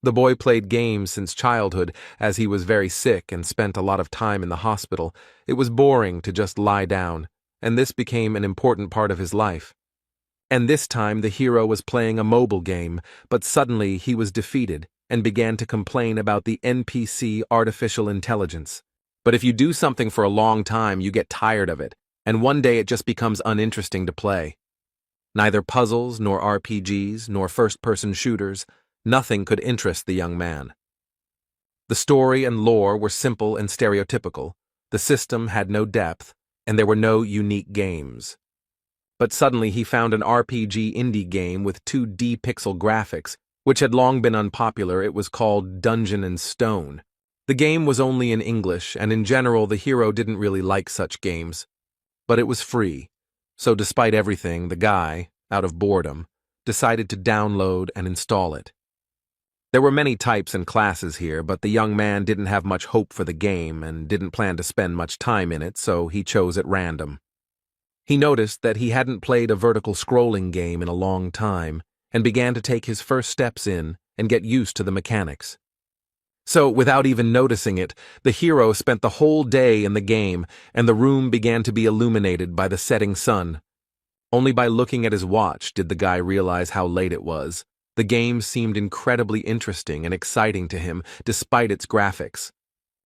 The boy played games since childhood, as he was very sick and spent a lot of time in the hospital. It was boring to just lie down, and this became an important part of his life. And this time the hero was playing a mobile game, but suddenly he was defeated and began to complain about the NPC artificial intelligence. But if you do something for a long time, you get tired of it, and one day it just becomes uninteresting to play. Neither puzzles, nor RPGs, nor first-person shooters, nothing could interest the young man. The story and lore were simple and stereotypical, the system had no depth, and there were no unique games. But suddenly he found an RPG indie game with 2D pixel graphics, which had long been unpopular. It was called Dungeon and Stone. The game was only in English, and in general the hero didn't really like such games. But it was free, so despite everything, the guy, out of boredom, decided to download and install it. There were many types and classes here, but the young man didn't have much hope for the game and didn't plan to spend much time in it, so he chose at random. He noticed that he hadn't played a vertical scrolling game in a long time and began to take his first steps in and get used to the mechanics. So, without even noticing it, the hero spent the whole day in the game and the room began to be illuminated by the setting sun. Only by looking at his watch did the guy realize how late it was. The game seemed incredibly interesting and exciting to him, despite its graphics.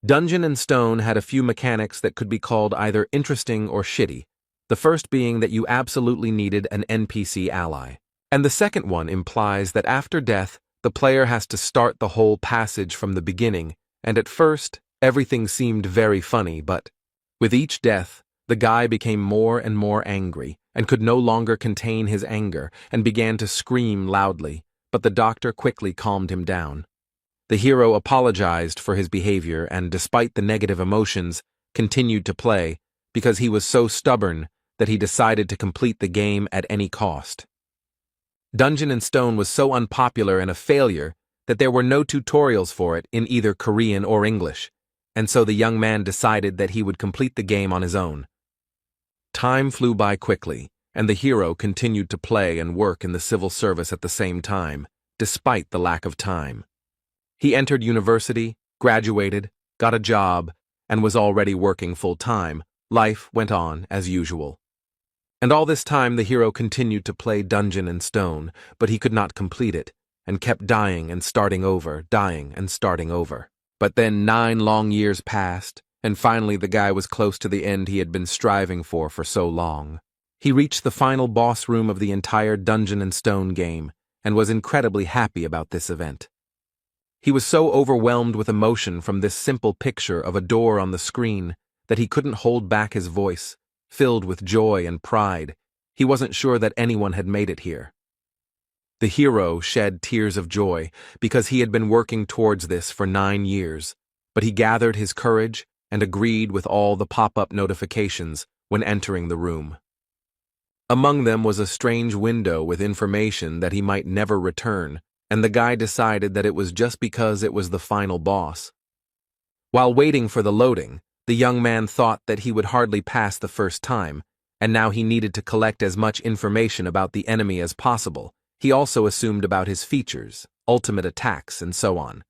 Dungeon and Stone had a few mechanics that could be called either interesting or shitty, the first being that you absolutely needed an NPC ally. And the second one implies that after death, the player has to start the whole passage from the beginning, and at first, everything seemed very funny, but with each death, the guy became more and more angry and could no longer contain his anger and began to scream loudly. But the doctor quickly calmed him down. The hero apologized for his behavior and, despite the negative emotions, continued to play because he was so stubborn that he decided to complete the game at any cost. Dungeon and Stone was so unpopular and a failure that there were no tutorials for it in either Korean or English, and so the young man decided that he would complete the game on his own. Time flew by quickly, and the hero continued to play and work in the civil service at the same time, despite the lack of time. He entered university, graduated, got a job, and was already working full-time. Life went on as usual. And all this time the hero continued to play Dungeon and Stone, but he could not complete it, and kept dying and starting over, dying and starting over. But then 9 long years passed, and finally the guy was close to the end he had been striving for so long. He reached the final boss room of the entire Dungeon and Stone game, and was incredibly happy about this event. He was so overwhelmed with emotion from this simple picture of a door on the screen that he couldn't hold back his voice, filled with joy and pride. He wasn't sure that anyone had made it here. The hero shed tears of joy because he had been working towards this for 9 years, but he gathered his courage and agreed with all the pop-up notifications when entering the room. Among them was a strange window with information that he might never return, and the guy decided that it was just because it was the final boss. While waiting for the loading, the young man thought that he would hardly pass the first time, and now he needed to collect as much information about the enemy as possible. He also assumed about his features, ultimate attacks, and so on.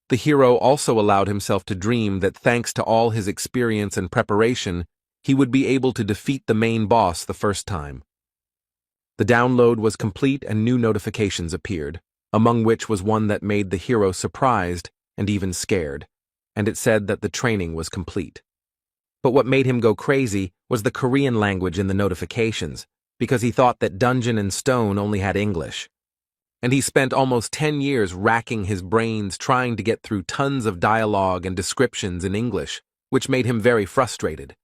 The hero also allowed himself to dream that thanks to all his experience and preparation, he would be able to defeat the main boss the first time. The download was complete and new notifications appeared, among which was one that made the hero surprised and even scared, and it said that the training was complete. But what made him go crazy was the Korean language in the notifications, because he thought that Dungeon and Stone only had English. And he spent almost 10 years racking his brains trying to get through tons of dialogue and descriptions in English, which made him very frustrated.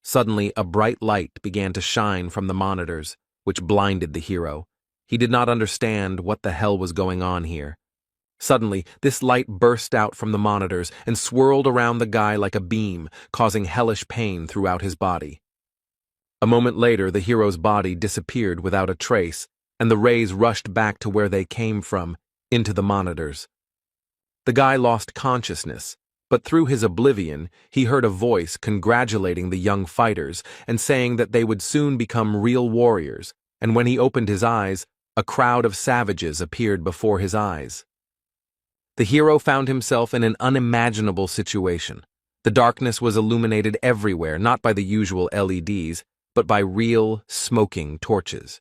Suddenly, a bright light began to shine from the monitors, which blinded the hero. He did not understand what the hell was going on here. Suddenly, this light burst out from the monitors and swirled around the guy like a beam, causing hellish pain throughout his body. A moment later, the hero's body disappeared without a trace, and the rays rushed back to where they came from, into the monitors. The guy lost consciousness, but through his oblivion, he heard a voice congratulating the young fighters and saying that they would soon become real warriors, and when he opened his eyes, a crowd of savages appeared before his eyes. The hero found himself in an unimaginable situation. The darkness was illuminated everywhere, not by the usual LEDs, but by real, smoking torches.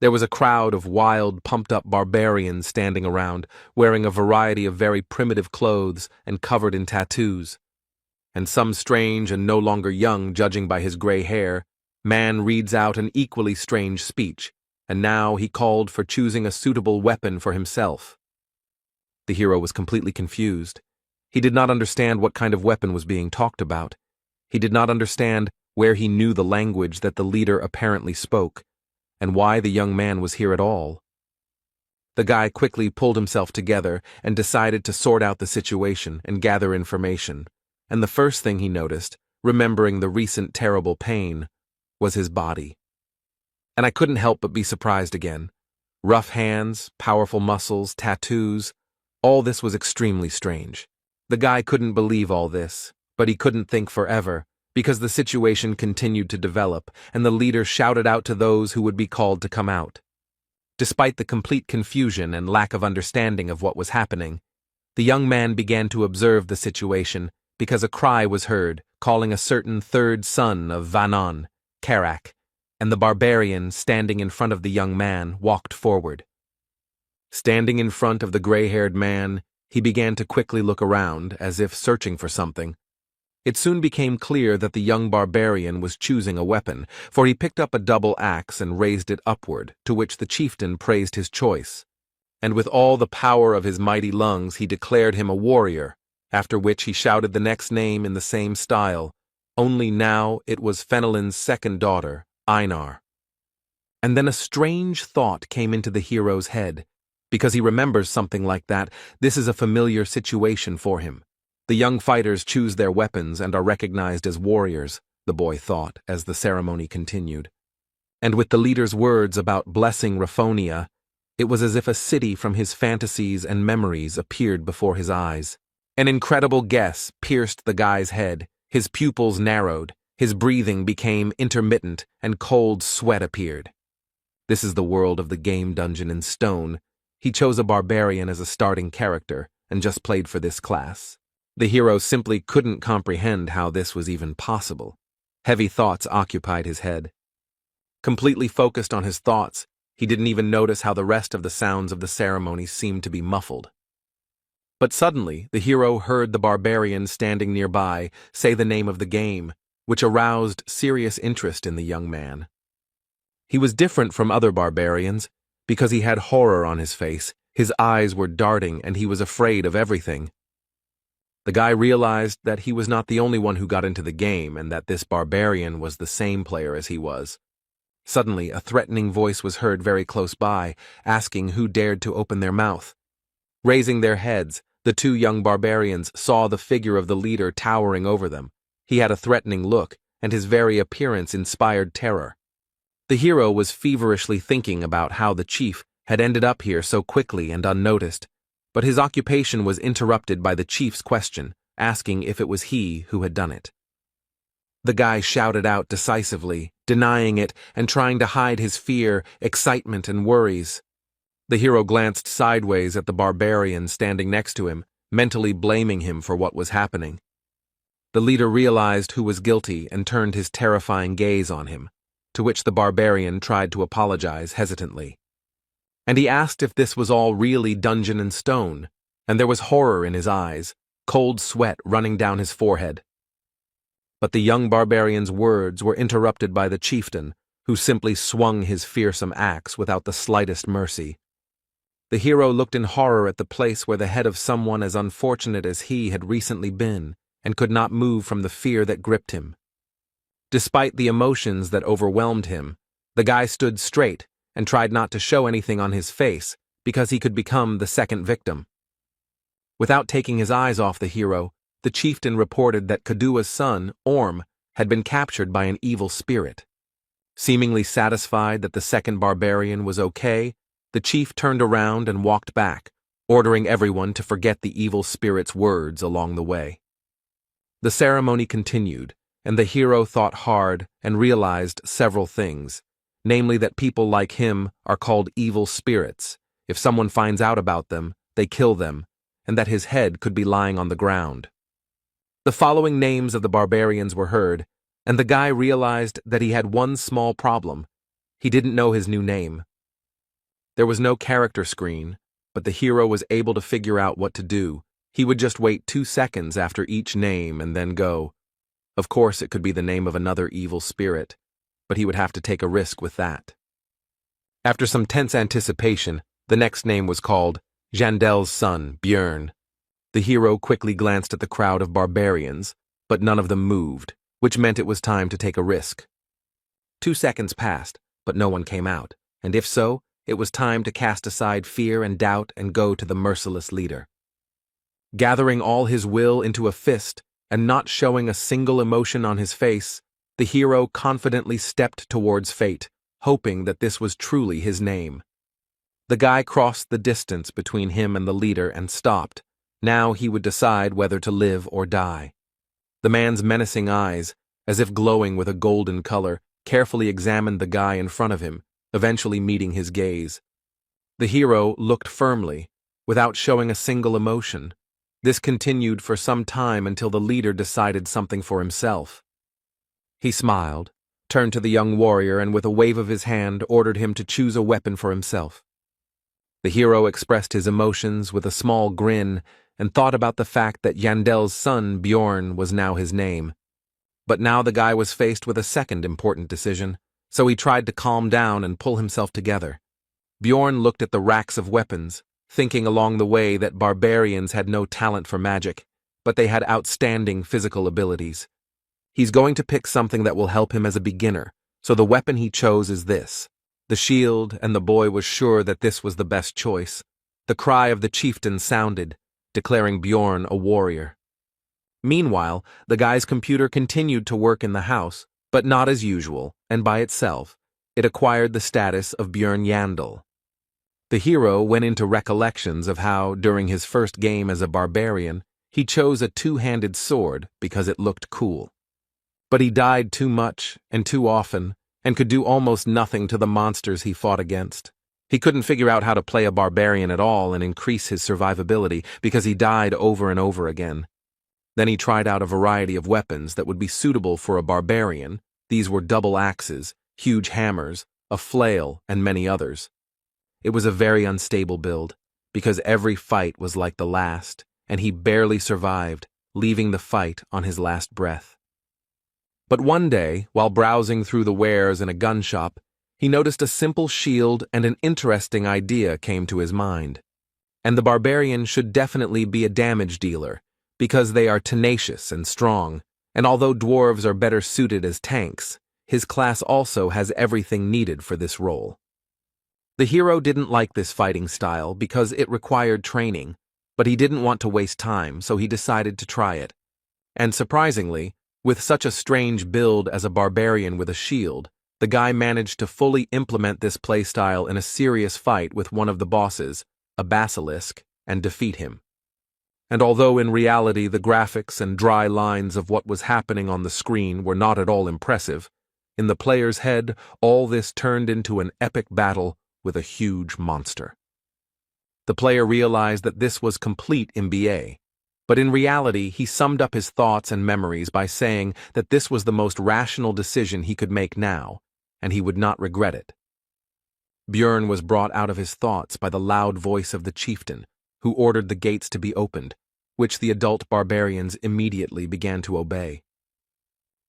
There was a crowd of wild, pumped-up barbarians standing around, wearing a variety of very primitive clothes and covered in tattoos. And some strange and no longer young, judging by his gray hair, man reads out an equally strange speech, and now he called for choosing a suitable weapon for himself. The hero was completely confused. He did not understand what kind of weapon was being talked about. He did not understand where he knew the language that the leader apparently spoke, and why the young man was here at all. The guy quickly pulled himself together and decided to sort out the situation and gather information, and the first thing he noticed, remembering the recent terrible pain, was his body. And I couldn't help but be surprised again. Rough hands, powerful muscles, tattoos, all this was extremely strange. The guy couldn't believe all this, but he couldn't think forever, because the situation continued to develop, and the leader shouted out to those who would be called to come out. Despite the complete confusion and lack of understanding of what was happening, the young man began to observe the situation because a cry was heard calling a certain third son of Vanon, Karak, and the barbarian standing in front of the young man walked forward. Standing in front of the gray-haired man, he began to quickly look around, as if searching for something. It soon became clear that the young barbarian was choosing a weapon, for he picked up a double axe and raised it upward, to which the chieftain praised his choice. And with all the power of his mighty lungs he declared him a warrior, after which he shouted the next name in the same style, only now it was Fenelon's second daughter, Einar. And then a strange thought came into the hero's head. Because he remembers something like that, this is a familiar situation for him. The young fighters choose their weapons and are recognized as warriors, the boy thought as the ceremony continued. And with the leader's words about blessing Raphonia, it was as if a city from his fantasies and memories appeared before his eyes. An incredible guess pierced the guy's head, his pupils narrowed, his breathing became intermittent, and cold sweat appeared. This is the world of the game dungeon in stone. He chose a barbarian as a starting character and just played for this class. The hero simply couldn't comprehend how this was even possible. Heavy thoughts occupied his head. Completely focused on his thoughts, he didn't even notice how the rest of the sounds of the ceremony seemed to be muffled. But suddenly, the hero heard the barbarian standing nearby say the name of the game, which aroused serious interest in the young man. He was different from other barbarians because he had horror on his face, his eyes were darting, and he was afraid of everything. The guy realized that he was not the only one who got into the game and that this barbarian was the same player as he was. Suddenly, a threatening voice was heard very close by, asking who dared to open their mouth. Raising their heads, the two young barbarians saw the figure of the leader towering over them. He had a threatening look, and his very appearance inspired terror. The hero was feverishly thinking about how the chief had ended up here so quickly and unnoticed, but his occupation was interrupted by the chief's question, asking if it was he who had done it. The guy shouted out decisively, denying it and trying to hide his fear, excitement, and worries. The hero glanced sideways at the barbarian standing next to him, mentally blaming him for what was happening. The leader realized who was guilty and turned his terrifying gaze on him, to which the barbarian tried to apologize hesitantly. And he asked if this was all really dungeon and stone, and there was horror in his eyes, cold sweat running down his forehead. But the young barbarian's words were interrupted by the chieftain, who simply swung his fearsome axe without the slightest mercy. The hero looked in horror at the place where the head of someone as unfortunate as he had recently been, and could not move from the fear that gripped him. Despite the emotions that overwhelmed him, the guy stood straight and tried not to show anything on his face because he could become the second victim. Without taking his eyes off the hero, the chieftain reported that Kadua's son, Orm, had been captured by an evil spirit. Seemingly satisfied that the second barbarian was okay, the chief turned around and walked back, ordering everyone to forget the evil spirit's words along the way. The ceremony continued, and the hero thought hard and realized several things, namely that people like him are called evil spirits. If someone finds out about them, they kill them, and that his head could be lying on the ground. The following names of the barbarians were heard, and the guy realized that he had one small problem. He didn't know his new name. There was no character screen, but the hero was able to figure out what to do. He would just wait 2 seconds after each name and then go. Of course, it could be the name of another evil spirit, but he would have to take a risk with that. After some tense anticipation, the next name was called Jandel's son, Björn. The hero quickly glanced at the crowd of barbarians, but none of them moved, which meant it was time to take a risk. 2 seconds passed, but no one came out, and if so, it was time to cast aside fear and doubt and go to the merciless leader. Gathering all his will into a fist and not showing a single emotion on his face, the hero confidently stepped towards fate, hoping that this was truly his name. The guy crossed the distance between him and the leader and stopped. Now he would decide whether to live or die. The man's menacing eyes, as if glowing with a golden color, carefully examined the guy in front of him, eventually meeting his gaze. The hero looked firmly, without showing a single emotion. This continued for some time until the leader decided something for himself. He smiled, turned to the young warrior, and with a wave of his hand ordered him to choose a weapon for himself. The hero expressed his emotions with a small grin and thought about the fact that Jandel's son, Bjorn, was now his name. But now the guy was faced with a second important decision, so he tried to calm down and pull himself together. Bjorn looked at the racks of weapons, thinking along the way that barbarians had no talent for magic, but they had outstanding physical abilities. He's going to pick something that will help him as a beginner, so the weapon he chose is this. The shield, and the boy was sure that this was the best choice. The cry of the chieftain sounded, declaring Bjorn a warrior. Meanwhile, the guy's computer continued to work in the house, but not as usual, and by itself, it acquired the status of Björn Yandel. The hero went into recollections of how, during his first game as a barbarian, he chose a two-handed sword because it looked cool. But he died too much and too often, and could do almost nothing to the monsters he fought against. He couldn't figure out how to play a barbarian at all and increase his survivability because he died over and over again. Then he tried out a variety of weapons that would be suitable for a barbarian. These were double axes, huge hammers, a flail, and many others. It was a very unstable build, because every fight was like the last, and he barely survived, leaving the fight on his last breath. But one day, while browsing through the wares in a gun shop, he noticed a simple shield and an interesting idea came to his mind. And the barbarian should definitely be a damage dealer, because they are tenacious and strong, and although dwarves are better suited as tanks, his class also has everything needed for this role. The hero didn't like this fighting style because it required training, but he didn't want to waste time, so he decided to try it. And surprisingly, with such a strange build as a barbarian with a shield, the guy managed to fully implement this playstyle in a serious fight with one of the bosses, a basilisk, and defeat him. And although in reality the graphics and dry lines of what was happening on the screen were not at all impressive, in the player's head all this turned into an epic battle with a huge monster. The player realized that this was complete MBA, but in reality he summed up his thoughts and memories by saying that this was the most rational decision he could make now, and he would not regret it. Björn was brought out of his thoughts by the loud voice of the chieftain, who ordered the gates to be opened, which the adult barbarians immediately began to obey.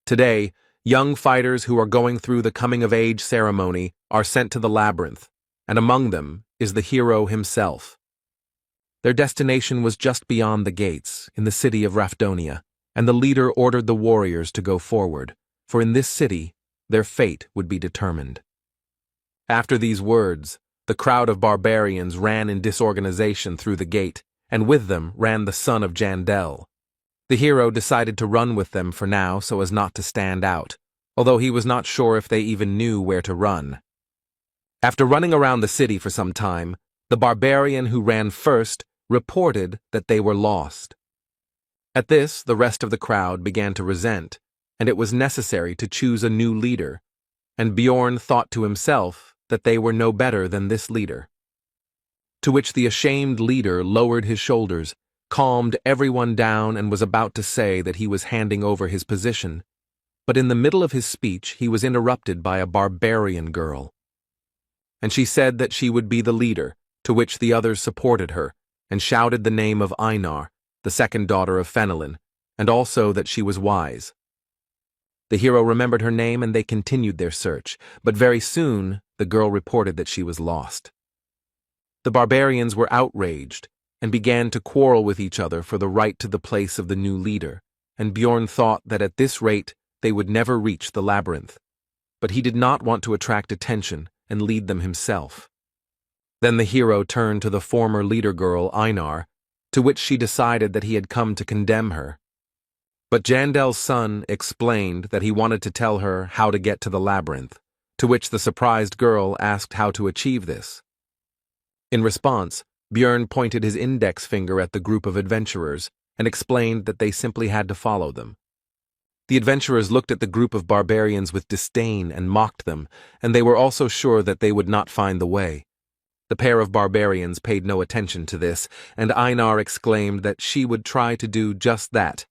Today, young fighters who are going through the coming-of-age ceremony are sent to the labyrinth, and among them is the hero himself. Their destination was just beyond the gates, in the city of Rafdonia, and the leader ordered the warriors to go forward, for in this city their fate would be determined. After these words, the crowd of barbarians ran in disorganization through the gate, and with them ran the son of Jandel. The hero decided to run with them for now so as not to stand out, although he was not sure if they even knew where to run. After running around the city for some time, the barbarian who ran first reported that they were lost. At this, the rest of the crowd began to resent, and it was necessary to choose a new leader, and Bjorn thought to himself that they were no better than this leader. To which the ashamed leader lowered his shoulders calmed everyone down and was about to say that he was handing over his position, but in the middle of his speech he was interrupted by a barbarian girl. And she said that she would be the leader, to which the others supported her, and shouted the name of Einar, the second daughter of Fenelon, and also that she was wise. The hero remembered her name and they continued their search, but very soon the girl reported that she was lost. The barbarians were outraged and began to quarrel with each other for the right to the place of the new leader, and Bjorn thought that at this rate they would never reach the labyrinth. But he did not want to attract attention and lead them himself. Then the hero turned to the former leader girl, Einar, to which she decided that he had come to condemn her. But Jandel's son explained that he wanted to tell her how to get to the labyrinth, to which the surprised girl asked how to achieve this. In response, Bjorn pointed his index finger at the group of adventurers and explained that they simply had to follow them. The adventurers looked at the group of barbarians with disdain and mocked them, and they were also sure that they would not find the way. The pair of barbarians paid no attention to this, and Einar exclaimed that she would try to do just that.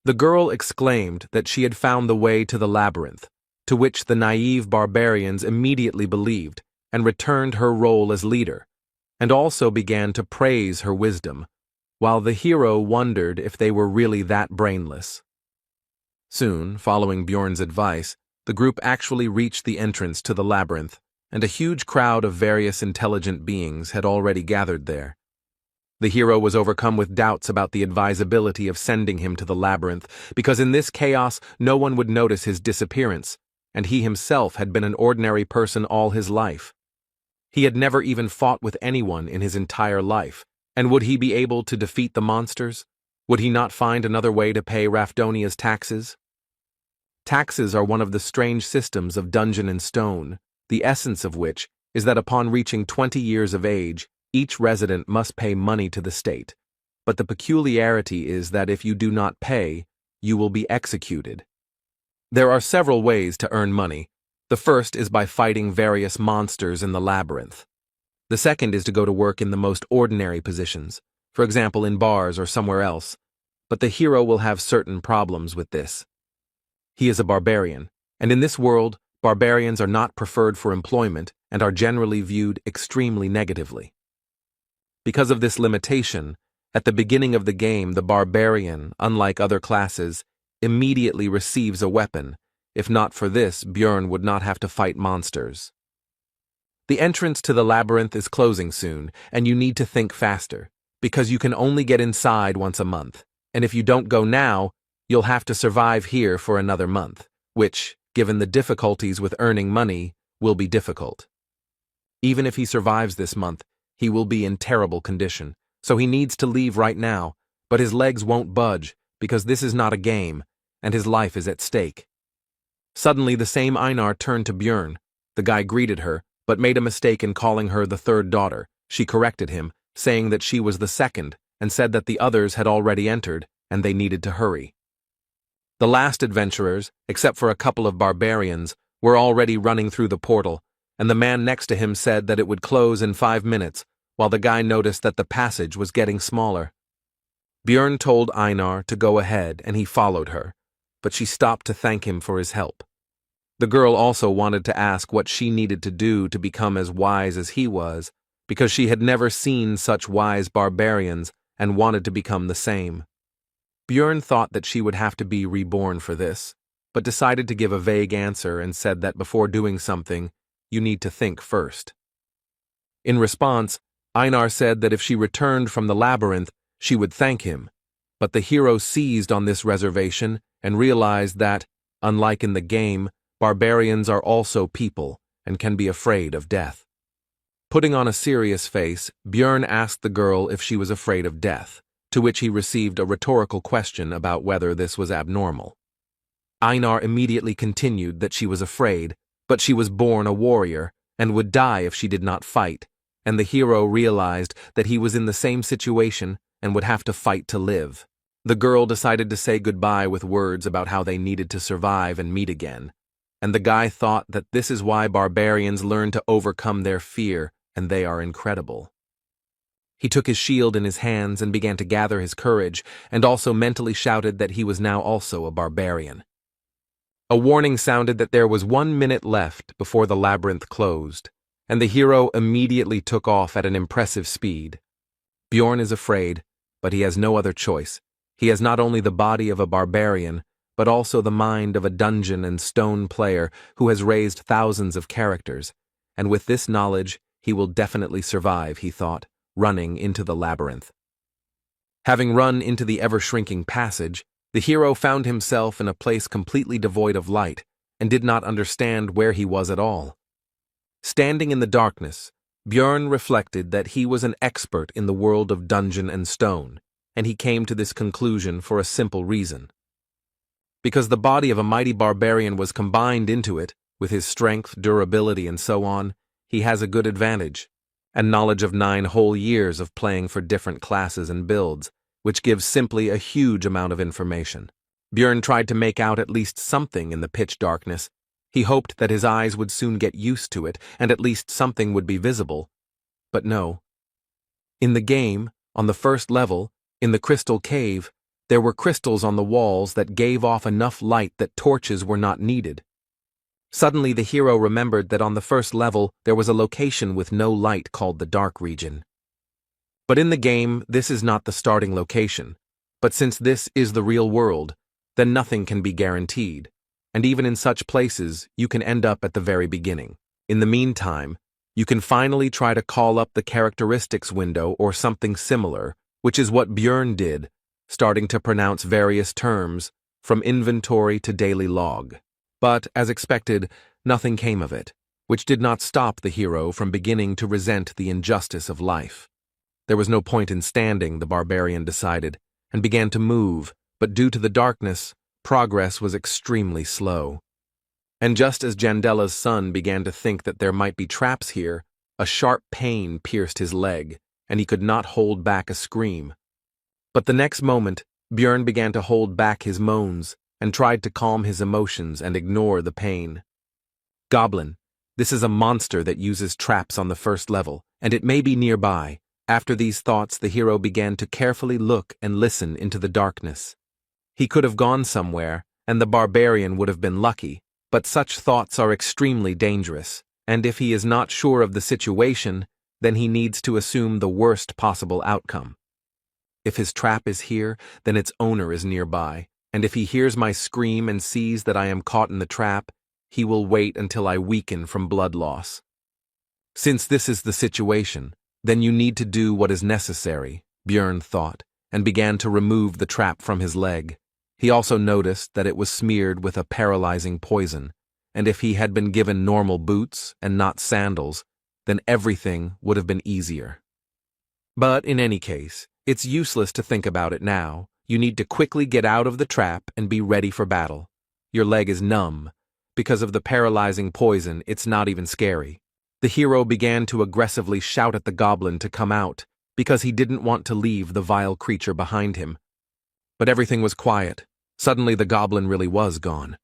The girl exclaimed that she had found the way to the labyrinth, to which the naive barbarians immediately believed and returned her role as leader, and also began to praise her wisdom, while the hero wondered if they were really that brainless. Soon, following Bjorn's advice, the group actually reached the entrance to the labyrinth, and a huge crowd of various intelligent beings had already gathered there. The hero was overcome with doubts about the advisability of sending him to the labyrinth, because in this chaos no one would notice his disappearance, and he himself had been an ordinary person all his life. He had never even fought with anyone in his entire life, and would he be able to defeat the monsters? Would he not find another way to pay Rafdonia's taxes? Taxes are one of the strange systems of Dungeon and Stone, the essence of which is that upon reaching 20 years of age, each resident must pay money to the state, but the peculiarity is that if you do not pay, you will be executed. There are several ways to earn money. The first is by fighting various monsters in the labyrinth. The second is to go to work in the most ordinary positions, for example in bars or somewhere else, but the hero will have certain problems with this. He is a barbarian, and in this world, barbarians are not preferred for employment and are generally viewed extremely negatively. Because of this limitation, at the beginning of the game, the barbarian, unlike other classes, immediately receives a weapon. If not for this, Bjorn would not have to fight monsters. The entrance to the labyrinth is closing soon, and you need to think faster, because you can only get inside once a month, and if you don't go now, you'll have to survive here for another month, which, given the difficulties with earning money, will be difficult. Even if he survives this month, he will be in terrible condition, so he needs to leave right now, but his legs won't budge because this is not a game, and his life is at stake. Suddenly the same Einar turned to Bjorn. The guy greeted her, but made a mistake in calling her the third daughter. She corrected him, saying that she was the second, and said that the others had already entered, and they needed to hurry. The last adventurers, except for a couple of barbarians, were already running through the portal, and the man next to him said that it would close in 5 minutes, while the guy noticed that the passage was getting smaller. Bjorn told Einar to go ahead, and he followed her, but she stopped to thank him for his help. The girl also wanted to ask what she needed to do to become as wise as he was, because she had never seen such wise barbarians and wanted to become the same. Bjorn thought that she would have to be reborn for this, but decided to give a vague answer and said that before doing something, you need to think first. In response, Einar said that if she returned from the labyrinth, she would thank him, but the hero seized on this reservation and realized that, unlike in the game, barbarians are also people and can be afraid of death. Putting on a serious face, Bjorn asked the girl if she was afraid of death, to which he received a rhetorical question about whether this was abnormal. Einar immediately continued that she was afraid, but she was born a warrior and would die if she did not fight, and the hero realized that he was in the same situation and would have to fight to live. The girl decided to say goodbye with words about how they needed to survive and meet again, and the guy thought that this is why barbarians learn to overcome their fear, and they are incredible. He took his shield in his hands and began to gather his courage, and also mentally shouted that he was now also a barbarian. A warning sounded that there was 1 minute left before the labyrinth closed, and the hero immediately took off at an impressive speed. Bjorn is afraid, but he has no other choice. He has not only the body of a barbarian, but also the mind of a dungeon and stone player who has raised thousands of characters, and with this knowledge he will definitely survive, he thought, running into the labyrinth. Having run into the ever-shrinking passage, the hero found himself in a place completely devoid of light, and did not understand where he was at all. Standing in the darkness, Bjorn reflected that he was an expert in the world of dungeon and stone, and he came to this conclusion for a simple reason. Because the body of a mighty barbarian was combined into it, with his strength, durability, and so on, he has a good advantage, and knowledge of 9 whole years of playing for different classes and builds, which gives simply a huge amount of information. Bjorn tried to make out at least something in the pitch darkness. He hoped that his eyes would soon get used to it, and at least something would be visible. But no. In the game, on the first level, in the crystal cave, there were crystals on the walls that gave off enough light that torches were not needed. Suddenly the hero remembered that on the first level there was a location with no light called the Dark Region. But in the game, this is not the starting location. But since this is the real world, then nothing can be guaranteed. And even in such places, you can end up at the very beginning. In the meantime, you can finally try to call up the characteristics window or something similar, which is what Bjorn did, starting to pronounce various terms, from inventory to daily log. But, as expected, nothing came of it, which did not stop the hero from beginning to resent the injustice of life. There was no point in standing, the barbarian decided, and began to move, but due to the darkness, progress was extremely slow. And just as Jandella's son began to think that there might be traps here, a sharp pain pierced his leg, and he could not hold back a scream. But the next moment, Bjorn began to hold back his moans, and tried to calm his emotions and ignore the pain. Goblin, this is a monster that uses traps on the first level, and it may be nearby. After these thoughts, the hero began to carefully look and listen into the darkness. He could have gone somewhere, and the barbarian would have been lucky, but such thoughts are extremely dangerous, and if he is not sure of the situation, then he needs to assume the worst possible outcome. If his trap is here, then its owner is nearby, and if he hears my scream and sees that I am caught in the trap, he will wait until I weaken from blood loss. Since this is the situation, then you need to do what is necessary, Bjorn thought, and began to remove the trap from his leg. He also noticed that it was smeared with a paralyzing poison, and if he had been given normal boots and not sandals, then everything would have been easier. But in any case, it's useless to think about it now. You need to quickly get out of the trap and be ready for battle. Your leg is numb. Because of the paralyzing poison, it's not even scary. The hero began to aggressively shout at the goblin to come out, because he didn't want to leave the vile creature behind him. But everything was quiet. Suddenly the goblin really was gone.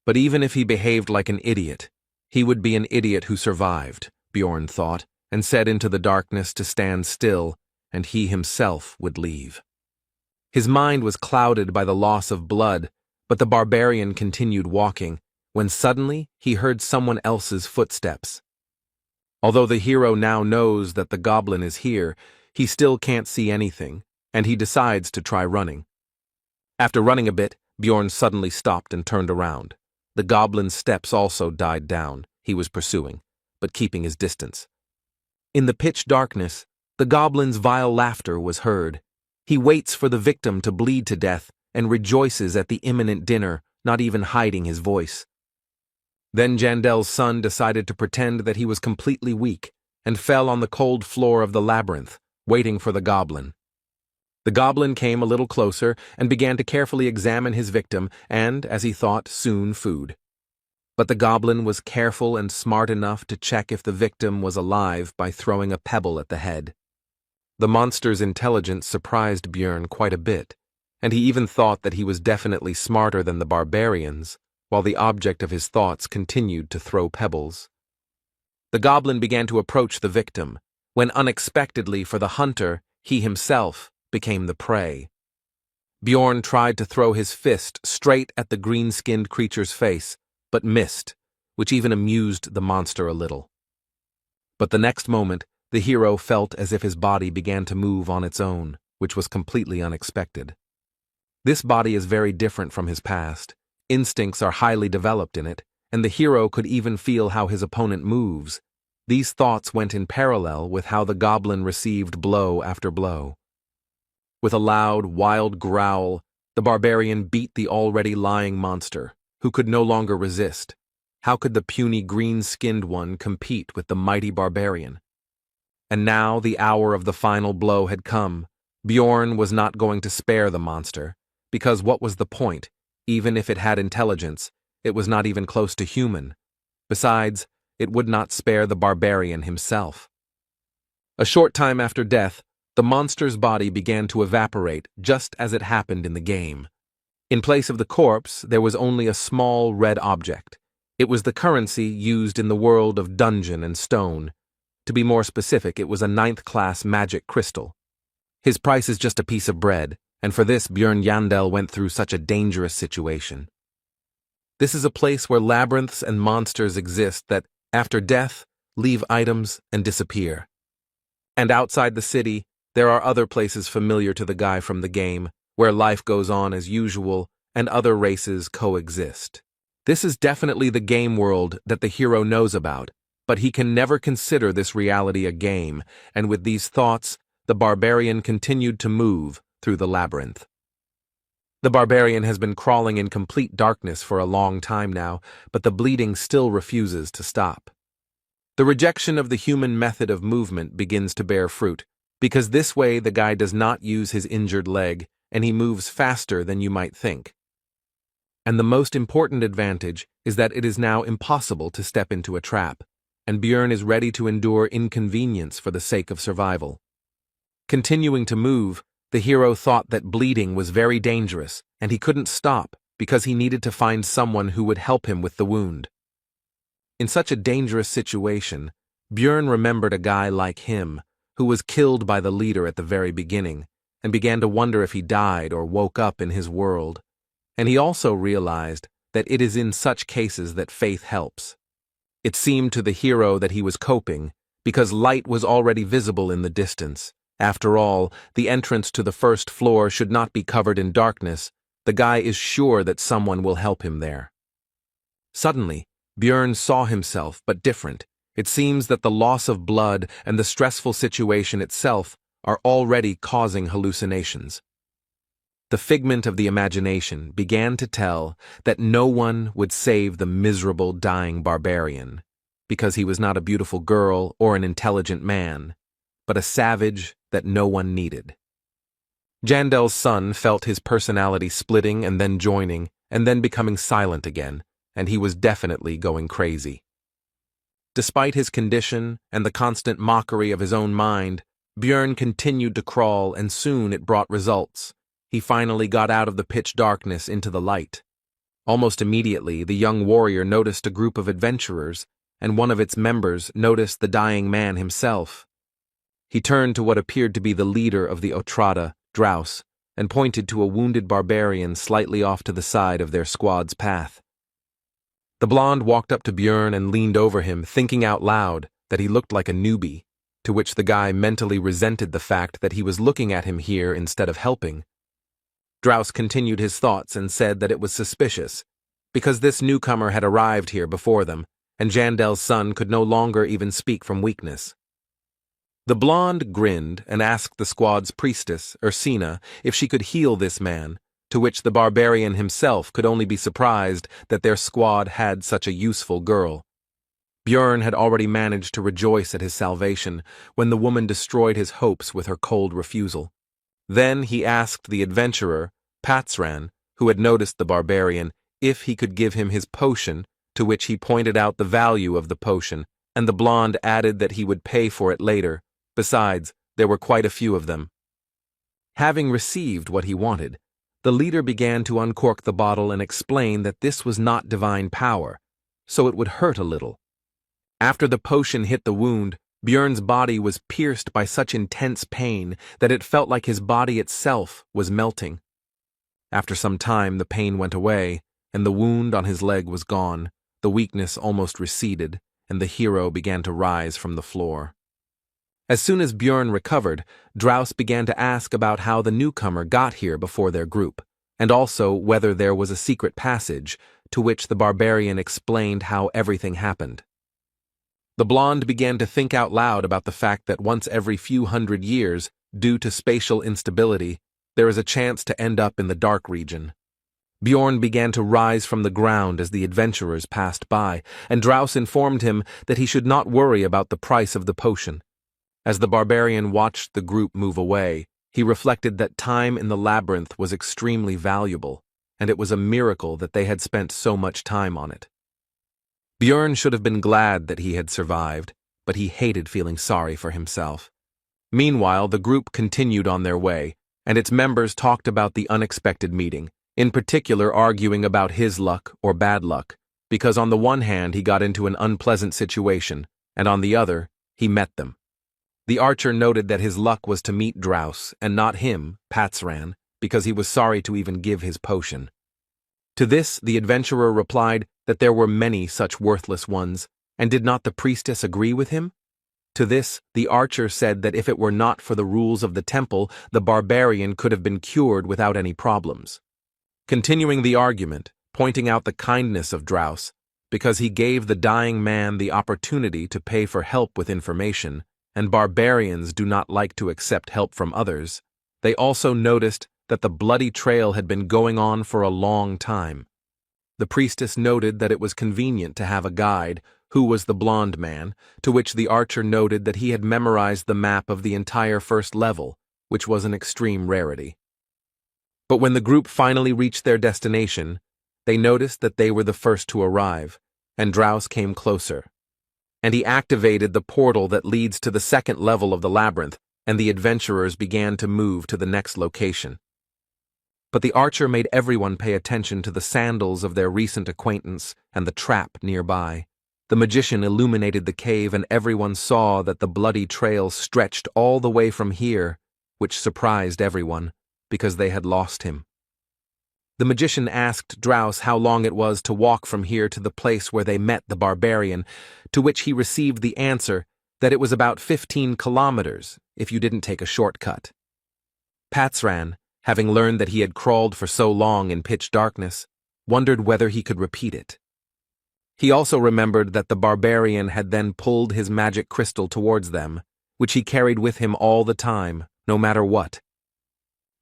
But even if he behaved like an idiot, he would be an idiot who survived, Bjorn thought, and said into the darkness to stand still, and he himself would leave. His mind was clouded by the loss of blood, but the barbarian continued walking, when suddenly he heard someone else's footsteps. Although the hero now knows that the goblin is here, he still can't see anything, and he decides to try running. After running a bit, Bjorn suddenly stopped and turned around. The goblin's steps also died down. He was pursuing, but keeping his distance. In the pitch darkness, the goblin's vile laughter was heard. He waits for the victim to bleed to death and rejoices at the imminent dinner, not even hiding his voice. Then Jandel's son decided to pretend that he was completely weak and fell on the cold floor of the labyrinth, waiting for the goblin. The goblin came a little closer and began to carefully examine his victim and, as he thought, soon food. But the goblin was careful and smart enough to check if the victim was alive by throwing a pebble at the head. The monster's intelligence surprised Bjorn quite a bit, and he even thought that he was definitely smarter than the barbarians, while the object of his thoughts continued to throw pebbles. The goblin began to approach the victim, when unexpectedly for the hunter, he himself became the prey. Bjorn tried to throw his fist straight at the green-skinned creature's face, but missed, which even amused the monster a little. But the next moment, the hero felt as if his body began to move on its own, which was completely unexpected. This body is very different from his past. Instincts are highly developed in it, and the hero could even feel how his opponent moves. These thoughts went in parallel with how the goblin received blow after blow. With a loud, wild growl, the barbarian beat the already lying monster, who could no longer resist. How could the puny green-skinned one compete with the mighty barbarian? And now the hour of the final blow had come. Bjorn was not going to spare the monster, because what was the point? Even if it had intelligence, it was not even close to human. Besides, it would not spare the barbarian himself. A short time after death, the monster's body began to evaporate just as it happened in the game. In place of the corpse, there was only a small red object. It was the currency used in the world of Dungeon and Stone. To be more specific, it was a 9th-class magic crystal. His price is just a piece of bread, and for this Bjorn Yandel went through such a dangerous situation. This is a place where labyrinths and monsters exist that, after death, leave items and disappear. And outside the city, there are other places familiar to the guy from the game, where life goes on as usual and other races coexist. This is definitely the game world that the hero knows about, but he can never consider this reality a game, and with these thoughts, the barbarian continued to move through the labyrinth. The barbarian has been crawling in complete darkness for a long time now, but the bleeding still refuses to stop. The rejection of the human method of movement begins to bear fruit, because this way the guy does not use his injured leg, and he moves faster than you might think. And the most important advantage is that it is now impossible to step into a trap, and Bjorn is ready to endure inconvenience for the sake of survival. Continuing to move, the hero thought that bleeding was very dangerous, and he couldn't stop because he needed to find someone who would help him with the wound. In such a dangerous situation, Bjorn remembered a guy like him, who was killed by the leader at the very beginning, and began to wonder if he died or woke up in his world. And he also realized that it is in such cases that faith helps. It seemed to the hero that he was coping, because light was already visible in the distance. After all, the entrance to the first floor should not be covered in darkness. The guy is sure that someone will help him there. Suddenly, Bjorn saw himself, but different. It seems that the loss of blood and the stressful situation itself are already causing hallucinations. The figment of the imagination began to tell that no one would save the miserable dying barbarian, because he was not a beautiful girl or an intelligent man, but a savage that no one needed. Jandel's son felt his personality splitting and then joining, and then becoming silent again, and he was definitely going crazy. Despite his condition and the constant mockery of his own mind, Bjorn continued to crawl, and soon it brought results. He finally got out of the pitch darkness into the light. Almost immediately, the young warrior noticed a group of adventurers, and one of its members noticed the dying man himself. He turned to what appeared to be the leader of the Otrada, Drouse, and pointed to a wounded barbarian slightly off to the side of their squad's path. The blonde walked up to Bjorn and leaned over him, thinking out loud that he looked like a newbie, to which the guy mentally resented the fact that he was looking at him here instead of helping. Drouse continued his thoughts and said that it was suspicious, because this newcomer had arrived here before them, and Jandel's son could no longer even speak from weakness. The blonde grinned and asked the squad's priestess, Ursina, if she could heal this man, to which the barbarian himself could only be surprised that their squad had such a useful girl. Bjorn had already managed to rejoice at his salvation when the woman destroyed his hopes with her cold refusal. Then he asked the adventurer, Patsran, who had noticed the barbarian, if he could give him his potion, to which he pointed out the value of the potion, and the blonde added that he would pay for it later. Besides, there were quite a few of them. Having received what he wanted, the leader began to uncork the bottle and explain that this was not divine power, so it would hurt a little. After the potion hit the wound, Björn's body was pierced by such intense pain that it felt like his body itself was melting. After some time, the pain went away, and the wound on his leg was gone, the weakness almost receded, and the hero began to rise from the floor. As soon as Björn recovered, Draus began to ask about how the newcomer got here before their group, and also whether there was a secret passage, to which the barbarian explained how everything happened. The blonde began to think out loud about the fact that once every few hundred years, due to spatial instability, there is a chance to end up in the dark region. Bjorn began to rise from the ground as the adventurers passed by, and Draus informed him that he should not worry about the price of the potion. As the barbarian watched the group move away, he reflected that time in the labyrinth was extremely valuable, and it was a miracle that they had spent so much time on it. Björn should have been glad that he had survived, but he hated feeling sorry for himself. Meanwhile, the group continued on their way, and its members talked about the unexpected meeting, in particular arguing about his luck or bad luck, because on the one hand he got into an unpleasant situation, and on the other, he met them. The archer noted that his luck was to meet Draus, and not him, Patsran, because he was sorry to even give his potion. To this, the adventurer replied that there were many such worthless ones, and did not the priestess agree with him? To this, the archer said that if it were not for the rules of the temple, the barbarian could have been cured without any problems. Continuing the argument, pointing out the kindness of Draus, because he gave the dying man the opportunity to pay for help with information, and barbarians do not like to accept help from others, they also noticed that the bloody trail had been going on for a long time. The priestess noted that it was convenient to have a guide, who was the blonde man, to which the archer noted that he had memorized the map of the entire first level, which was an extreme rarity. But when the group finally reached their destination, they noticed that they were the first to arrive, and Draus came closer. And he activated the portal that leads to the second level of the labyrinth, and the adventurers began to move to the next location. But the archer made everyone pay attention to the sandals of their recent acquaintance and the trap nearby. The magician illuminated the cave, and everyone saw that the bloody trail stretched all the way from here, which surprised everyone, because they had lost him. The magician asked Draus how long it was to walk from here to the place where they met the barbarian, to which he received the answer that it was about 15 kilometers if you didn't take a shortcut. Patsran, having learned that he had crawled for so long in pitch darkness, wondered whether he could repeat it. He also remembered that the barbarian had then pulled his magic crystal towards them, which he carried with him all the time, no matter what.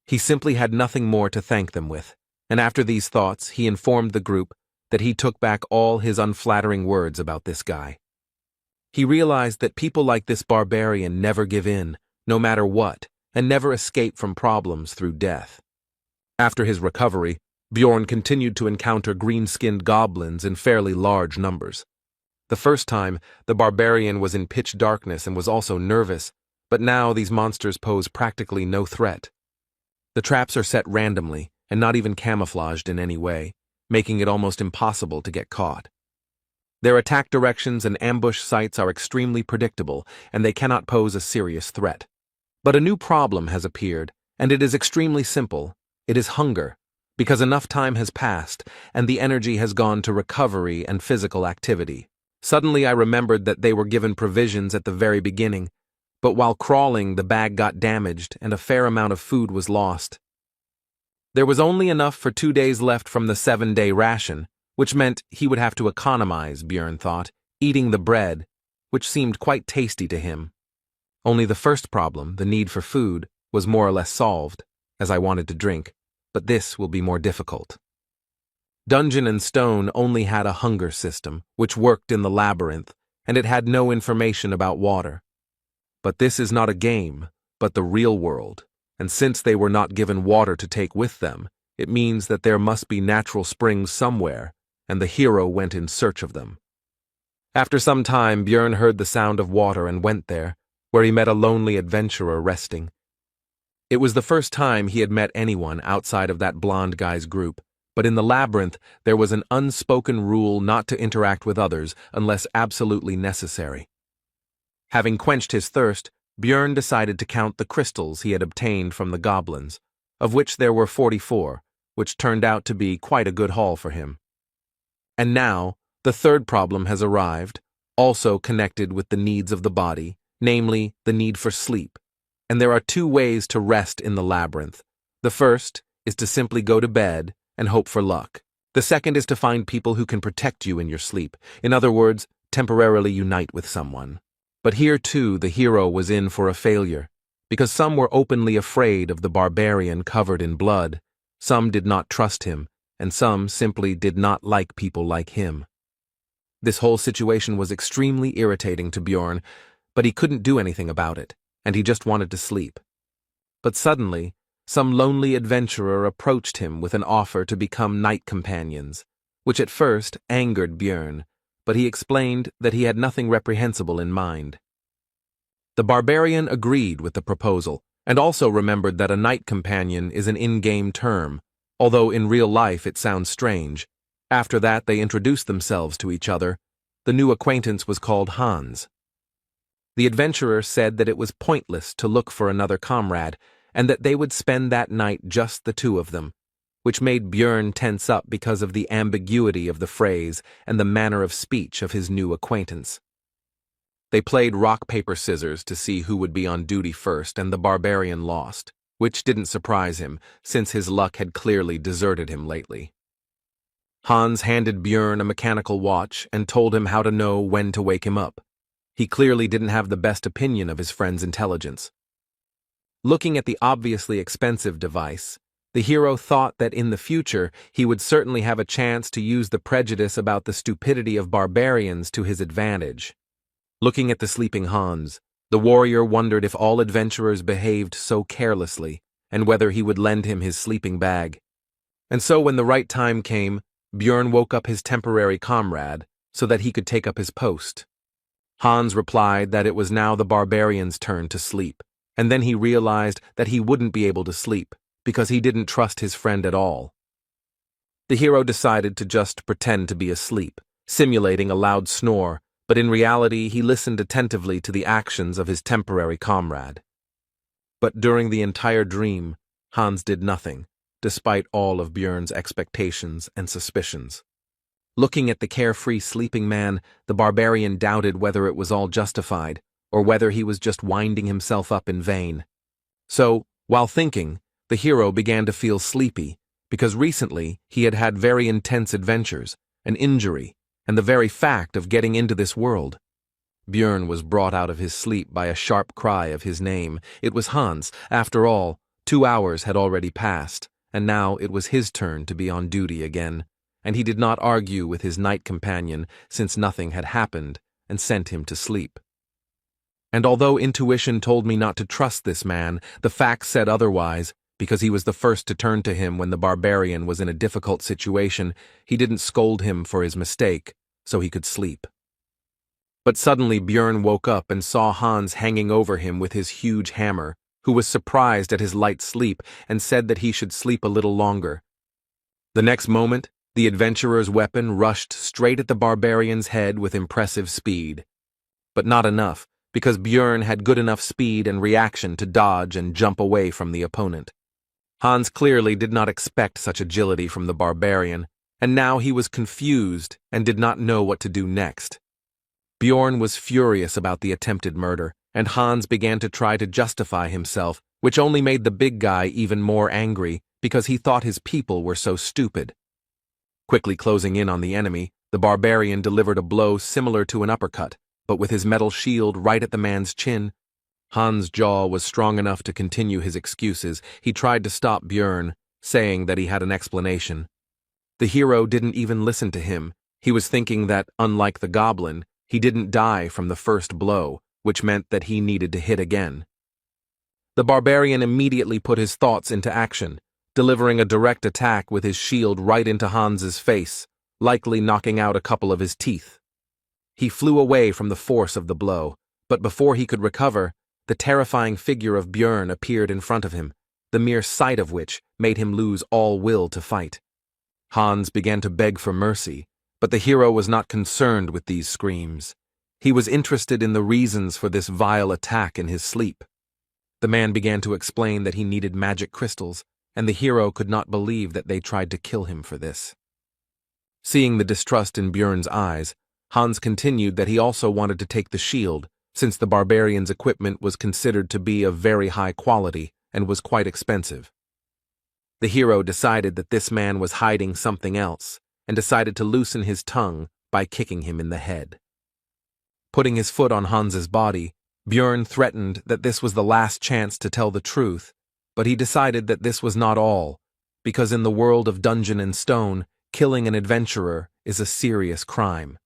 He simply had nothing more to thank them with, and after these thoughts he informed the group that he took back all his unflattering words about this guy. He realized that people like this barbarian never give in, no matter what, and never escape from problems through death. After his recovery, Bjorn continued to encounter green-skinned goblins in fairly large numbers. The first time, the barbarian was in pitch darkness and was also nervous, but now these monsters pose practically no threat. The traps are set randomly and not even camouflaged in any way, making it almost impossible to get caught. Their attack directions and ambush sites are extremely predictable, and they cannot pose a serious threat. But a new problem has appeared, and it is extremely simple. It is hunger, because enough time has passed, and the energy has gone to recovery and physical activity. Suddenly I remembered that they were given provisions at the very beginning, but while crawling the bag got damaged and a fair amount of food was lost. There was only enough for 2 days left from the 7-day ration, which meant he would have to economize, Björn thought, eating the bread, which seemed quite tasty to him. Only the first problem, the need for food, was more or less solved, as I wanted to drink, but this will be more difficult. Dungeon and Stone only had a hunger system, which worked in the labyrinth, and it had no information about water. But this is not a game, but the real world, and since they were not given water to take with them, it means that there must be natural springs somewhere, and the hero went in search of them. After some time, Björn heard the sound of water and went there, where he met a lonely adventurer resting. It was the first time he had met anyone outside of that blonde guy's group, but in the labyrinth there was an unspoken rule not to interact with others unless absolutely necessary. Having quenched his thirst, Björn decided to count the crystals he had obtained from the goblins, of which there were 44, which turned out to be quite a good haul for him. And now, the third problem has arrived, also connected with the needs of the body, namely, the need for sleep. And there are two ways to rest in the labyrinth. The first is to simply go to bed and hope for luck. The second is to find people who can protect you in your sleep. In other words, temporarily unite with someone. But here too the hero was in for a failure, because some were openly afraid of the barbarian covered in blood, some did not trust him, and some simply did not like people like him. This whole situation was extremely irritating to Björn, but he couldn't do anything about it, and he just wanted to sleep. But suddenly, some lonely adventurer approached him with an offer to become night companions, which at first angered Björn, but he explained that he had nothing reprehensible in mind. The barbarian agreed with the proposal, and also remembered that a night companion is an in-game term, although in real life it sounds strange. After that they introduced themselves to each other. The new acquaintance was called Hans. The adventurer said that it was pointless to look for another comrade, and that they would spend that night just the two of them, which made Björn tense up because of the ambiguity of the phrase and the manner of speech of his new acquaintance. They played rock, paper, scissors to see who would be on duty first, and the barbarian lost, which didn't surprise him, since his luck had clearly deserted him lately. Hans handed Björn a mechanical watch and told him how to know when to wake him up. He clearly didn't have the best opinion of his friend's intelligence. Looking at the obviously expensive device, the hero thought that in the future he would certainly have a chance to use the prejudice about the stupidity of barbarians to his advantage. Looking at the sleeping Hans, the warrior wondered if all adventurers behaved so carelessly, and whether he would lend him his sleeping bag. And so when the right time came, Björn woke up his temporary comrade so that he could take up his post. Hans replied that it was now the barbarian's turn to sleep, and then he realized that he wouldn't be able to sleep because he didn't trust his friend at all. The hero decided to just pretend to be asleep, simulating a loud snore, but in reality he listened attentively to the actions of his temporary comrade. But during the entire dream, Hans did nothing, despite all of Björn's expectations and suspicions. Looking at the carefree sleeping man, the barbarian doubted whether it was all justified, or whether he was just winding himself up in vain. So, while thinking, the hero began to feel sleepy, because recently he had had very intense adventures, an injury, and the very fact of getting into this world. Björn was brought out of his sleep by a sharp cry of his name. It was Hans. After all, 2 hours had already passed, and now it was his turn to be on duty again, and he did not argue with his night companion since nothing had happened, and sent him to sleep. And although intuition told me not to trust this man, the facts said otherwise, because he was the first to turn to him when the barbarian was in a difficult situation. He didn't scold him for his mistake, so he could sleep. But suddenly Björn woke up and saw Hans hanging over him with his huge hammer, who was surprised at his light sleep and said that he should sleep a little longer. The next moment, the adventurer's weapon rushed straight at the barbarian's head with impressive speed. But not enough, because Björn had good enough speed and reaction to dodge and jump away from the opponent. Hans clearly did not expect such agility from the barbarian, and now he was confused and did not know what to do next. Björn was furious about the attempted murder, and Hans began to try to justify himself, which only made the big guy even more angry because he thought his people were so stupid. Quickly closing in on the enemy, the barbarian delivered a blow similar to an uppercut, but with his metal shield right at the man's chin. Hans' jaw was strong enough to continue his excuses. He tried to stop Björn, saying that he had an explanation. The hero didn't even listen to him. He was thinking that, unlike the goblin, he didn't die from the first blow, which meant that he needed to hit again. The barbarian immediately put his thoughts into action, delivering a direct attack with his shield right into Hans's face, likely knocking out a couple of his teeth. He flew away from the force of the blow, but before he could recover, the terrifying figure of Björn appeared in front of him, the mere sight of which made him lose all will to fight. Hans began to beg for mercy, but the hero was not concerned with these screams. He was interested in the reasons for this vile attack in his sleep. The man began to explain that he needed magic crystals, and the hero could not believe that they tried to kill him for this. Seeing the distrust in Björn's eyes, Hans continued that he also wanted to take the shield, since the barbarian's equipment was considered to be of very high quality and was quite expensive. The hero decided that this man was hiding something else, and decided to loosen his tongue by kicking him in the head. Putting his foot on Hans's body, Björn threatened that this was the last chance to tell the truth, but he decided that this was not all, because in the world of Dungeon and Stone, killing an adventurer is a serious crime.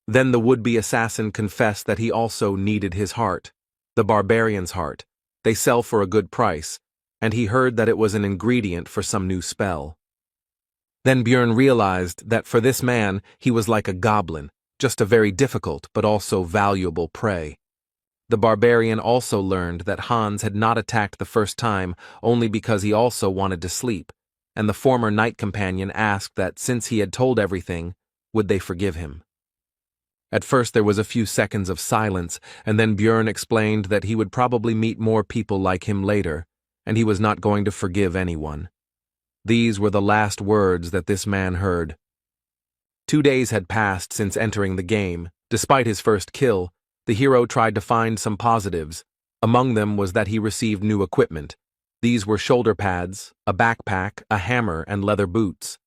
Then the would-be assassin confessed that he also needed his heart, the barbarian's heart. They sell for a good price, and he heard that it was an ingredient for some new spell. Then Björn realized that for this man he was like a goblin, just a very difficult but also valuable prey. The barbarian also learned that Hans had not attacked the first time only because he also wanted to sleep, and the former knight companion asked that since he had told everything, would they forgive him. At first there was a few seconds of silence, and then Björn explained that he would probably meet more people like him later, and he was not going to forgive anyone. These were the last words that this man heard. 2 days had passed since entering the game. Despite his first kill, the hero tried to find some positives. Among them was that he received new equipment. These were shoulder pads, a backpack, a hammer, and leather boots.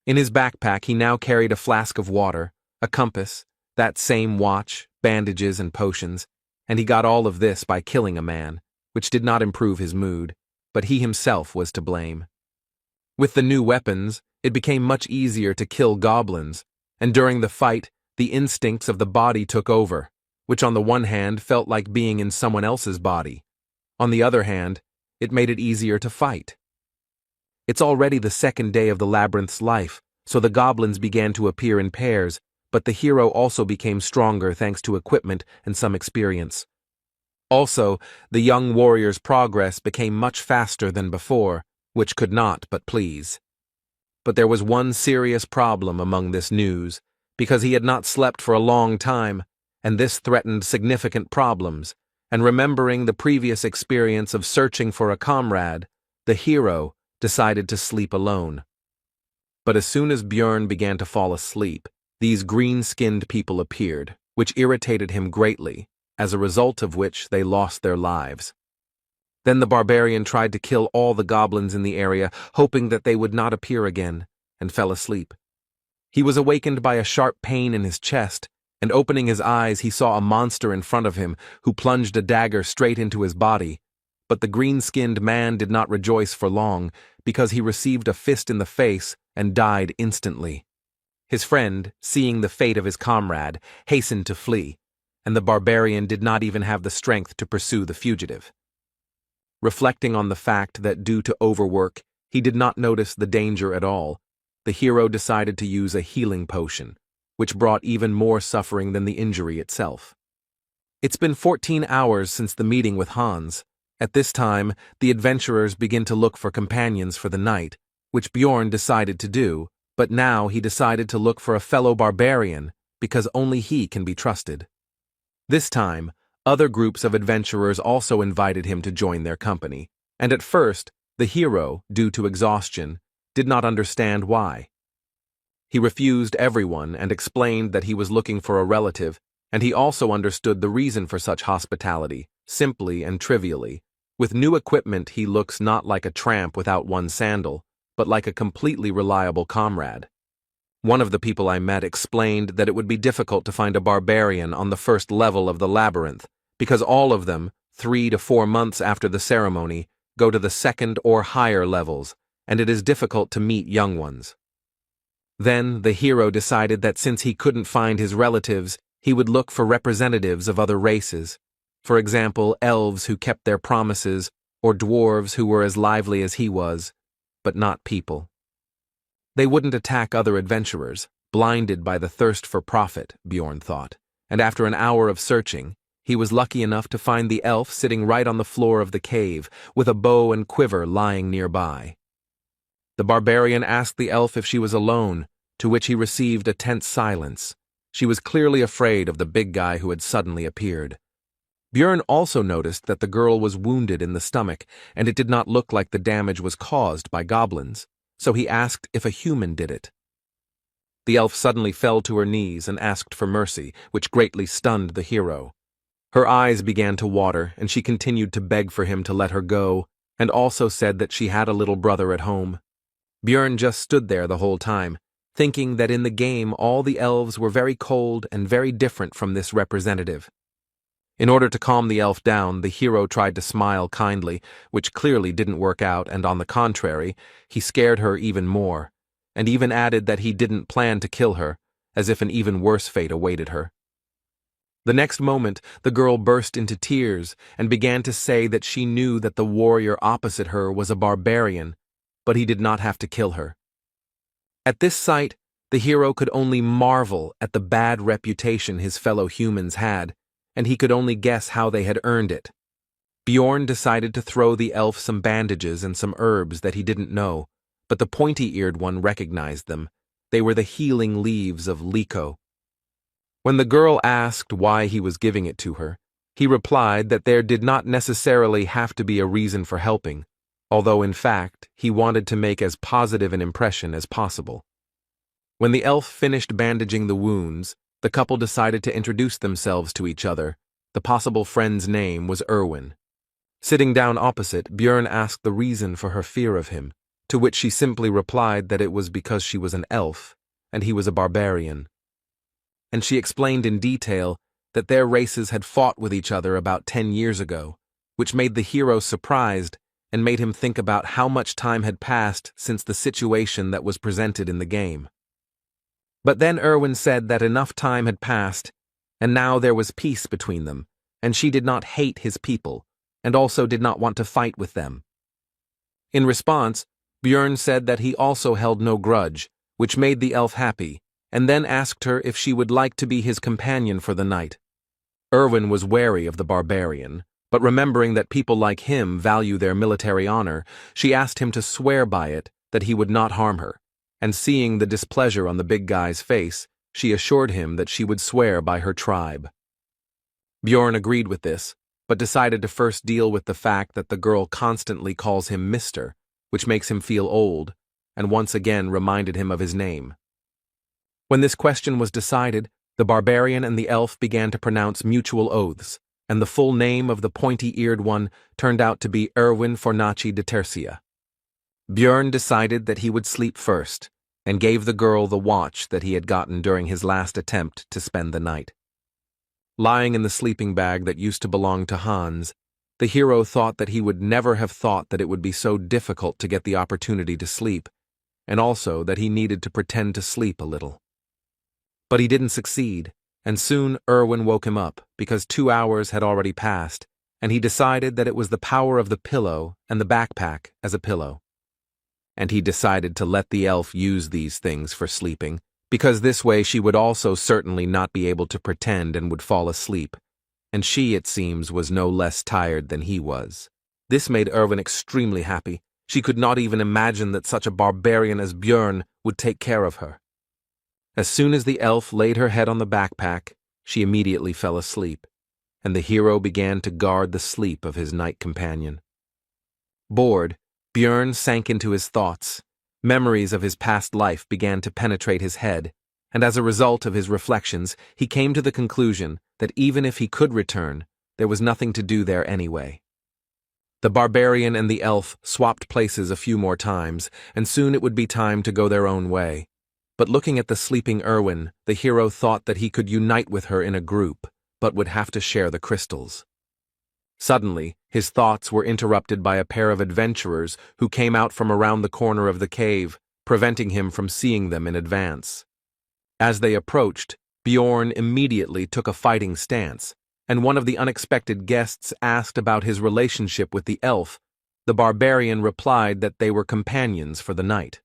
In his backpack he now carried a flask of water, a compass, that same watch, bandages, and potions, and he got all of this by killing a man, which did not improve his mood, but he himself was to blame. With the new weapons, it became much easier to kill goblins, and during the fight, the instincts of the body took over, which on the one hand felt like being in someone else's body. On the other hand, it made it easier to fight. It's already the second day of the labyrinth's life, so the goblins began to appear in pairs, but the hero also became stronger thanks to equipment and some experience. Also, the young warrior's progress became much faster than before, which could not but please. But there was one serious problem among this news, because he had not slept for a long time, and this threatened significant problems, and remembering the previous experience of searching for a comrade, the hero decided to sleep alone. But as soon as Björn began to fall asleep, these green-skinned people appeared, which irritated him greatly, as a result of which they lost their lives. Then the barbarian tried to kill all the goblins in the area, hoping that they would not appear again, and fell asleep. He was awakened by a sharp pain in his chest, and opening his eyes he saw a monster in front of him who plunged a dagger straight into his body. But the green-skinned man did not rejoice for long, because he received a fist in the face and died instantly. His friend, seeing the fate of his comrade, hastened to flee, and the barbarian did not even have the strength to pursue the fugitive. Reflecting on the fact that due to overwork, he did not notice the danger at all, the hero decided to use a healing potion, which brought even more suffering than the injury itself. It's been 14 hours since the meeting with Hans. At this time, the adventurers begin to look for companions for the night, which Björn decided to do, but now he decided to look for a fellow barbarian, because only he can be trusted. This time, other groups of adventurers also invited him to join their company, and at first, the hero, due to exhaustion, did not understand why. He refused everyone and explained that he was looking for a relative, and he also understood the reason for such hospitality, simply and trivially. With new equipment, he looks not like a tramp without one sandal, but like a completely reliable comrade. One of the people I met explained that it would be difficult to find a barbarian on the first level of the labyrinth, because all of them, 3 to 4 months after the ceremony, go to the second or higher levels, and it is difficult to meet young ones. Then the hero decided that since he couldn't find his relatives, he would look for representatives of other races. For example, elves who kept their promises, or dwarves who were as lively as he was, but not people. They wouldn't attack other adventurers, blinded by the thirst for profit, Björn thought, and after an hour of searching, he was lucky enough to find the elf sitting right on the floor of the cave, with a bow and quiver lying nearby. The barbarian asked the elf if she was alone, to which he received a tense silence, She was clearly afraid of the big guy who had suddenly appeared. Björn also noticed that the girl was wounded in the stomach, and it did not look like the damage was caused by goblins, so he asked if a human did it. The elf suddenly fell to her knees and asked for mercy, which greatly stunned the hero. Her eyes began to water, and she continued to beg for him to let her go, and also said that she had a little brother at home. Björn just stood there the whole time, thinking that in the game all the elves were very cold and very different from this representative. In order to calm the elf down, the hero tried to smile kindly, which clearly didn't work out, and on the contrary, he scared her even more, and even added that he didn't plan to kill her, as if an even worse fate awaited her. The next moment, the girl burst into tears and began to say that she knew that the warrior opposite her was a barbarian, but he did not have to kill her. At this sight, the hero could only marvel at the bad reputation his fellow humans had, and he could only guess how they had earned it. Bjorn decided to throw the elf some bandages and some herbs that he didn't know, but the pointy-eared one recognized them. They were the healing leaves of Liko. When the girl asked why he was giving it to her, he replied that there did not necessarily have to be a reason for helping, although in fact he wanted to make as positive an impression as possible. When the elf finished bandaging the wounds, the couple decided to introduce themselves to each other. The possible friend's name was Erwin. Sitting down opposite, Björn asked the reason for her fear of him, to which she simply replied that it was because she was an elf, and he was a barbarian. And she explained in detail that their races had fought with each other about 10 years ago, which made the hero surprised and made him think about how much time had passed since the situation that was presented in the game. But then Erwin said that enough time had passed, and now there was peace between them, and she did not hate his people, and also did not want to fight with them. In response, Björn said that he also held no grudge, which made the elf happy, and then asked her if she would like to be his companion for the night. Erwin was wary of the barbarian, but remembering that people like him value their military honor, she asked him to swear by it that he would not harm her, and seeing the displeasure on the big guy's face, she assured him that she would swear by her tribe. Bjorn agreed with this, but decided to first deal with the fact that the girl constantly calls him Mr., which makes him feel old, and once again reminded him of his name. When this question was decided, the barbarian and the elf began to pronounce mutual oaths, and the full name of the pointy-eared one turned out to be Erwin Fornaci de Tercia. Björn decided that he would sleep first, and gave the girl the watch that he had gotten during his last attempt to spend the night. Lying in the sleeping bag that used to belong to Hans, the hero thought that he would never have thought that it would be so difficult to get the opportunity to sleep, and also that he needed to pretend to sleep a little. But he didn't succeed, and soon Erwin woke him up, because 2 hours had already passed, and he decided that it was the power of the pillow and the backpack as a pillow. And he decided to let the elf use these things for sleeping, because this way she would also certainly not be able to pretend and would fall asleep, and she, it seems, was no less tired than he was. This made Erwin extremely happy. She could not even imagine that such a barbarian as Björn would take care of her. As soon as the elf laid her head on the backpack, she immediately fell asleep, and the hero began to guard the sleep of his night companion. Bored, Björn sank into his thoughts. Memories of his past life began to penetrate his head, and as a result of his reflections, he came to the conclusion that even if he could return, there was nothing to do there anyway. The barbarian and the elf swapped places a few more times, and soon it would be time to go their own way. But looking at the sleeping Erwin, the hero thought that he could unite with her in a group, but would have to share the crystals. Suddenly, his thoughts were interrupted by a pair of adventurers who came out from around the corner of the cave, preventing him from seeing them in advance. As they approached, Bjorn immediately took a fighting stance, and one of the unexpected guests asked about his relationship with the elf. The barbarian replied that they were companions for the night.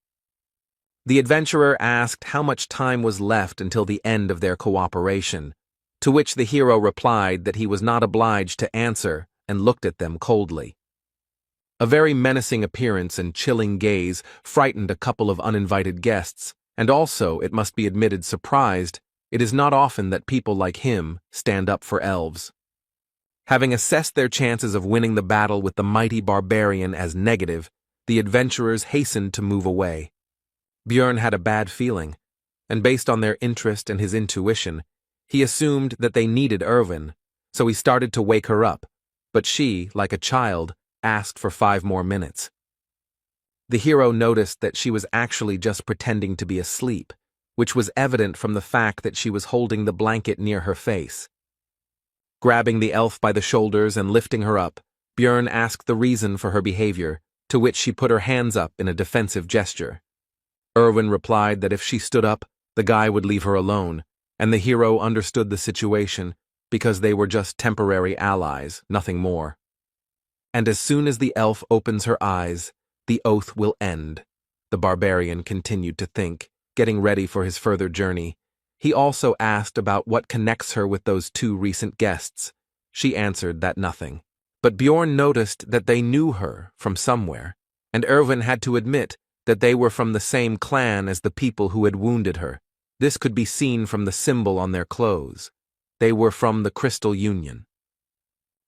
The adventurer asked how much time was left until the end of their cooperation, to which the hero replied that he was not obliged to answer and looked at them coldly. A very menacing appearance and chilling gaze frightened a couple of uninvited guests, and also, it must be admitted, surprised It is not often that people like him stand up for elves. Having assessed their chances of winning the battle with the mighty barbarian as negative, the adventurers hastened to move away. Björn had a bad feeling, and based on their interest and his intuition, he assumed that they needed Erwin, so he started to wake her up, but she, like a child, asked for 5 more minutes. The hero noticed that she was actually just pretending to be asleep, which was evident from the fact that she was holding the blanket near her face. Grabbing the elf by the shoulders and lifting her up, Björn asked the reason for her behavior, to which she put her hands up in a defensive gesture. Erwin replied that if she stood up, the guy would leave her alone, and the hero understood the situation because they were just temporary allies, nothing more. And as soon as the elf opens her eyes, the oath will end, the barbarian continued to think, getting ready for his further journey. He also asked about what connects her with those 2 recent guests. She answered that nothing. But Björn noticed that they knew her from somewhere, and Erwin had to admit that they were from the same clan as the people who had wounded her. This could be seen from the symbol on their clothes. They were from the Crystal Union.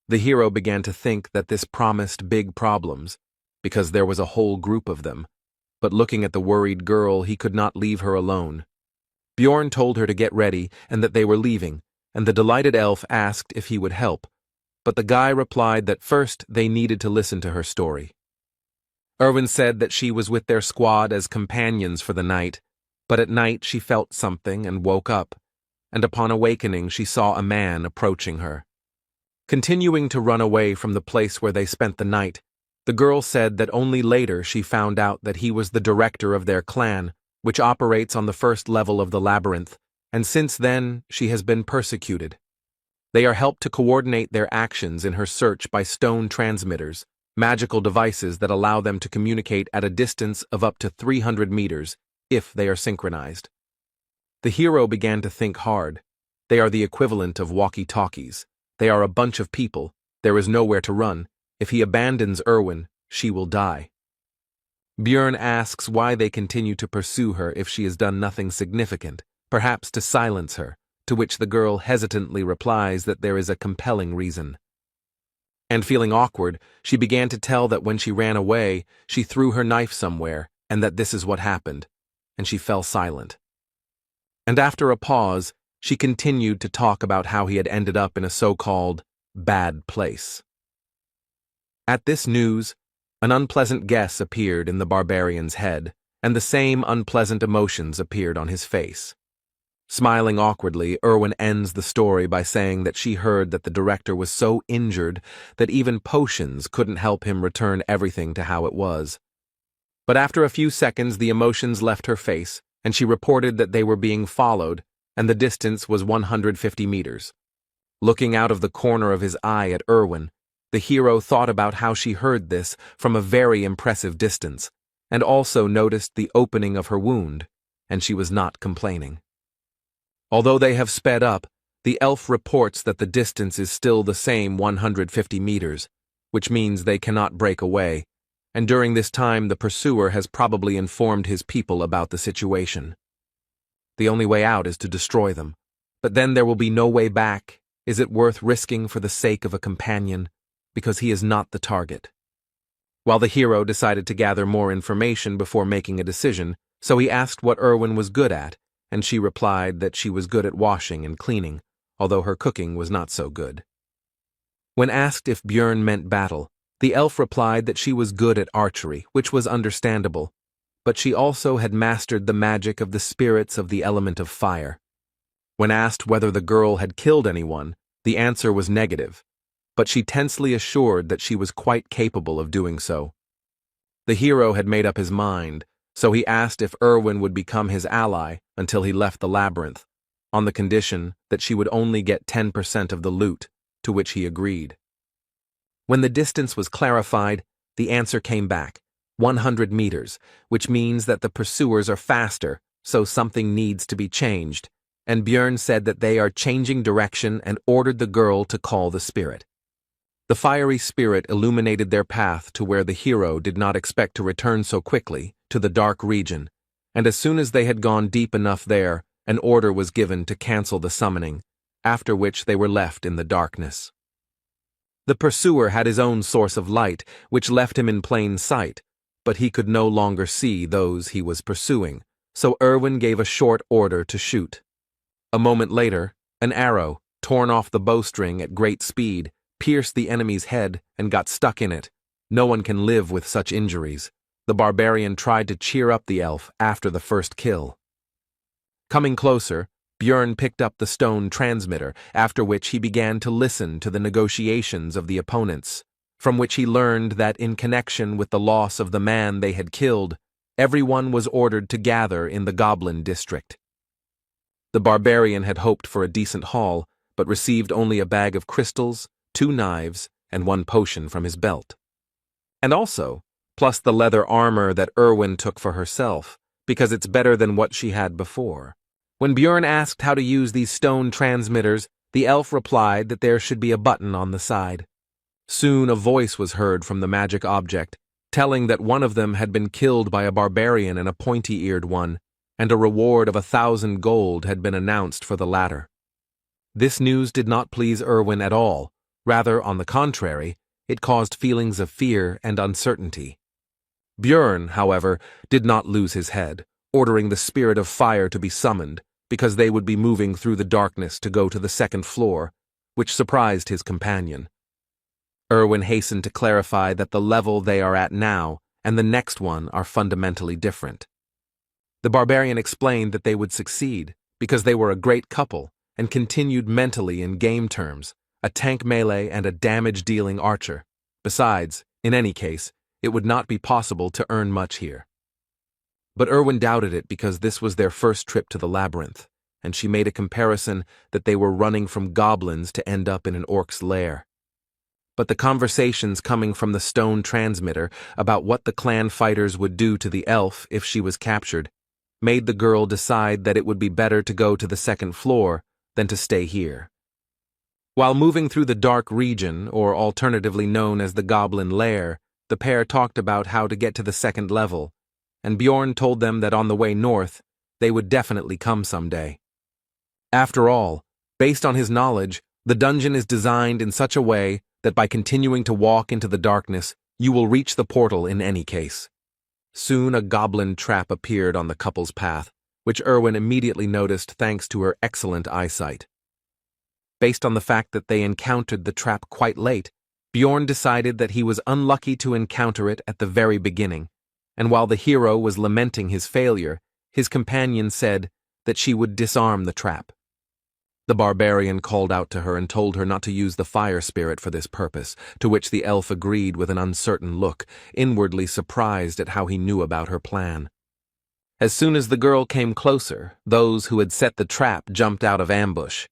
The hero began to think that this promised big problems, because there was a whole group of them, but looking at the worried girl, he could not leave her alone. Björn told her to get ready and that they were leaving, and the delighted elf asked if he would help, but the guy replied that first they needed to listen to her story. Erwin said that she was with their squad as companions for the night, but at night she felt something and woke up, and upon awakening she saw a man approaching her. Continuing to run away from the place where they spent the night, the girl said that only later she found out that he was the director of their clan, which operates on the first level of the labyrinth, and since then she has been persecuted. They are helped to coordinate their actions in her search by stone transmitters, magical devices that allow them to communicate at a distance of up to 300 meters, if they are synchronized. The hero began to think hard. They are the equivalent of walkie-talkies. They are a bunch of people. There is nowhere to run. If he abandons Erwin, she will die. Björn asks why they continue to pursue her if she has done nothing significant, perhaps to silence her, to which the girl hesitantly replies that there is a compelling reason. And feeling awkward, she began to tell that when she ran away, she threw her knife somewhere, and that this is what happened, and she fell silent. And after a pause, she continued to talk about how he had ended up in a so-called bad place. At this news, an unpleasant guess appeared in the barbarian's head, and the same unpleasant emotions appeared on his face. Smiling awkwardly, Erwin ends the story by saying that she heard that the director was so injured that even potions couldn't help him return everything to how it was. But after a few seconds, the emotions left her face, and she reported that they were being followed, and the distance was 150 meters. Looking out of the corner of his eye at Erwin, the hero thought about how she heard this from a very impressive distance, and also noticed the opening of her wound, and she was not complaining. Although they have sped up, the elf reports that the distance is still the same 150 meters, which means they cannot break away, and during this time the pursuer has probably informed his people about the situation. The only way out is to destroy them, but then there will be no way back. Is it worth risking for the sake of a companion, because he is not the target? While the hero decided to gather more information before making a decision, so he asked what Erwin was good at, and she replied that she was good at washing and cleaning, although her cooking was not so good. When asked if Björn meant battle, the elf replied that she was good at archery, which was understandable, but she also had mastered the magic of the spirits of the element of fire. When asked whether the girl had killed anyone, the answer was negative, but she tensely assured that she was quite capable of doing so. The hero had made up his mind, so he asked if Erwin would become his ally until he left the labyrinth, on the condition that she would only get 10% of the loot, to which he agreed. When the distance was clarified, the answer came back, 100 meters, which means that the pursuers are faster, so something needs to be changed, and Björn said that they are changing direction and ordered the girl to call the spirit. The fiery spirit illuminated their path to where the hero did not expect to return so quickly, to the dark region, and as soon as they had gone deep enough there, An order was given to cancel the summoning, after which they were left in the darkness. The pursuer had his own source of light, which left him in plain sight, but he could no longer see those he was pursuing, so Erwin gave a short order to shoot. A moment later, an arrow, torn off the bowstring at great speed, pierced the enemy's head and got stuck in it. No one can live with such injuries. The barbarian tried to cheer up the elf after the first kill. Coming closer, Björn picked up the stone transmitter, after which he began to listen to the negotiations of the opponents, from which he learned that in connection with the loss of the man they had killed, everyone was ordered to gather in the goblin district. The barbarian had hoped for a decent haul, but received only a bag of crystals, 2 knives, and 1 potion from his belt. And also, plus the leather armor that Erwin took for herself, because it's better than what she had before. When Björn asked how to use these stone transmitters, the elf replied that there should be a button on the side. Soon a voice was heard from the magic object, telling that one of them had been killed by a barbarian and a pointy-eared one, and a reward of 1,000 gold had been announced for the latter. This news did not please Erwin at all. Rather, on the contrary, it caused feelings of fear and uncertainty. Björn, however, did not lose his head, ordering the spirit of fire to be summoned, because they would be moving through the darkness to go to the 2nd floor, which surprised his companion. Erwin hastened to clarify that the level they are at now and the next one are fundamentally different. The barbarian explained that they would succeed, because they were a great couple, and continued mentally in game terms, a tank melee and a damage-dealing archer. Besides, in any case, it would not be possible to earn much here. But Erwin doubted it because this was their first trip to the labyrinth, and she made a comparison that they were running from goblins to end up in an orc's lair. But the conversations coming from the stone transmitter about what the clan fighters would do to the elf if she was captured made the girl decide that it would be better to go to the 2nd floor than to stay here. While moving through the dark region, or alternatively known as the Goblin Lair, the pair talked about how to get to the 2nd level, and Björn told them that on the way north, they would definitely come someday. After all, based on his knowledge, the dungeon is designed in such a way that by continuing to walk into the darkness, you will reach the portal in any case. Soon a goblin trap appeared on the couple's path, which Erwin immediately noticed thanks to her excellent eyesight. Based on the fact that they encountered the trap quite late, Björn decided that he was unlucky to encounter it at the very beginning, and while the hero was lamenting his failure, his companion said that she would disarm the trap. The barbarian called out to her and told her not to use the fire spirit for this purpose, to which the elf agreed with an uncertain look, inwardly surprised at how he knew about her plan. As soon as the girl came closer, those who had set the trap jumped out of ambush.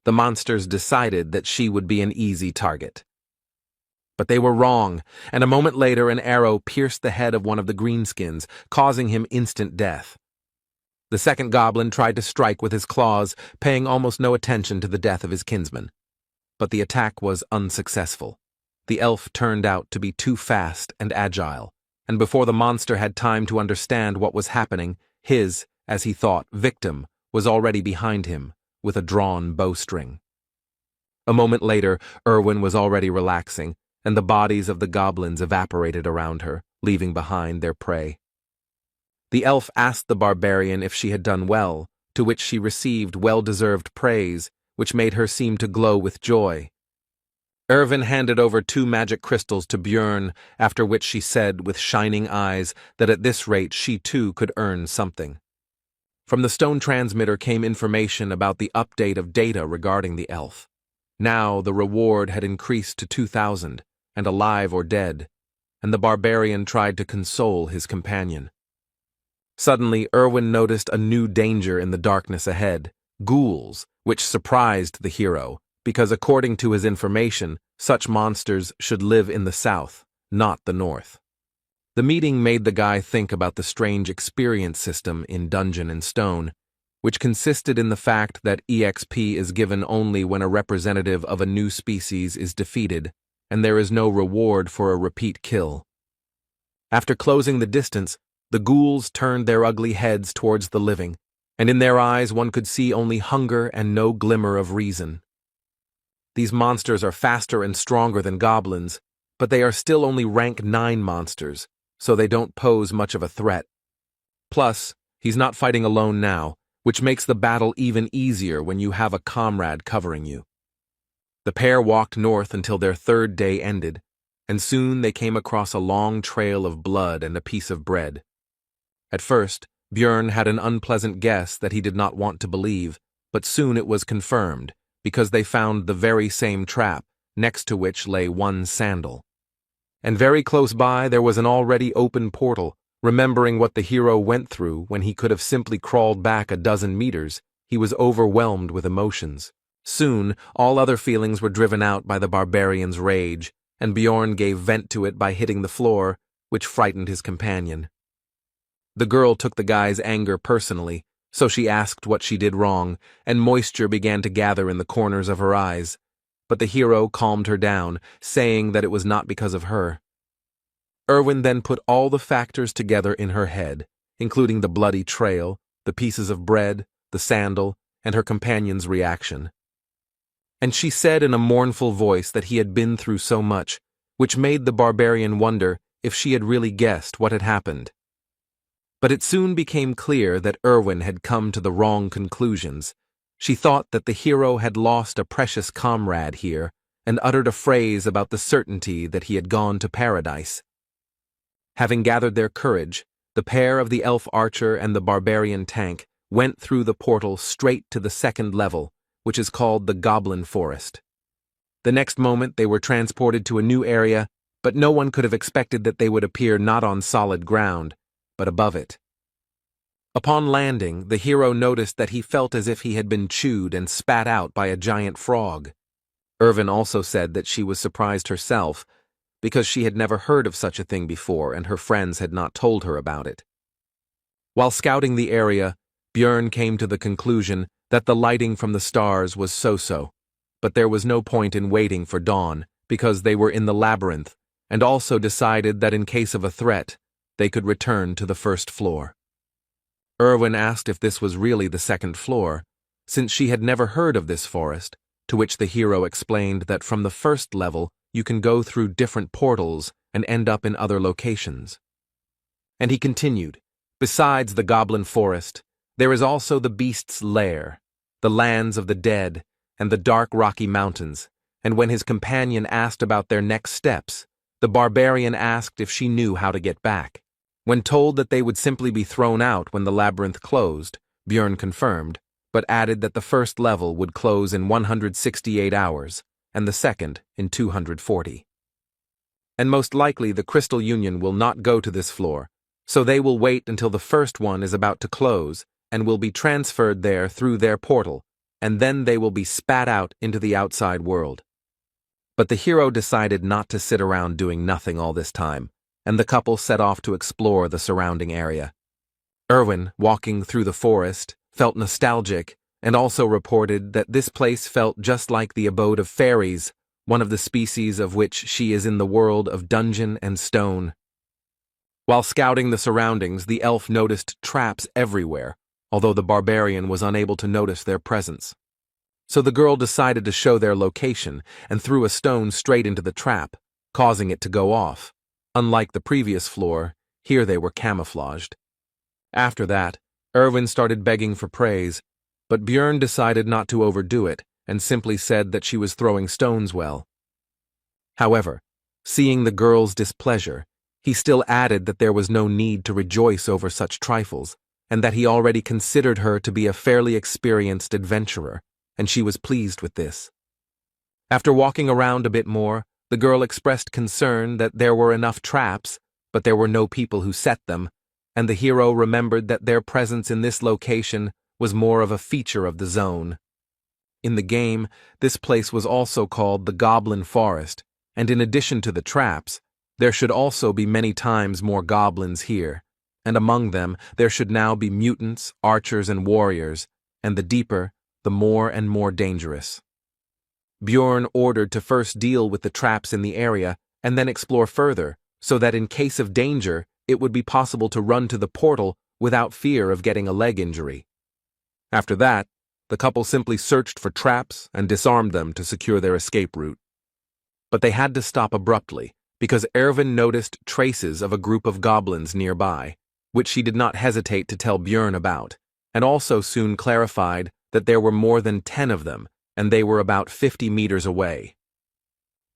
The monsters decided that she would be an easy target. But they were wrong, and a moment later an arrow pierced the head of one of the greenskins, causing him instant death. The 2nd goblin tried to strike with his claws, paying almost no attention to the death of his kinsman. But the attack was unsuccessful. The elf turned out to be too fast and agile, and before the monster had time to understand what was happening, his, as he thought, victim was already behind him, with a drawn bowstring. A moment later, Erwin was already relaxing, and the bodies of the goblins evaporated around her, leaving behind their prey. The elf asked the barbarian if she had done well, to which she received well-deserved praise, which made her seem to glow with joy. Erwin handed over 2 magic crystals to Björn, after which she said with shining eyes that at this rate she too could earn something. From the stone transmitter came information about the update of data regarding the elf. Now the reward had increased to 2,000, and alive or dead, and the barbarian tried to console his companion. Suddenly, Erwin noticed a new danger in the darkness ahead, ghouls, which surprised the hero, because according to his information, such monsters should live in the south, not the north. The meeting made the guy think about the strange experience system in Dungeon & Stone, which consisted in the fact that EXP is given only when a representative of a new species is defeated, and there is no reward for a repeat kill. After closing the distance, the ghouls turned their ugly heads towards the living, and in their eyes one could see only hunger and no glimmer of reason. These monsters are faster and stronger than goblins, but they are still only rank 9 monsters, so they don't pose much of a threat. Plus, he's not fighting alone now, which makes the battle even easier when you have a comrade covering you. The pair walked north until their 3rd day ended, and soon they came across a long trail of blood and a piece of bread. At first, Björn had an unpleasant guess that he did not want to believe, but soon it was confirmed, because they found the very same trap, next to which lay one sandal. And very close by there was an already open portal. Remembering what the hero went through when he could have simply crawled back a dozen meters, he was overwhelmed with emotions. Soon, all other feelings were driven out by the barbarian's rage, and Bjorn gave vent to it by hitting the floor, which frightened his companion. The girl took the guy's anger personally, so she asked what she did wrong, and moisture began to gather in the corners of her eyes. But the hero calmed her down, saying that it was not because of her. Erwin then put all the factors together in her head, including the bloody trail, the pieces of bread, the sandal, and her companion's reaction. And she said in a mournful voice that he had been through so much, which made the barbarian wonder if she had really guessed what had happened. But it soon became clear that Erwin had come to the wrong conclusions. She thought that the hero had lost a precious comrade here, and uttered a phrase about the certainty that he had gone to paradise. Having gathered their courage, the pair of the elf archer and the barbarian tank went through the portal straight to the 2nd level, which is called the Goblin Forest. The next moment they were transported to a new area, but no one could have expected that they would appear not on solid ground, but above it. Upon landing, the hero noticed that he felt as if he had been chewed and spat out by a giant frog. Erwin also said that she was surprised herself, because she had never heard of such a thing before and her friends had not told her about it. While scouting the area, Björn came to the conclusion that the lighting from the stars was so-so, but there was no point in waiting for dawn because they were in the labyrinth, and also decided that in case of a threat, they could return to the 1st floor. Erwin asked if this was really the 2nd floor, since she had never heard of this forest, to which the hero explained that from the 1st level you can go through different portals and end up in other locations. And he continued, besides the Goblin Forest, there is also the Beast's Lair, the lands of the dead, and the dark rocky mountains, and when his companion asked about their next steps, the barbarian asked if she knew how to get back. When told that they would simply be thrown out when the labyrinth closed, Björn confirmed, but added that the 1st level would close in 168 hours, and the 2nd in 240. And most likely the Crystal Union will not go to this floor, so they will wait until the 1st one is about to close, and will be transferred there through their portal, and then they will be spat out into the outside world. But the hero decided not to sit around doing nothing all this time, and the couple set off to explore the surrounding area. Erwin, walking through the forest, felt nostalgic, and also reported that this place felt just like the abode of fairies, one of the species of which she is in the world of dungeon and stone. While scouting the surroundings, the elf noticed traps everywhere, although the barbarian was unable to notice their presence. So the girl decided to show their location and threw a stone straight into the trap, causing it to go off. Unlike the previous floor, here they were camouflaged. After that, Erwin started begging for praise, but Björn decided not to overdo it and simply said that she was throwing stones well. However, seeing the girl's displeasure, he still added that there was no need to rejoice over such trifles, and that he already considered her to be a fairly experienced adventurer, and she was pleased with this. After walking around a bit more, the girl expressed concern that there were enough traps, but there were no people who set them, and the hero remembered that their presence in this location was more of a feature of the zone. In the game, this place was also called the Goblin Forest, and in addition to the traps, there should also be many times more goblins here, and among them there should now be mutants, archers, and warriors, and the deeper, the more and more dangerous. Björn ordered to first deal with the traps in the area and then explore further, so that in case of danger, it would be possible to run to the portal without fear of getting a leg injury. After that, the couple simply searched for traps and disarmed them to secure their escape route. But they had to stop abruptly, because Erwin noticed traces of a group of goblins nearby, which she did not hesitate to tell Björn about, and also soon clarified that there were more than 10 of them, and they were about 50 meters away.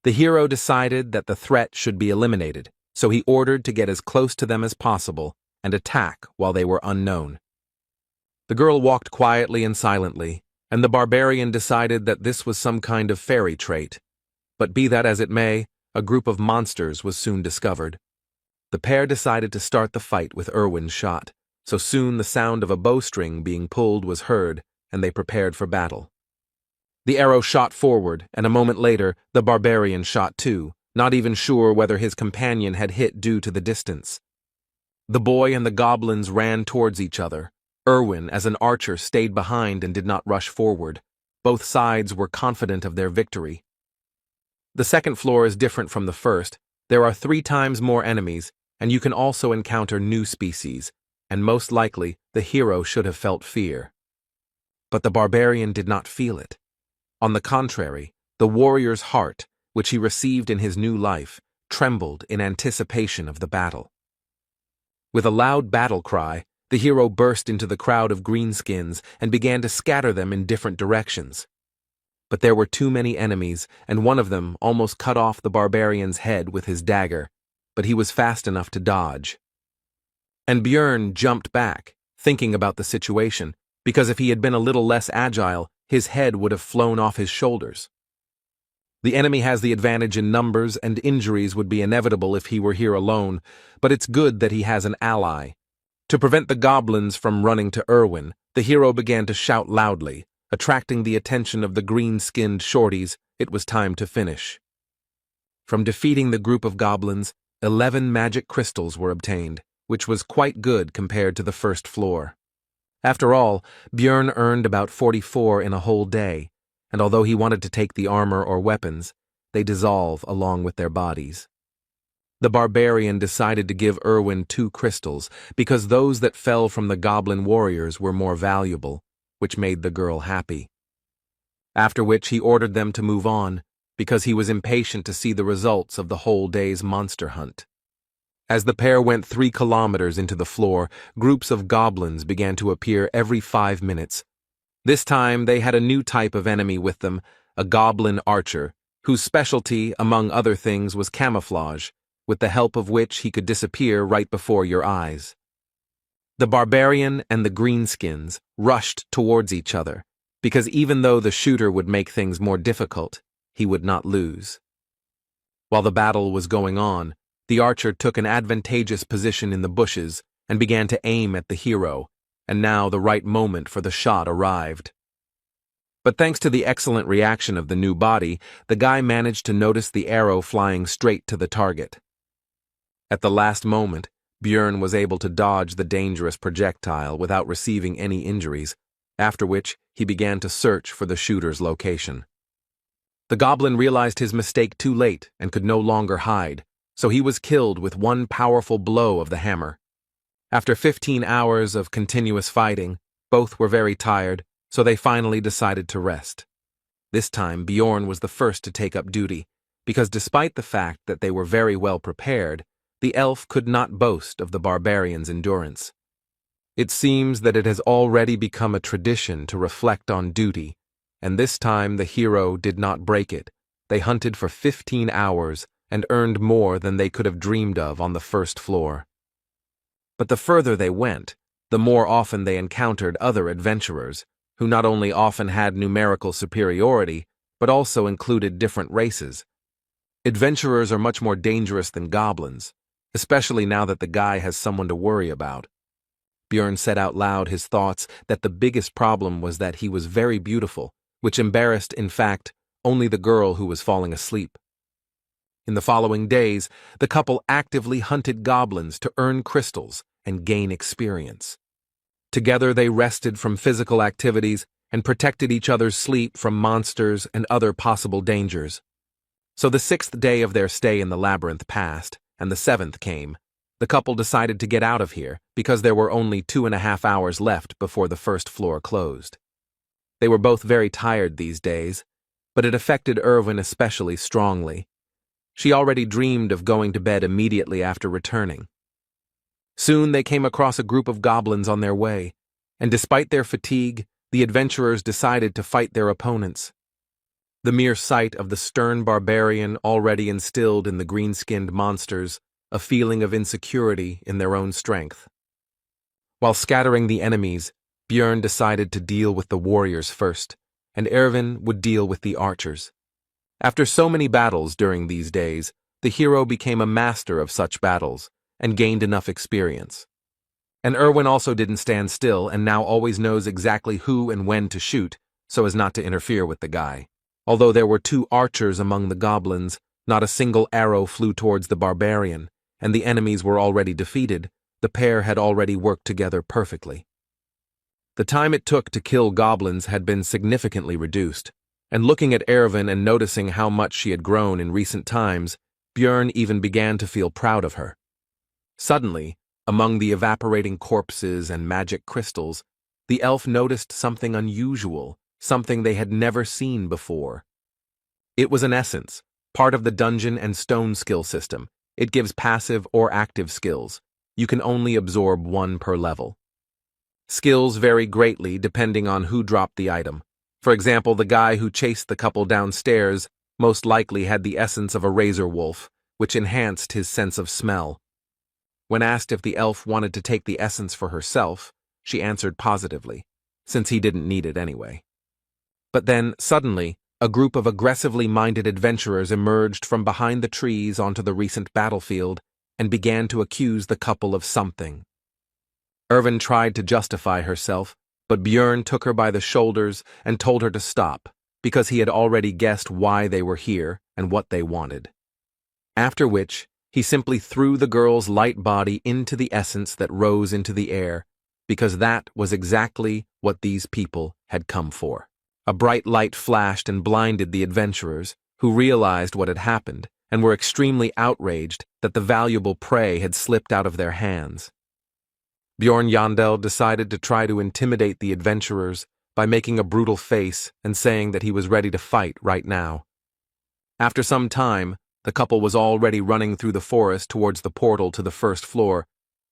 The hero decided that the threat should be eliminated, so he ordered to get as close to them as possible and attack while they were unknown. The girl walked quietly and silently, and the barbarian decided that this was some kind of fairy trait. But be that as it may, a group of monsters was soon discovered. The pair decided to start the fight with Erwin's shot, so soon the sound of a bowstring being pulled was heard, and they prepared for battle. The arrow shot forward, and a moment later, the barbarian shot too, not even sure whether his companion had hit due to the distance. The boy and the goblins ran towards each other. Erwin, as an archer, stayed behind and did not rush forward. Both sides were confident of their victory. The second floor is different from the first. There are 3 times more enemies, and you can also encounter new species, and most likely the hero should have felt fear. But the barbarian did not feel it. On the contrary, the warrior's heart, which he received in his new life, trembled in anticipation of the battle. With a loud battle cry, the hero burst into the crowd of greenskins and began to scatter them in different directions. But there were too many enemies, and one of them almost cut off the barbarian's head with his dagger, but he was fast enough to dodge. And Björn jumped back, thinking about the situation, because if he had been a little less agile, his head would have flown off his shoulders. The enemy has the advantage in numbers, and injuries would be inevitable if he were here alone, but it's good that he has an ally. To prevent the goblins from running to Erwin, the hero began to shout loudly, attracting the attention of the green-skinned shorties. It was time to finish. From defeating the group of goblins, 11 magic crystals were obtained, which was quite good compared to the first floor. After all, Björn earned about 44 in a whole day, and although he wanted to take the armor or weapons, they dissolve along with their bodies. The barbarian decided to give Erwin 2 crystals, because those that fell from the goblin warriors were more valuable, which made the girl happy. After which he ordered them to move on, because he was impatient to see the results of the whole day's monster hunt. As the pair went 3 kilometers into the floor, groups of goblins began to appear every 5 minutes. This time they had a new type of enemy with them, a goblin archer, whose specialty, among other things, was camouflage, with the help of which he could disappear right before your eyes. The barbarian and the greenskins rushed towards each other, because even though the shooter would make things more difficult, he would not lose. While the battle was going on, the archer took an advantageous position in the bushes and began to aim at the hero, and now the right moment for the shot arrived. But thanks to the excellent reaction of the new body, the guy managed to notice the arrow flying straight to the target. At the last moment, Björn was able to dodge the dangerous projectile without receiving any injuries, after which he began to search for the shooter's location. The goblin realized his mistake too late and could no longer hide, so he was killed with one powerful blow of the hammer. After 15 hours of continuous fighting, both were very tired, so they finally decided to rest. This time Björn was the first to take up duty, because despite the fact that they were very well prepared, the elf could not boast of the barbarian's endurance. It seems that it has already become a tradition to reflect on duty, and this time the hero did not break it. They hunted for 15 hours and earned more than they could have dreamed of on the first floor. But the further they went, the more often they encountered other adventurers, who not only often had numerical superiority, but also included different races. Adventurers are much more dangerous than goblins, especially now that the guy has someone to worry about. Björn said out loud his thoughts that the biggest problem was that he was very beautiful, which embarrassed, in fact, only the girl who was falling asleep. In the following days, the couple actively hunted goblins to earn crystals and gain experience. Together they rested from physical activities and protected each other's sleep from monsters and other possible dangers. So the 6th day of their stay in the labyrinth passed, and the 7th came. The couple decided to get out of here because there were only 2.5 hours left before the first floor closed. They were both very tired these days, but it affected Irwin especially strongly. She already dreamed of going to bed immediately after returning. Soon they came across a group of goblins on their way, and despite their fatigue, the adventurers decided to fight their opponents. The mere sight of the stern barbarian already instilled in the green-skinned monsters a feeling of insecurity in their own strength. While scattering the enemies, Björn decided to deal with the warriors first, and Erwin would deal with the archers. After so many battles during these days, the hero became a master of such battles and gained enough experience. And Erwin also didn't stand still and now always knows exactly who and when to shoot so as not to interfere with the guy. Although there were 2 archers among the goblins, not a single arrow flew towards the barbarian, and the enemies were already defeated. The pair had already worked together perfectly. The time it took to kill goblins had been significantly reduced, and looking at Erwin and noticing how much she had grown in recent times, Björn even began to feel proud of her. Suddenly, among the evaporating corpses and magic crystals, the elf noticed something unusual, something they had never seen before. It was an essence, part of the dungeon and stone skill system. It gives passive or active skills. You can only absorb 1 per level. Skills vary greatly depending on who dropped the item. For example, the guy who chased the couple downstairs most likely had the essence of a razor wolf, which enhanced his sense of smell. When asked if the elf wanted to take the essence for herself, she answered positively, since he didn't need it anyway. But then, suddenly, a group of aggressively minded adventurers emerged from behind the trees onto the recent battlefield and began to accuse the couple of something. Erwin tried to justify herself, but Björn took her by the shoulders and told her to stop, because he had already guessed why they were here and what they wanted. After which, he simply threw the girl's light body into the essence that rose into the air, because that was exactly what these people had come for. A bright light flashed and blinded the adventurers, who realized what had happened and were extremely outraged that the valuable prey had slipped out of their hands. Bjorn Yandel decided to try to intimidate the adventurers by making a brutal face and saying that he was ready to fight right now. After some time, the couple was already running through the forest towards the portal to the first floor.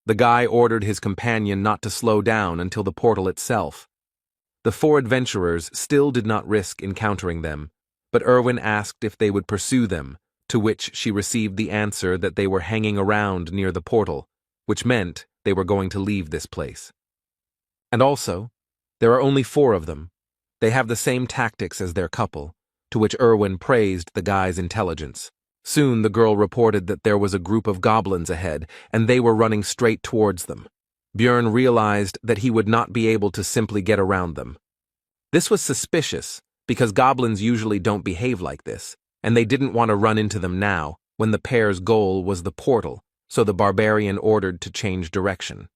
The guy ordered his companion not to slow down until the portal itself. The 4 adventurers still did not risk encountering them, but Erwin asked if they would pursue them, to which she received the answer that they were hanging around near the portal, which meant they were going to leave this place. And also, there are only 4 of them. They have the same tactics as their couple, to which Erwin praised the guy's intelligence. Soon the girl reported that there was a group of goblins ahead, and they were running straight towards them. Björn realized that he would not be able to simply get around them. This was suspicious, because goblins usually don't behave like this, and they didn't want to run into them now, when the pair's goal was the portal, so the barbarian ordered to change direction.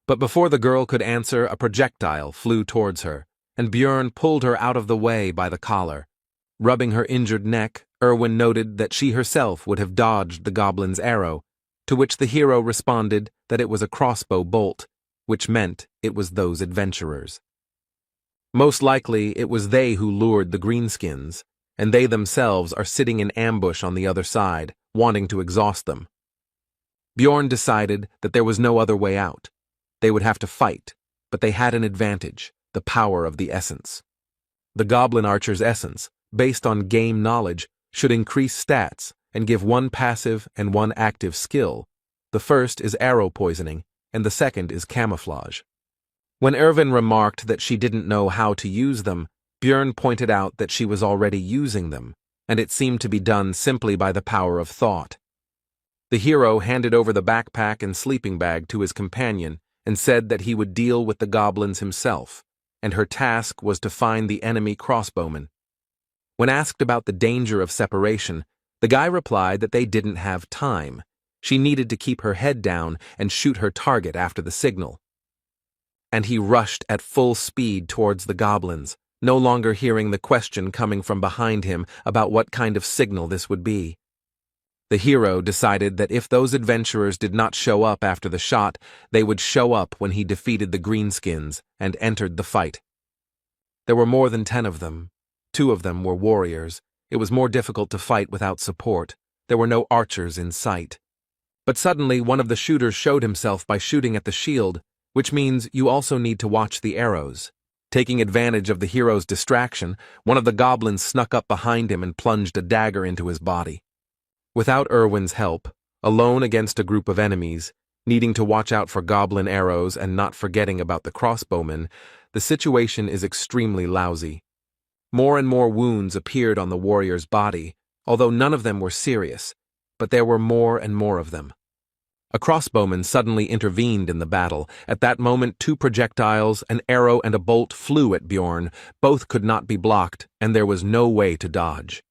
But before the girl could answer, a projectile flew towards her, and Björn pulled her out of the way by the collar. Rubbing her injured neck, Erwin noted that she herself would have dodged the goblin's arrow, to which the hero responded that it was a crossbow bolt, which meant it was those adventurers. Most likely it was they who lured the greenskins, and they themselves are sitting in ambush on the other side, wanting to exhaust them. Bjorn decided that there was no other way out. They would have to fight, but they had an advantage, the power of the essence. The goblin archer's essence, based on game knowledge, should increase stats and give 1 passive and 1 active skill. The first is arrow poisoning, and the second is camouflage. When Erwin remarked that she didn't know how to use them, Björn pointed out that she was already using them, and it seemed to be done simply by the power of thought. The hero handed over the backpack and sleeping bag to his companion and said that he would deal with the goblins himself, and her task was to find the enemy crossbowmen. When asked about the danger of separation, the guy replied that they didn't have time. She needed to keep her head down and shoot her target after the signal. And he rushed at full speed towards the goblins, no longer hearing the question coming from behind him about what kind of signal this would be. The hero decided that if those adventurers did not show up after the shot, they would show up when he defeated the greenskins and entered the fight. There were more than 10 of them. 2 of them were warriors. It was more difficult to fight without support. There were no archers in sight. But suddenly one of the shooters showed himself by shooting at the shield, which means you also need to watch the arrows. Taking advantage of the hero's distraction, one of the goblins snuck up behind him and plunged a dagger into his body. Without Erwin's help, alone against a group of enemies, needing to watch out for goblin arrows and not forgetting about the crossbowmen, the situation is extremely lousy. More and more wounds appeared on the warrior's body, although none of them were serious, but there were more and more of them. A crossbowman suddenly intervened in the battle. At that moment, 2 projectiles, an arrow and a bolt flew at Bjorn. Both could not be blocked, and there was no way to dodge.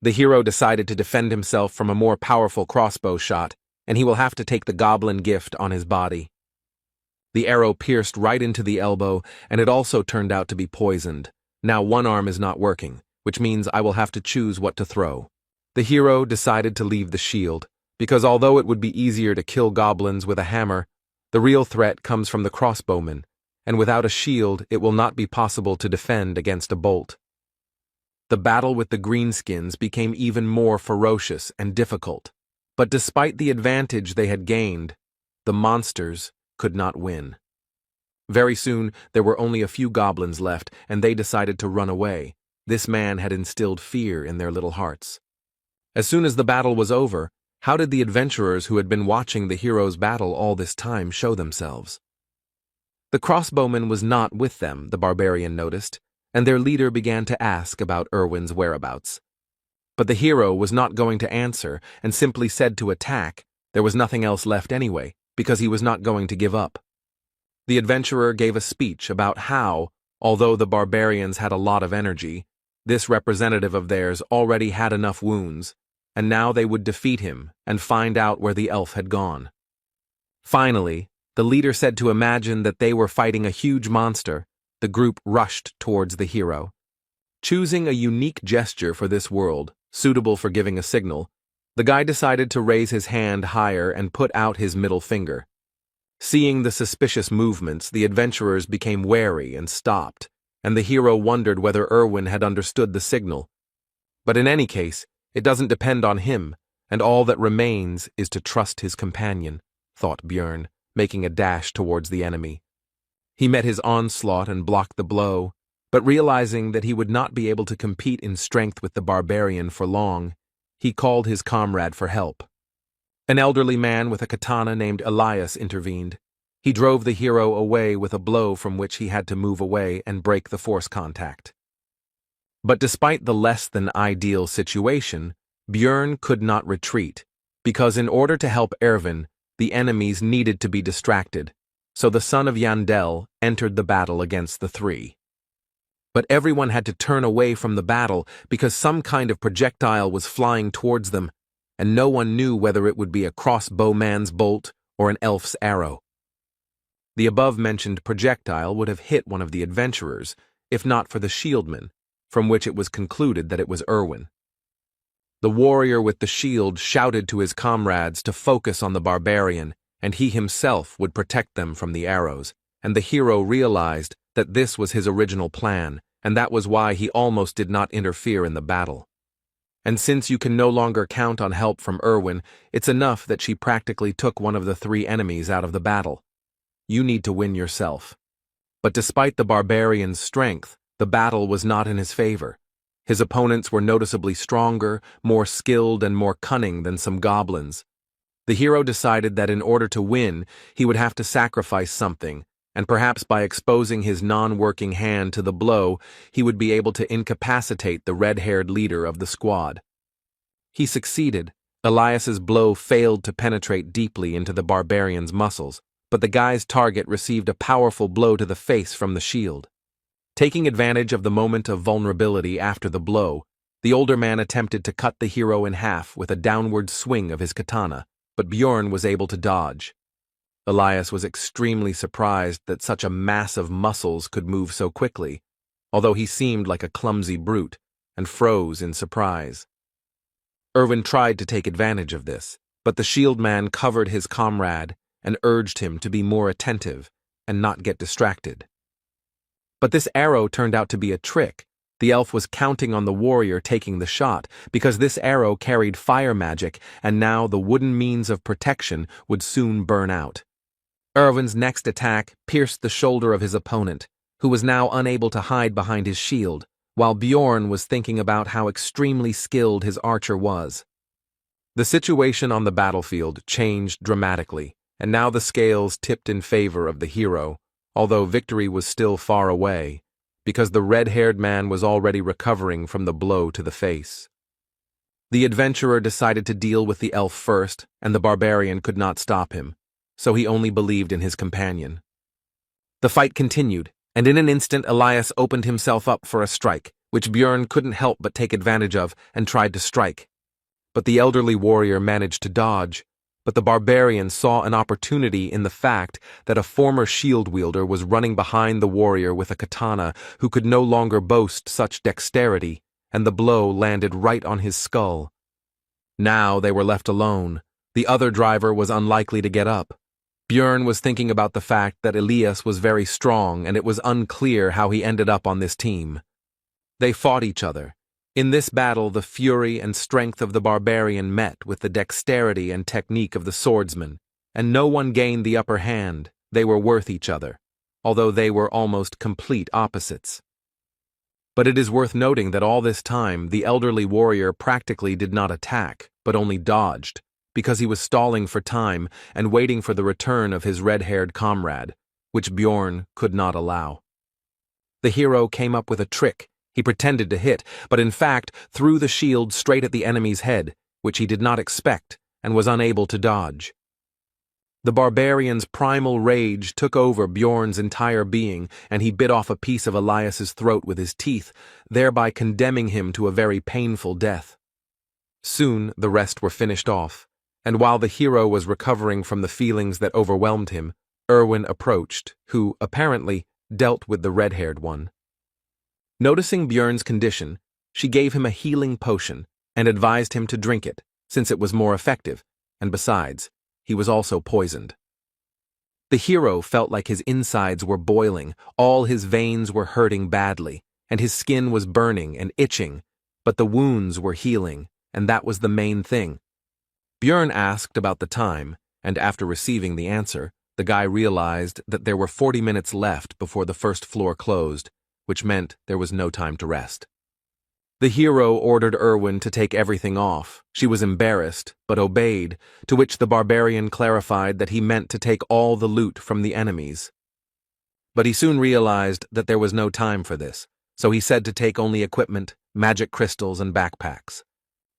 The hero decided to defend himself from a more powerful crossbow shot, and he will have to take the goblin gift on his body. The arrow pierced right into the elbow, and it also turned out to be poisoned. Now one arm is not working, which means I will have to choose what to throw. The hero decided to leave the shield, because although it would be easier to kill goblins with a hammer, the real threat comes from the crossbowmen, and without a shield it will not be possible to defend against a bolt. The battle with the greenskins became even more ferocious and difficult, but despite the advantage they had gained, the monsters could not win. Very soon, there were only a few goblins left, and they decided to run away. This man had instilled fear in their little hearts. As soon as the battle was over, how did the adventurers who had been watching the hero's battle all this time show themselves? The crossbowman was not with them, the barbarian noticed, and their leader began to ask about Erwin's whereabouts. But the hero was not going to answer and simply said to attack. There was nothing else left anyway, because he was not going to give up. The adventurer gave a speech about how, although the barbarians had a lot of energy, this representative of theirs already had enough wounds, and now they would defeat him and find out where the elf had gone. Finally, the leader said to imagine that they were fighting a huge monster. The group rushed towards the hero. Choosing a unique gesture for this world, suitable for giving a signal, the guy decided to raise his hand higher and put out his middle finger. Seeing the suspicious movements, the adventurers became wary and stopped, and the hero wondered whether Erwin had understood the signal. But in any case, it doesn't depend on him, and all that remains is to trust his companion, thought Bjorn, making a dash towards the enemy. He met his onslaught and blocked the blow, but realizing that he would not be able to compete in strength with the barbarian for long, he called his comrade for help. An elderly man with a katana named Elias intervened. He drove the hero away with a blow from which he had to move away and break the force contact. But despite the less than ideal situation, Bjorn could not retreat, because in order to help Erwin, the enemies needed to be distracted. So the son of Yandel entered the battle against the 3. But everyone had to turn away from the battle because some kind of projectile was flying towards them, and no one knew whether it would be a crossbowman's bolt or an elf's arrow. The above-mentioned projectile would have hit one of the adventurers, if not for the shieldman, from which it was concluded that it was Erwin. The warrior with the shield shouted to his comrades to focus on the barbarian, and he himself would protect them from the arrows, and the hero realized that this was his original plan, and that was why he almost did not interfere in the battle. And since you can no longer count on help from Erwin, it's enough that she practically took one of the 3 enemies out of the battle. You need to win yourself. But despite the barbarian's strength, the battle was not in his favor. His opponents were noticeably stronger, more skilled, and more cunning than some goblins. The hero decided that in order to win, he would have to sacrifice something, and perhaps by exposing his non-working hand to the blow, he would be able to incapacitate the red-haired leader of the squad. He succeeded. Elias's blow failed to penetrate deeply into the barbarian's muscles, but the guy's target received a powerful blow to the face from the shield. Taking advantage of the moment of vulnerability after the blow, the older man attempted to cut the hero in half with a downward swing of his katana, but Bjorn was able to dodge. Elias was extremely surprised that such a mass of muscles could move so quickly, although he seemed like a clumsy brute, and froze in surprise. Erwin tried to take advantage of this, but the shield man covered his comrade and urged him to be more attentive and not get distracted. But this arrow turned out to be a trick. The elf was counting on the warrior taking the shot, because this arrow carried fire magic, and now the wooden means of protection would soon burn out. Erwin's next attack pierced the shoulder of his opponent, who was now unable to hide behind his shield, while Bjorn was thinking about how extremely skilled his archer was. The situation on the battlefield changed dramatically, and now the scales tipped in favor of the hero, although victory was still far away, because the red-haired man was already recovering from the blow to the face. The adventurer decided to deal with the elf first, and the barbarian could not stop him, so he only believed in his companion. The fight continued, and in an instant Elias opened himself up for a strike, which Bjorn couldn't help but take advantage of and tried to strike. But the elderly warrior managed to dodge, but the barbarian saw an opportunity in the fact that a former shield wielder was running behind the warrior with a katana who could no longer boast such dexterity, and the blow landed right on his skull. Now they were left alone. The other driver was unlikely to get up. Bjorn was thinking about the fact that Elias was very strong, and it was unclear how he ended up on this team. They fought each other. In this battle, the fury and strength of the barbarian met with the dexterity and technique of the swordsman, and no one gained the upper hand. They were worth each other, although they were almost complete opposites. But it is worth noting that all this time, the elderly warrior practically did not attack, but only dodged, because he was stalling for time and waiting for the return of his red-haired comrade, which Bjorn could not allow. The hero came up with a trick. He pretended to hit, but in fact threw the shield straight at the enemy's head, which he did not expect and was unable to dodge. The barbarian's primal rage took over Bjorn's entire being, and he bit off a piece of Elias's throat with his teeth, thereby condemning him to a very painful death. Soon the rest were finished off, and while the hero was recovering from the feelings that overwhelmed him, Erwin approached, who, apparently, dealt with the red-haired one. Noticing Bjorn's condition, she gave him a healing potion and advised him to drink it, since it was more effective, and besides, he was also poisoned. The hero felt like his insides were boiling, all his veins were hurting badly, and his skin was burning and itching, but the wounds were healing, and that was the main thing. Bjorn asked about the time, and after receiving the answer, the guy realized that there were 40 minutes left before the first floor closed, which meant there was no time to rest. The hero ordered Erwin to take everything off. She was embarrassed, but obeyed, to which the barbarian clarified that he meant to take all the loot from the enemies. But he soon realized that there was no time for this, so he said to take only equipment, magic crystals, and backpacks.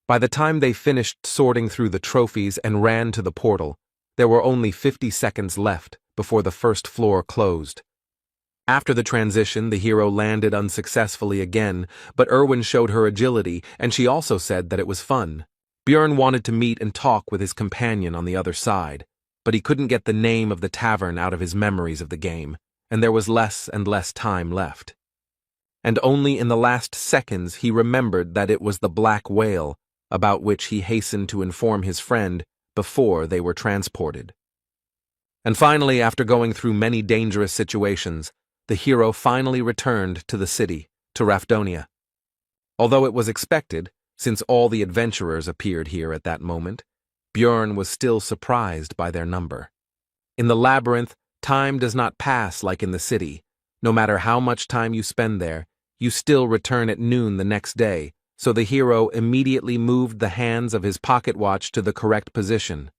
By the time they finished sorting through the trophies and ran to the portal, there were only 50 seconds left before the first floor closed. After the transition, the hero landed unsuccessfully again, but Erwin showed her agility, and she also said that it was fun. Bjorn wanted to meet and talk with his companion on the other side, but he couldn't get the name of the tavern out of his memories of the game, and there was less and less time left. And only in the last seconds he remembered that it was the Black Whale, about which he hastened to inform his friend before they were transported. And finally, after going through many dangerous situations, the hero finally returned to the city, to Rafdonia. Although it was expected, since all the adventurers appeared here at that moment, Bjorn was still surprised by their number. In the labyrinth, time does not pass like in the city. No matter how much time you spend there, you still return at noon the next day, so the hero immediately moved the hands of his pocket watch to the correct position.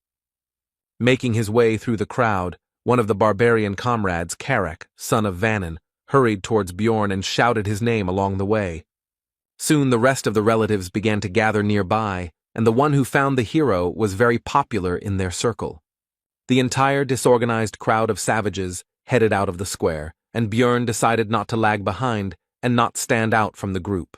Making his way through the crowd, one of the barbarian comrades, Karak, son of Vannin, hurried towards Bjorn and shouted his name along the way. Soon the rest of the relatives began to gather nearby, and the one who found the hero was very popular in their circle. The entire disorganized crowd of savages headed out of the square, and Bjorn decided not to lag behind and not stand out from the group.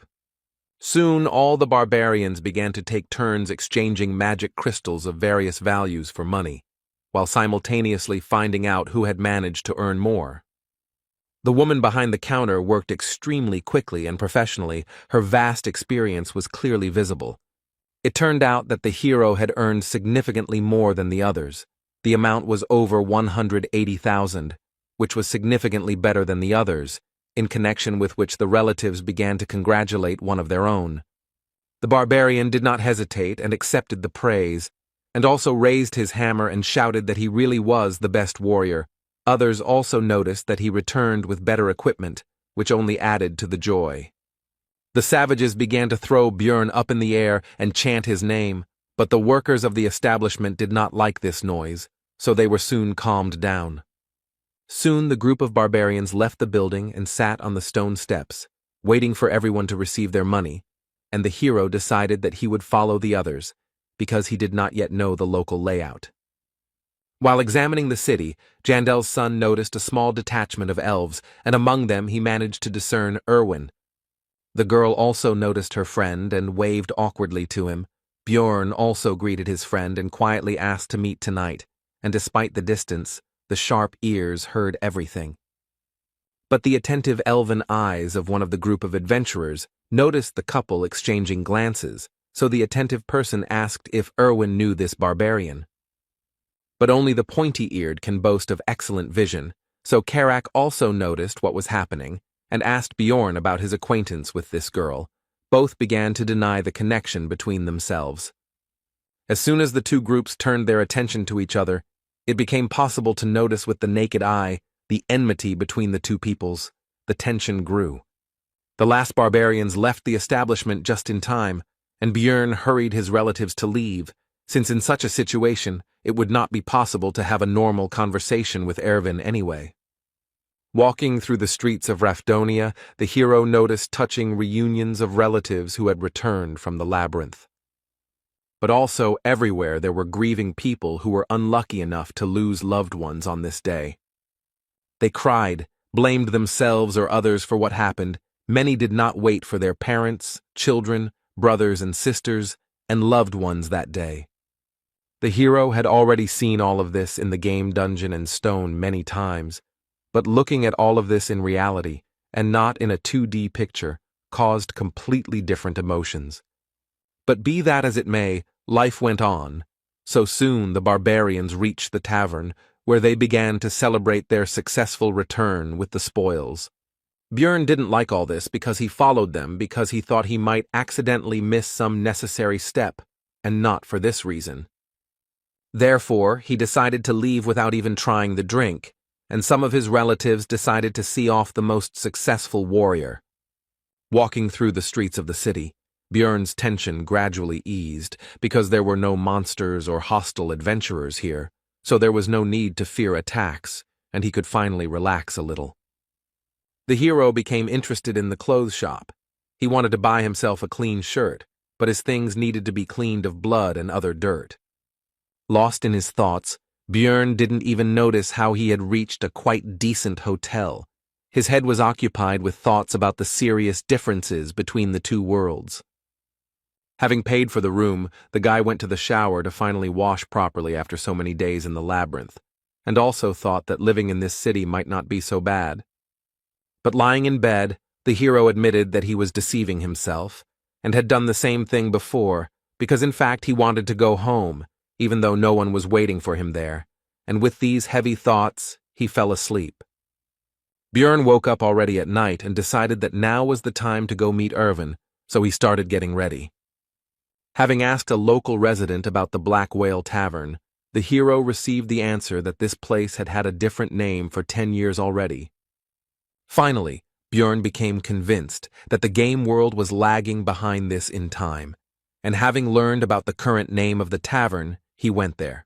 Soon all the barbarians began to take turns exchanging magic crystals of various values for money, while simultaneously finding out who had managed to earn more. The woman behind the counter worked extremely quickly and professionally. Her vast experience was clearly visible. It turned out that the hero had earned significantly more than the others. The amount was over 180,000, which was significantly better than the others, in connection with which the relatives began to congratulate one of their own. The barbarian did not hesitate and accepted the praise, and also raised his hammer and shouted that he really was the best warrior. Others also noticed that he returned with better equipment, which only added to the joy. The savages began to throw Björn up in the air and chant his name, but the workers of the establishment did not like this noise, so they were soon calmed down. Soon the group of barbarians left the building and sat on the stone steps, waiting for everyone to receive their money, and the hero decided that he would follow the others, because he did not yet know the local layout. While examining the city, Jandel's son noticed a small detachment of elves, and among them he managed to discern Erwin. The girl also noticed her friend and waved awkwardly to him. Björn also greeted his friend and quietly asked to meet tonight, and despite the distance, the sharp ears heard everything. But the attentive elven eyes of one of the group of adventurers noticed the couple exchanging glances, so the attentive person asked if Erwin knew this barbarian. But only the pointy-eared can boast of excellent vision, so Karak also noticed what was happening and asked Björn about his acquaintance with this girl. Both began to deny the connection between themselves. As soon as the two groups turned their attention to each other, it became possible to notice with the naked eye the enmity between the two peoples. The tension grew. The last barbarians left the establishment just in time, and Björn hurried his relatives to leave, since in such a situation it would not be possible to have a normal conversation with Erwin anyway. Walking through the streets of Rafdonia, the hero noticed touching reunions of relatives who had returned from the labyrinth. But also everywhere there were grieving people who were unlucky enough to lose loved ones on this day. They cried, blamed themselves or others for what happened. Many did not wait for their parents, children, brothers and sisters, and loved ones that day. The hero had already seen all of this in the game Dungeon and Stone many times, but looking at all of this in reality, and not in a 2D picture, caused completely different emotions. But be that as it may, life went on. So soon the barbarians reached the tavern, where they began to celebrate their successful return with the spoils. Björn didn't like all this because he followed them because he thought he might accidentally miss some necessary step, and not for this reason. Therefore, he decided to leave without even trying the drink, and some of his relatives decided to see off the most successful warrior. Walking through the streets of the city, Björn's tension gradually eased because there were no monsters or hostile adventurers here, so there was no need to fear attacks, and he could finally relax a little. The hero became interested in the clothes shop. He wanted to buy himself a clean shirt, but his things needed to be cleaned of blood and other dirt. Lost in his thoughts, Björn didn't even notice how he had reached a quite decent hotel. His head was occupied with thoughts about the serious differences between the two worlds. Having paid for the room, the guy went to the shower to finally wash properly after so many days in the labyrinth, and also thought that living in this city might not be so bad. But lying in bed, the hero admitted that he was deceiving himself, and had done the same thing before, because in fact he wanted to go home, even though no one was waiting for him there, and with these heavy thoughts, he fell asleep. Björn woke up already at night and decided that now was the time to go meet Erwin, so he started getting ready. Having asked a local resident about the Black Whale Tavern, the hero received the answer that this place had had a different name for 10 years already. Finally, Björn became convinced that the game world was lagging behind this in time, and having learned about the current name of the tavern, he went there.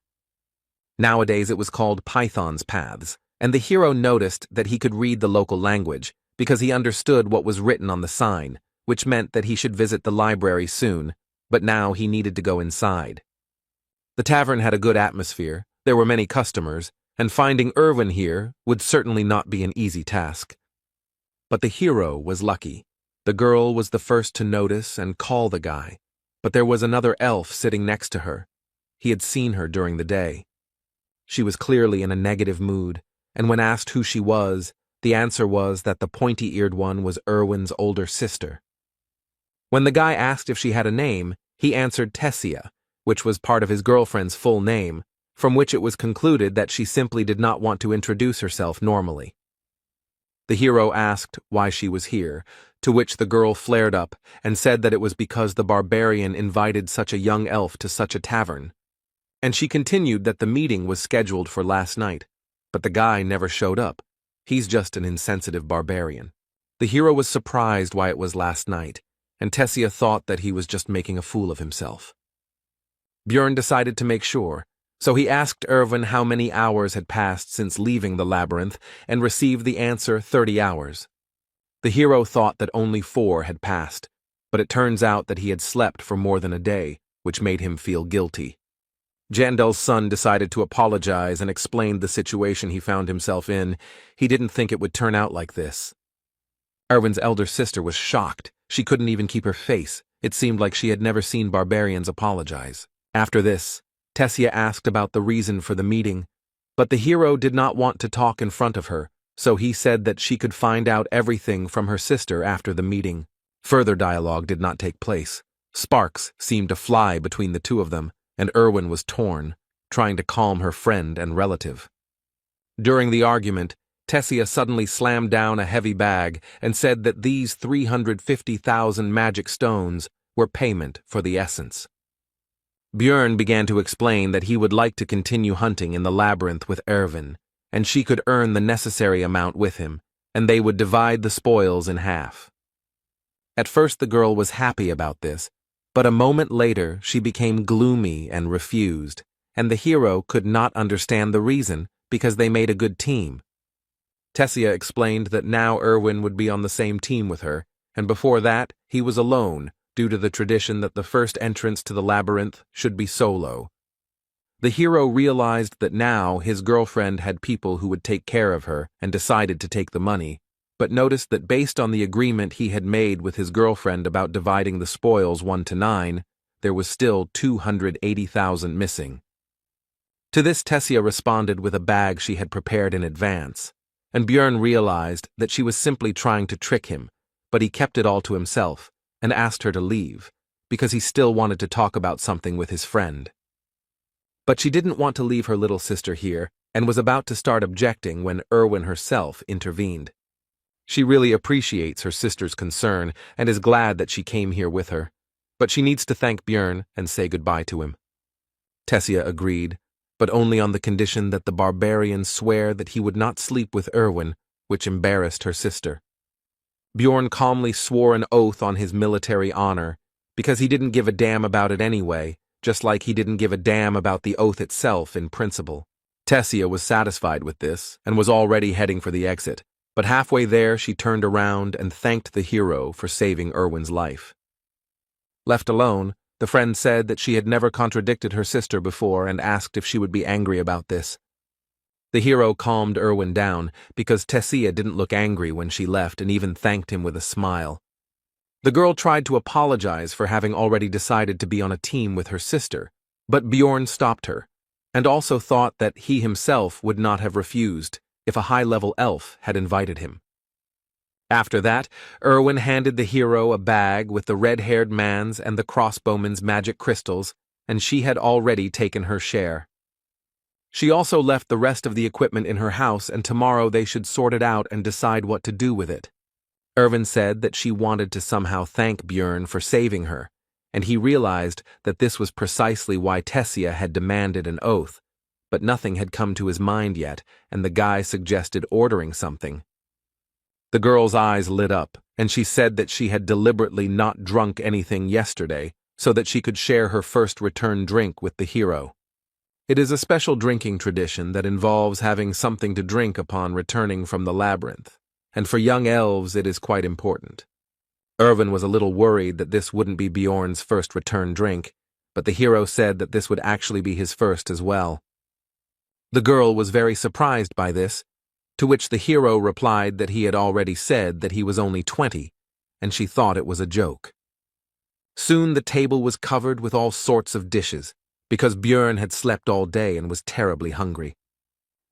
Nowadays it was called Python's Paths, and the hero noticed that he could read the local language because he understood what was written on the sign, which meant that he should visit the library soon, but now he needed to go inside. The tavern had a good atmosphere, there were many customers, and finding Erwin here would certainly not be an easy task. But the hero was lucky. The girl was the first to notice and call the guy, but there was another elf sitting next to her. He had seen her during the day. She was clearly in a negative mood, and when asked who she was, the answer was that the pointy-eared one was Erwin's older sister. When the guy asked if she had a name, He answered Tessia, which was part of his girlfriend's full name, from which it was concluded that she simply did not want to introduce herself normally. The hero asked why she was here, to which the girl flared up and said that it was because the barbarian invited such a young elf to such a tavern. And she continued that the meeting was scheduled for last night, but the guy never showed up. He's just an insensitive barbarian. The hero was surprised why it was last night, and Tessia thought that he was just making a fool of himself. Björn decided to make sure, so he asked Erwin how many hours had passed since leaving the labyrinth and received the answer 30 hours. The hero thought that only 4 had passed, but it turns out that he had slept for more than a day, which made him feel guilty. Jandel's son decided to apologize and explained the situation he found himself in. He didn't think it would turn out like this. Erwin's elder sister was shocked. She couldn't even keep her face. It seemed like she had never seen barbarians apologize. After this, Tessia asked about the reason for the meeting, but the hero did not want to talk in front of her, so he said that she could find out everything from her sister after the meeting. Further dialogue did not take place. Sparks seemed to fly between the two of them, and Erwin was torn, trying to calm her friend and relative. During the argument, Tessia suddenly slammed down a heavy bag and said that these 350,000 magic stones were payment for the essence. Björn began to explain that he would like to continue hunting in the labyrinth with Erwin, and she could earn the necessary amount with him, and they would divide the spoils in half. At first the girl was happy about this, but a moment later she became gloomy and refused, and the hero could not understand the reason because they made a good team. Tessia explained that now Erwin would be on the same team with her, and before that he was alone, due to the tradition that the first entrance to the labyrinth should be solo. The hero realized that now his girlfriend had people who would take care of her and decided to take the money, but noticed that based on the agreement he had made with his girlfriend about dividing the spoils 1 to 9, there was still 280,000 missing. To this Tessia responded with a bag she had prepared in advance, and Björn realized that she was simply trying to trick him, but he kept it all to himself and asked her to leave, because he still wanted to talk about something with his friend. But she didn't want to leave her little sister here and was about to start objecting when Erwin herself intervened. She really appreciates her sister's concern and is glad that she came here with her, but she needs to thank Björn and say goodbye to him. Tessia agreed, but only on the condition that the barbarian swear that he would not sleep with Erwin, which embarrassed her sister. Björn calmly swore an oath on his military honor, because he didn't give a damn about it anyway, just like he didn't give a damn about the oath itself in principle. Tessia was satisfied with this and was already heading for the exit, but halfway there she turned around and thanked the hero for saving Erwin's life. Left alone, the friend said that she had never contradicted her sister before and asked if she would be angry about this. The hero calmed Erwin down because Tessia didn't look angry when she left and even thanked him with a smile. The girl tried to apologize for having already decided to be on a team with her sister, but Björn stopped her, and also thought that he himself would not have refused if a high-level elf had invited him. After that, Erwin handed the hero a bag with the red-haired man's and the crossbowman's magic crystals, and she had already taken her share. She also left the rest of the equipment in her house, and tomorrow they should sort it out and decide what to do with it. Erwin said that she wanted to somehow thank Björn for saving her, and he realized that this was precisely why Tessia had demanded an oath, but nothing had come to his mind yet, and the guy suggested ordering something. The girl's eyes lit up, and she said that she had deliberately not drunk anything yesterday so that she could share her first return drink with the hero. It is a special drinking tradition that involves having something to drink upon returning from the labyrinth, and for young elves it is quite important. Erwin was a little worried that this wouldn't be Bjorn's first return drink, but the hero said that this would actually be his first as well. The girl was very surprised by this, to which the hero replied that he had already said that he was only 20, and she thought it was a joke. Soon the table was covered with all sorts of dishes, because Björn had slept all day and was terribly hungry.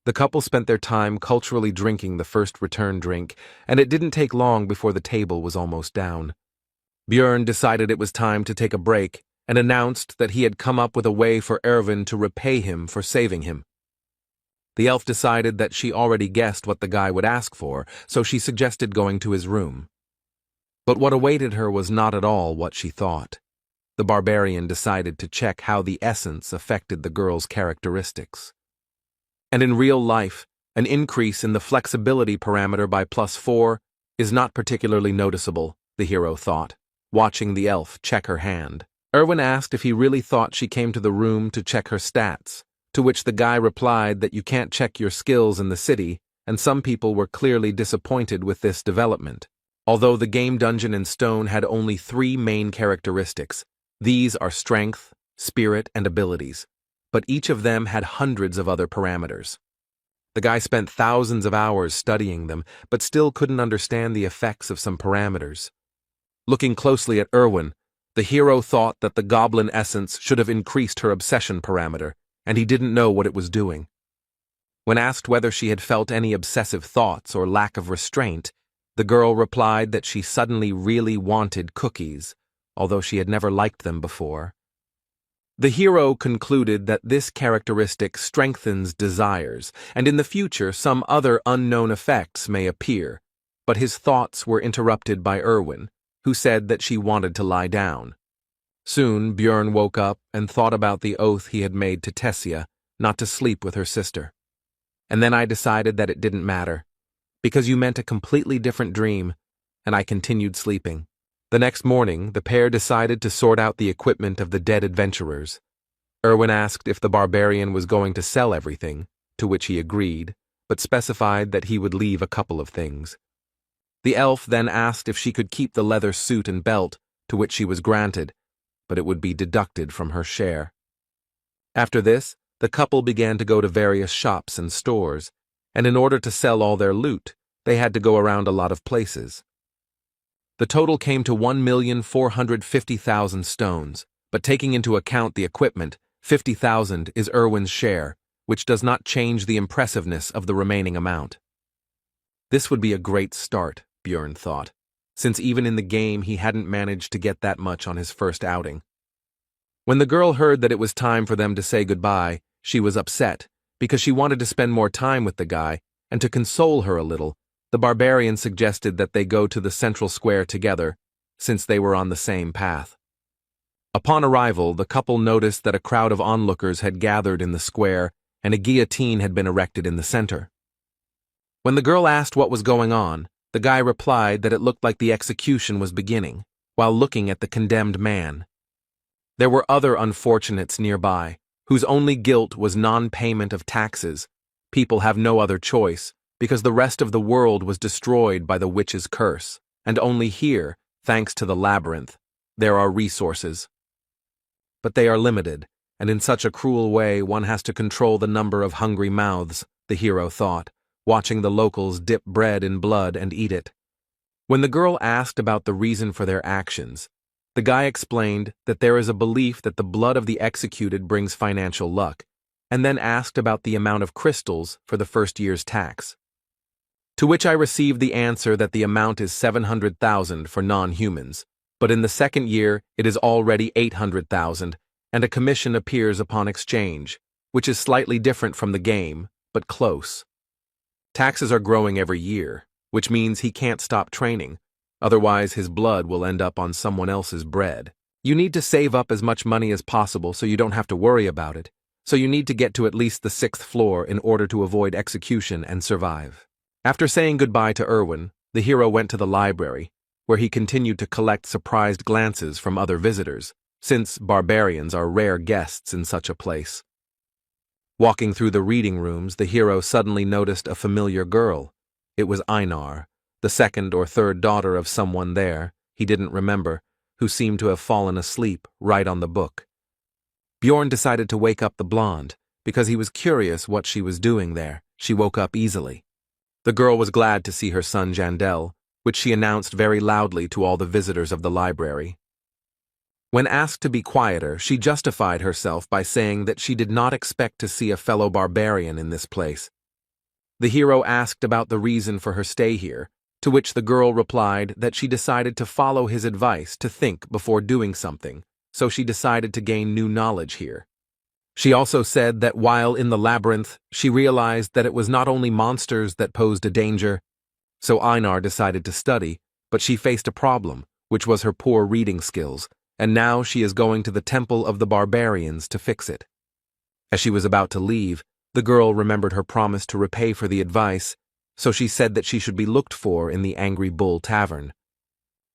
The couple spent their time culturally drinking the first return drink, and it didn't take long before the table was almost down. Björn decided it was time to take a break, and announced that he had come up with a way for Erwin to repay him for saving him. The elf decided that she already guessed what the guy would ask for, so she suggested going to his room. But what awaited her was not at all what she thought. The barbarian decided to check how the essence affected the girl's characteristics. And in real life, an increase in the flexibility parameter by +4 is not particularly noticeable, the hero thought, watching the elf check her hand. Erwin asked if he really thought she came to the room to check her stats, to which the guy replied that you can't check your skills in the city, and some people were clearly disappointed with this development. Although the game dungeon in stone had only 3 main characteristics, these are strength, spirit, and abilities, but each of them had hundreds of other parameters. The guy spent thousands of hours studying them, but still couldn't understand the effects of some parameters. Looking closely at Erwin, the hero thought that the goblin essence should have increased her obsession parameter, and he didn't know what it was doing. When asked whether she had felt any obsessive thoughts or lack of restraint, the girl replied that she suddenly really wanted cookies, although she had never liked them before. The hero concluded that this characteristic strengthens desires, and in the future some other unknown effects may appear, but his thoughts were interrupted by Erwin, who said that she wanted to lie down. Soon Björn woke up and thought about the oath he had made to Tessia not to sleep with her sister. And then I decided that it didn't matter, because you meant a completely different dream, and I continued sleeping. The next morning, the pair decided to sort out the equipment of the dead adventurers. Erwin asked if the barbarian was going to sell everything, to which he agreed, but specified that he would leave a couple of things. The elf then asked if she could keep the leather suit and belt, to which she was granted, but it would be deducted from her share. After this, the couple began to go to various shops and stores, and in order to sell all their loot, they had to go around a lot of places. The total came to 1,450,000 stones, but taking into account the equipment, 50,000 is Erwin's share, which does not change the impressiveness of the remaining amount. This would be a great start, Björn thought, since even in the game he hadn't managed to get that much on his first outing. When the girl heard that it was time for them to say goodbye, she was upset, because she wanted to spend more time with the guy, and to console her a little, the barbarian suggested that they go to the central square together, since they were on the same path. Upon arrival, the couple noticed that a crowd of onlookers had gathered in the square, and a guillotine had been erected in the center. When the girl asked what was going on, the guy replied that it looked like the execution was beginning, while looking at the condemned man. There were other unfortunates nearby, whose only guilt was non-payment of taxes. People have no other choice, because the rest of the world was destroyed by the witch's curse, and only here, thanks to the labyrinth, there are resources. But they are limited, and in such a cruel way one has to control the number of hungry mouths, the hero thought, watching the locals dip bread in blood and eat it. When the girl asked about the reason for their actions, the guy explained that there is a belief that the blood of the executed brings financial luck, and then asked about the amount of crystals for the first year's tax. To which I received the answer that the amount is 700,000 for non-humans, but in the second year it is already 800,000, and a commission appears upon exchange, which is slightly different from the game, but close. Taxes are growing every year, which means he can't stop training, otherwise his blood will end up on someone else's bread. You need to save up as much money as possible so you don't have to worry about it, so you need to get to at least the 6th floor in order to avoid execution and survive. After saying goodbye to Erwin, the hero went to the library, where he continued to collect surprised glances from other visitors, since barbarians are rare guests in such a place. Walking through the reading rooms, the hero suddenly noticed a familiar girl. It was Einar, the second or third daughter of someone there, he didn't remember, who seemed to have fallen asleep right on the book. Björn decided to wake up the blonde, because he was curious what she was doing there. She woke up easily. The girl was glad to see her son Jandel, which she announced very loudly to all the visitors of the library. When asked to be quieter, she justified herself by saying that she did not expect to see a fellow barbarian in this place. The hero asked about the reason for her stay here, to which the girl replied that she decided to follow his advice to think before doing something, so she decided to gain new knowledge here. She also said that while in the labyrinth, she realized that it was not only monsters that posed a danger, so Einar decided to study, but she faced a problem, which was her poor reading skills, and now she is going to the Temple of the Barbarians to fix it. As she was about to leave, the girl remembered her promise to repay for the advice, so she said that she should be looked for in the Angry Bull Tavern.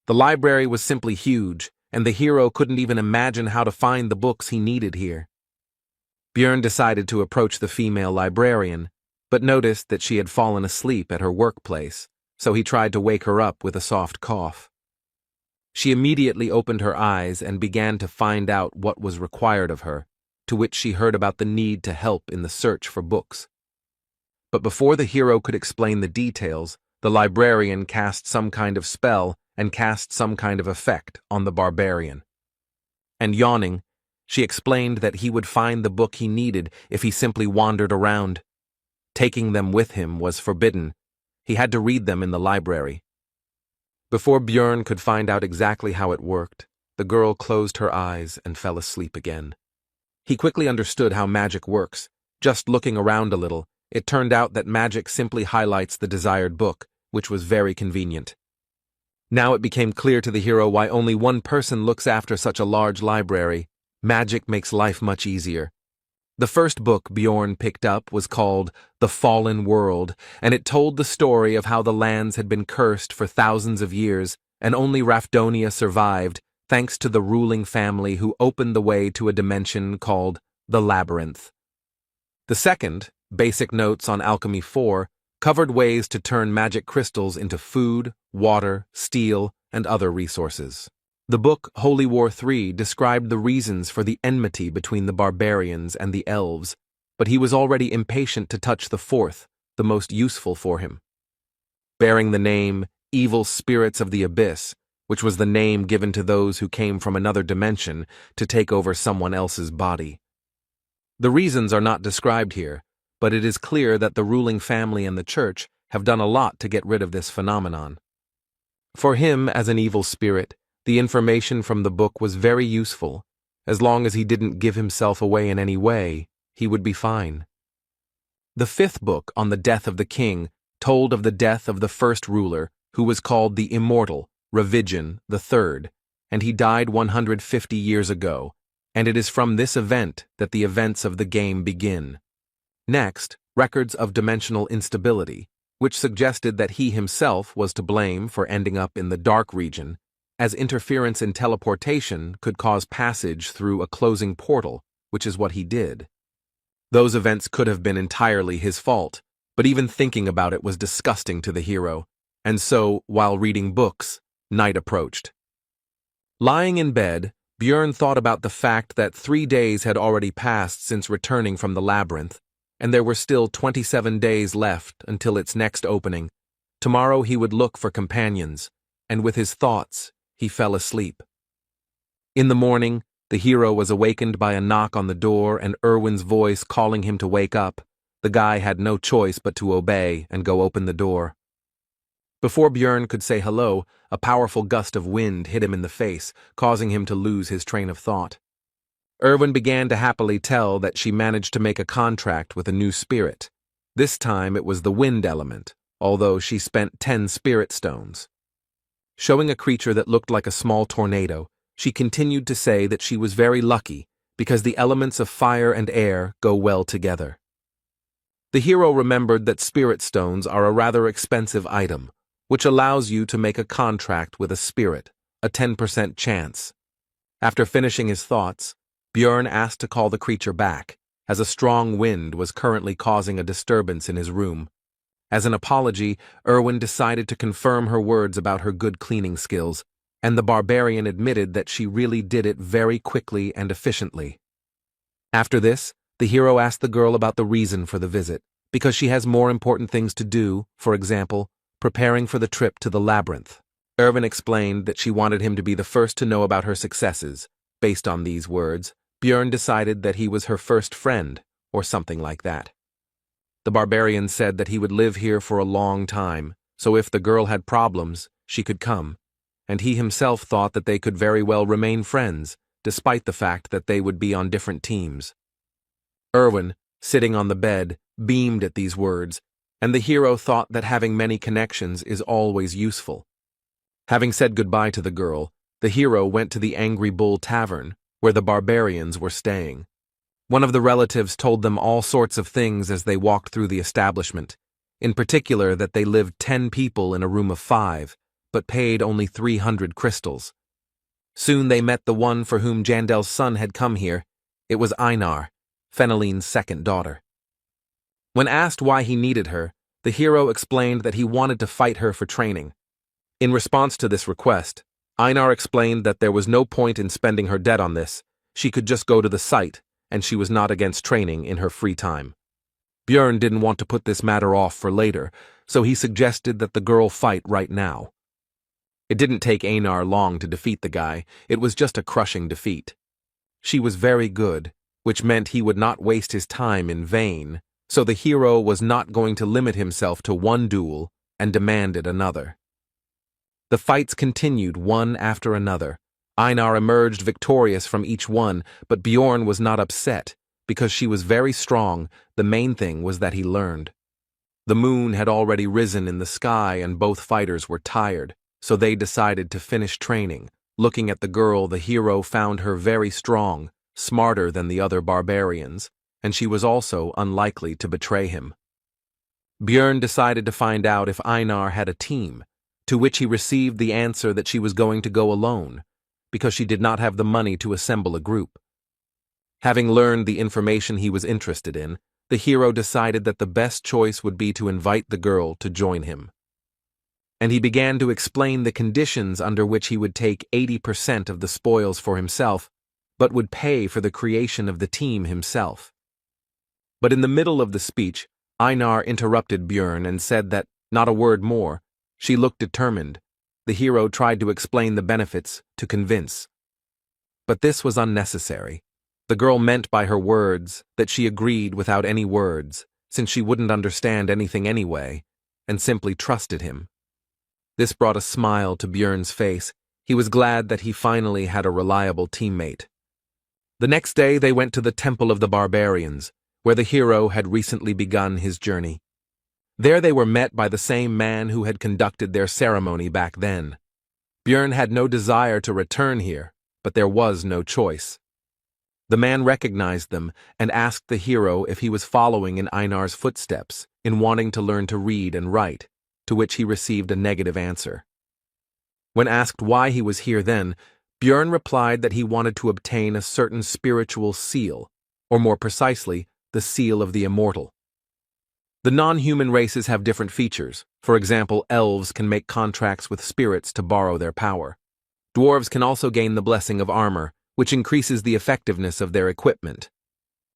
The library was simply huge, and the hero couldn't even imagine how to find the books he needed here. Björn decided to approach the female librarian, but noticed that she had fallen asleep at her workplace, so he tried to wake her up with a soft cough. She immediately opened her eyes and began to find out what was required of her, to which she heard about the need to help in the search for books. But before the hero could explain the details, the librarian cast some kind of spell and cast some kind of effect on the barbarian. And yawning, she explained that he would find the book he needed if he simply wandered around. Taking them with him was forbidden. He had to read them in the library. Before Björn could find out exactly how it worked, the girl closed her eyes and fell asleep again. He quickly understood how magic works. Just looking around a little, it turned out that magic simply highlights the desired book, which was very convenient. Now it became clear to the hero why only one person looks after such a large library. Magic makes life much easier. The first book Bjorn picked up was called The Fallen World, and it told the story of how the lands had been cursed for thousands of years, and only Rafdonia survived, thanks to the ruling family who opened the way to a dimension called the Labyrinth. The second, Basic Notes on Alchemy 4, covered ways to turn magic crystals into food, water, steel, and other resources. The book Holy War 3 described the reasons for the enmity between the barbarians and the elves, but he was already impatient to touch the fourth, the most useful for him. Bearing the name Evil Spirits of the Abyss, which was the name given to those who came from another dimension to take over someone else's body. The reasons are not described here, but it is clear that the ruling family and the church have done a lot to get rid of this phenomenon. For him, as an evil spirit, the information from the book was very useful. As long as he didn't give himself away in any way, he would be fine. The fifth book on the death of the king told of the death of the first ruler, who was called the Immortal, Ravigian III, and he died 150 years ago, and it is from this event that the events of the game begin. Next, records of dimensional instability, which suggested that he himself was to blame for ending up in the dark region, as interference in teleportation could cause passage through a closing portal, which is what he did. Those events could have been entirely his fault, but even thinking about it was disgusting to the hero, and so, while reading books, night approached. Lying in bed, Björn thought about the fact that 3 days had already passed since returning from the labyrinth, and there were still 27 days left until its next opening. Tomorrow he would look for companions, and with his thoughts, he fell asleep. In the morning, the hero was awakened by a knock on the door and Erwin's voice calling him to wake up. The guy had no choice but to obey and go open the door. Before Björn could say hello, a powerful gust of wind hit him in the face, causing him to lose his train of thought. Erwin began to happily tell that she managed to make a contract with a new spirit. This time it was the wind element, although she spent 10 spirit stones. Showing a creature that looked like a small tornado, she continued to say that she was very lucky because the elements of fire and air go well together. The hero remembered that spirit stones are a rather expensive item, which allows you to make a contract with a spirit, a 10% chance. After finishing his thoughts, Björn asked to call the creature back, as a strong wind was currently causing a disturbance in his room. As an apology, Erwin decided to confirm her words about her good cleaning skills, and the barbarian admitted that she really did it very quickly and efficiently. After this, the hero asked the girl about the reason for the visit, because she has more important things to do, for example, preparing for the trip to the labyrinth. Erwin explained that she wanted him to be the first to know about her successes. Based on these words, Björn decided that he was her first friend, or something like that. The barbarian said that he would live here for a long time, so if the girl had problems, she could come, and he himself thought that they could very well remain friends, despite the fact that they would be on different teams. Erwin, sitting on the bed, beamed at these words, and the hero thought that having many connections is always useful. Having said goodbye to the girl, the hero went to the Angry Bull Tavern, where the barbarians were staying. One of the relatives told them all sorts of things as they walked through the establishment, in particular that they lived 10 people in a room of 5, but paid only 300 crystals. Soon they met the one for whom Jandel's son had come here. It was Einar, Feneline's second daughter. When asked why he needed her, the hero explained that he wanted to fight her for training. In response to this request, Einar explained that there was no point in spending her debt on this. She could just go to the site, and she was not against training in her free time. Björn didn't want to put this matter off for later, so he suggested that the girl fight right now. It didn't take Einar long to defeat the guy. It was just a crushing defeat. She was very good, which meant he would not waste his time in vain, so the hero was not going to limit himself to one duel and demanded another. The fights continued one after another. Einar emerged victorious from each one, but Bjorn was not upset. Because she was very strong, the main thing was that he learned. The moon had already risen in the sky and both fighters were tired, so they decided to finish training. Looking at the girl, the hero found her very strong, smarter than the other barbarians, and she was also unlikely to betray him. Björn decided to find out if Einar had a team, to which he received the answer that she was going to go alone, because she did not have the money to assemble a group. Having learned the information he was interested in, the hero decided that the best choice would be to invite the girl to join him. And he began to explain the conditions under which he would take 80% of the spoils for himself, but would pay for the creation of the team himself. But in the middle of the speech, Einar interrupted Björn and said that, not a word more. She looked determined. The hero tried to explain the benefits, to convince. But this was unnecessary. The girl meant by her words that she agreed without any words, since she wouldn't understand anything anyway, and simply trusted him. This brought a smile to Björn's face. He was glad that he finally had a reliable teammate. The next day they went to the Temple of the Barbarians, where the hero had recently begun his journey. There they were met by the same man who had conducted their ceremony back then. Björn had no desire to return here, but there was no choice. The man recognized them and asked the hero if he was following in Einar's footsteps in wanting to learn to read and write, to which he received a negative answer. When asked why he was here then, Björn replied that he wanted to obtain a certain spiritual seal, or more precisely, the seal of the immortal. The non-human races have different features. For example, elves can make contracts with spirits to borrow their power. Dwarves can also gain the blessing of armor, which increases the effectiveness of their equipment.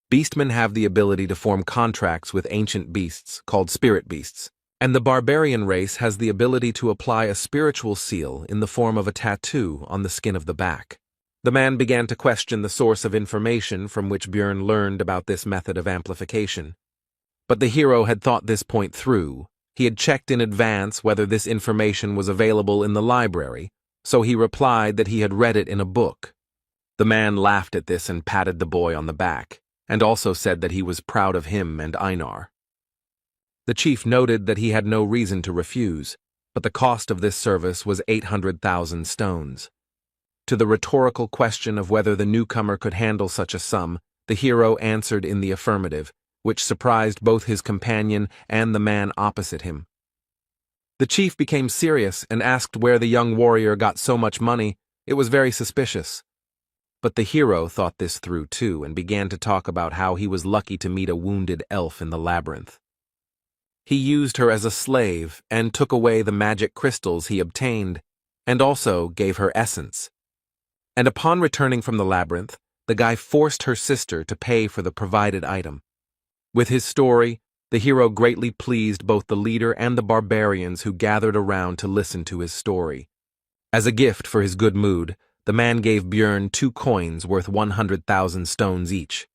Beastmen have the ability to form contracts with ancient beasts, called spirit beasts, and the barbarian race has the ability to apply a spiritual seal in the form of a tattoo on the skin of the back. The man began to question the source of information from which Björn learned about this method of amplification. But the hero had thought this point through. He had checked in advance whether this information was available in the library, so he replied that he had read it in a book. The man laughed at this and patted the boy on the back, and also said that he was proud of him and Einar. The chief noted that he had no reason to refuse, but the cost of this service was 800,000 stones. To the rhetorical question of whether the newcomer could handle such a sum, the hero answered in the affirmative, which surprised both his companion and the man opposite him. The chief became serious and asked where the young warrior got so much money. It was very suspicious. But the hero thought this through too and began to talk about how he was lucky to meet a wounded elf in the labyrinth. He used her as a slave and took away the magic crystals he obtained, and also gave her essence. And upon returning from the labyrinth, the guy forced her sister to pay for the provided item. With his story, the hero greatly pleased both the leader and the barbarians who gathered around to listen to his story. As a gift for his good mood, the man gave Björn 2 coins worth 100,000 stones each.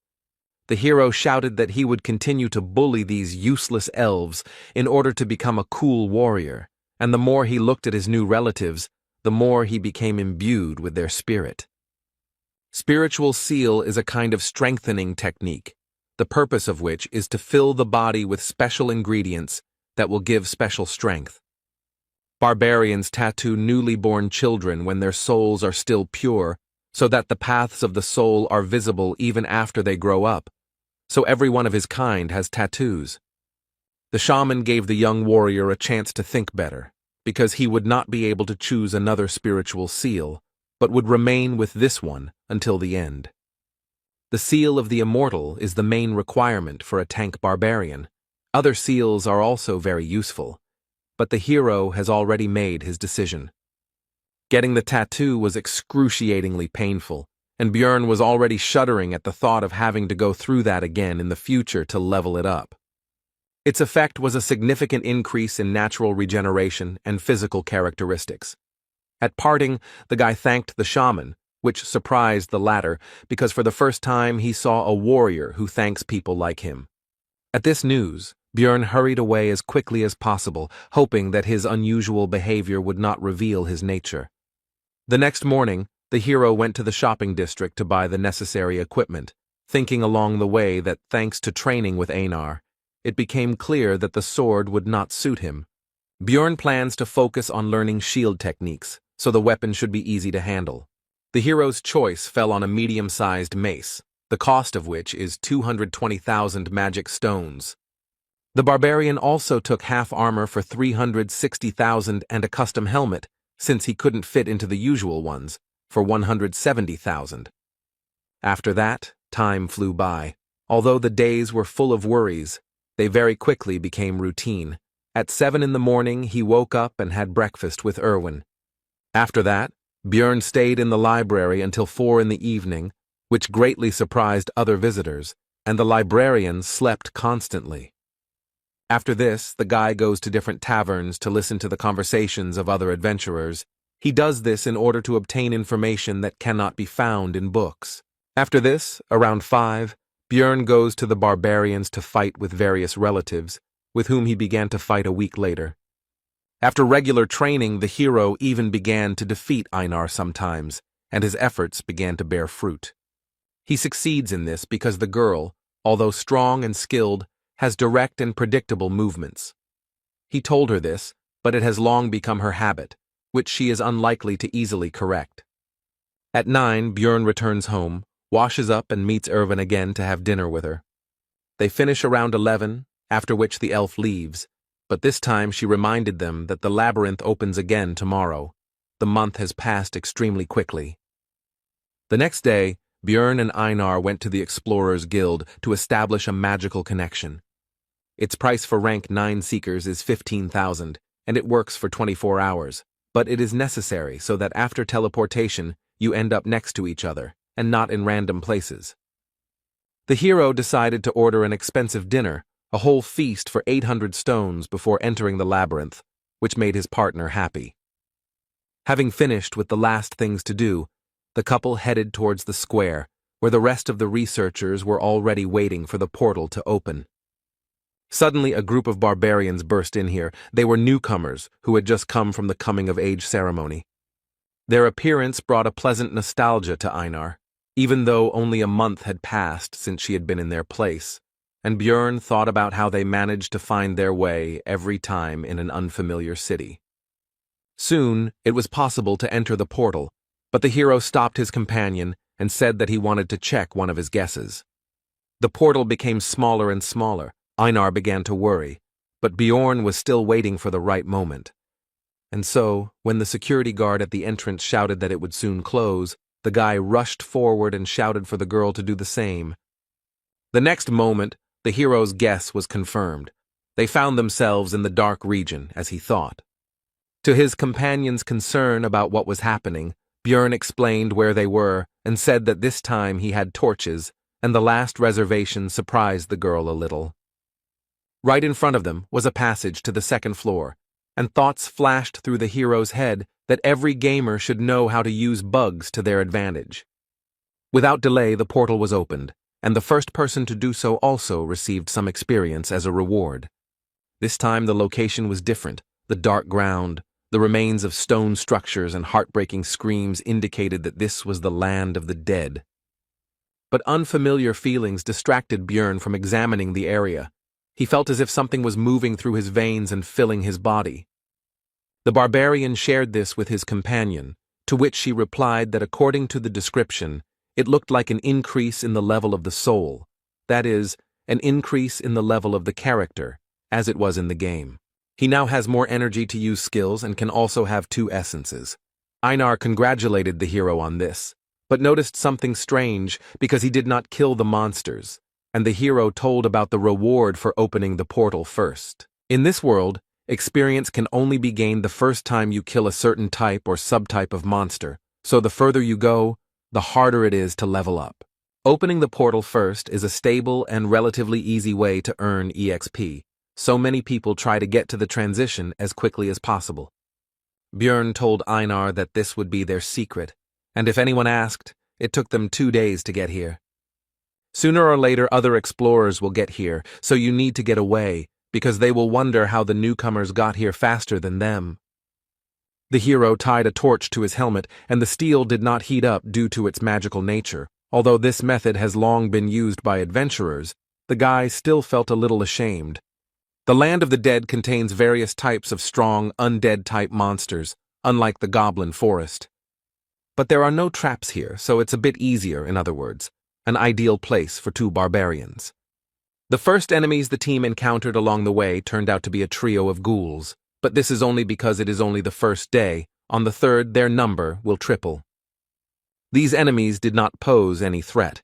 The hero shouted that he would continue to bully these useless elves in order to become a cool warrior, and the more he looked at his new relatives, the more he became imbued with their spirit. Spiritual seal is a kind of strengthening technique, the purpose of which is to fill the body with special ingredients that will give special strength. Barbarians tattoo newly born children when their souls are still pure, so that the paths of the soul are visible even after they grow up. So every one of his kind has tattoos. The shaman gave the young warrior a chance to think better, because he would not be able to choose another spiritual seal, but would remain with this one until the end. The seal of the immortal is the main requirement for a tank barbarian. Other seals are also very useful, but the hero has already made his decision. Getting the tattoo was excruciatingly painful, and Björn was already shuddering at the thought of having to go through that again in the future to level it up. Its effect was a significant increase in natural regeneration and physical characteristics. At parting, the guy thanked the shaman, which surprised the latter because for the first time he saw a warrior who thanks people like him. At this news, Björn hurried away as quickly as possible, hoping that his unusual behavior would not reveal his nature. The next morning, the hero went to the shopping district to buy the necessary equipment, thinking along the way that thanks to training with Einar, it became clear that the sword would not suit him. Björn plans to focus on learning shield techniques, so the weapon should be easy to handle. The hero's choice fell on a medium-sized mace, the cost of which is 220,000 magic stones. The barbarian also took half armor for 360,000 and a custom helmet, since he couldn't fit into the usual ones, for 170,000. After that, time flew by. Although the days were full of worries, they very quickly became routine. At 7 in the morning, he woke up and had breakfast with Erwin. After that, Björn stayed in the library until 4 in the evening, which greatly surprised other visitors, and the librarian slept constantly. After this, the guy goes to different taverns to listen to the conversations of other adventurers. He does this in order to obtain information that cannot be found in books. After this, around 5, Björn goes to the barbarians to fight with various relatives, with whom he began to fight a week later. After regular training, the hero even began to defeat Einar sometimes, and his efforts began to bear fruit. He succeeds in this because the girl, although strong and skilled, has direct and predictable movements. He told her this, but it has long become her habit, which she is unlikely to easily correct. At 9, Björn returns home, washes up and meets Erwin again to have dinner with her. They finish around 11, after which the elf leaves, but this time she reminded them that the labyrinth opens again tomorrow. The month has passed extremely quickly. The next day, Björn and Einar went to the Explorers Guild to establish a magical connection. Its price for rank 9 seekers is 15,000, and it works for 24 hours, but it is necessary so that after teleportation, you end up next to each other, and not in random places. The hero decided to order an expensive dinner, a whole feast for 800 stones before entering the labyrinth, which made his partner happy. Having finished with the last things to do, the couple headed towards the square, where the rest of the researchers were already waiting for the portal to open. Suddenly, a group of barbarians burst in here. They were newcomers who had just come from the coming-of-age ceremony. Their appearance brought a pleasant nostalgia to Einar, even though only a month had passed since she had been in their place, and Björn thought about how they managed to find their way every time in an unfamiliar city. Soon, it was possible to enter the portal, but the hero stopped his companion and said that he wanted to check one of his guesses. The portal became smaller and smaller. Einar began to worry, but Björn was still waiting for the right moment. And so, when the security guard at the entrance shouted that it would soon close, the guy rushed forward and shouted for the girl to do the same. The next moment, the hero's guess was confirmed. They found themselves in the dark region, as he thought. To his companion's concern about what was happening, Björn explained where they were and said that this time he had torches, and the last reservation surprised the girl a little. Right in front of them was a passage to the second floor, and thoughts flashed through the hero's head that every gamer should know how to use bugs to their advantage. Without delay, the portal was opened, and the first person to do so also received some experience as a reward. This time the location was different, the dark ground, The remains of stone structures and heartbreaking screams indicated that this was the land of the dead. But unfamiliar feelings distracted Björn from examining the area. He felt as if something was moving through his veins and filling his body. The barbarian shared this with his companion, to which she replied that according to the description, it looked like an increase in the level of the soul, that is, an increase in the level of the character, as it was in the game. He now has more energy to use skills and can also have 2 essences. Einar congratulated the hero on this, but noticed something strange because he did not kill the monsters, and the hero told about the reward for opening the portal first. In this world, experience can only be gained the first time you kill a certain type or subtype of monster, so the further you go, the harder it is to level up. Opening the portal first is a stable and relatively easy way to earn EXP, so many people try to get to the transition as quickly as possible. Björn told Einar that this would be their secret, and if anyone asked, it took them 2 days to get here. Sooner or later other explorers will get here, so you need to get away, because they will wonder how the newcomers got here faster than them. The hero tied a torch to his helmet, and the steel did not heat up due to its magical nature. Although this method has long been used by adventurers, the guy still felt a little ashamed. The land of the dead contains various types of strong, undead-type monsters, unlike the goblin forest. But there are no traps here, so it's a bit easier, in other words, an ideal place for 2 barbarians. The first enemies the team encountered along the way turned out to be a trio of ghouls, but this is only because it is only the first day. On the 3rd, their number will triple. These enemies did not pose any threat,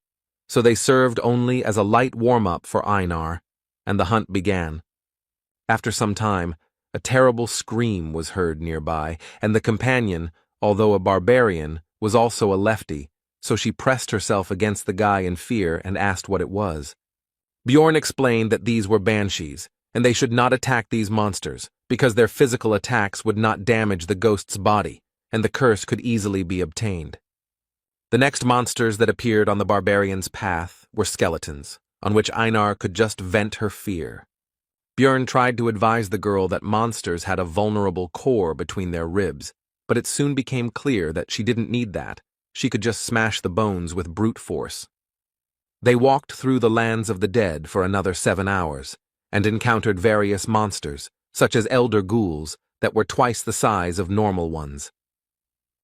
so they served only as a light warm-up for Einar, and the hunt began. After some time, a terrible scream was heard nearby, and the companion, although a barbarian, was also a lefty, so she pressed herself against the guy in fear and asked what it was. Bjorn explained that these were banshees, and they should not attack these monsters, because their physical attacks would not damage the ghost's body, and the curse could easily be obtained. The next monsters that appeared on the barbarian's path were skeletons, on which Einar could just vent her fear. Björn tried to advise the girl that monsters had a vulnerable core between their ribs, but it soon became clear that she didn't need that. She could just smash the bones with brute force. They walked through the lands of the dead for another 7 hours, and encountered various monsters, such as elder ghouls that were twice the size of normal ones,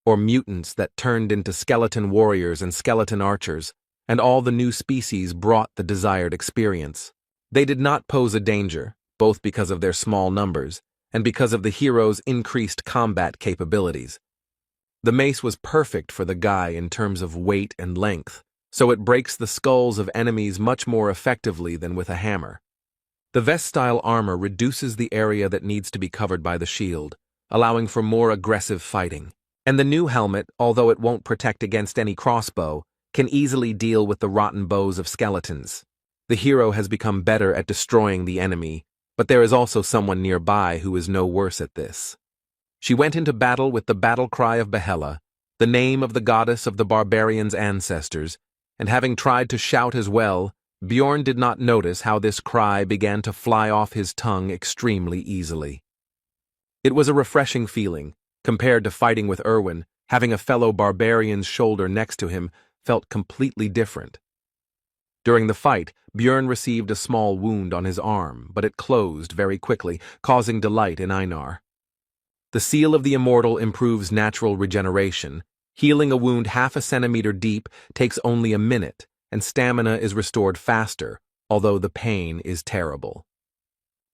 or mutants that turned into skeleton warriors and skeleton archers, and all the new species brought the desired experience. They did not pose a danger, both because of their small numbers, and because of the hero's increased combat capabilities. The mace was perfect for the guy in terms of weight and length, so it breaks the skulls of enemies much more effectively than with a hammer. The vest-style armor reduces the area that needs to be covered by the shield, allowing for more aggressive fighting. And the new helmet, although it won't protect against any crossbow, can easily deal with the rotten bows of skeletons. The hero has become better at destroying the enemy, but there is also someone nearby who is no worse at this. She went into battle with the battle cry of Yahello, the name of the goddess of the barbarians' ancestors, and having tried to shout as well, Bjorn did not notice how this cry began to fly off his tongue extremely easily. It was a refreshing feeling. Compared to fighting with Erwin, having a fellow barbarian's shoulder next to him felt completely different. During the fight, Björn received a small wound on his arm, but it closed very quickly, causing delight in Einar. The seal of the immortal improves natural regeneration. Healing a wound half a centimeter deep takes only a minute, and stamina is restored faster, although the pain is terrible.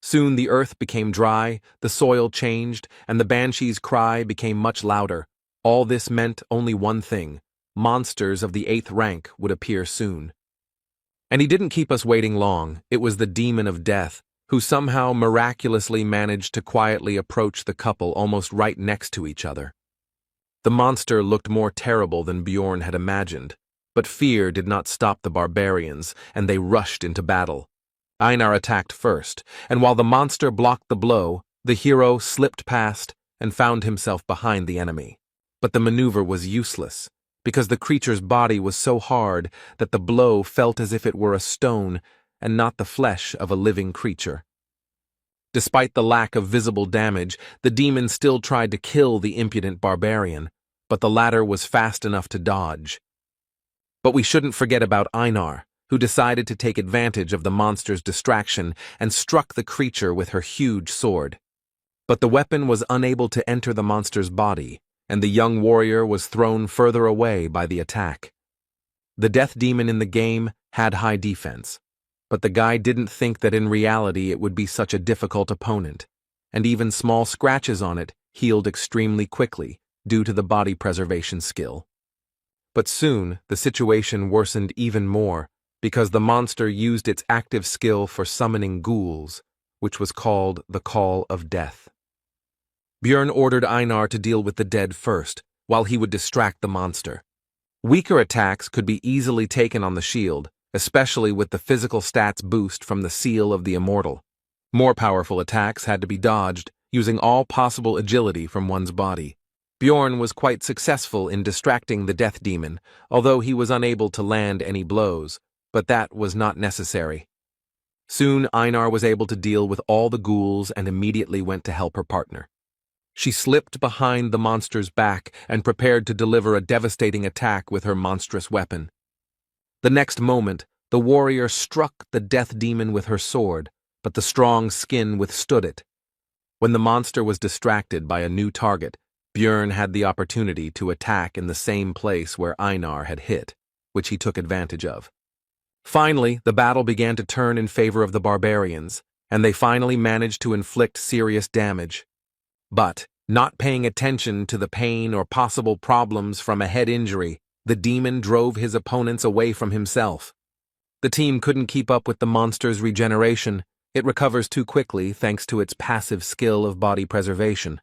Soon the earth became dry, the soil changed, and the banshee's cry became much louder. All this meant only one thing: monsters of the 8th rank would appear soon. And he didn't keep us waiting long. It was the demon of death, who somehow miraculously managed to quietly approach the couple almost right next to each other. The monster looked more terrible than Bjorn had imagined, but fear did not stop the barbarians, and they rushed into battle. Einar attacked first, and while the monster blocked the blow, the hero slipped past and found himself behind the enemy. But the maneuver was useless, because the creature's body was so hard that the blow felt as if it were a stone and not the flesh of a living creature. Despite the lack of visible damage, the demon still tried to kill the impudent barbarian, but the latter was fast enough to dodge. But we shouldn't forget about Einar, who decided to take advantage of the monster's distraction and struck the creature with her huge sword. But the weapon was unable to enter the monster's body, and the young warrior was thrown further away by the attack. The death demon in the game had high defense, but the guy didn't think that in reality it would be such a difficult opponent, and even small scratches on it healed extremely quickly due to the body preservation skill. But soon, the situation worsened even more because the monster used its active skill for summoning ghouls, which was called the Call of Death. Björn ordered Einar to deal with the dead first, while he would distract the monster. Weaker attacks could be easily taken on the shield, especially with the physical stats boost from the Seal of the Immortal. More powerful attacks had to be dodged, using all possible agility from one's body. Bjorn was quite successful in distracting the death demon, although he was unable to land any blows, but that was not necessary. Soon Einar was able to deal with all the ghouls and immediately went to help her partner. She slipped behind the monster's back and prepared to deliver a devastating attack with her monstrous weapon. The next moment, the warrior struck the death demon with her sword, but the strong skin withstood it. When the monster was distracted by a new target, Björn had the opportunity to attack in the same place where Einar had hit, which he took advantage of. Finally, the battle began to turn in favor of the barbarians, and they finally managed to inflict serious damage. But, not paying attention to the pain or possible problems from a head injury, the demon drove his opponents away from himself. The team couldn't keep up with the monster's regeneration. It recovers too quickly thanks to its passive skill of body preservation.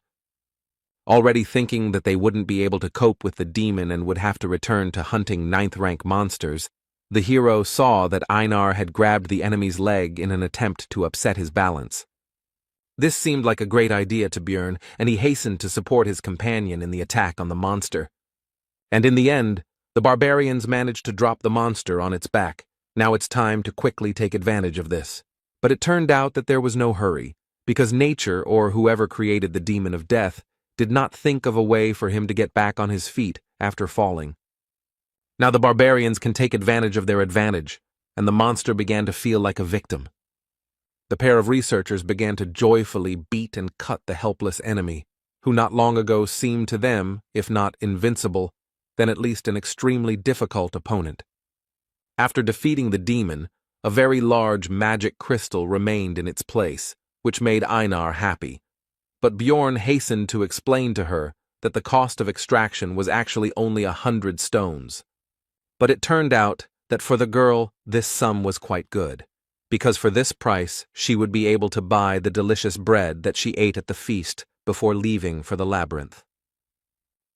Already thinking that they wouldn't be able to cope with the demon and would have to return to hunting 9th-rank monsters, the hero saw that Einar had grabbed the enemy's leg in an attempt to upset his balance. This seemed like a great idea to Björn, and he hastened to support his companion in the attack on the monster. And in the end, the barbarians managed to drop the monster on its back. Now it's time to quickly take advantage of this. But it turned out that there was no hurry, because nature, or whoever created the demon of death, did not think of a way for him to get back on his feet after falling. Now the barbarians can take advantage of their advantage, and the monster began to feel like a victim. The pair of researchers began to joyfully beat and cut the helpless enemy, who not long ago seemed to them, if not invincible, then at least an extremely difficult opponent. After defeating the demon, a very large magic crystal remained in its place, which made Einar happy. But Bjorn hastened to explain to her that the cost of extraction was actually only 100 stones. But it turned out that for the girl, this sum was quite good, because for this price she would be able to buy the delicious bread that she ate at the feast before leaving for the labyrinth.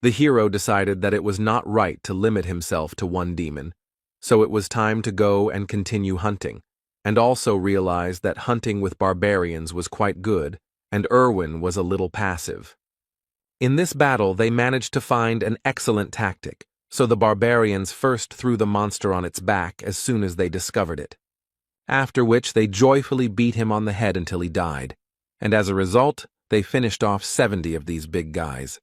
The hero decided that it was not right to limit himself to one demon, so it was time to go and continue hunting, and also realized that hunting with barbarians was quite good, and Erwin was a little passive. In this battle they managed to find an excellent tactic, so the barbarians first threw the monster on its back as soon as they discovered it. After which they joyfully beat him on the head until he died, and as a result, they finished off 70 of these big guys.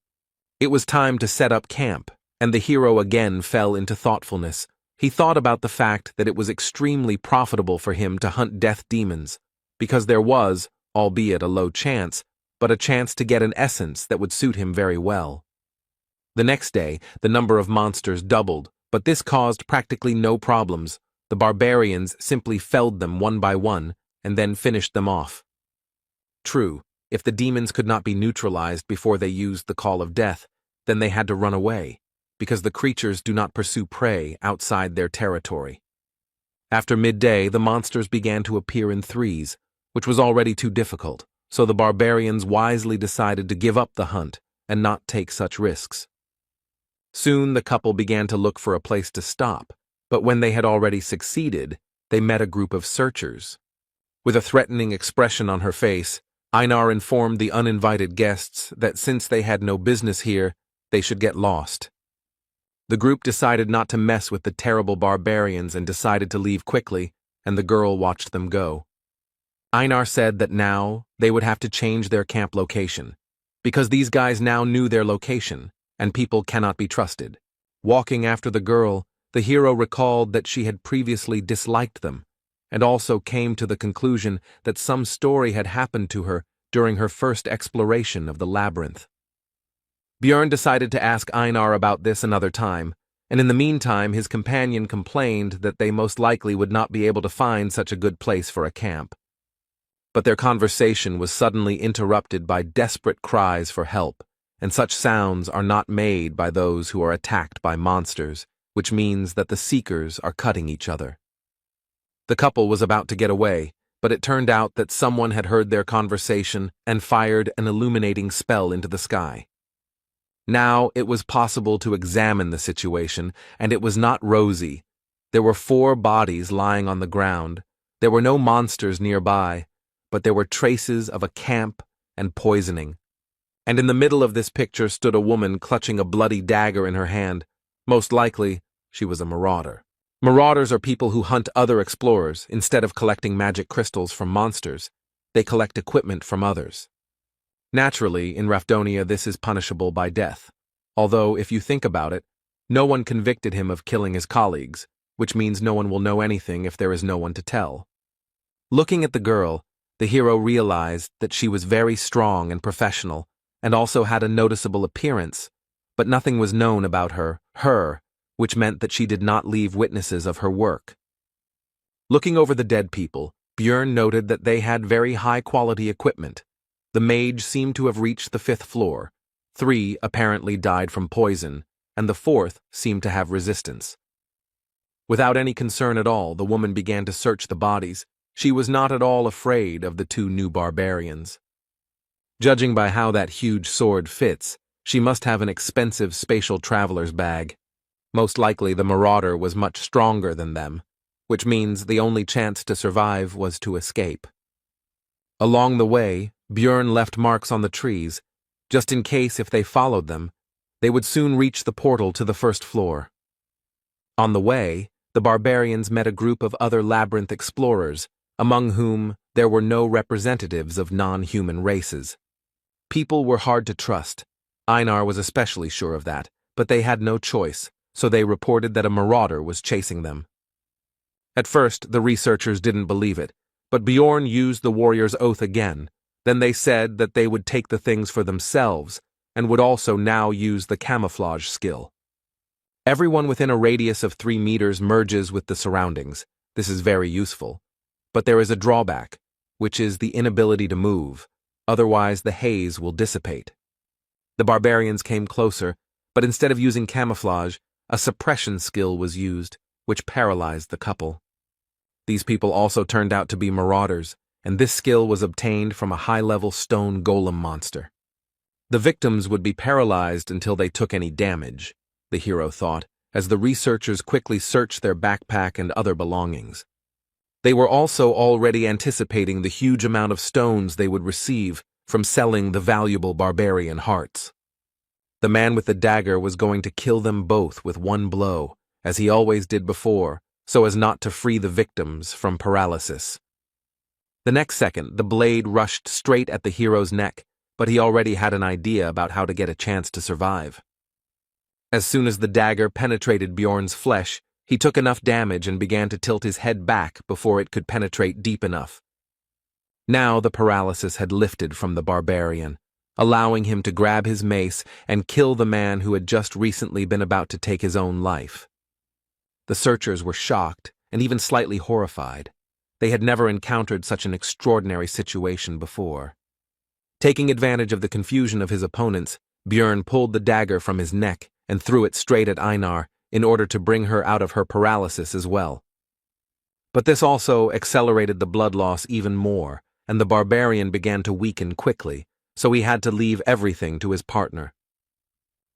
It was time to set up camp, and the hero again fell into thoughtfulness. He thought about the fact that it was extremely profitable for him to hunt death demons, because there was, albeit a low chance, but a chance to get an essence that would suit him very well. The next day, the number of monsters doubled, but this caused practically no problems. The barbarians simply felled them one by one, and then finished them off. True, if the demons could not be neutralized before they used the Call of Death, then they had to run away, because the creatures do not pursue prey outside their territory. After midday, the monsters began to appear in threes, which was already too difficult, so the barbarians wisely decided to give up the hunt and not take such risks. Soon the couple began to look for a place to stop, but when they had already succeeded, they met a group of searchers. With a threatening expression on her face, Einar informed the uninvited guests that since they had no business here, they should get lost. The group decided not to mess with the terrible barbarians and decided to leave quickly, and the girl watched them go. Einar said that now they would have to change their camp location, because these guys now knew their location, and people cannot be trusted. Walking after the girl, the hero recalled that she had previously disliked them, and also came to the conclusion that some story had happened to her during her first exploration of the labyrinth. Björn decided to ask Einar about this another time, and in the meantime his companion complained that they most likely would not be able to find such a good place for a camp. But their conversation was suddenly interrupted by desperate cries for help, and such sounds are not made by those who are attacked by monsters, which means that the seekers are cutting each other. The couple was about to get away, but it turned out that someone had heard their conversation and fired an illuminating spell into the sky. Now it was possible to examine the situation, and it was not rosy. There were 4 bodies lying on the ground. There were no monsters nearby, but there were traces of a camp and poisoning. And in the middle of this picture stood a woman clutching a bloody dagger in her hand. Most likely, she was a marauder. Marauders are people who hunt other explorers instead of collecting magic crystals from monsters. They collect equipment from others. Naturally, in Rafdonia this is punishable by death, although if you think about it, no one convicted him of killing his colleagues, which means no one will know anything if there is no one to tell. Looking at the girl, the hero realized that she was very strong and professional, and also had a noticeable appearance, but nothing was known about her, which meant that she did not leave witnesses of her work. Looking over the dead people, Björn noted that they had very high-quality equipment. The mage seemed to have reached the 5th floor. 3 apparently died from poison, and the 4th seemed to have resistance. Without any concern at all, the woman began to search the bodies. She was not at all afraid of the 2 new barbarians. Judging by how that huge sword fits, she must have an expensive spatial traveler's bag. Most likely the marauder was much stronger than them, which means the only chance to survive was to escape. Along the way, Björn left marks on the trees, just in case if they followed them, they would soon reach the portal to the 1st floor. On the way, the barbarians met a group of other labyrinth explorers, among whom there were no representatives of non-human races. People were hard to trust. Einar was especially sure of that, but they had no choice, so they reported that a marauder was chasing them. At first, the researchers didn't believe it, but Björn used the warrior's oath again. Then they said that they would take the things for themselves, and would also now use the camouflage skill. Everyone within a radius of 3 meters merges with the surroundings. This is very useful. But there is a drawback, which is the inability to move, otherwise the haze will dissipate. The barbarians came closer, but instead of using camouflage, a suppression skill was used, which paralyzed the couple. These people also turned out to be marauders, and this skill was obtained from a high-level stone golem monster. The victims would be paralyzed until they took any damage, the hero thought, as the researchers quickly searched their backpack and other belongings. They were also already anticipating the huge amount of stones they would receive from selling the valuable barbarian hearts. The man with the dagger was going to kill them both with one blow, as he always did before, so as not to free the victims from paralysis. The next second, the blade rushed straight at the hero's neck, but he already had an idea about how to get a chance to survive. As soon as the dagger penetrated Björn's flesh, he took enough damage and began to tilt his head back before it could penetrate deep enough. Now the paralysis had lifted from the barbarian, allowing him to grab his mace and kill the man who had just recently been about to take his own life. The searchers were shocked and even slightly horrified. They had never encountered such an extraordinary situation before. Taking advantage of the confusion of his opponents, Björn pulled the dagger from his neck and threw it straight at Einar in order to bring her out of her paralysis as well. But this also accelerated the blood loss even more, and the barbarian began to weaken quickly, so he had to leave everything to his partner.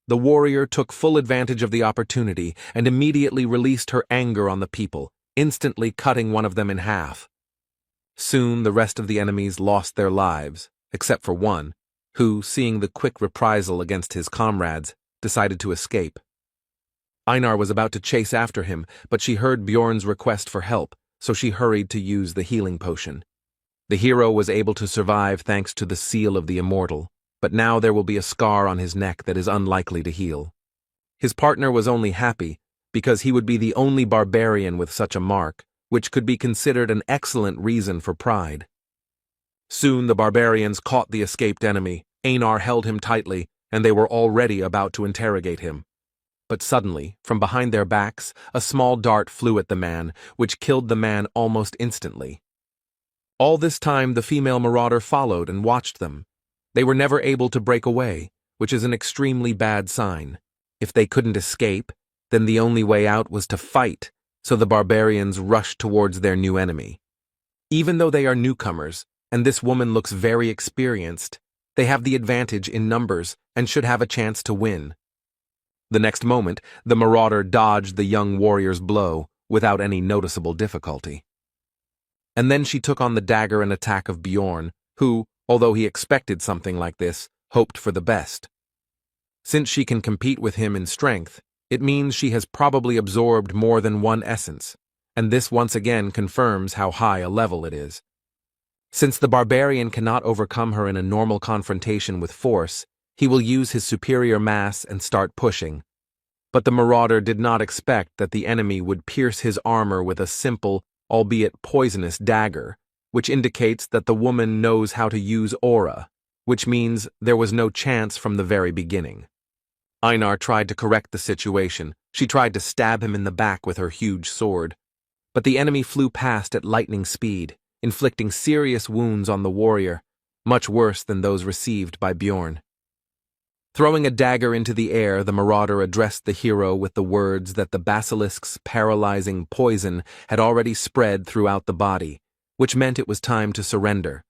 The warrior took full advantage of the opportunity and immediately released her anger on the people, instantly cutting one of them in half. Soon the rest of the enemies lost their lives, except for one, who, seeing the quick reprisal against his comrades, decided to escape. Einar was about to chase after him, but she heard Björn's request for help, so she hurried to use the healing potion. The hero was able to survive thanks to the seal of the immortal, but now there will be a scar on his neck that is unlikely to heal. His partner was only happy because he would be the only barbarian with such a mark, which could be considered an excellent reason for pride. Soon the barbarians caught the escaped enemy. Einar held him tightly, and they were already about to interrogate him. But suddenly, from behind their backs, a small dart flew at the man, which killed the man almost instantly. All this time the female marauder followed and watched them. They were never able to break away, which is an extremely bad sign. If they couldn't escape, then the only way out was to fight, so the barbarians rushed towards their new enemy. Even though they are newcomers, and this woman looks very experienced, they have the advantage in numbers and should have a chance to win. The next moment, the marauder dodged the young warrior's blow without any noticeable difficulty. And then she took on the dagger and attack of Bjorn, who, although he expected something like this, hoped for the best. Since she can compete with him in strength, it means she has probably absorbed more than one essence, and this once again confirms how high a level it is. Since the barbarian cannot overcome her in a normal confrontation with force, he will use his superior mass and start pushing. But the marauder did not expect that the enemy would pierce his armor with a simple, albeit poisonous dagger, which indicates that the woman knows how to use aura, which means there was no chance from the very beginning. Einar tried to correct the situation. She tried to stab him in the back with her huge sword. But the enemy flew past at lightning speed, inflicting serious wounds on the warrior, much worse than those received by Bjorn. Throwing a dagger into the air, the marauder addressed the hero with the words that the basilisk's paralyzing poison had already spread throughout the body, which meant it was time to surrender.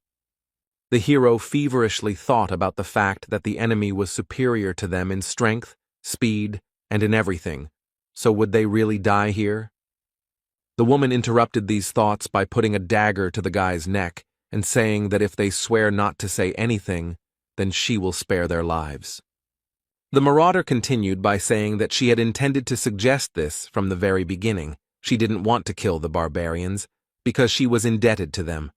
The hero feverishly thought about the fact that the enemy was superior to them in strength, speed, and in everything, so would they really die here? The woman interrupted these thoughts by putting a dagger to the guy's neck and saying that if they swear not to say anything, then she will spare their lives. The marauder continued by saying that she had intended to suggest this from the very beginning. She didn't want to kill the barbarians because she was indebted to them.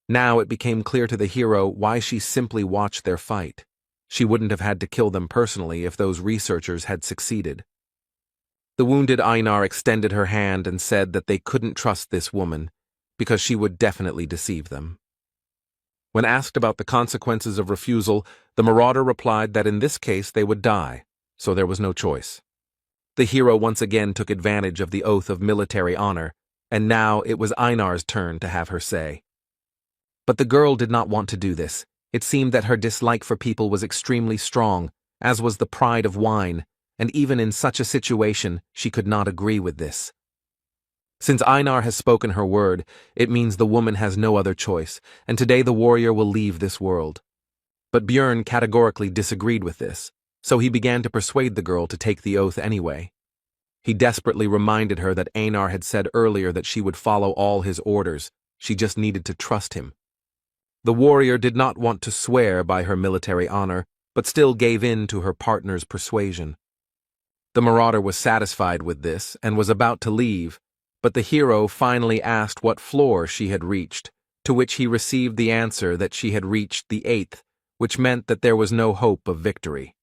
Now it became clear to the hero why she simply watched their fight. She wouldn't have had to kill them personally if those researchers had succeeded. The wounded Einar extended her hand and said that they couldn't trust this woman because she would definitely deceive them. When asked about the consequences of refusal, the marauder replied that in this case they would die, so there was no choice. The hero once again took advantage of the oath of military honor, and now it was Einar's turn to have her say. But the girl did not want to do this. It seemed that her dislike for people was extremely strong, as was the pride of wine, and even in such a situation, she could not agree with this. Since Einar has spoken her word, it means the woman has no other choice, and today the warrior will leave this world. But Bjorn categorically disagreed with this, so he began to persuade the girl to take the oath anyway. He desperately reminded her that Einar had said earlier that she would follow all his orders, she just needed to trust him. The warrior did not want to swear by her military honor, but still gave in to her partner's persuasion. The marauder was satisfied with this and was about to leave, but the hero finally asked what floor she had reached, to which he received the answer that she had reached the 8th, which meant that there was no hope of victory.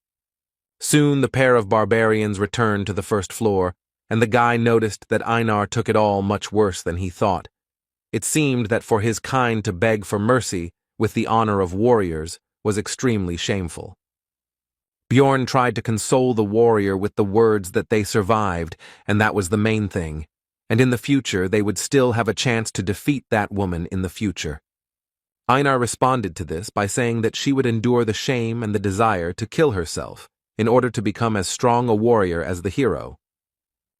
Soon the pair of barbarians returned to the first floor, and the guy noticed that Einar took it all much worse than he thought. It seemed that for his kind to beg for mercy, with the honor of warriors, was extremely shameful. Bjorn tried to console the warrior with the words that they survived, and that was the main thing. And in the future they would still have a chance to defeat that woman in the future. Einar responded to this by saying that she would endure the shame and the desire to kill herself in order to become as strong a warrior as the hero.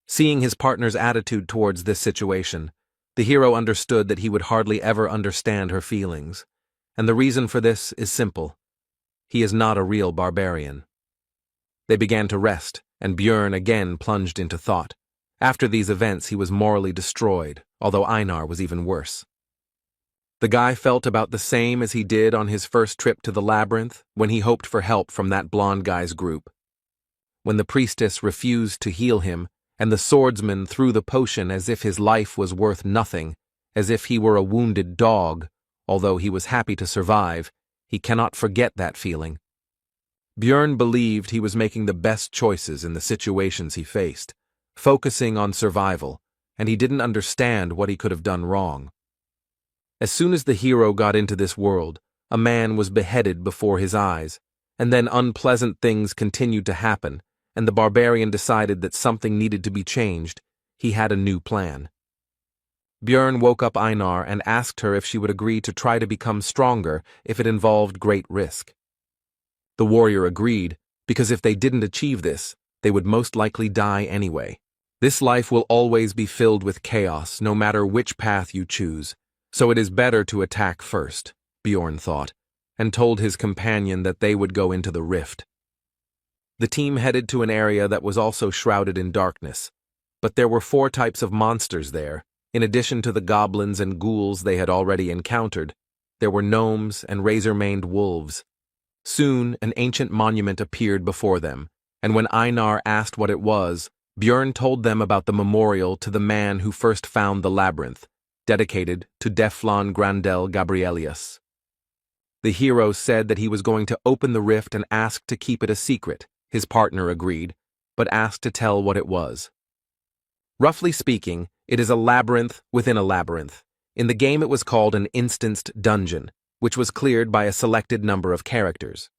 Seeing his partner's attitude towards this situation, the hero understood that he would hardly ever understand her feelings, and the reason for this is simple. He is not a real barbarian. They began to rest, and Bjorn again plunged into thought. After these events, he was morally destroyed, although Einar was even worse. The guy felt about the same as he did on his first trip to the labyrinth when he hoped for help from that blonde guy's group. When the priestess refused to heal him, and the swordsman threw the potion as if his life was worth nothing, as if he were a wounded dog, Although he was happy to survive, he cannot forget that feeling. Björn believed he was making the best choices in the situations he faced, focusing on survival, and he didn't understand what he could have done wrong. As soon as the hero got into this world, a man was beheaded before his eyes, and then unpleasant things continued to happen, and the barbarian decided that something needed to be changed. He had a new plan. Björn woke up Einar and asked her if she would agree to try to become stronger if it involved great risk. The warrior agreed, because if they didn't achieve this, they would most likely die anyway. This life will always be filled with chaos, no matter which path you choose, so it is better to attack first, Björn thought, and told his companion that they would go into the rift. The team headed to an area that was also shrouded in darkness, but there were 4 types of monsters there. In addition to the goblins and ghouls they had already encountered, there were gnomes and razor-maned wolves. Soon, an ancient monument appeared before them, and when Einar asked what it was, Björn told them about the memorial to the man who first found the labyrinth, dedicated to Deflon Grandel Gabrielius. The hero said that he was going to open the rift and asked to keep it a secret. His partner agreed, but asked to tell what it was. Roughly speaking, it is a labyrinth within a labyrinth. In the game it was called an instanced dungeon, which was cleared by a selected number of characters.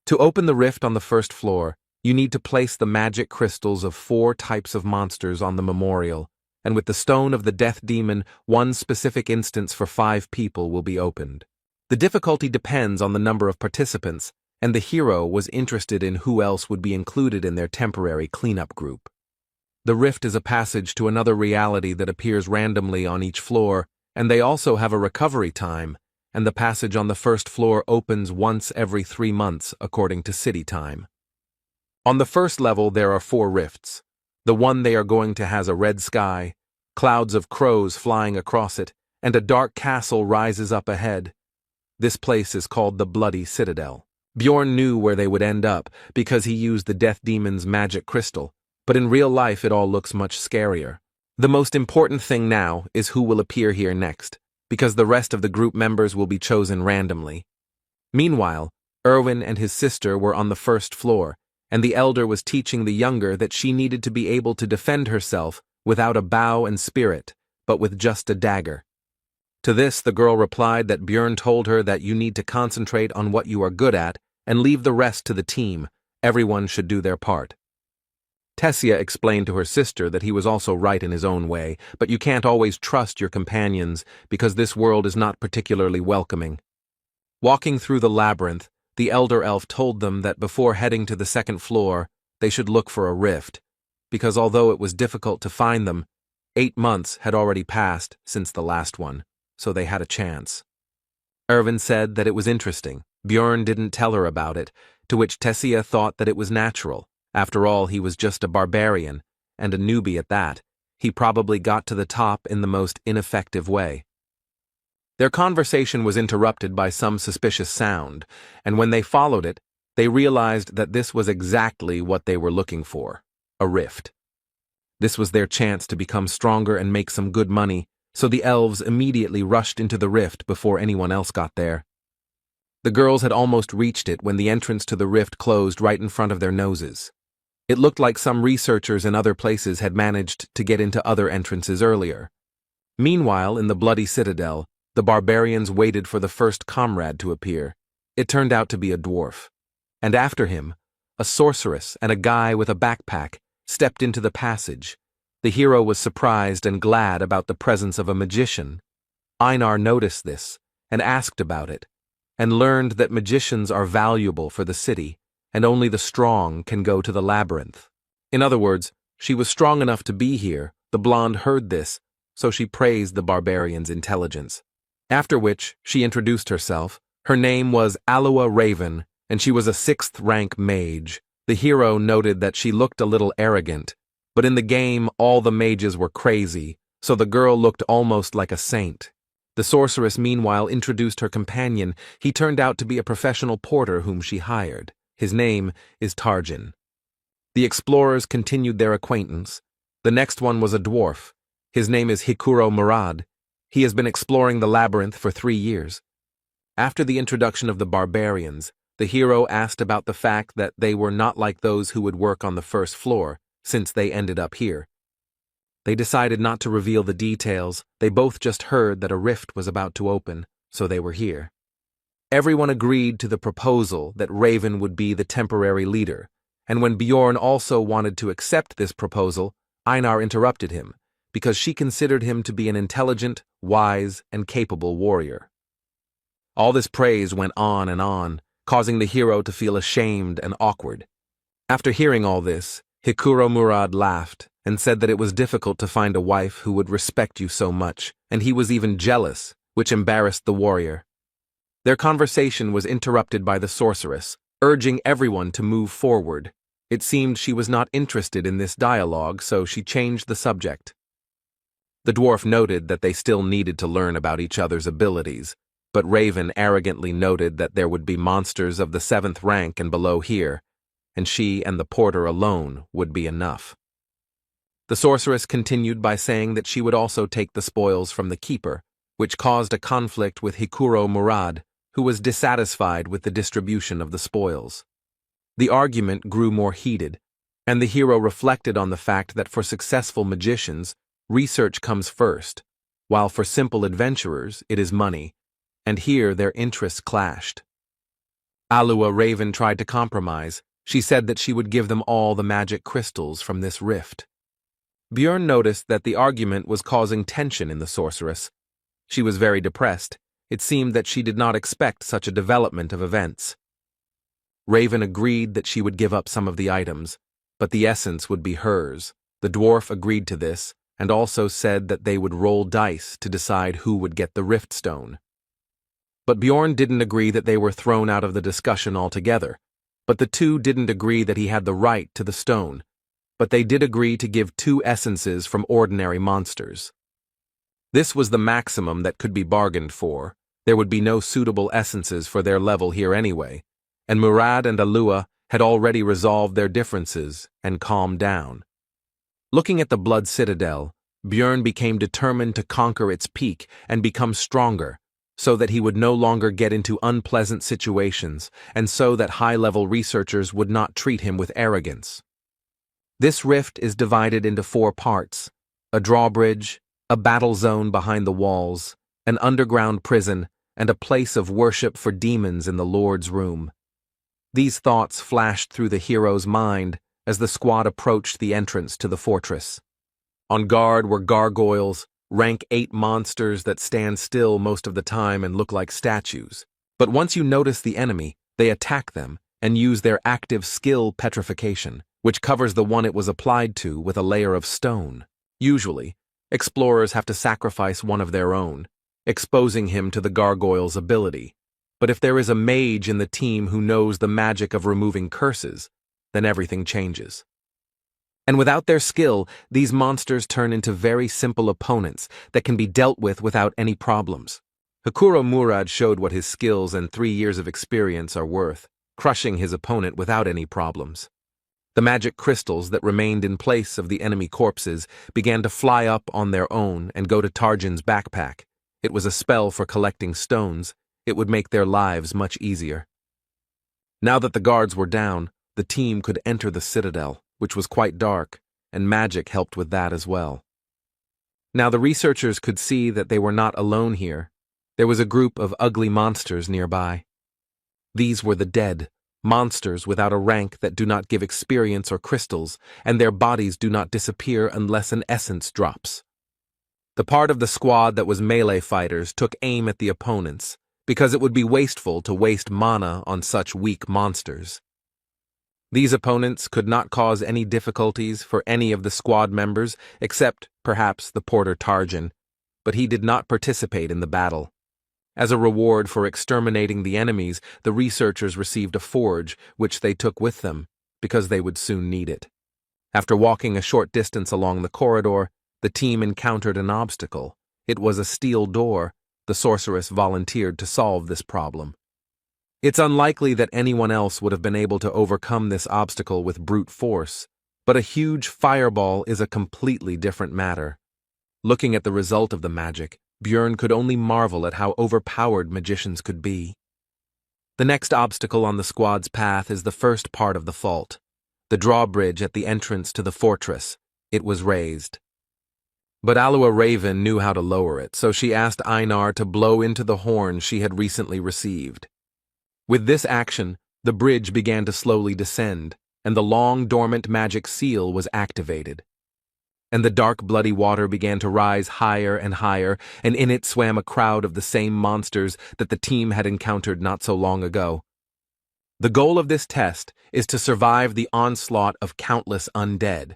To open the rift on the first floor, you need to place the magic crystals of 4 types of monsters on the memorial, and with the stone of the death demon, 1 specific instance for 5 people will be opened. The difficulty depends on the number of participants, and the hero was interested in who else would be included in their temporary cleanup group. The rift is a passage to another reality that appears randomly on each floor, and they also have a recovery time, and the passage on the first floor opens once every 3 months according to city time. On the first level there are 4 rifts. The one they are going to has a red sky, clouds of crows flying across it, and a dark castle rises up ahead. This place is called the Bloody Citadel. Björn knew where they would end up because he used the death demon's magic crystal, but in real life it all looks much scarier. The most important thing now is who will appear here next, because the rest of the group members will be chosen randomly. Meanwhile, Erwin and his sister were on the first floor, and the elder was teaching the younger that she needed to be able to defend herself without a bow and spirit, but with just a dagger. To this, the girl replied that Björn told her that you need to concentrate on what you are good at and leave the rest to the team. Everyone should do their part. Tessia explained to her sister that he was also right in his own way, but you can't always trust your companions because this world is not particularly welcoming. Walking through the labyrinth, the elder elf told them that before heading to the second floor, they should look for a rift, because although it was difficult to find them, 8 months had already passed since the last one, so they had a chance. Erwin said that it was interesting. Björn didn't tell her about it, to which Tessia thought that it was natural. After all, he was just a barbarian, and a newbie at that. He probably got to the top in the most ineffective way. Their conversation was interrupted by some suspicious sound, and when they followed it, they realized that this was exactly what they were looking for, a rift. This was their chance to become stronger and make some good money, so the elves immediately rushed into the rift before anyone else got there. The girls had almost reached it when the entrance to the rift closed right in front of their noses. It looked like some researchers in other places had managed to get into other entrances earlier. Meanwhile, in the Bloody Citadel, the barbarians waited for the first comrade to appear. It turned out to be a dwarf. And after him, a sorceress and a guy with a backpack stepped into the passage. The hero was surprised and glad about the presence of a magician. Einar noticed this and asked about it, and learned that magicians are valuable for the city, and only the strong can go to the labyrinth. In other words, she was strong enough to be here. The blonde heard this, so she praised the barbarian's intelligence. After which, she introduced herself. Her name was Aloa Raven, and she was a 6th-rank mage. The hero noted that she looked a little arrogant, but in the game all the mages were crazy, so the girl looked almost like a saint. The sorceress meanwhile introduced her companion. He turned out to be a professional porter whom she hired. His name is Tarjan. The explorers continued their acquaintance. The next one was a dwarf. His name is Hikuro Murad. He has been exploring the labyrinth for 3 years. After the introduction of the barbarians, the hero asked about the fact that they were not like those who would work on the first floor, since they ended up here. They decided not to reveal the details. They both just heard that a rift was about to open, so they were here. Everyone agreed to the proposal that Raven would be the temporary leader, and when Bjorn also wanted to accept this proposal, Einar interrupted him, because she considered him to be an intelligent, wise, and capable warrior. All this praise went on, causing the hero to feel ashamed and awkward. After hearing all this, Hikuro Murad laughed and said that it was difficult to find a wife who would respect you so much, and he was even jealous, which embarrassed the warrior. Their conversation was interrupted by the sorceress, urging everyone to move forward. It seemed she was not interested in this dialogue, so she changed the subject. The dwarf noted that they still needed to learn about each other's abilities, but Raven arrogantly noted that there would be monsters of the 7th rank and below here, and she and the porter alone would be enough. The sorceress continued by saying that she would also take the spoils from the keeper, which caused a conflict with Hikuro Murad, who was dissatisfied with the distribution of the spoils. The argument grew more heated, and the hero reflected on the fact that for successful magicians, research comes first, while for simple adventurers it is money, and here their interests clashed. Alua Raven tried to compromise. She said that she would give them all the magic crystals from this rift. Bjorn noticed that the argument was causing tension in the sorceress. She was very depressed. It seemed that she did not expect such a development of events. Raven agreed that she would give up some of the items, but the essence would be hers. The dwarf agreed to this, and also said that they would roll dice to decide who would get the rift stone. But Bjorn didn't agree that they were thrown out of the discussion altogether. But the two didn't agree that he had the right to the stone, but they did agree to give 2 essences from ordinary monsters. This was the maximum that could be bargained for. There would be no suitable essences for their level here anyway, and Murad and Alua had already resolved their differences and calmed down. Looking at the Blood Citadel, Bjorn became determined to conquer its peak and become stronger, so that he would no longer get into unpleasant situations, and so that high-level researchers would not treat him with arrogance. This rift is divided into 4 parts: a drawbridge, a battle zone behind the walls, an underground prison, and a place of worship for demons in the Lord's room. These thoughts flashed through the hero's mind as the squad approached the entrance to the fortress. On guard were gargoyles, rank 8 monsters that stand still most of the time and look like statues. But once you notice the enemy, they attack them and use their active skill petrification, which covers the one it was applied to with a layer of stone. Usually, explorers have to sacrifice one of their own, exposing him to the gargoyle's ability. But if there is a mage in the team who knows the magic of removing curses, then everything changes. And without their skill, these monsters turn into very simple opponents that can be dealt with without any problems. Hikuro Murad showed what his skills and 3 years of experience are worth, crushing his opponent without any problems. The magic crystals that remained in place of the enemy corpses began to fly up on their own and go to Tarjan's backpack. It was a spell for collecting stones. It would make their lives much easier. Now that the guards were down, the team could enter the citadel, which was quite dark, and magic helped with that as well. Now the researchers could see that they were not alone here. There was a group of ugly monsters nearby. These were the dead, monsters without a rank that do not give experience or crystals, and their bodies do not disappear unless an essence drops. The part of the squad that was melee fighters took aim at the opponents, because it would be wasteful to waste mana on such weak monsters. These opponents could not cause any difficulties for any of the squad members except, perhaps, the porter Tarjan, but he did not participate in the battle. As a reward for exterminating the enemies, the researchers received a forge, which they took with them, because they would soon need it. After walking a short distance along the corridor, the team encountered an obstacle. It was a steel door. The sorceress volunteered to solve this problem. It's unlikely that anyone else would have been able to overcome this obstacle with brute force, but a huge fireball is a completely different matter. Looking at the result of the magic, Björn could only marvel at how overpowered magicians could be. The next obstacle on the squad's path is the first part of the fault, the drawbridge at the entrance to the fortress. It was raised. But Alua Raven knew how to lower it, so she asked Einar to blow into the horn she had recently received. With this action, the bridge began to slowly descend, and the long dormant magic seal was activated. And the dark bloody water began to rise higher and higher, and in it swam a crowd of the same monsters that the team had encountered not so long ago. The goal of this test is to survive the onslaught of countless undead.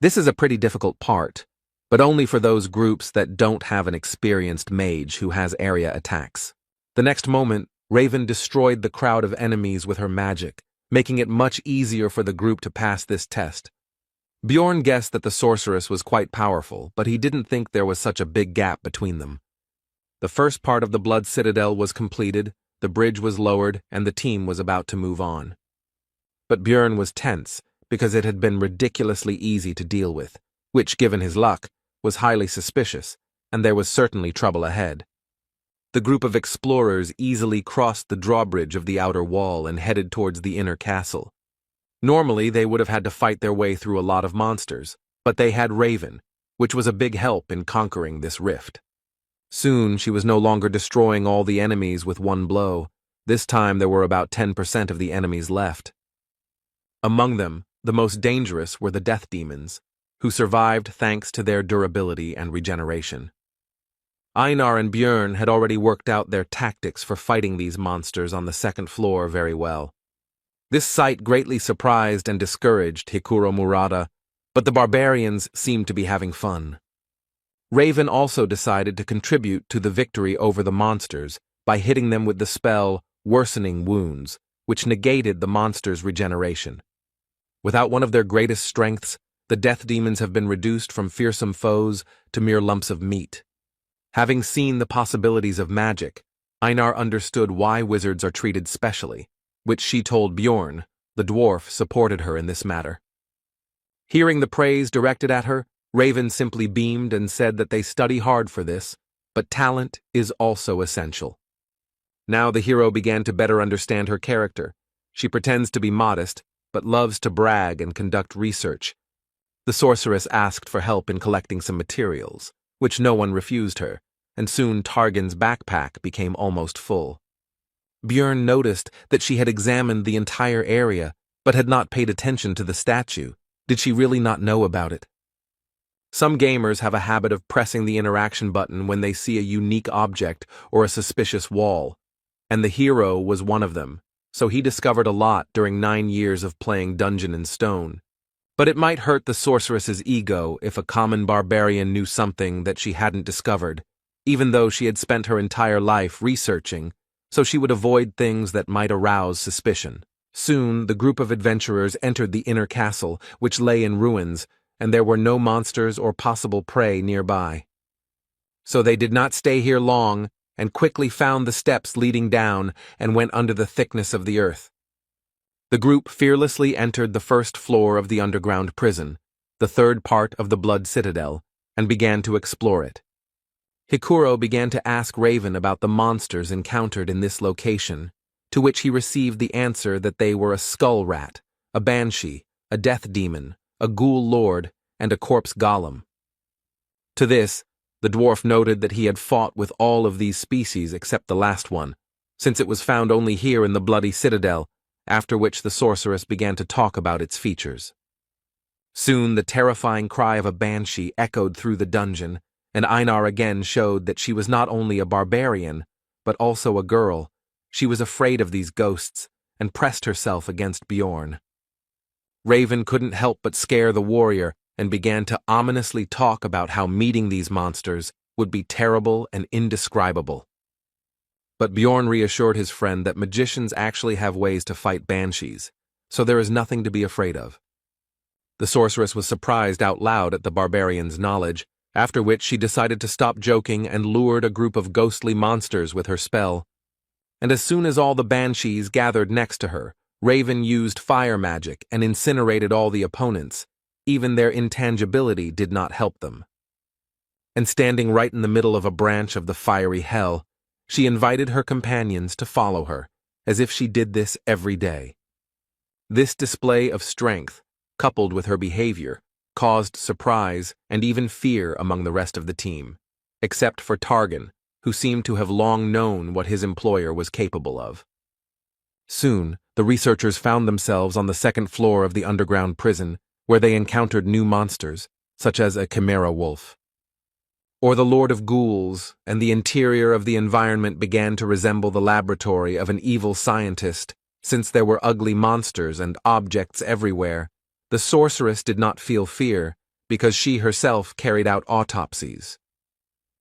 This is a pretty difficult part, but only for those groups that don't have an experienced mage who has area attacks. The next moment, Raven destroyed the crowd of enemies with her magic, making it much easier for the group to pass this test. Bjorn guessed that the sorceress was quite powerful, but he didn't think there was such a big gap between them. The first part of the Blood Citadel was completed, the bridge was lowered, and the team was about to move on. But Bjorn was tense, because it had been ridiculously easy to deal with, which, given his luck, was highly suspicious, and there was certainly trouble ahead. The group of explorers easily crossed the drawbridge of the outer wall and headed towards the inner castle. Normally, they would have had to fight their way through a lot of monsters, but they had Raven, which was a big help in conquering this rift. Soon, she was no longer destroying all the enemies with one blow. This time, there were about 10% of the enemies left. Among them, the most dangerous were the death demons, who survived thanks to their durability and regeneration. Einar and Björn had already worked out their tactics for fighting these monsters on the second floor very well. This sight greatly surprised and discouraged Hikuro Murata, but the barbarians seemed to be having fun. Raven also decided to contribute to the victory over the monsters by hitting them with the spell Worsening Wounds, which negated the monsters' regeneration. Without one of their greatest strengths, the death demons have been reduced from fearsome foes to mere lumps of meat. Having seen the possibilities of magic, Einar understood why wizards are treated specially, which she told Bjorn. The dwarf supported her in this matter. Hearing the praise directed at her, Raven simply beamed and said that they study hard for this, but talent is also essential. Now the hero began to better understand her character. She pretends to be modest, but loves to brag and conduct research. The sorceress asked for help in collecting some materials, which no one refused her, and soon Targan's backpack became almost full. Björn noticed that she had examined the entire area, but had not paid attention to the statue. Did she really not know about it? Some gamers have a habit of pressing the interaction button when they see a unique object or a suspicious wall, and the hero was one of them, so he discovered a lot during 9 years of playing Dungeon and Stone. But it might hurt the sorceress's ego if a common barbarian knew something that she hadn't discovered, even though she had spent her entire life researching, so she would avoid things that might arouse suspicion. Soon, the group of adventurers entered the inner castle, which lay in ruins, and there were no monsters or possible prey nearby. So they did not stay here long, and quickly found the steps leading down and went under the thickness of the earth. The group fearlessly entered the first floor of the underground prison, the third part of the Blood Citadel, and began to explore it. Hikuro began to ask Raven about the monsters encountered in this location, to which he received the answer that they were a skull rat, a banshee, a death demon, a ghoul lord, and a corpse golem. To this, the dwarf noted that he had fought with all of these species except the last one, since it was found only here in the Bloody Citadel, after which the sorceress began to talk about its features. Soon the terrifying cry of a banshee echoed through the dungeon, and Einar again showed that she was not only a barbarian, but also a girl. She was afraid of these ghosts, and pressed herself against Bjorn. Raven couldn't help but scare the warrior, and began to ominously talk about how meeting these monsters would be terrible and indescribable. But Bjorn reassured his friend that magicians actually have ways to fight banshees, so there is nothing to be afraid of. The sorceress was surprised out loud at the barbarian's knowledge, after which she decided to stop joking and lured a group of ghostly monsters with her spell. And as soon as all the banshees gathered next to her, Raven used fire magic and incinerated all the opponents. Even their intangibility did not help them. and standing right in the middle of a branch of the fiery hell, she invited her companions to follow her, as if she did this every day. This display of strength, coupled with her behavior, caused surprise and even fear among the rest of the team, except for Targan, who seemed to have long known what his employer was capable of. Soon, the researchers found themselves on the second floor of the underground prison, where they encountered new monsters, such as a chimera wolf. Or the Lord of Ghouls, and the interior of the environment began to resemble the laboratory of an evil scientist, since there were ugly monsters and objects everywhere. The sorceress did not feel fear, because she herself carried out autopsies.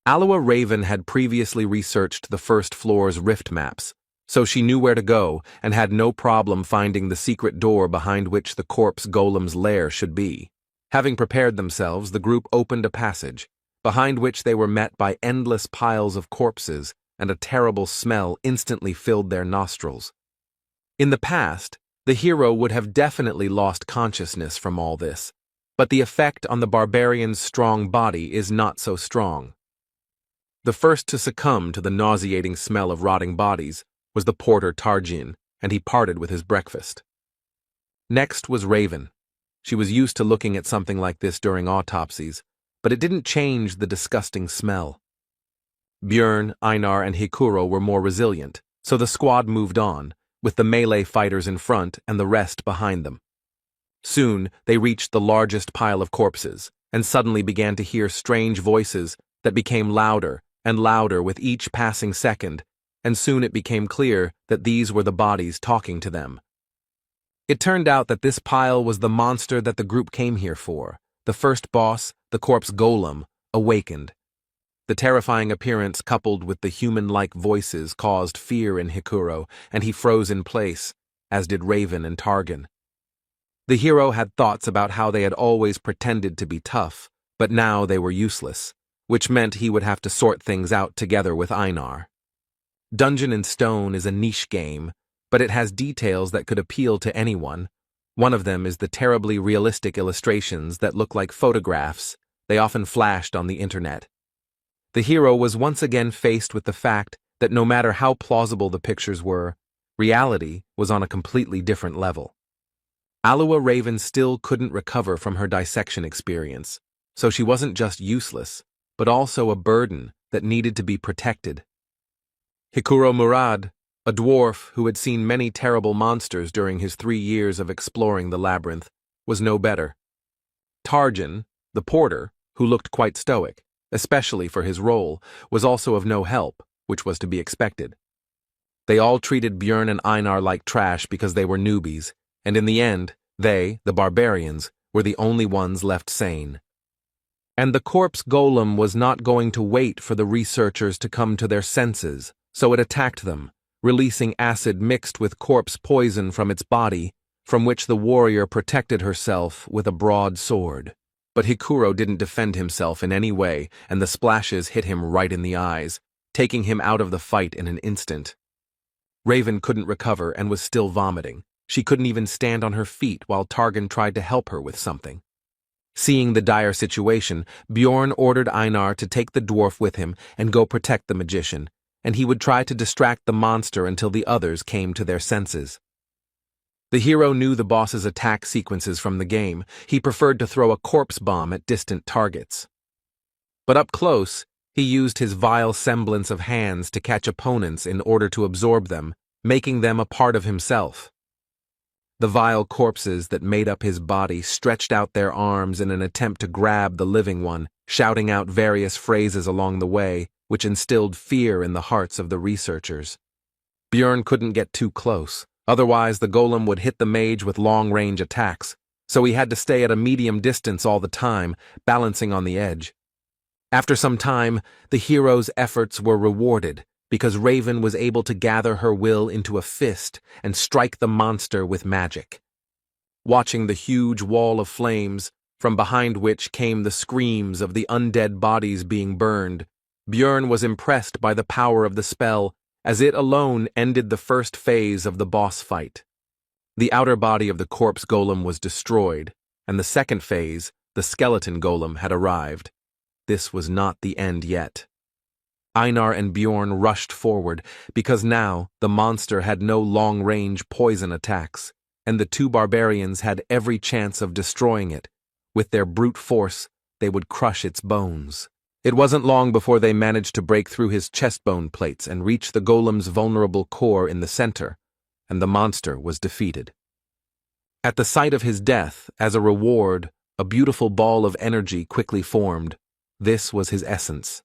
Aloha Raven had previously researched the first floor's rift maps, so she knew where to go and had no problem finding the secret door behind which the corpse golem's lair should be. Having prepared themselves, the group opened a passage, behind which they were met by endless piles of corpses, and a terrible smell instantly filled their nostrils. In the past, the hero would have definitely lost consciousness from all this, but the effect on the barbarian's strong body is not so strong. The first to succumb to the nauseating smell of rotting bodies was the porter Tarjin, and he parted with his breakfast. Next was Raven. She was used to looking at something like this during autopsies, but it didn't change the disgusting smell. Björn, Einar, and Hikuro were more resilient, so the squad moved on, with the melee fighters in front and the rest behind them. Soon, they reached the largest pile of corpses, and suddenly began to hear strange voices that became louder and louder with each passing second, and soon it became clear that these were the bodies talking to them. It turned out that this pile was the monster that the group came here for. The first boss, the corpse golem, awakened. The terrifying appearance coupled with the human-like voices caused fear in Hikuro, and he froze in place, as did Raven and Targan. The hero had thoughts about how they had always pretended to be tough, but now they were useless, which meant he would have to sort things out together with Einar. Dungeon and Stone is a niche game, but it has details that could appeal to anyone. One of them is the terribly realistic illustrations that look like photographs they often flashed on the internet. The hero was once again faced with the fact that no matter how plausible the pictures were, reality was on a completely different level. Aloha Raven still couldn't recover from her dissection experience, so she wasn't just useless, but also a burden that needed to be protected. Hikuro Murad, a dwarf who had seen many terrible monsters during his 3 years of exploring the labyrinth, was no better. Tarjan, the porter, who looked quite stoic, especially for his role, was also of no help, which was to be expected. They all treated Björn and Einar like trash because they were newbies, and in the end, they, the barbarians, were the only ones left sane. And the corpse golem was not going to wait for the researchers to come to their senses, so it attacked them, releasing acid mixed with corpse poison from its body, from which the warrior protected herself with a broadsword. But Hikuro didn't defend himself in any way, and the splashes hit him right in the eyes, taking him out of the fight in an instant. Raven couldn't recover and was still vomiting. She couldn't even stand on her feet while Targan tried to help her with something. Seeing the dire situation, Bjorn ordered Einar to take the dwarf with him and go protect the magician, and he would try to distract the monster until the others came to their senses. The hero knew the boss's attack sequences from the game. He preferred to throw a corpse bomb at distant targets. But up close, he used his vile semblance of hands to catch opponents in order to absorb them, making them a part of himself. The vile corpses that made up his body stretched out their arms in an attempt to grab the living one, shouting out various phrases along the way, which instilled fear in the hearts of the researchers. Björn couldn't get too close. Otherwise, the golem would hit the mage with long-range attacks, so he had to stay at a medium distance all the time, balancing on the edge. After some time, the hero's efforts were rewarded, because Raven was able to gather her will into a fist and strike the monster with magic. Watching the huge wall of flames, from behind which came the screams of the undead bodies being burned, Björn was impressed by the power of the spell, as it alone ended the first phase of the boss fight. The outer body of the corpse golem was destroyed, and the second phase, the skeleton golem, had arrived. this was not the end yet. Einar and Bjorn rushed forward, because now the monster had no long-range poison attacks, and the two barbarians had every chance of destroying it. With their brute force, they would crush its bones. It wasn't long before they managed to break through his chestbone plates and reach the golem's vulnerable core in the center, and the monster was defeated. At the sight of his death, as a reward, a beautiful ball of energy quickly formed. This was his essence.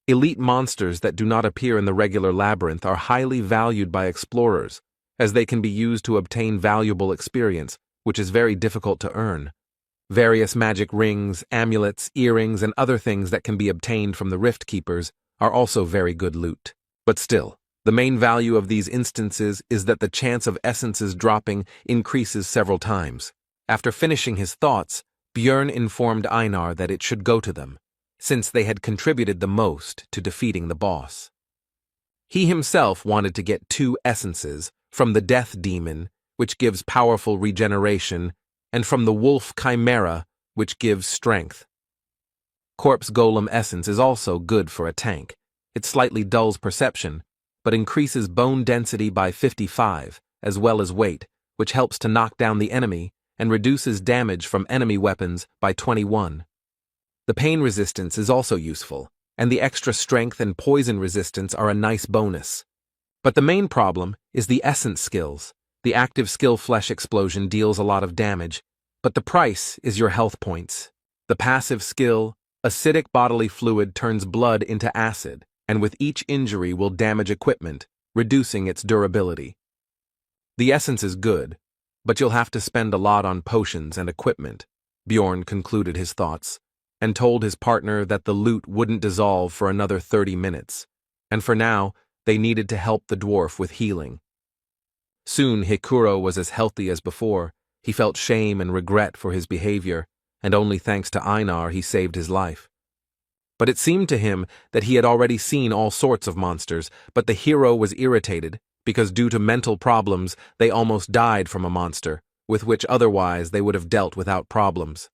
Elite monsters that do not appear in the regular labyrinth are highly valued by explorers, as they can be used to obtain valuable experience, which is very difficult to earn. Various magic rings, amulets, earrings, and other things that can be obtained from the Rift Keepers are also very good loot. But still, the main value of these instances is that the chance of essences dropping increases several times. After finishing his thoughts, Björn informed Einar that it should go to them, since they had contributed the most to defeating the boss. He himself wanted to get 2 essences, from the Death Demon, which gives powerful regeneration, and from the Wolf Chimera, which gives strength. Corpse Golem Essence is also good for a tank. It slightly dulls perception, but increases bone density by 55, as well as weight, which helps to knock down the enemy, and reduces damage from enemy weapons by 21. The pain resistance is also useful, and the extra strength and poison resistance are a nice bonus. But the main problem is the essence skills. The active skill Flesh Explosion deals a lot of damage, but the price is your health points. The passive skill, Acidic Bodily Fluid, turns blood into acid, and with each injury will damage equipment, reducing its durability. The essence is good, but you'll have to spend a lot on potions and equipment, Bjorn concluded his thoughts, and told his partner that the loot wouldn't dissolve for another 30 minutes, and for now, they needed to help the dwarf with healing. Soon Hikuro was as healthy as before. He felt shame and regret for his behavior, and only thanks to Einar he saved his life. But it seemed to him that he had already seen all sorts of monsters, but the hero was irritated, because due to mental problems they almost died from a monster, with which otherwise they would have dealt without problems.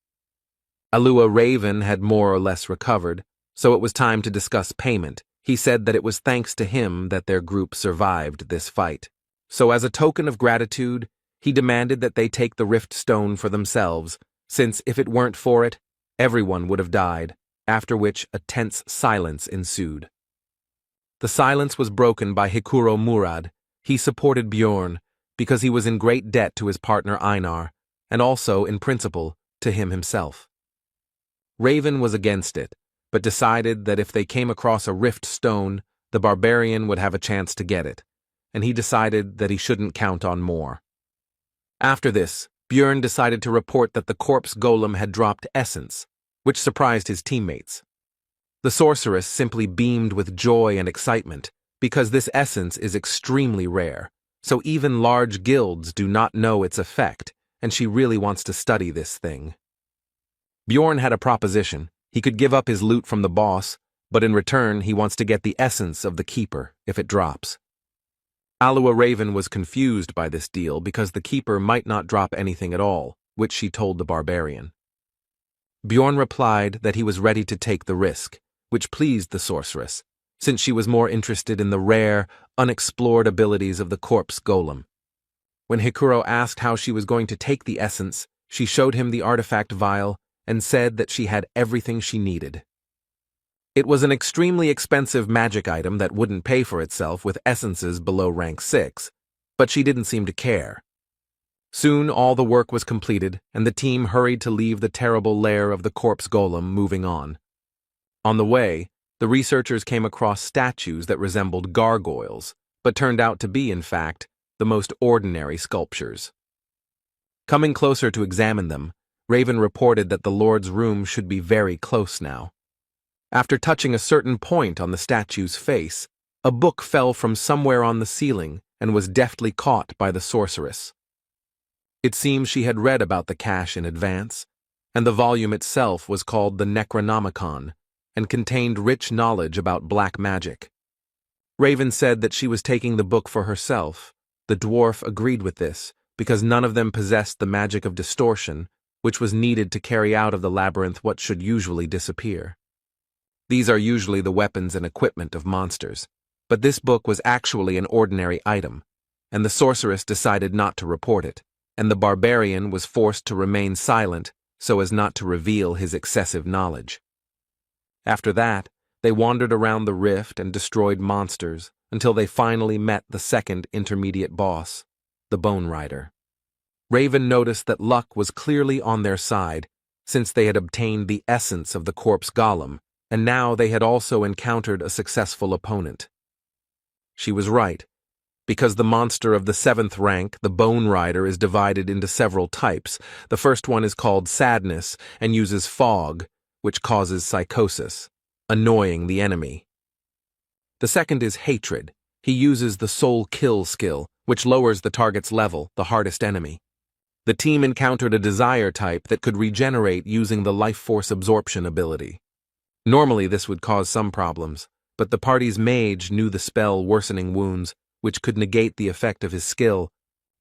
Alua Raven had more or less recovered, so it was time to discuss payment. He said that it was thanks to him that their group survived this fight. So as a token of gratitude, he demanded that they take the Rift Stone for themselves, since if it weren't for it, everyone would have died, after which a tense silence ensued. The silence was broken by Hikuro Murad. He supported Bjorn, because he was in great debt to his partner Einar, and also, in principle, to him himself. Raven was against it, but decided that if they came across a Rift Stone, the barbarian would have a chance to get it, and he decided that he shouldn't count on more. After this, Bjorn decided to report that the corpse golem had dropped essence, which surprised his teammates. The sorceress simply beamed with joy and excitement, because this essence is extremely rare, so even large guilds do not know its effect, and she really wants to study this thing. Bjorn had a proposition. He could give up his loot from the boss, but in return he wants to get the essence of the keeper if it drops. Alua Raven was confused by this deal because the keeper might not drop anything at all, which she told the barbarian. Bjorn replied that he was ready to take the risk, which pleased the sorceress, since she was more interested in the rare, unexplored abilities of the corpse golem. When Hikuro asked how she was going to take the essence, she showed him the artifact vial and said that she had everything she needed. It was an extremely expensive magic item that wouldn't pay for itself with essences below rank 6, but she didn't seem to care. Soon all the work was completed, and the team hurried to leave the terrible lair of the corpse golem, moving on. On the way, the researchers came across statues that resembled gargoyles, but turned out to be, in fact, the most ordinary sculptures. Coming closer to examine them, Raven reported that the Lord's room should be very close now. After touching a certain point on the statue's face, a book fell from somewhere on the ceiling and was deftly caught by the sorceress. It seems she had read about the cache in advance, and the volume itself was called the Necronomicon and contained rich knowledge about black magic. Raven said that she was taking the book for herself. The dwarf agreed with this, because none of them possessed the magic of distortion, which was needed to carry out of the labyrinth what should usually disappear. These are usually the weapons and equipment of monsters. But this book was actually an ordinary item, and the sorceress decided not to report it, and the barbarian was forced to remain silent so as not to reveal his excessive knowledge. After that, they wandered around the rift and destroyed monsters until they finally met the second intermediate boss, the Bone Rider. Raven noticed that luck was clearly on their side, since they had obtained the essence of the corpse golem, and now they had also encountered a successful opponent. She was right, because the monster of the 7th rank, the Bone Rider, is divided into several types. The first one is called Sadness and uses fog, which causes psychosis, annoying the enemy. The second is Hatred. He uses the Soul Kill skill, which lowers the target's level, the hardest enemy. The team encountered a Desire type that could regenerate using the Life Force Absorption ability. Normally this would cause some problems, but the party's mage knew the spell Worsening Wounds, which could negate the effect of his skill.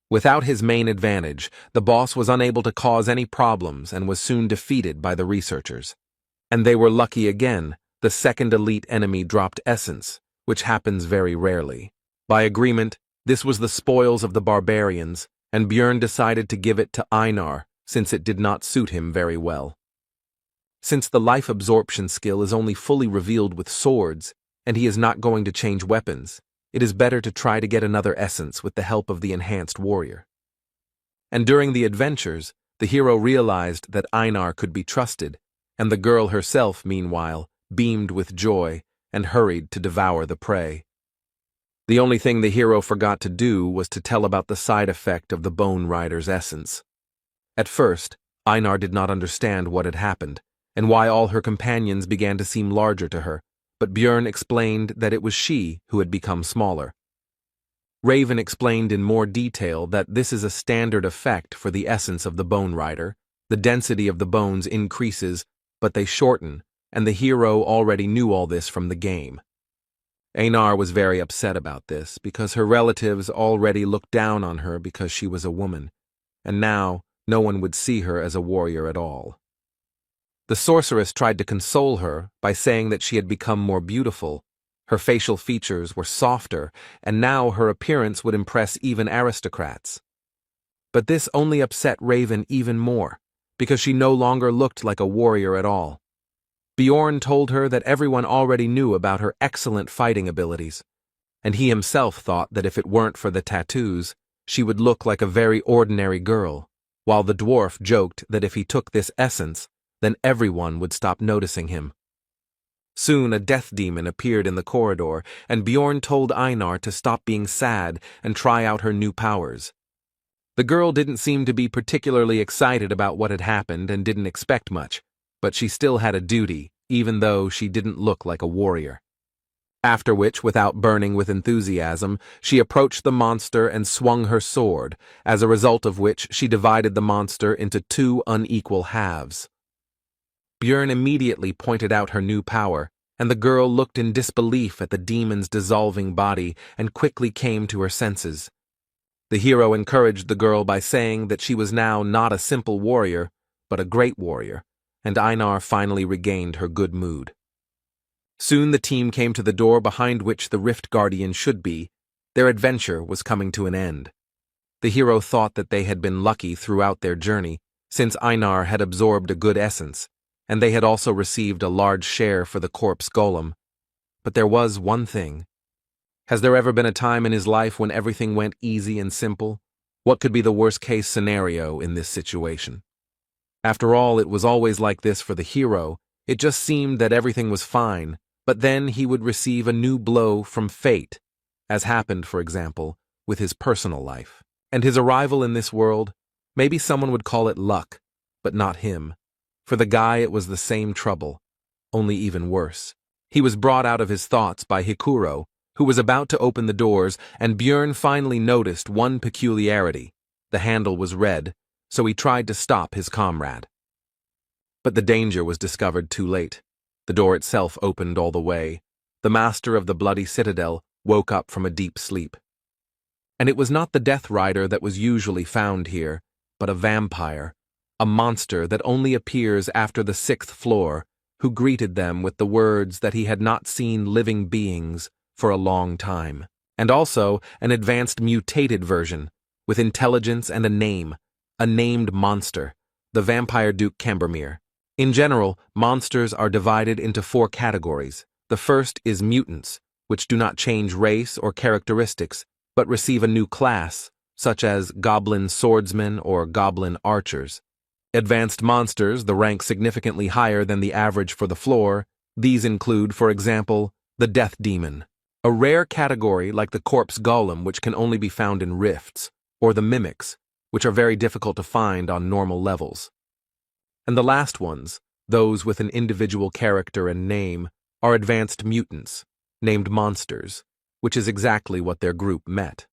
Without his main advantage, the boss was unable to cause any problems and was soon defeated by the researchers. And they were lucky again. The second elite enemy dropped Essence, which happens very rarely. By agreement, this was the spoils of the barbarians, and Björn decided to give it to Einar, since it did not suit him very well. Since the life absorption skill is only fully revealed with swords, and he is not going to change weapons, it is better to try to get another essence with the help of the enhanced warrior. And during the adventures, the hero realized that Einar could be trusted, and the girl herself, meanwhile, beamed with joy and hurried to devour the prey. The only thing the hero forgot to do was to tell about the side effect of the Bone Rider's essence. At first, Einar did not understand what had happened, and why all her companions began to seem larger to her, but Björn explained that it was she who had become smaller. Raven explained in more detail that this is a standard effect for the essence of the Bone Rider. The density of the bones increases, but they shorten, and the hero already knew all this from the game. Einar was very upset about this, because her relatives already looked down on her because she was a woman, and now no one would see her as a warrior at all. The sorceress tried to console her by saying that she had become more beautiful, her facial features were softer, and now her appearance would impress even aristocrats. But this only upset Raven even more, because she no longer looked like a warrior at all. Bjorn told her that everyone already knew about her excellent fighting abilities, and he himself thought that if it weren't for the tattoos, she would look like a very ordinary girl, while the dwarf joked that if he took this essence, then everyone would stop noticing him. Soon a death demon appeared in the corridor, and Bjorn told Einar to stop being sad and try out her new powers. The girl didn't seem to be particularly excited about what had happened and didn't expect much, but she still had a duty, even though she didn't look like a warrior. After which, without burning with enthusiasm, she approached the monster and swung her sword, as a result of which she divided the monster into 2 unequal halves. Björn immediately pointed out her new power, and the girl looked in disbelief at the demon's dissolving body and quickly came to her senses. The hero encouraged the girl by saying that she was now not a simple warrior, but a great warrior, and Einar finally regained her good mood. Soon the team came to the door behind which the Rift Guardian should be. Their adventure was coming to an end. The hero thought that they had been lucky throughout their journey, since Einar had absorbed a good essence, and they had also received a large share for the corpse golem. But there was one thing. Has there ever been a time in his life when everything went easy and simple? What could be the worst-case scenario in this situation? After all, it was always like this for the hero. It just seemed that everything was fine, but then he would receive a new blow from fate, as happened, for example, with his personal life. And his arrival in this world, maybe someone would call it luck, but not him. For the guy it was the same trouble, only even worse. He was brought out of his thoughts by Hikuro, who was about to open the doors, and Björn finally noticed one peculiarity. The handle was red, so he tried to stop his comrade. But the danger was discovered too late. The door itself opened all the way. The master of the bloody citadel woke up from a deep sleep. And it was not the Death Rider that was usually found here, but a vampire, a monster that only appears after the 6th floor, who greeted them with the words that he had not seen living beings for a long time, and also an advanced mutated version, with intelligence and a named monster, the vampire Duke Cambermere. In general, monsters are divided into 4 categories. The first is mutants, which do not change race or characteristics, but receive a new class, such as goblin swordsmen or goblin archers. Advanced monsters, the rank significantly higher than the average for the floor. These include, for example, the Death Demon, a rare category like the Corpse Golem which can only be found in rifts, or the Mimics, which are very difficult to find on normal levels. And the last ones, those with an individual character and name, are advanced mutants, named monsters, which is exactly what their group met.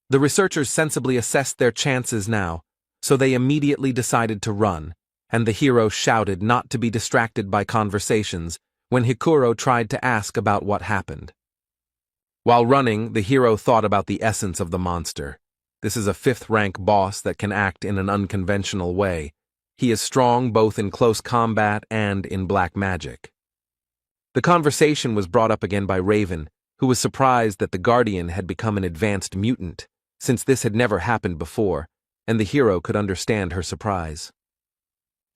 The researchers sensibly assessed their chances now, so they immediately decided to run, and the hero shouted not to be distracted by conversations when Hikuro tried to ask about what happened. While running, the hero thought about the essence of the monster. This is a 5th-rank boss that can act in an unconventional way. He is strong both in close combat and in black magic. The conversation was brought up again by Raven, who was surprised that the Guardian had become an advanced mutant, since this had never happened before, and the hero could understand her surprise.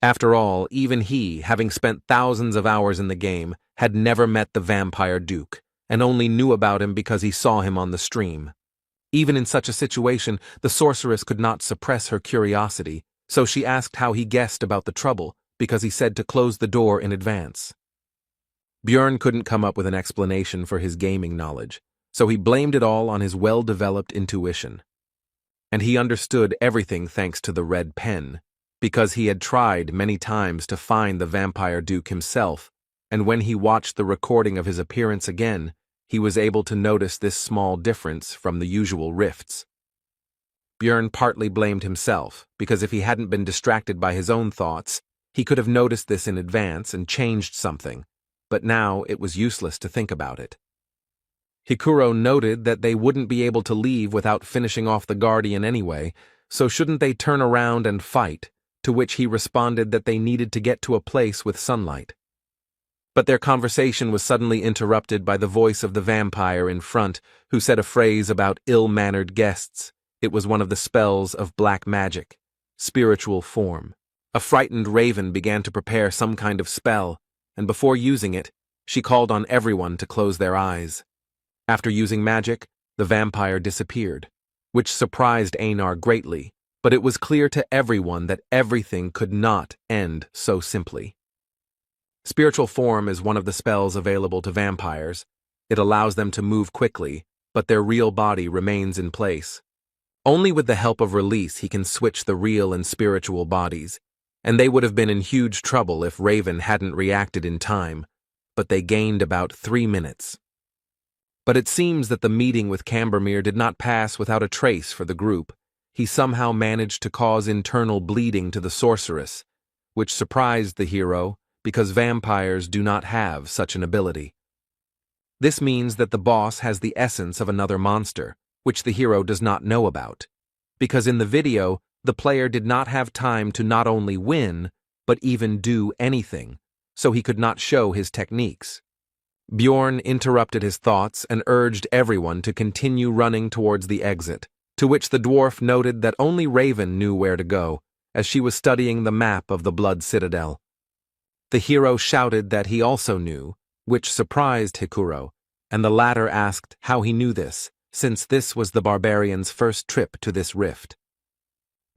After all, even he, having spent thousands of hours in the game, had never met the Vampire Duke, and only knew about him because he saw him on the stream. Even in such a situation, the sorceress could not suppress her curiosity, so she asked how he guessed about the trouble, because he said to close the door in advance. Björn couldn't come up with an explanation for his gaming knowledge, so he blamed it all on his well-developed intuition. And he understood everything thanks to the red pen, because he had tried many times to find the Vampire Duke himself, and when he watched the recording of his appearance again, he was able to notice this small difference from the usual rifts. Björn partly blamed himself, because if he hadn't been distracted by his own thoughts, he could have noticed this in advance and changed something, but now it was useless to think about it. Hikuro noted that they wouldn't be able to leave without finishing off the Guardian anyway, so shouldn't they turn around and fight, to which he responded that they needed to get to a place with sunlight. But their conversation was suddenly interrupted by the voice of the vampire in front, who said a phrase about ill-mannered guests. It was one of the spells of black magic, spiritual form. A frightened Raven began to prepare some kind of spell, and before using it, she called on everyone to close their eyes. After using magic, the vampire disappeared, which surprised Einar greatly, but it was clear to everyone that everything could not end so simply. Spiritual form is one of the spells available to vampires. It allows them to move quickly, but their real body remains in place. Only with the help of release he can switch the real and spiritual bodies, and they would have been in huge trouble if Raven hadn't reacted in time, but they gained about 3 minutes. But it seems that the meeting with Cambermere did not pass without a trace for the group. He somehow managed to cause internal bleeding to the sorceress, which surprised the hero because vampires do not have such an ability. This means that the boss has the essence of another monster, which the hero does not know about, because in the video, the player did not have time to not only win, but even do anything, so he could not show his techniques. Bjorn interrupted his thoughts and urged everyone to continue running towards the exit, to which the dwarf noted that only Raven knew where to go, as she was studying the map of the Blood Citadel. The hero shouted that he also knew, which surprised Hikuro, and the latter asked how he knew this, since this was the barbarian's first trip to this rift.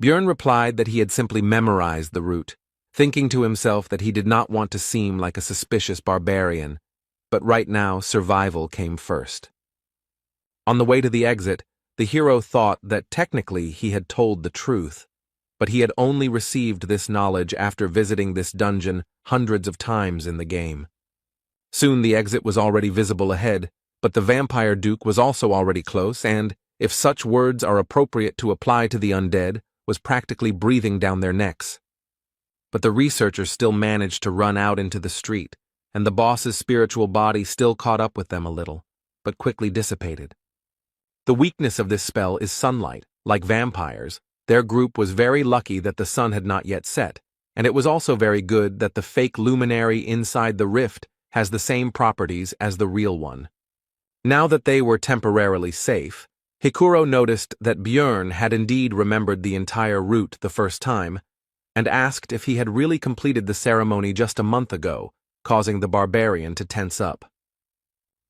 Björn replied that he had simply memorized the route, thinking to himself that he did not want to seem like a suspicious barbarian, but right now survival came first. On the way to the exit, the hero thought that technically he had told the truth, but he had only received this knowledge after visiting this dungeon hundreds of times in the game. Soon the exit was already visible ahead, but the Vampire Duke was also already close and, if such words are appropriate to apply to the undead, was practically breathing down their necks. But the researchers still managed to run out into the street, and the boss's spiritual body still caught up with them a little, but quickly dissipated. The weakness of this spell is sunlight. Like vampires, their group was very lucky that the sun had not yet set, and it was also very good that the fake luminary inside the rift has the same properties as the real one. Now that they were temporarily safe, Hikuro noticed that Björn had indeed remembered the entire route the first time, and asked if he had really completed the ceremony just a month ago, causing the barbarian to tense up.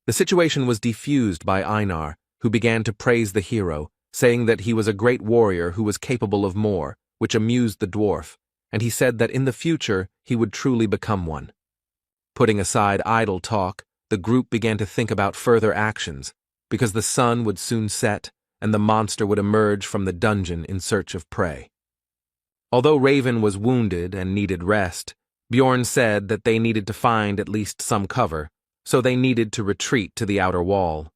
The situation was defused by Einar, who began to praise the hero, saying that he was a great warrior who was capable of more, which amused the dwarf, and he said that in the future he would truly become one. Putting aside idle talk, the group began to think about further actions, because the sun would soon set and the monster would emerge from the dungeon in search of prey. Although Raven was wounded and needed rest, Bjorn said that they needed to find at least some cover, so they needed to retreat to the outer wall.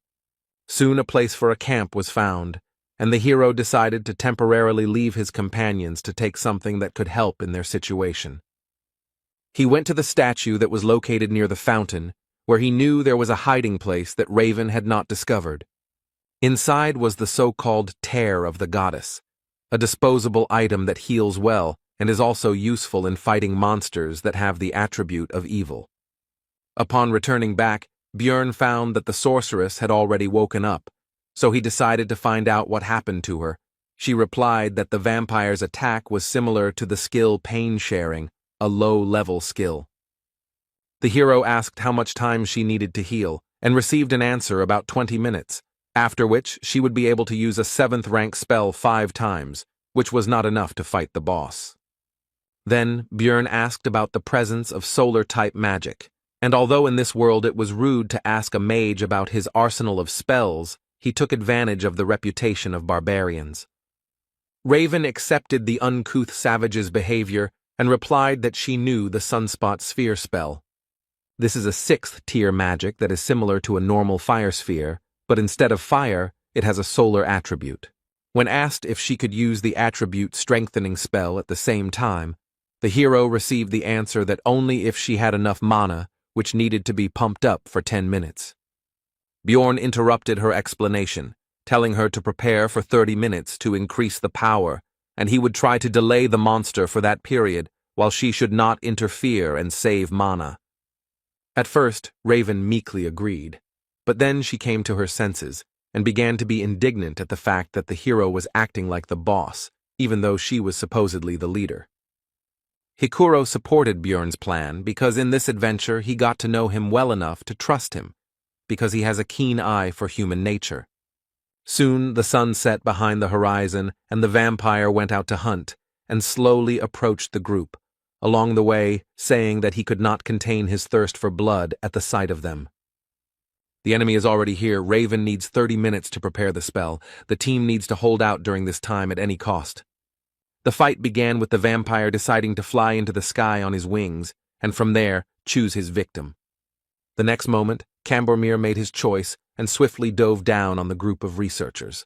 Soon a place for a camp was found, and the hero decided to temporarily leave his companions to take something that could help in their situation. He went to the statue that was located near the fountain, where he knew there was a hiding place that Raven had not discovered. Inside was the so-called tear of the goddess, a disposable item that heals well and is also useful in fighting monsters that have the attribute of evil. Upon returning back, Björn found that the sorceress had already woken up, so he decided to find out what happened to her. She replied that the vampire's attack was similar to the skill pain sharing, a low-level skill. The hero asked how much time she needed to heal, and received an answer about 20 minutes, after which she would be able to use a 7th rank spell 5 times, which was not enough to fight the boss. Then Björn asked about the presence of solar-type magic, and although in this world it was rude to ask a mage about his arsenal of spells, he took advantage of the reputation of barbarians. Raven accepted the uncouth savage's behavior and replied that she knew the Sunspot Sphere spell. This is a 6th tier magic that is similar to a normal fire sphere, but instead of fire, it has a solar attribute. When asked if she could use the attribute strengthening spell at the same time, the hero received the answer that only if she had enough mana, which needed to be pumped up for 10 minutes. Bjorn interrupted her explanation, telling her to prepare for 30 minutes to increase the power, and he would try to delay the monster for that period while she should not interfere and save mana. At first, Raven meekly agreed, but then she came to her senses and began to be indignant at the fact that the hero was acting like the boss, even though she was supposedly the leader. Hikuro supported Bjorn's plan because in this adventure he got to know him well enough to trust him, because he has a keen eye for human nature. Soon the sun set behind the horizon and the vampire went out to hunt and slowly approached the group, along the way saying that he could not contain his thirst for blood at the sight of them. The enemy is already here. Raven needs 30 minutes to prepare the spell. The team needs to hold out during this time at any cost. The fight began with the vampire deciding to fly into the sky on his wings, and from there, choose his victim. The next moment, Cambormir made his choice and swiftly dove down on the group of researchers.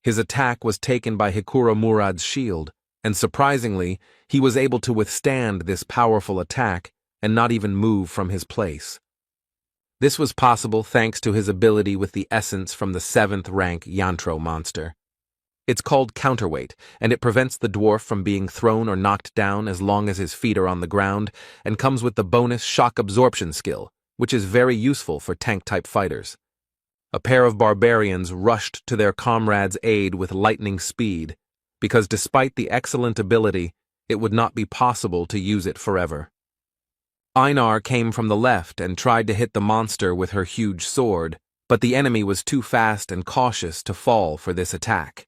His attack was taken by Hikuro Murad's shield, and surprisingly, he was able to withstand this powerful attack and not even move from his place. This was possible thanks to his ability with the essence from the 7th rank Yantro monster. It's called counterweight, and it prevents the dwarf from being thrown or knocked down as long as his feet are on the ground, and comes with the bonus shock absorption skill, which is very useful for tank-type fighters. A pair of barbarians rushed to their comrade's aid with lightning speed, because despite the excellent ability, it would not be possible to use it forever. Einar came from the left and tried to hit the monster with her huge sword, but the enemy was too fast and cautious to fall for this attack.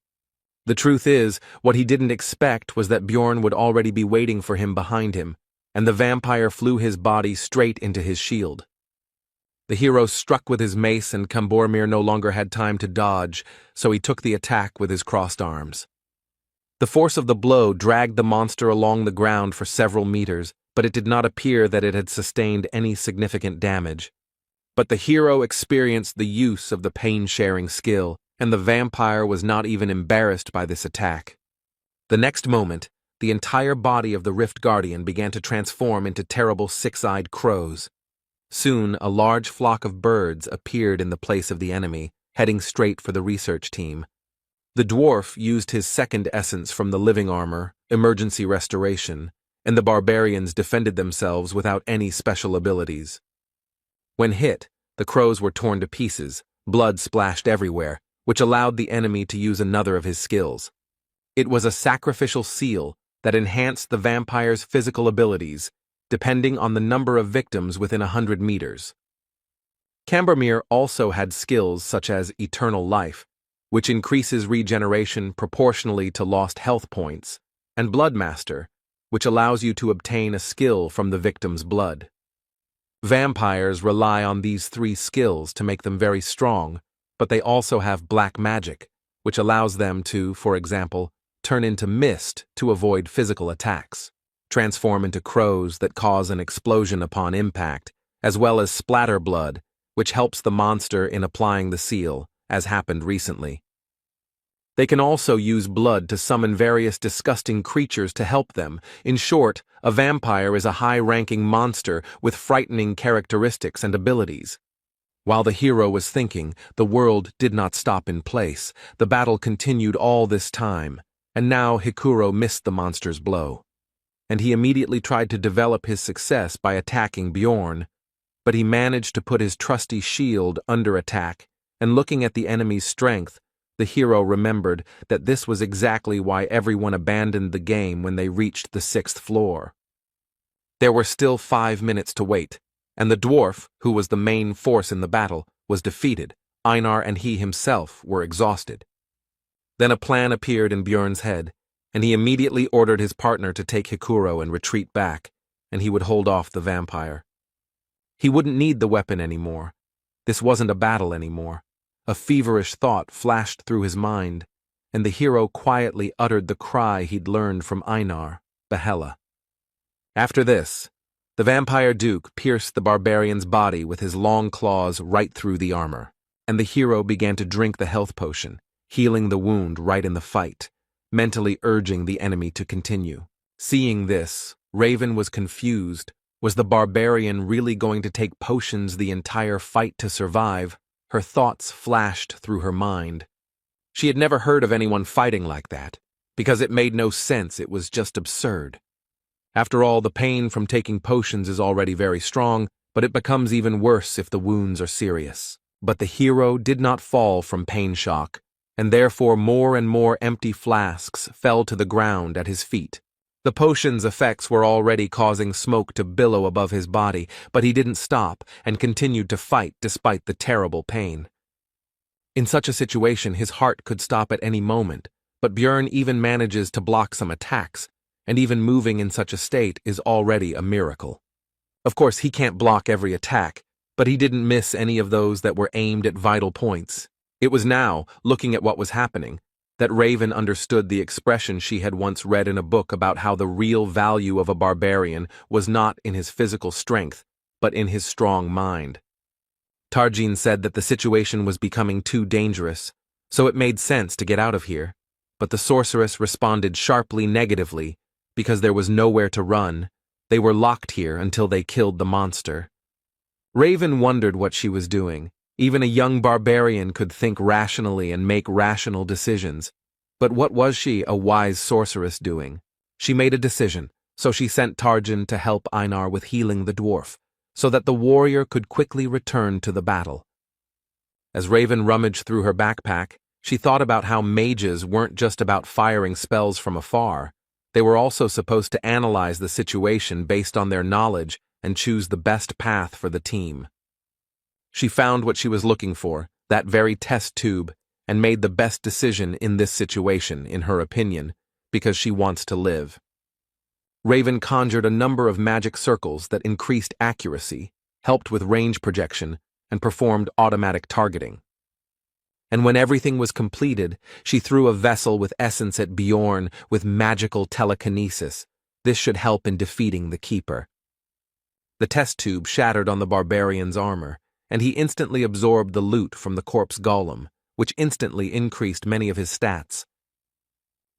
The truth is, what he didn't expect was that Bjorn would already be waiting for him behind him, and the vampire flew his body straight into his shield. The hero struck with his mace and Cambormir no longer had time to dodge, so he took the attack with his crossed arms. The force of the blow dragged the monster along the ground for several meters, but it did not appear that it had sustained any significant damage. But the hero experienced the use of the pain-sharing skill, and the vampire was not even embarrassed by this attack. The next moment, the entire body of the Rift Guardian began to transform into terrible 6-eyed crows. Soon, a large flock of birds appeared in the place of the enemy, heading straight for the research team. The dwarf used his 2nd essence from the living armor, emergency restoration, and the barbarians defended themselves without any special abilities. When hit, the crows were torn to pieces, blood splashed everywhere, which allowed the enemy to use another of his skills. It was a sacrificial seal that enhanced the vampire's physical abilities, depending on the number of victims within 100 meters. Cambermere also had skills such as Eternal Life, which increases regeneration proportionally to lost health points, and Bloodmaster, which allows you to obtain a skill from the victim's blood. Vampires rely on these three skills to make them very strong, but they also have black magic, which allows them to, for example, turn into mist to avoid physical attacks, transform into crows that cause an explosion upon impact, as well as splatter blood, which helps the monster in applying the seal, as happened recently. They can also use blood to summon various disgusting creatures to help them. In short, a vampire is a high-ranking monster with frightening characteristics and abilities. While the hero was thinking, the world did not stop in place. The battle continued all this time, and now Hikuro missed the monster's blow. And he immediately tried to develop his success by attacking Bjorn, but he managed to put his trusty shield under attack, and looking at the enemy's strength, the hero remembered that this was exactly why everyone abandoned the game when they reached the 6th floor. There were still 5 minutes to wait, and the dwarf, who was the main force in the battle, was defeated. Einar and he himself were exhausted. Then a plan appeared in Bjorn's head, and he immediately ordered his partner to take Hikuro and retreat back, and he would hold off the vampire. He wouldn't need the weapon anymore. This wasn't a battle anymore. A feverish thought flashed through his mind, and the hero quietly uttered the cry he'd learned from Einar, Yahello. After this, the vampire duke pierced the barbarian's body with his long claws right through the armor, and the hero began to drink the health potion, healing the wound right in the fight, mentally urging the enemy to continue. Seeing this, Raven was confused. Was the barbarian really going to take potions the entire fight to survive? Her thoughts flashed through her mind. She had never heard of anyone fighting like that, because it made no sense. It was just absurd. After all, the pain from taking potions is already very strong, but it becomes even worse if the wounds are serious. But the hero did not fall from pain shock, and therefore more and more empty flasks fell to the ground at his feet. The potion's effects were already causing smoke to billow above his body, but he didn't stop and continued to fight despite the terrible pain. In such a situation, his heart could stop at any moment, but Bjorn even manages to block some attacks, and even moving in such a state is already a miracle. Of course, he can't block every attack, but he didn't miss any of those that were aimed at vital points. It was now, looking at what was happening, that Raven understood the expression she had once read in a book about how the real value of a barbarian was not in his physical strength, but in his strong mind. Tarjin said that the situation was becoming too dangerous, so it made sense to get out of here, but the sorceress responded sharply negatively because there was nowhere to run. They were locked here until they killed the monster. Raven wondered what she was doing. Even a young barbarian could think rationally and make rational decisions. But what was she, a wise sorceress, doing? She made a decision, so she sent Tarjin to help Einar with healing the dwarf, so that the warrior could quickly return to the battle. As Raven rummaged through her backpack, she thought about how mages weren't just about firing spells from afar. They were also supposed to analyze the situation based on their knowledge and choose the best path for the team. She found what she was looking for, that very test tube, and made the best decision in this situation, in her opinion, because she wants to live. Raven conjured a number of magic circles that increased accuracy, helped with range projection, and performed automatic targeting. And when everything was completed, she threw a vessel with essence at Bjorn with magical telekinesis. This should help in defeating the Keeper. The test tube shattered on the barbarian's armor, and he instantly absorbed the loot from the corpse golem, which instantly increased many of his stats.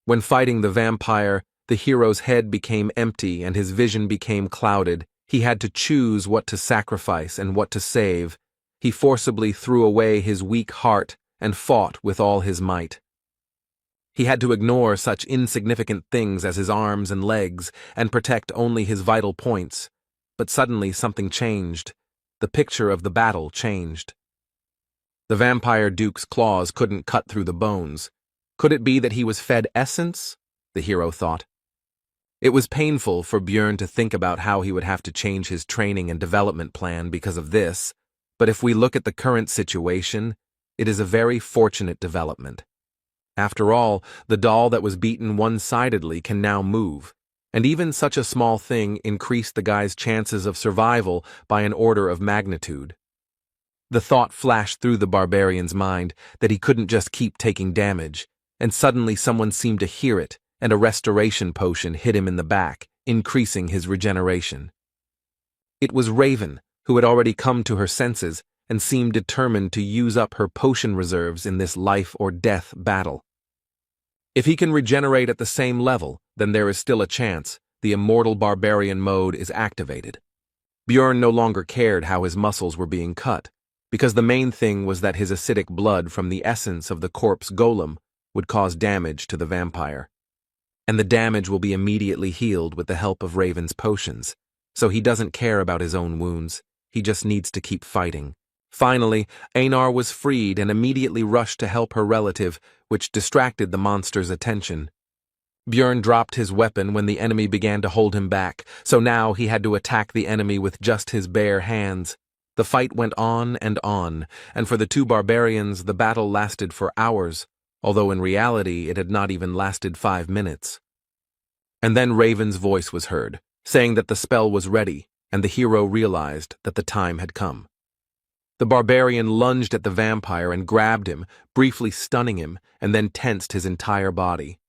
When fighting the vampire, the hero's head became empty and his vision became clouded. He had to choose what to sacrifice and what to save. He forcibly threw away his weak heart and fought with all his might. He had to ignore such insignificant things as his arms and legs and protect only his vital points. But suddenly something changed. The picture of the battle changed. The vampire duke's claws couldn't cut through the bones. Could it be that he was fed essence? The hero thought. It was painful for Björn to think about how he would have to change his training and development plan because of this, but if we look at the current situation, it is a very fortunate development. After all, the doll that was beaten one-sidedly can now move, and even such a small thing increased the guy's chances of survival by an order of magnitude. The thought flashed through the barbarian's mind that he couldn't just keep taking damage, and suddenly someone seemed to hear it, and a restoration potion hit him in the back, increasing his regeneration. It was Raven, who had already come to her senses and seemed determined to use up her potion reserves in this life-or-death battle. If he can regenerate at the same level, then there is still a chance the immortal barbarian mode is activated. Björn no longer cared how his muscles were being cut, because the main thing was that his acidic blood from the essence of the corpse golem would cause damage to the vampire. And the damage will be immediately healed with the help of Raven's potions, so he doesn't care about his own wounds, he just needs to keep fighting. Finally, Einar was freed and immediately rushed to help her relative, which distracted the monster's attention. Björn dropped his weapon when the enemy began to hold him back, so now he had to attack the enemy with just his bare hands. The fight went on, and for the two barbarians the battle lasted for hours, although in reality it had not even lasted 5 minutes. And then Raven's voice was heard, saying that the spell was ready, and the hero realized that the time had come. The barbarian lunged at the vampire and grabbed him, briefly stunning him, and then tensed his entire body.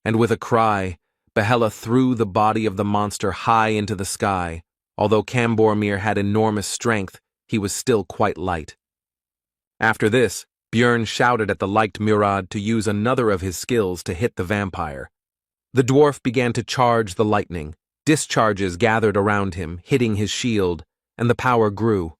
And with a cry, Yahello threw the body of the monster high into the sky. Although Cambormir had enormous strength, he was still quite light. After this, Björn shouted at the light Murad to use another of his skills to hit the vampire. The dwarf began to charge the lightning. Discharges gathered around him, hitting his shield, and the power grew.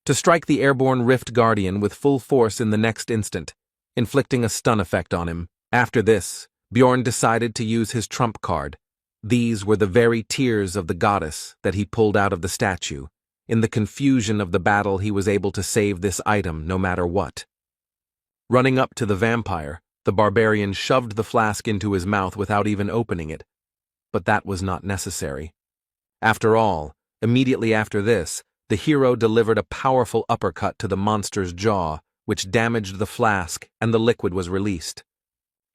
To strike the airborne Rift Guardian with full force in the next instant, inflicting a stun effect on him. After this, Björn decided to use his trump card. These were the very tears of the goddess that he pulled out of the statue. In the confusion of the battle, he was able to save this item no matter what. Running up to the vampire, the barbarian shoved the flask into his mouth without even opening it. But that was not necessary. After all, immediately after this, the hero delivered a powerful uppercut to the monster's jaw, which damaged the flask, and the liquid was released.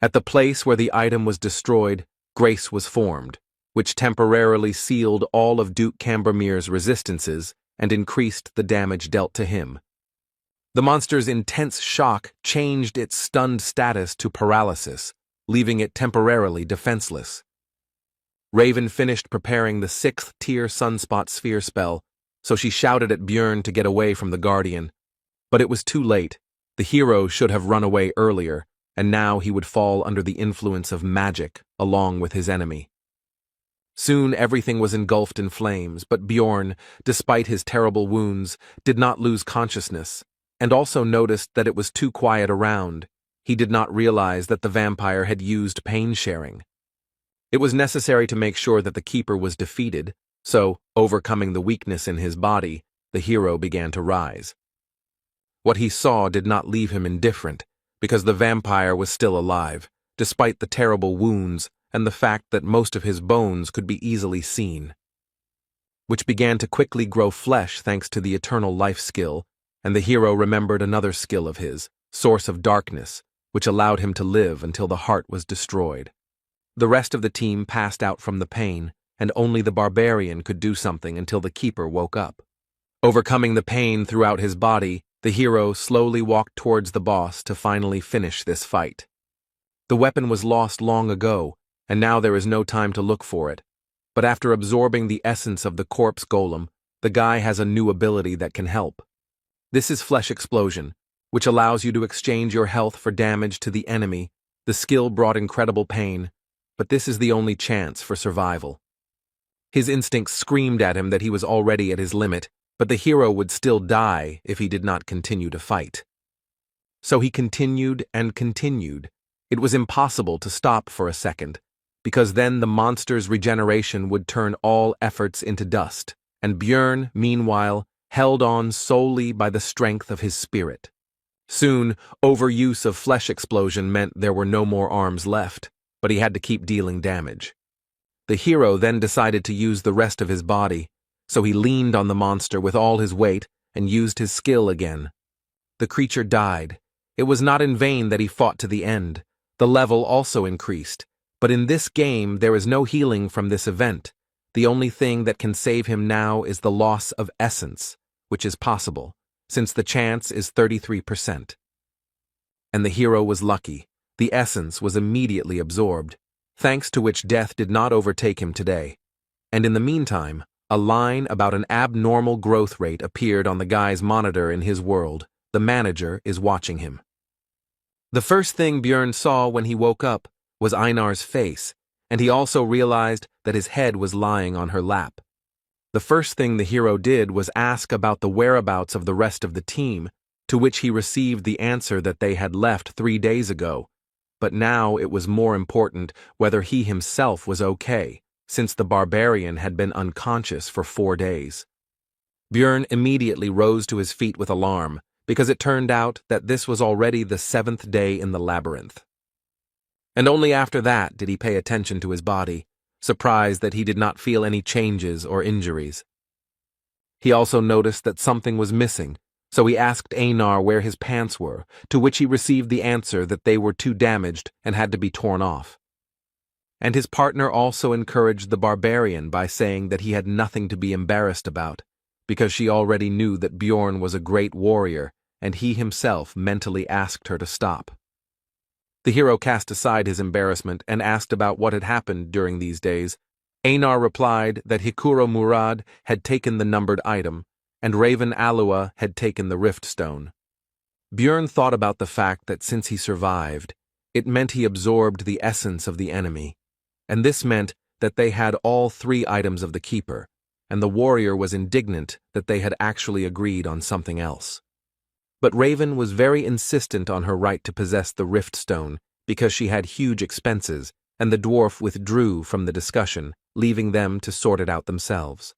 At the place where the item was destroyed, grace was formed, which temporarily sealed all of Duke Cambormir's resistances and increased the damage dealt to him. The monster's intense shock changed its stunned status to paralysis, leaving it temporarily defenseless. Raven finished preparing the 6th-tier Sunspot Sphere spell, so she shouted at Björn to get away from the Guardian. But it was too late. The hero should have run away earlier, and now he would fall under the influence of magic, along with his enemy. Soon everything was engulfed in flames, but Björn, despite his terrible wounds, did not lose consciousness, and also noticed that it was too quiet around. He did not realize that the vampire had used pain sharing. It was necessary to make sure that the keeper was defeated, so, overcoming the weakness in his body, the hero began to rise. What he saw did not leave him indifferent, because the vampire was still alive, despite the terrible wounds and the fact that most of his bones could be easily seen, which began to quickly grow flesh thanks to the eternal life skill, and the hero remembered another skill of his, Source of Darkness, which allowed him to live until the heart was destroyed. The rest of the team passed out from the pain, and only the barbarian could do something until the keeper woke up. Overcoming the pain throughout his body, the hero slowly walked towards the boss to finally finish this fight. The weapon was lost long ago, and now there is no time to look for it. But after absorbing the essence of the corpse golem, the guy has a new ability that can help. This is Flesh Explosion, which allows you to exchange your health for damage to the enemy. The skill brought incredible pain, but this is the only chance for survival. His instincts screamed at him that he was already at his limit, but the hero would still die if he did not continue to fight. So he continued and continued. It was impossible to stop for a second, because then the monster's regeneration would turn all efforts into dust, and Björn, meanwhile, held on solely by the strength of his spirit. Soon, overuse of flesh explosion meant there were no more arms left, but he had to keep dealing damage. The hero then decided to use the rest of his body, so he leaned on the monster with all his weight and used his skill again. The creature died. It was not in vain that he fought to the end. The level also increased, but in this game there is no healing from this event. The only thing that can save him now is the loss of essence, which is possible, since the chance is 33%. And the hero was lucky. The essence was immediately absorbed, thanks to which death did not overtake him today. And in the meantime, a line about an abnormal growth rate appeared on the guy's monitor in his world. The manager is watching him. The first thing Björn saw when he woke up was Einar's face, and he also realized that his head was lying on her lap. The first thing the hero did was ask about the whereabouts of the rest of the team, to which he received the answer that they had left 3 days ago. But now it was more important whether he himself was okay, since the barbarian had been unconscious for 4 days. Björn immediately rose to his feet with alarm, because it turned out that this was already the 7th day in the labyrinth. And only after that did he pay attention to his body, surprised that he did not feel any changes or injuries. He also noticed that something was missing, so he asked Einar where his pants were, to which he received the answer that they were too damaged and had to be torn off. And his partner also encouraged the barbarian by saying that he had nothing to be embarrassed about, because she already knew that Björn was a great warrior, and he himself mentally asked her to stop. The hero cast aside his embarrassment and asked about what had happened during these days. Einar replied that Hikuro Murad had taken the numbered item, and Raven Alua had taken the rift stone. Björn thought about the fact that since he survived, it meant he absorbed the essence of the enemy, and this meant that they had all 3 items of the keeper, and the warrior was indignant that they had actually agreed on something else. But Raven was very insistent on her right to possess the rift stone because she had huge expenses, and the dwarf withdrew from the discussion, leaving them to sort it out themselves.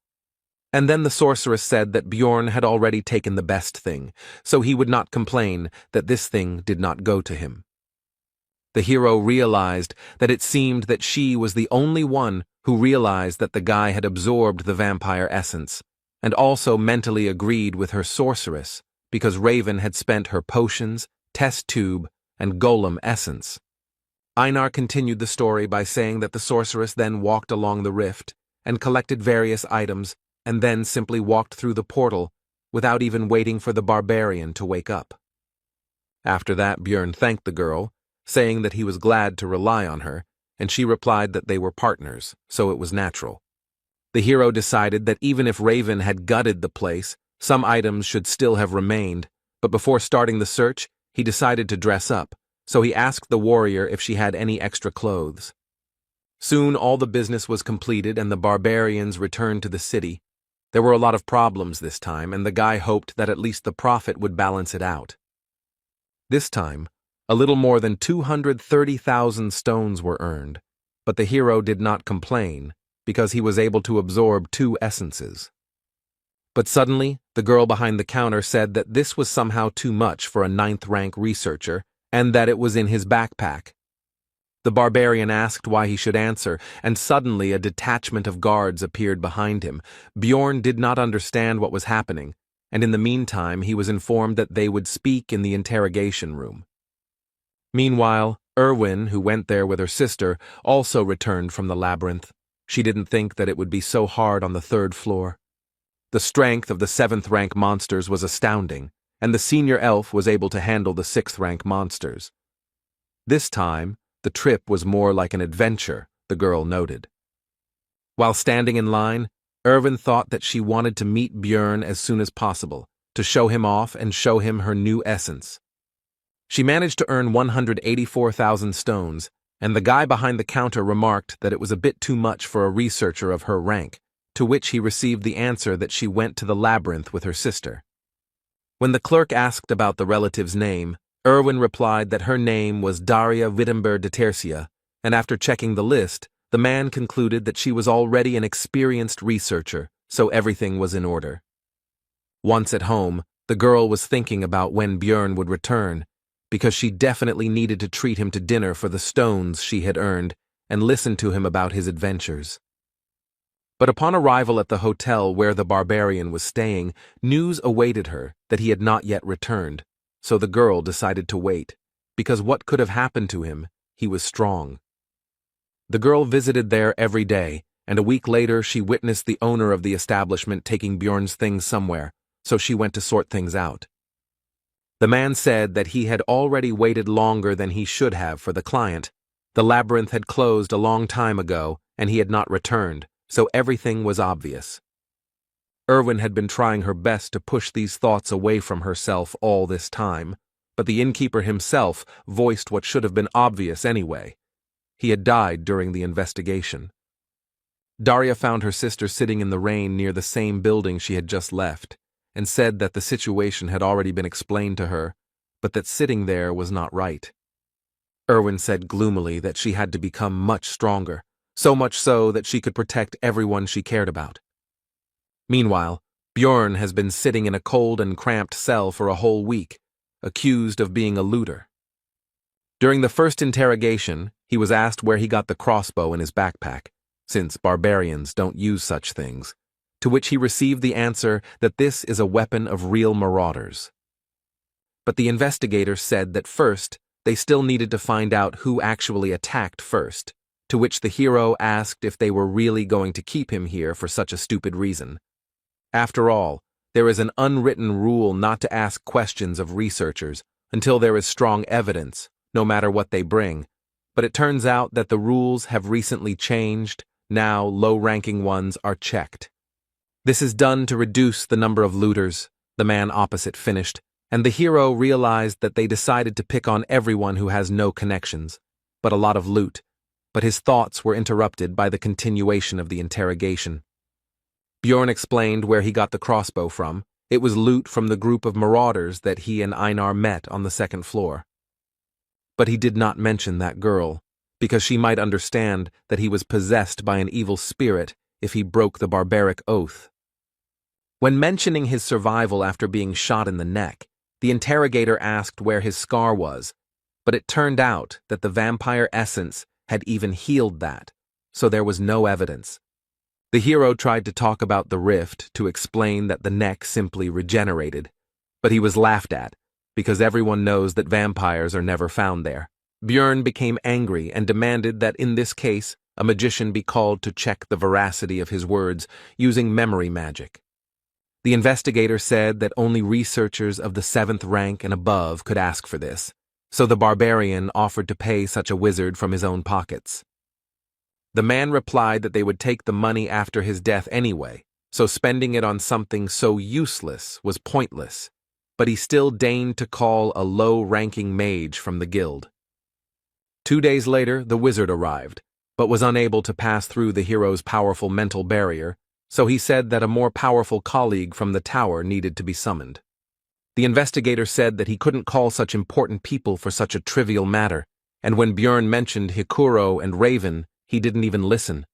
And then the sorceress said that Björn had already taken the best thing, so he would not complain that this thing did not go to him. The hero realized that it seemed that she was the only one who realized that the guy had absorbed the vampire essence, and also mentally agreed with her sorceress, because Raven had spent her potions, test tube, and golem essence. Einar continued the story by saying that the sorceress then walked along the rift and collected various items and then simply walked through the portal without even waiting for the barbarian to wake up. After that, Björn thanked the girl, saying that he was glad to rely on her, and she replied that they were partners, so it was natural. The hero decided that even if Raven had gutted the place, some items should still have remained, but before starting the search, he decided to dress up, so he asked the warrior if she had any extra clothes. Soon all the business was completed and the barbarians returned to the city. There were a lot of problems this time, and the guy hoped that at least the profit would balance it out. This time, a little more than 230,000 stones were earned, but the hero did not complain, because he was able to absorb 2 essences. But suddenly, the girl behind the counter said that this was somehow too much for a 9th-rank researcher, and that it was in his backpack. The barbarian asked why he should answer, and suddenly a detachment of guards appeared behind him. Björn did not understand what was happening, and in the meantime he was informed that they would speak in the interrogation room. Meanwhile, Erwin, who went there with her sister, also returned from the labyrinth. She didn't think that it would be so hard on the 3rd floor. The strength of the 7th-rank monsters was astounding, and the senior elf was able to handle the 6th-rank monsters. This time, the trip was more like an adventure, the girl noted. While standing in line, Erwin thought that she wanted to meet Björn as soon as possible, to show him off and show him her new essence. She managed to earn 184,000 stones, and the guy behind the counter remarked that it was a bit too much for a researcher of her rank, to which he received the answer that she went to the labyrinth with her sister. When the clerk asked about the relative's name, Erwin replied that her name was Daria Wittenberg de Tercia, and after checking the list, the man concluded that she was already an experienced researcher, so everything was in order. Once at home, the girl was thinking about when Björn would return, because she definitely needed to treat him to dinner for the stones she had earned and listen to him about his adventures. But upon arrival at the hotel where the barbarian was staying, news awaited her that he had not yet returned, so the girl decided to wait, because what could have happened to him? He was strong. The girl visited there every day, and a week later she witnessed the owner of the establishment taking Björn's things somewhere, so she went to sort things out. The man said that he had already waited longer than he should have for the client. The labyrinth had closed a long time ago, and he had not returned, so everything was obvious. Erwin had been trying her best to push these thoughts away from herself all this time, but the innkeeper himself voiced what should have been obvious anyway. He had died during the investigation. Daria found her sister sitting in the rain near the same building she had just left, and said that the situation had already been explained to her, but that sitting there was not right. Erwin said gloomily that she had to become much stronger, so much so that she could protect everyone she cared about. Meanwhile, Björn has been sitting in a cold and cramped cell for a whole week, accused of being a looter. During the first interrogation, he was asked where he got the crossbow in his backpack, since barbarians don't use such things, to which he received the answer that this is a weapon of real marauders. But the investigator said that first, they still needed to find out who actually attacked first, to which the hero asked if they were really going to keep him here for such a stupid reason. After all, there is an unwritten rule not to ask questions of researchers until there is strong evidence, no matter what they bring, but it turns out that the rules have recently changed. Now low-ranking ones are checked. This is done to reduce the number of looters, the man opposite finished, and the hero realized that they decided to pick on everyone who has no connections, but a lot of loot. But his thoughts were interrupted by the continuation of the interrogation. Björn explained where he got the crossbow from. It was loot from the group of marauders that he and Einar met on the second floor. But he did not mention that girl, because she might understand that he was possessed by an evil spirit if he broke the barbaric oath. When mentioning his survival after being shot in the neck, the interrogator asked where his scar was, but it turned out that the vampire essence had even healed that, so there was no evidence. The hero tried to talk about the rift to explain that the neck simply regenerated, but he was laughed at, because everyone knows that vampires are never found there. Björn became angry and demanded that in this case, a magician be called to check the veracity of his words using memory magic. The investigator said that only researchers of the 7th rank and above could ask for this, so the barbarian offered to pay such a wizard from his own pockets. The man replied that they would take the money after his death anyway, so spending it on something so useless was pointless, but he still deigned to call a low-ranking mage from the guild. 2 days later, the wizard arrived, but was unable to pass through the hero's powerful mental barrier, so he said that a more powerful colleague from the tower needed to be summoned. The investigator said that he couldn't call such important people for such a trivial matter, and when Björn mentioned Hikuro and Raven, he didn't even listen.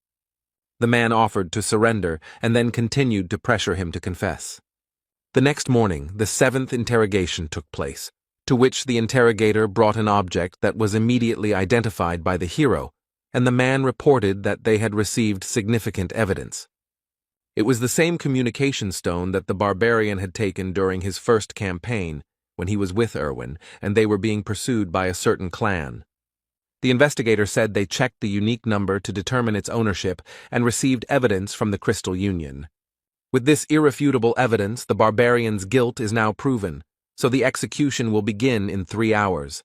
The man offered to surrender and then continued to pressure him to confess. The next morning, the 7th interrogation took place, to which the interrogator brought an object that was immediately identified by the hero, and the man reported that they had received significant evidence. It was the same communication stone that the barbarian had taken during his first campaign, when he was with Erwin, and they were being pursued by a certain clan. The investigator said they checked the unique number to determine its ownership and received evidence from the Crystal Union. With this irrefutable evidence, the barbarian's guilt is now proven, so the execution will begin in 3 hours.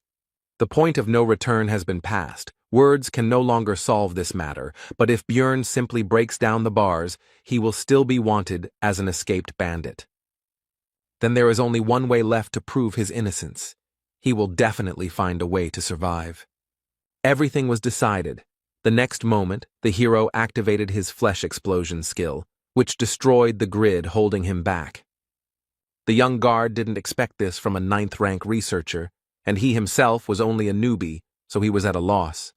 The point of no return has been passed. Words can no longer solve this matter, but if Björn simply breaks down the bars, he will still be wanted as an escaped bandit. Then there is only one way left to prove his innocence. He will definitely find a way to survive. Everything was decided. The next moment, the hero activated his flesh explosion skill, which destroyed the grid holding him back. The young guard didn't expect this from a 9th-rank researcher, and he himself was only a newbie, so he was at a loss.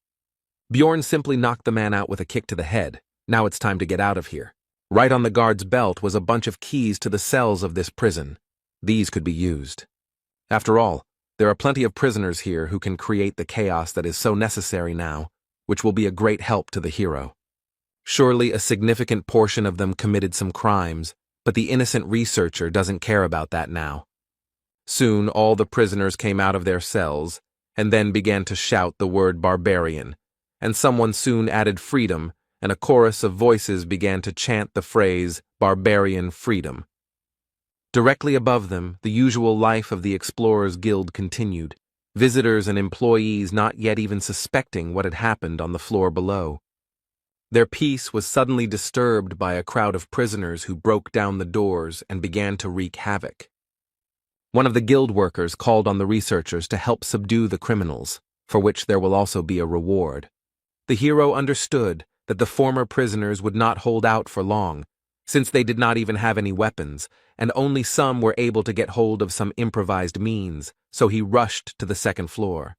Bjorn simply knocked the man out with a kick to the head. Now it's time to get out of here. Right on the guard's belt was a bunch of keys to the cells of this prison. These could be used. After all, there are plenty of prisoners here who can create the chaos that is so necessary now, which will be a great help to the hero. Surely a significant portion of them committed some crimes, but the innocent researcher doesn't care about that now. Soon all the prisoners came out of their cells, and then began to shout the word barbarian, and someone soon added freedom, and a chorus of voices began to chant the phrase barbarian freedom. Directly above them, the usual life of the Explorers Guild continued, visitors and employees not yet even suspecting what had happened on the floor below. Their peace was suddenly disturbed by a crowd of prisoners who broke down the doors and began to wreak havoc. One of the guild workers called on the researchers to help subdue the criminals, for which there will also be a reward. The hero understood that the former prisoners would not hold out for long, since they did not even have any weapons, and only some were able to get hold of some improvised means, so he rushed to the second floor.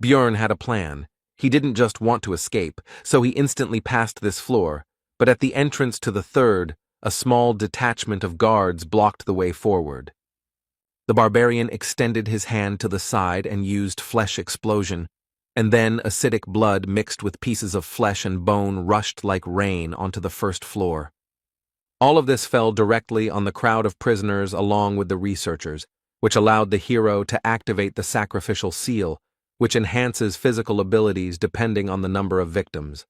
Bjorn had a plan. He didn't just want to escape, so he instantly passed this floor, but at the entrance to the third, a small detachment of guards blocked the way forward. The barbarian extended his hand to the side and used flesh explosion, and then acidic blood mixed with pieces of flesh and bone rushed like rain onto the first floor. All of this fell directly on the crowd of prisoners along with the researchers, which allowed the hero to activate the sacrificial seal, which enhances physical abilities depending on the number of victims.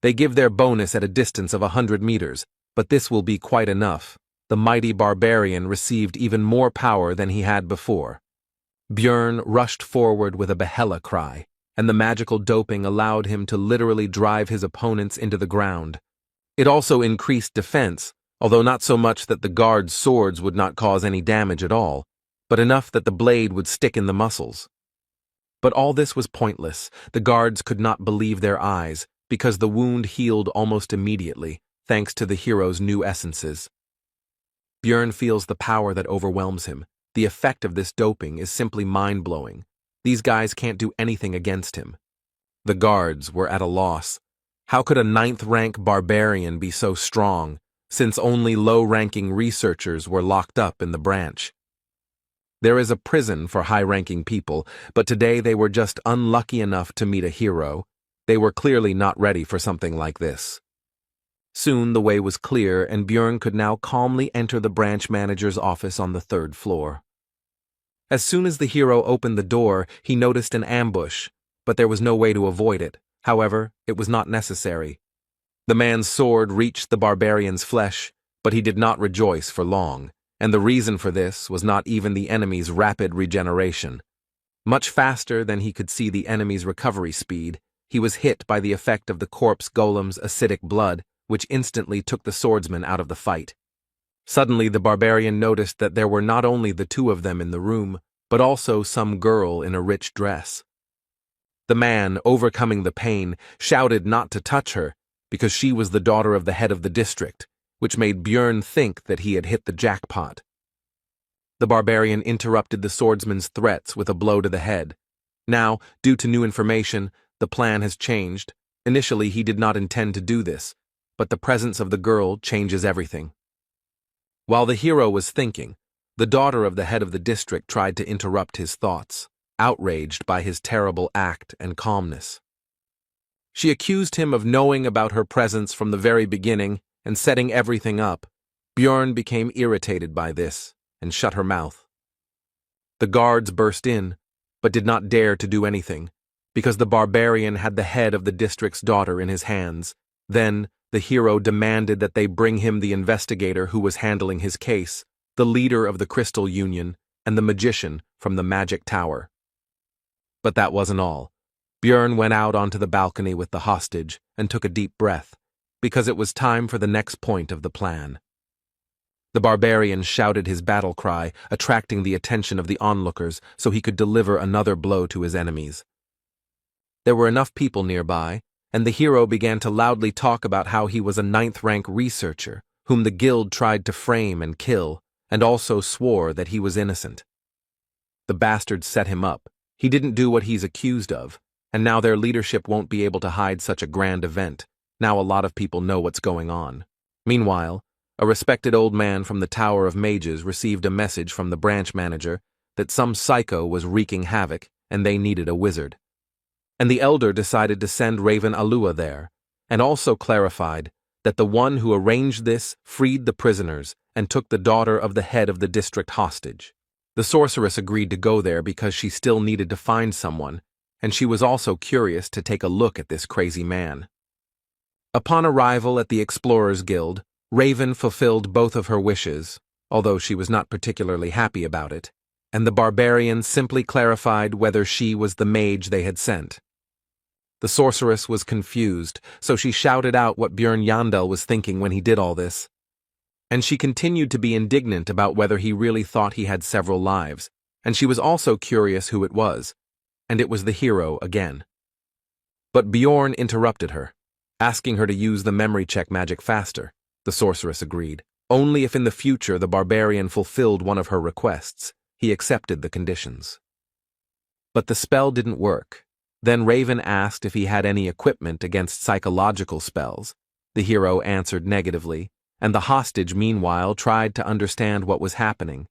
They give their bonus at a distance of 100 meters, but this will be quite enough. The mighty barbarian received even more power than he had before. Bjorn rushed forward with a Yahello cry, and the magical doping allowed him to literally drive his opponents into the ground. It also increased defense, although not so much that the guards' swords would not cause any damage at all, but enough that the blade would stick in the muscles. But all this was pointless. The guards could not believe their eyes, because the wound healed almost immediately, thanks to the hero's new essences. Bjorn feels the power that overwhelms him. The effect of this doping is simply mind-blowing. These guys can't do anything against him. The guards were at a loss. How could a 9th-rank barbarian be so strong, since only low-ranking researchers were locked up in the branch? There is a prison for high-ranking people, but today they were just unlucky enough to meet a hero. They were clearly not ready for something like this. Soon the way was clear, and Bjorn could now calmly enter the branch manager's office on the 3rd floor. As soon as the hero opened the door, he noticed an ambush, but there was no way to avoid it. However, it was not necessary. The man's sword reached the barbarian's flesh, but he did not rejoice for long, and the reason for this was not even the enemy's rapid regeneration. Much faster than he could see the enemy's recovery speed, he was hit by the effect of the corpse golem's acidic blood, which instantly took the swordsman out of the fight. Suddenly the barbarian noticed that there were not only the two of them in the room, but also some girl in a rich dress. The man, overcoming the pain, shouted not to touch her, because she was the daughter of the head of the district, which made Bjorn think that he had hit the jackpot. The barbarian interrupted the swordsman's threats with a blow to the head. Now, due to new information, the plan has changed. Initially, he did not intend to do this, but the presence of the girl changes everything. While the hero was thinking, the daughter of the head of the district tried to interrupt his thoughts, outraged by his terrible act and calmness. She accused him of knowing about her presence from the very beginning and setting everything up. Bjorn became irritated by this and shut her mouth. The guards burst in, but did not dare to do anything, because the barbarian had the head of the district's daughter in his hands. Then, the hero demanded that they bring him the investigator who was handling his case, the leader of the Crystal Union, and the magician from the Magic Tower. But that wasn't all. Bjorn went out onto the balcony with the hostage and took a deep breath, because it was time for the next point of the plan. The barbarian shouted his battle cry, attracting the attention of the onlookers so he could deliver another blow to his enemies. There were enough people nearby, and the hero began to loudly talk about how he was a 9th-rank researcher, whom the guild tried to frame and kill, and also swore that he was innocent. The bastards set him up. He didn't do what he's accused of, and now their leadership won't be able to hide such a grand event. Now a lot of people know what's going on. Meanwhile, a respected old man from the Tower of Mages received a message from the branch manager that some psycho was wreaking havoc and they needed a wizard. And the elder decided to send Raven Alua there, and also clarified that the one who arranged this freed the prisoners and took the daughter of the head of the district hostage. The sorceress agreed to go there because she still needed to find someone, and she was also curious to take a look at this crazy man. Upon arrival at the Explorers Guild, Raven fulfilled both of her wishes, although she was not particularly happy about it, and the barbarian simply clarified whether she was the mage they had sent. The sorceress was confused, so she shouted out what Björn Yandel was thinking when he did all this. And she continued to be indignant about whether he really thought he had several lives, and she was also curious who it was, and it was the hero again. But Bjorn interrupted her, asking her to use the memory check magic faster. The sorceress agreed. Only if in the future the barbarian fulfilled one of her requests, he accepted the conditions. But the spell didn't work. Then Raven asked if he had any equipment against psychological spells. The hero answered negatively, and the hostage meanwhile tried to understand what was happening.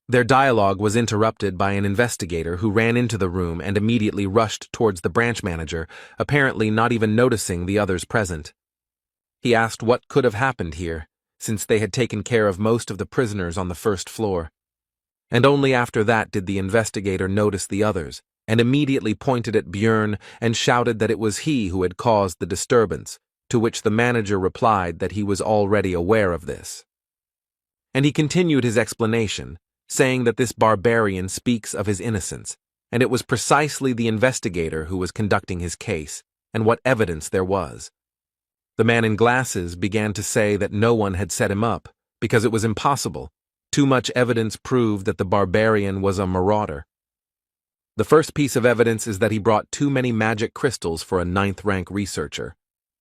Their dialogue was interrupted by an investigator who ran into the room and immediately rushed towards the branch manager, apparently not even noticing the others present. He asked what could have happened here, since they had taken care of most of the prisoners on the first floor. And only after that did the investigator notice the others, and immediately pointed at Björn and shouted that it was he who had caused the disturbance, to which the manager replied that he was already aware of this. And he continued his explanation, saying that this barbarian speaks of his innocence, and it was precisely the investigator who was conducting his case, and what evidence there was. The man in glasses began to say that no one had set him up, because it was impossible. Too much evidence proved that the barbarian was a marauder. The first piece of evidence is that he brought too many magic crystals for a 9th-rank researcher.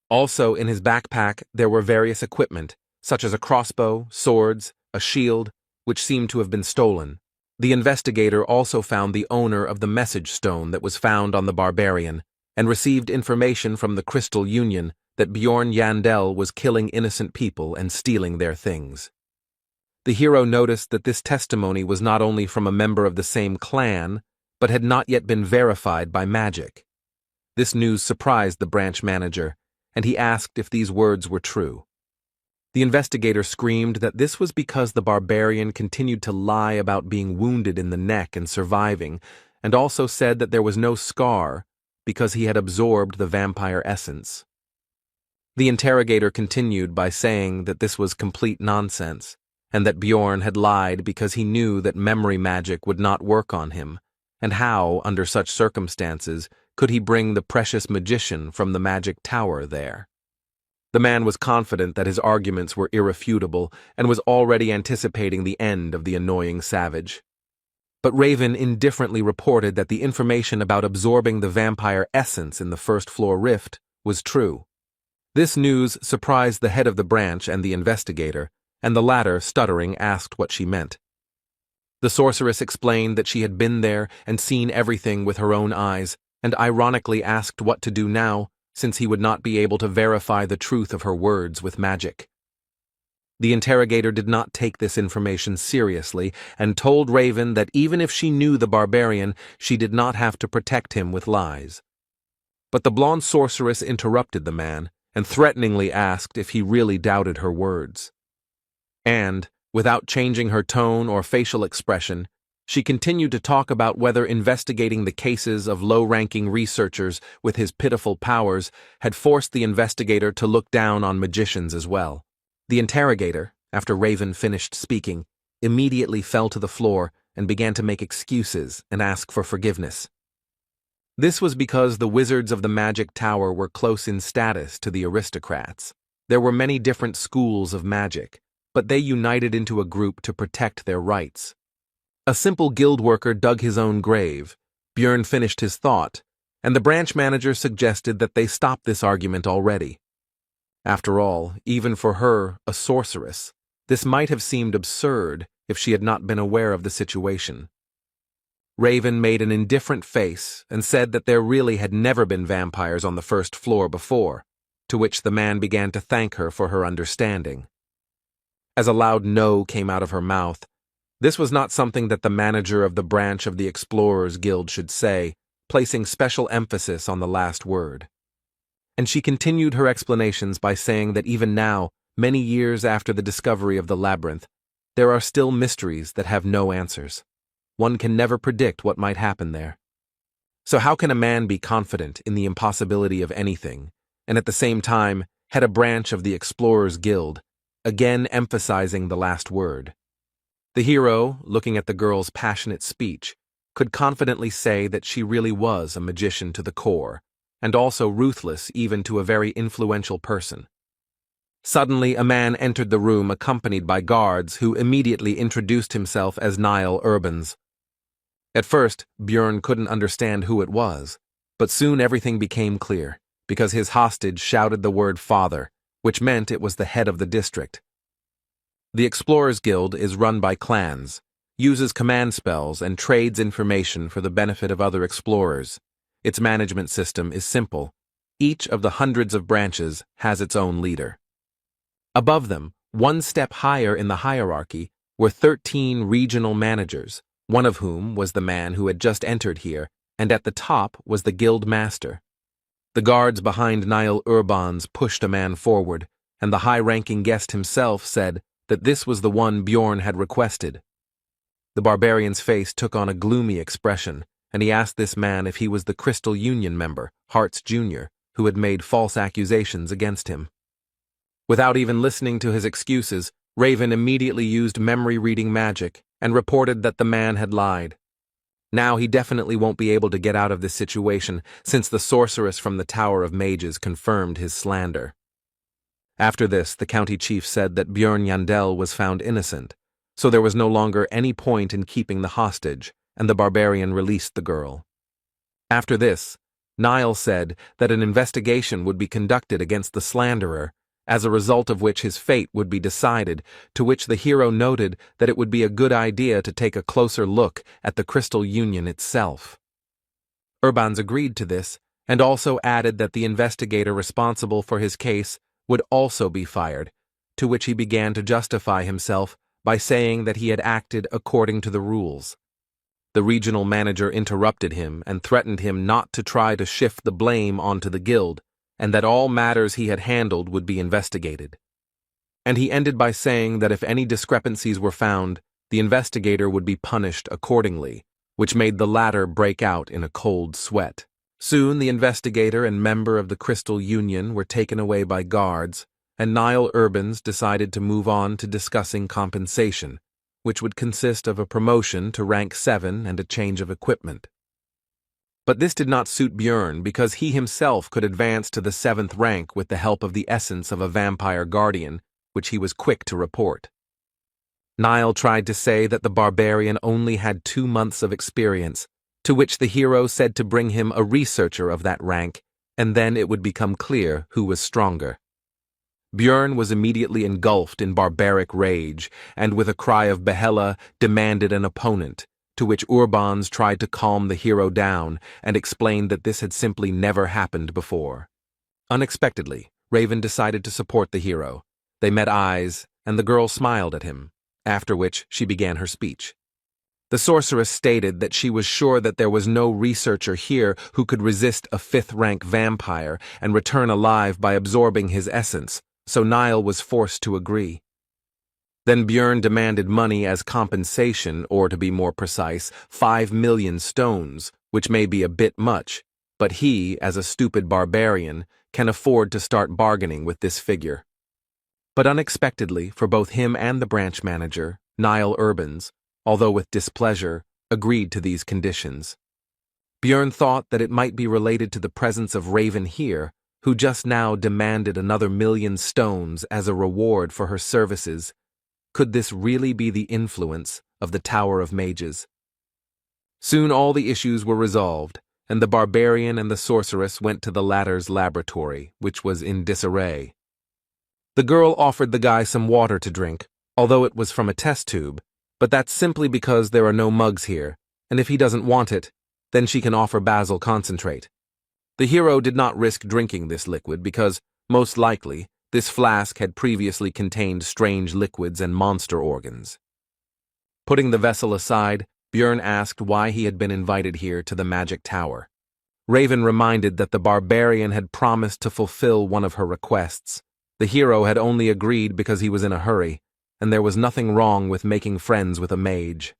Also, in his backpack, there were various equipment, such as a crossbow, swords, a shield, which seemed to have been stolen. The investigator also found the owner of the message stone that was found on the barbarian, and received information from the Crystal Union that Bjorn Yandel was killing innocent people and stealing their things. The hero noticed that this testimony was not only from a member of the same clan, but had not yet been verified by magic. This news surprised the branch manager, and he asked if these words were true. The investigator screamed that this was because the barbarian continued to lie about being wounded in the neck and surviving, and also said that there was no scar because he had absorbed the vampire essence. The interrogator continued by saying that this was complete nonsense, and that Bjorn had lied because he knew that memory magic would not work on him, and how, under such circumstances, could he bring the precious magician from the magic tower there? The man was confident that his arguments were irrefutable and was already anticipating the end of the annoying savage. But Raven indifferently reported that the information about absorbing the vampire essence in the first-floor rift was true. This news surprised the head of the branch and the investigator, and the latter, stuttering, asked what she meant. The sorceress explained that she had been there and seen everything with her own eyes, and ironically asked what to do now, since he would not be able to verify the truth of her words with magic. The interrogator did not take this information seriously and told Raven that even if she knew the barbarian, she did not have to protect him with lies. But the blonde sorceress interrupted the man and threateningly asked if he really doubted her words. And, without changing her tone or facial expression, she continued to talk about whether investigating the cases of low-ranking researchers with his pitiful powers had forced the investigator to look down on magicians as well. The interrogator, after Raven finished speaking, immediately fell to the floor and began to make excuses and ask for forgiveness. This was because the wizards of the magic tower were close in status to the aristocrats. There were many different schools of magic, but they united into a group to protect their rights. A simple guild worker dug his own grave. Björn finished his thought, and the branch manager suggested that they stop this argument already. After all, even for her, a sorceress, this might have seemed absurd if she had not been aware of the situation. Raven made an indifferent face and said that there really had never been vampires on the first floor before, to which the man began to thank her for her understanding. As a loud no came out of her mouth, this was not something that the manager of the branch of the Explorers Guild should say, placing special emphasis on the last word. And she continued her explanations by saying that even now, many years after the discovery of the labyrinth, there are still mysteries that have no answers. One can never predict what might happen there. So how can a man be confident in the impossibility of anything, and at the same time head a branch of the Explorers Guild, again emphasizing the last word? The hero, looking at the girl's passionate speech, could confidently say that she really was a magician to the core, and also ruthless even to a very influential person. Suddenly, a man entered the room accompanied by guards who immediately introduced himself as Niall Urbans. At first, Björn couldn't understand who it was, but soon everything became clear, because his hostage shouted the word father, which meant it was the head of the district. The Explorers Guild is run by clans, uses command spells, and trades information for the benefit of other explorers. Its management system is simple. Each of the hundreds of branches has its own leader. Above them, one step higher in the hierarchy, were 13 regional managers, one of whom was the man who had just entered here, and at the top was the guild master. The guards behind Niall Urbans pushed a man forward, and the high-ranking guest himself said that this was the one Bjorn had requested. The barbarian's face took on a gloomy expression, and he asked this man if he was the Crystal Union member, Hartz Jr., who had made false accusations against him. Without even listening to his excuses, Raven immediately used memory-reading magic and reported that the man had lied. Now he definitely won't be able to get out of this situation, since the sorceress from the Tower of Mages confirmed his slander. After this, the county chief said that Björn Yandel was found innocent, so there was no longer any point in keeping the hostage, and the barbarian released the girl. After this, Niall said that an investigation would be conducted against the slanderer, as a result of which his fate would be decided, to which the hero noted that it would be a good idea to take a closer look at the Crystal Union itself. Urbans agreed to this, and also added that the investigator responsible for his case would also be fired, to which he began to justify himself by saying that he had acted according to the rules. The regional manager interrupted him and threatened him not to try to shift the blame onto the guild, and that all matters he had handled would be investigated. And he ended by saying that if any discrepancies were found, the investigator would be punished accordingly, which made the latter break out in a cold sweat. Soon the investigator and member of the Crystal Union were taken away by guards, and Niall Urbans decided to move on to discussing compensation, which would consist of a promotion to rank 7 and a change of equipment. But this did not suit Björn because he himself could advance to the 7th rank with the help of the essence of a vampire guardian, which he was quick to report. Niall tried to say that the barbarian only had 2 months of experience, to which the hero said to bring him a researcher of that rank, and then it would become clear who was stronger. Björn was immediately engulfed in barbaric rage, and with a cry of Yahello demanded an opponent, to which Urbans tried to calm the hero down and explained that this had simply never happened before. Unexpectedly, Raven decided to support the hero. They met eyes, and the girl smiled at him, after which she began her speech. The sorceress stated that she was sure that there was no researcher here who could resist a 5th-rank vampire and return alive by absorbing his essence, so Niall was forced to agree. Then Björn demanded money as compensation, or to be more precise, 5 million stones, which may be a bit much, but he, as a stupid barbarian, can afford to start bargaining with this figure. But unexpectedly, for both him and the branch manager, Niall Urbans, although with displeasure, agreed to these conditions. Björn thought that it might be related to the presence of Raven here, who just now demanded another 1,000,000 stones as a reward for her services. Could this really be the influence of the Tower of Mages? Soon all the issues were resolved, and the barbarian and the sorceress went to the latter's laboratory, which was in disarray. The girl offered the guy some water to drink, although it was from a test tube, but that's simply because there are no mugs here, and if he doesn't want it, then she can offer basil concentrate. The hero did not risk drinking this liquid because, most likely, this flask had previously contained strange liquids and monster organs. Putting the vessel aside, Björn asked why he had been invited here to the magic tower. Raven reminded that the barbarian had promised to fulfill one of her requests. The hero had only agreed because he was in a hurry, and there was nothing wrong with making friends with a mage.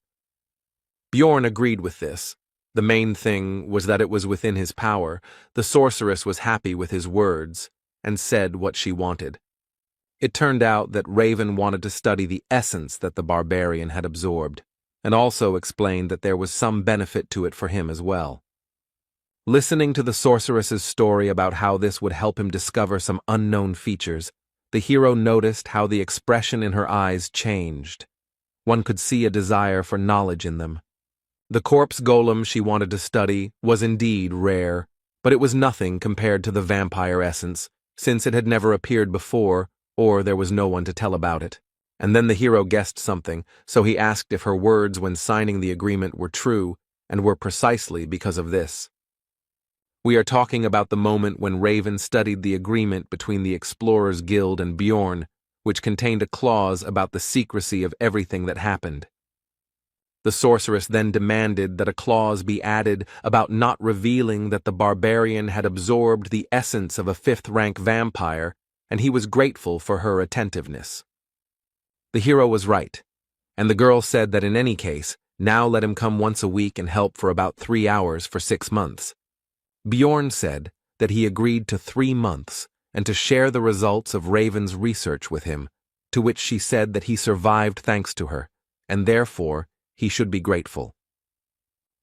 Bjorn agreed with this. The main thing was that it was within his power. The sorceress was happy with his words, and said what she wanted. It turned out that Raven wanted to study the essence that the barbarian had absorbed, and also explained that there was some benefit to it for him as well. Listening to the sorceress's story about how this would help him discover some unknown features, the hero noticed how the expression in her eyes changed. One could see a desire for knowledge in them. The corpse golem she wanted to study was indeed rare, but it was nothing compared to the vampire essence, since it had never appeared before, or there was no one to tell about it. And then the hero guessed something, so he asked if her words when signing the agreement were true, and were precisely because of this. We are talking about the moment when Raven studied the agreement between the Explorers Guild and Bjorn, which contained a clause about the secrecy of everything that happened. The sorceress then demanded that a clause be added about not revealing that the barbarian had absorbed the essence of a fifth-rank vampire, and he was grateful for her attentiveness. The hero was right, and the girl said that in any case, now let him come once a week and help for about 3 hours for 6 months. Bjorn said that he agreed to 3 months and to share the results of Raven's research with him, to which she said that he survived thanks to her, and therefore he should be grateful.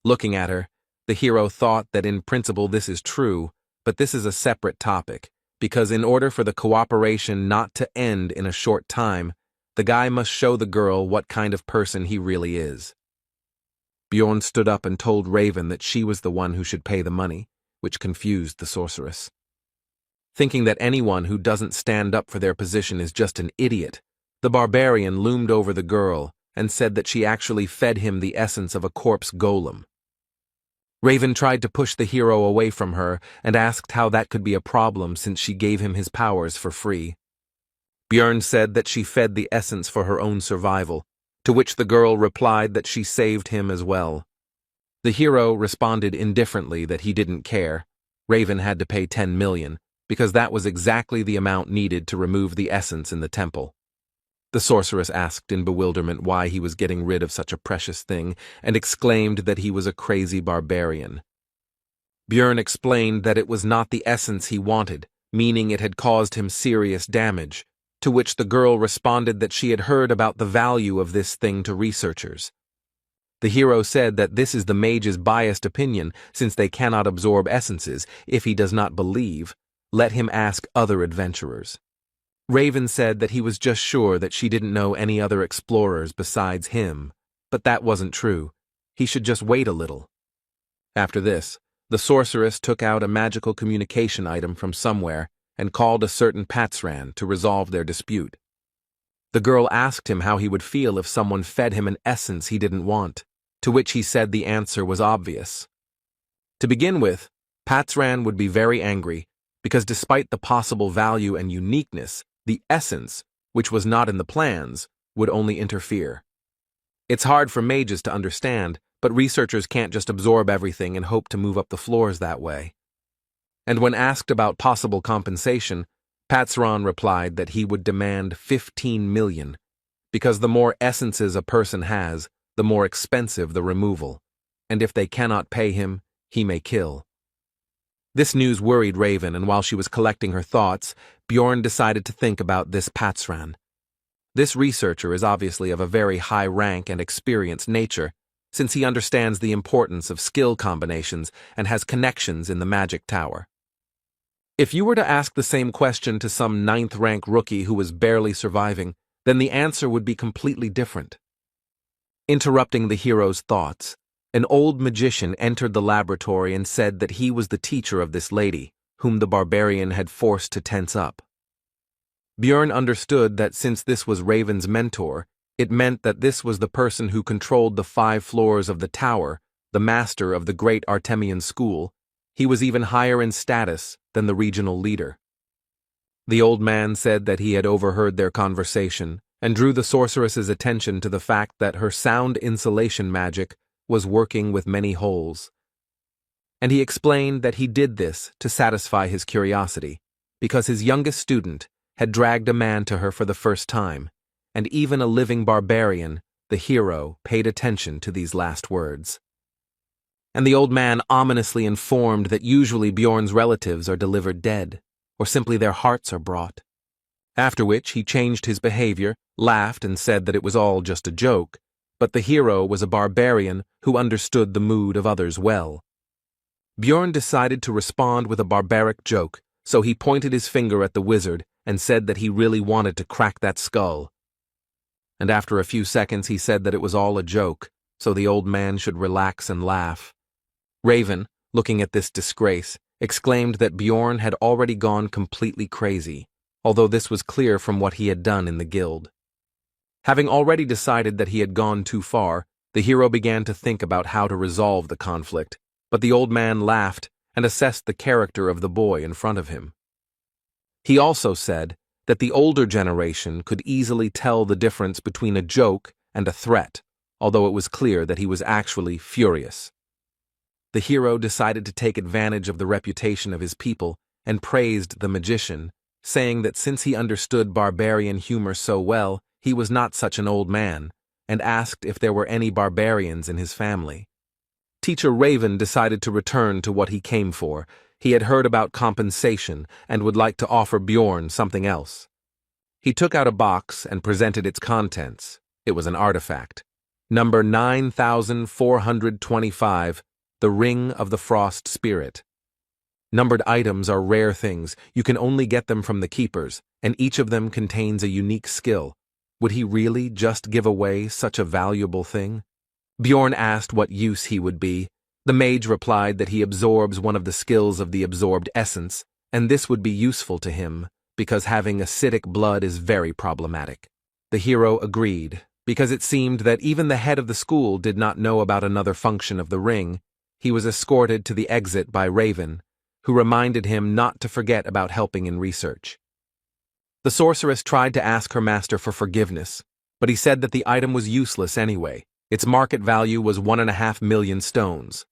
Looking at her, the hero thought that in principle this is true, but this is a separate topic, because in order for the cooperation not to end in a short time, the guy must show the girl what kind of person he really is. Bjorn stood up and told Raven that she was the one who should pay the money, which confused the sorceress. Thinking that anyone who doesn't stand up for their position is just an idiot, the barbarian loomed over the girl and said that she actually fed him the essence of a corpse golem. Raven tried to push the hero away from her and asked how that could be a problem since she gave him his powers for free. Bjorn said that she fed the essence for her own survival, to which the girl replied that she saved him as well. The hero responded indifferently that he didn't care. Raven had to pay 10 million, because that was exactly the amount needed to remove the essence in the temple. The sorceress asked in bewilderment why he was getting rid of such a precious thing, and exclaimed that he was a crazy barbarian. Bjorn explained that it was not the essence he wanted, meaning it had caused him serious damage, to which the girl responded that she had heard about the value of this thing to researchers. The hero said that this is the mage's biased opinion, since they cannot absorb essences. If he does not believe, let him ask other adventurers. Raven said that he was just sure that she didn't know any other explorers besides him, but that wasn't true. He should just wait a little. After this, the sorceress took out a magical communication item from somewhere and called a certain Patsran to resolve their dispute. The girl asked him how he would feel if someone fed him an essence he didn't want, to which he said the answer was obvious. To begin with, Patsran would be very angry, because despite the possible value and uniqueness, the essence, which was not in the plans, would only interfere. It's hard for mages to understand, but researchers can't just absorb everything and hope to move up the floors that way. And when asked about possible compensation, Patsran replied that he would demand 15 million, because the more essences a person has, the more expensive the removal, and if they cannot pay him, he may kill. This news worried Raven, and while she was collecting her thoughts, Bjorn decided to think about this Patsran. This researcher is obviously of a very high rank and experienced nature, since he understands the importance of skill combinations and has connections in the magic tower. If you were to ask the same question to some 9th-rank rookie who was barely surviving, then the answer would be completely different. Interrupting the hero's thoughts, an old magician entered the laboratory and said that he was the teacher of this lady, whom the barbarian had forced to tense up. Bjorn understood that since this was Raven's mentor, it meant that this was the person who controlled the 5 floors of the tower, the master of the great Artemian school. He was even higher in status than the regional leader. The old man said that he had overheard their conversation and drew the sorceress's attention to the fact that her sound insulation magic was working with many holes. And he explained that he did this to satisfy his curiosity, because his youngest student had dragged a man to her for the first time, and even a living barbarian, the hero, paid attention to these last words. And the old man ominously informed that usually Bjorn's relatives are delivered dead, or simply their hearts are brought. After which he changed his behavior, laughed, and said that it was all just a joke, but the hero was a barbarian who understood the mood of others well. Bjorn decided to respond with a barbaric joke, so he pointed his finger at the wizard and said that he really wanted to crack that skull. And after a few seconds he said that it was all a joke, so the old man should relax and laugh. Raven, looking at this disgrace, exclaimed that Bjorn had already gone completely crazy, although this was clear from what he had done in the guild. Having already decided that he had gone too far, the hero began to think about how to resolve the conflict, but the old man laughed and assessed the character of the boy in front of him. He also said that the older generation could easily tell the difference between a joke and a threat, although it was clear that he was actually furious. The hero decided to take advantage of the reputation of his people and praised the magician, saying that since he understood barbarian humor so well, he was not such an old man, and asked if there were any barbarians in his family. Teacher Raven decided to return to what he came for. He had heard about compensation and would like to offer Bjorn something else. He took out a box and presented its contents. It was an artifact. Number 9425, the Ring of the Frost Spirit. Numbered items are rare things. You can only get them from the keepers, and each of them contains a unique skill. Would he really just give away such a valuable thing? Bjorn asked what use he would be. The mage replied that he absorbs one of the skills of the absorbed essence, and this would be useful to him, because having acidic blood is very problematic. The hero agreed, because it seemed that even the head of the school did not know about another function of the ring. He was escorted to the exit by Raven, who reminded him not to forget about helping in research. The sorceress tried to ask her master for forgiveness, but he said that the item was useless anyway. Its market value was 1.5 million stones.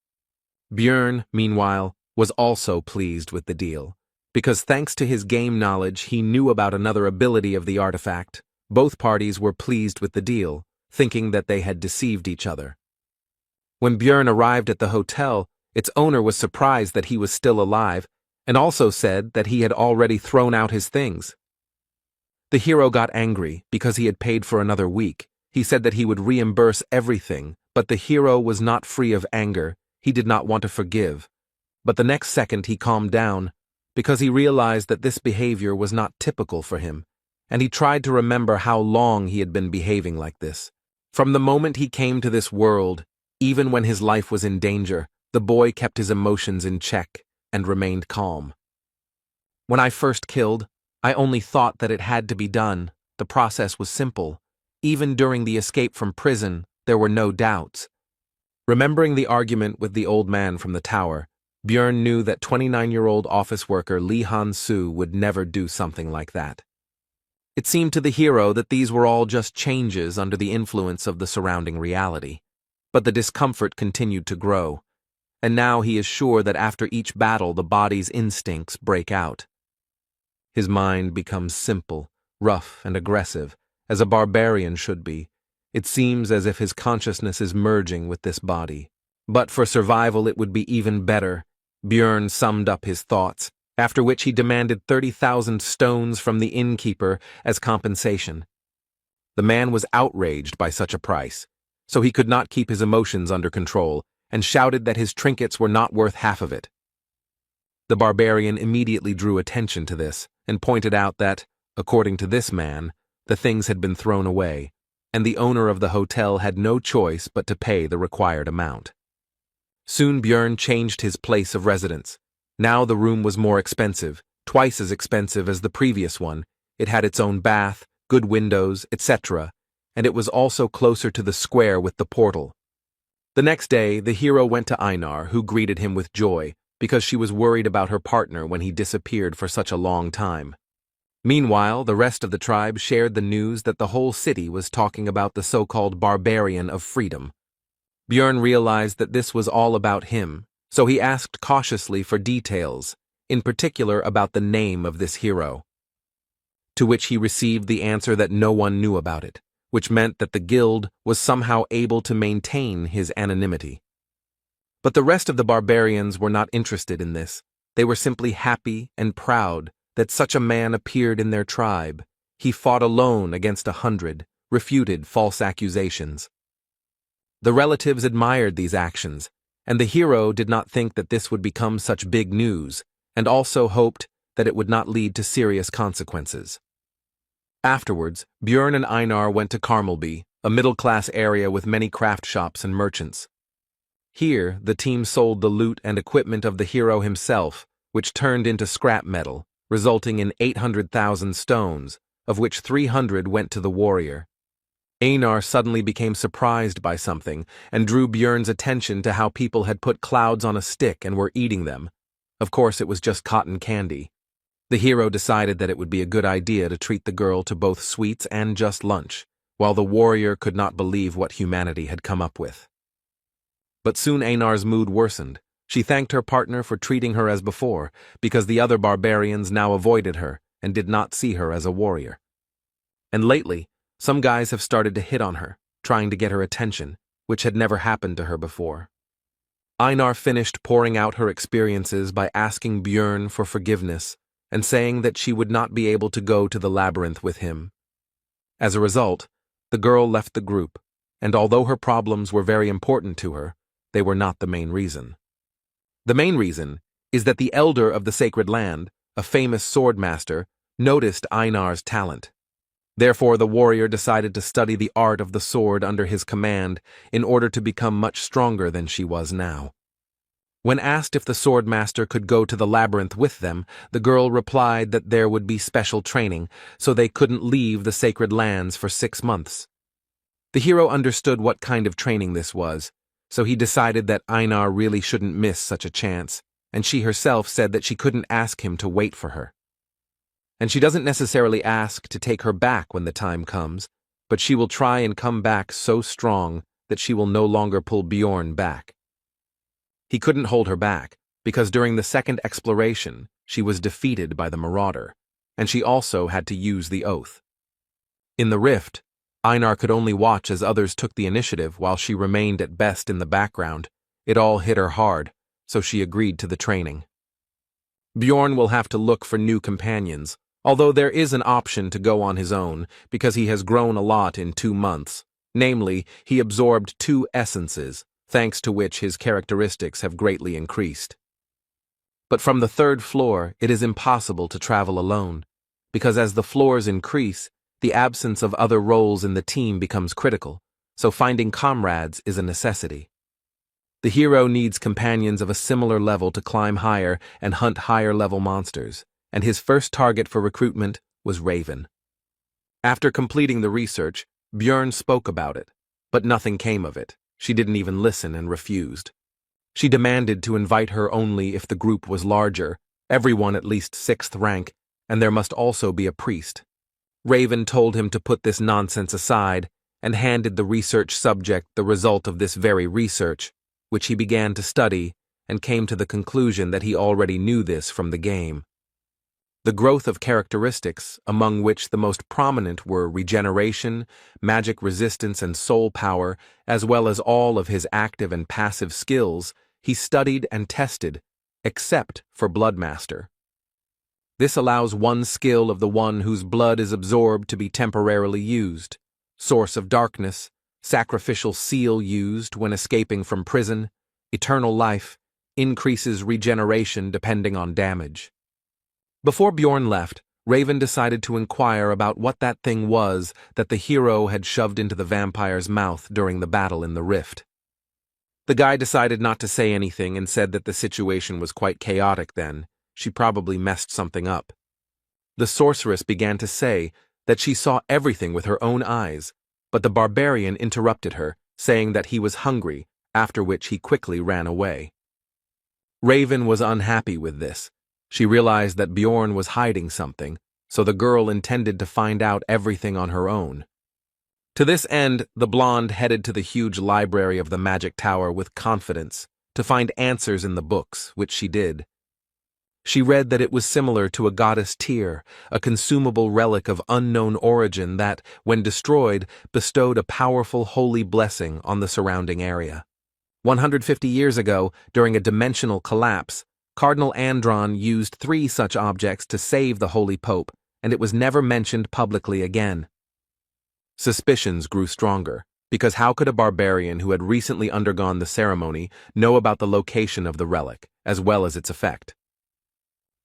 Bjorn, meanwhile, was also pleased with the deal, because thanks to his game knowledge he knew about another ability of the artifact. Both parties were pleased with the deal, thinking that they had deceived each other. When Bjorn arrived at the hotel, its owner was surprised that he was still alive, and also said that he had already thrown out his things. The hero got angry because he had paid for another week. He said that he would reimburse everything, but the hero was not free of anger. He did not want to forgive. But the next second he calmed down, because he realized that this behavior was not typical for him, and he tried to remember how long he had been behaving like this. From the moment he came to this world, even when his life was in danger, the boy kept his emotions in check and remained calm. When I first killed, I only thought that it had to be done. The process was simple. Even during the escape from prison, there were no doubts. Remembering the argument with the old man from the tower, Bjorn knew that 29-year-old office worker Lee Han-soo would never do something like that. It seemed to the hero that these were all just changes under the influence of the surrounding reality. But the discomfort continued to grow, and now he is sure that after each battle the body's instincts break out. His mind becomes simple, rough, and aggressive, as a barbarian should be. It seems as if his consciousness is merging with this body. But for survival it would be even better. Bjorn summed up his thoughts, after which he demanded 30,000 stones from the innkeeper as compensation. The man was outraged by such a price, so he could not keep his emotions under control, and shouted that his trinkets were not worth half of it. The barbarian immediately drew attention to this, and pointed out that, according to this man, the things had been thrown away, and the owner of the hotel had no choice but to pay the required amount. Soon Bjorn changed his place of residence. Now the room was more expensive, twice as expensive as the previous one. It had its own bath, good windows, etc., and it was also closer to the square with the portal. The next day, the hero went to Einar, who greeted him with joy, because she was worried about her partner when he disappeared for such a long time. Meanwhile, the rest of the tribe shared the news that the whole city was talking about the so-called barbarian of freedom. Björn realized that this was all about him, so he asked cautiously for details, in particular about the name of this hero. To which he received the answer that no one knew about it, which meant that the guild was somehow able to maintain his anonymity. But the rest of the barbarians were not interested in this. They were simply happy and proud that such a man appeared in their tribe. He fought alone against 100, refuted false accusations. The relatives admired these actions, and the hero did not think that this would become such big news, and also hoped that it would not lead to serious consequences. Afterwards, Björn and Einar went to Karmelby, a middle-class area with many craft shops and merchants. Here, the team sold the loot and equipment of the hero himself, which turned into scrap metal, resulting in 800,000 stones, of which 300 went to the warrior. Einar suddenly became surprised by something and drew Björn's attention to how people had put clouds on a stick and were eating them. Of course, it was just cotton candy. The hero decided that it would be a good idea to treat the girl to both sweets and just lunch, while the warrior could not believe what humanity had come up with. But soon Einar's mood worsened. She thanked her partner for treating her as before, because the other barbarians now avoided her and did not see her as a warrior. And lately, some guys have started to hit on her, trying to get her attention, which had never happened to her before. Einar finished pouring out her experiences by asking Björn for forgiveness and saying that she would not be able to go to the labyrinth with him. As a result, the girl left the group, and although her problems were very important to her, they were not the main reason. The main reason is that the elder of the sacred land, a famous sword master, noticed Einar's talent. Therefore, the warrior decided to study the art of the sword under his command in order to become much stronger than she was now. When asked if the sword master could go to the labyrinth with them, the girl replied that there would be special training, so they couldn't leave the sacred lands for 6 months. The hero understood what kind of training this was, so he decided that Einar really shouldn't miss such a chance, and she herself said that she couldn't ask him to wait for her. And she doesn't necessarily ask to take her back when the time comes, but she will try and come back so strong that she will no longer pull Björn back. He couldn't hold her back, because during the second exploration, she was defeated by the marauder, and she also had to use the oath. In the rift, Einar could only watch as others took the initiative while she remained at best in the background. It all hit her hard, so she agreed to the training. Björn will have to look for new companions, although there is an option to go on his own because he has grown a lot in 2 months. Namely, he absorbed 2 essences, thanks to which his characteristics have greatly increased. But from the 3rd floor, it is impossible to travel alone, because as the floors increase, the absence of other roles in the team becomes critical, so finding comrades is a necessity. The hero needs companions of a similar level to climb higher and hunt higher-level monsters, and his first target for recruitment was Raven. After completing the research, Björn spoke about it, but nothing came of it. She didn't even listen and refused. She demanded to invite her only if the group was larger, everyone at least 6th rank, and there must also be a priest. Raven told him to put this nonsense aside and handed the research subject the result of this very research, which he began to study and came to the conclusion that he already knew this from the game. The growth of characteristics, among which the most prominent were regeneration, magic resistance, and soul power, as well as all of his active and passive skills, he studied and tested, except for Bloodmaster. This allows one skill of the one whose blood is absorbed to be temporarily used. Source of Darkness, Sacrificial Seal used when escaping from prison, Eternal Life, increases regeneration depending on damage. Before Björn left, Raven decided to inquire about what that thing was that the hero had shoved into the vampire's mouth during the battle in the rift. The guy decided not to say anything and said that the situation was quite chaotic then. She probably messed something up. The sorceress began to say that she saw everything with her own eyes, but the barbarian interrupted her, saying that he was hungry after which he quickly ran away. Raven was unhappy with this. She realized that Bjorn was hiding something, so the girl intended to find out everything on her own. To this end, the blonde headed to the huge library of the Magic Tower with confidence to find answers in the books, which she did. She read that it was similar to a goddess Tyr, a consumable relic of unknown origin that, when destroyed, bestowed a powerful holy blessing on the surrounding area. 150 years ago, during a dimensional collapse, Cardinal Andron used 3 such objects to save the Holy Pope, and it was never mentioned publicly again. Suspicions grew stronger, because how could a barbarian who had recently undergone the ceremony know about the location of the relic, as well as its effect?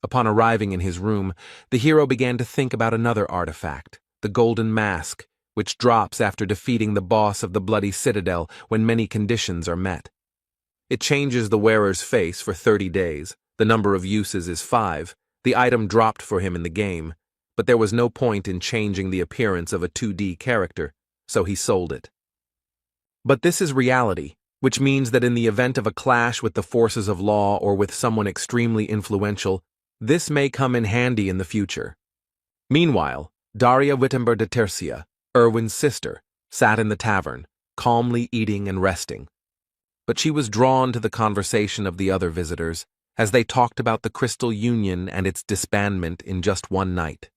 Upon arriving in his room, the hero began to think about another artifact, the Golden Mask, which drops after defeating the boss of the Bloody Citadel when many conditions are met. It changes the wearer's face for 30 days, the number of uses is 5, the item dropped for him in the game, but there was no point in changing the appearance of a 2D character, so he sold it. But this is reality, which means that in the event of a clash with the forces of law or with someone extremely influential, this may come in handy in the future. Meanwhile, Daria Wittenberg de Tercia, Erwin's sister, sat in the tavern, calmly eating and resting. But she was drawn to the conversation of the other visitors, as they talked about the Crystal Union and its disbandment in just one night.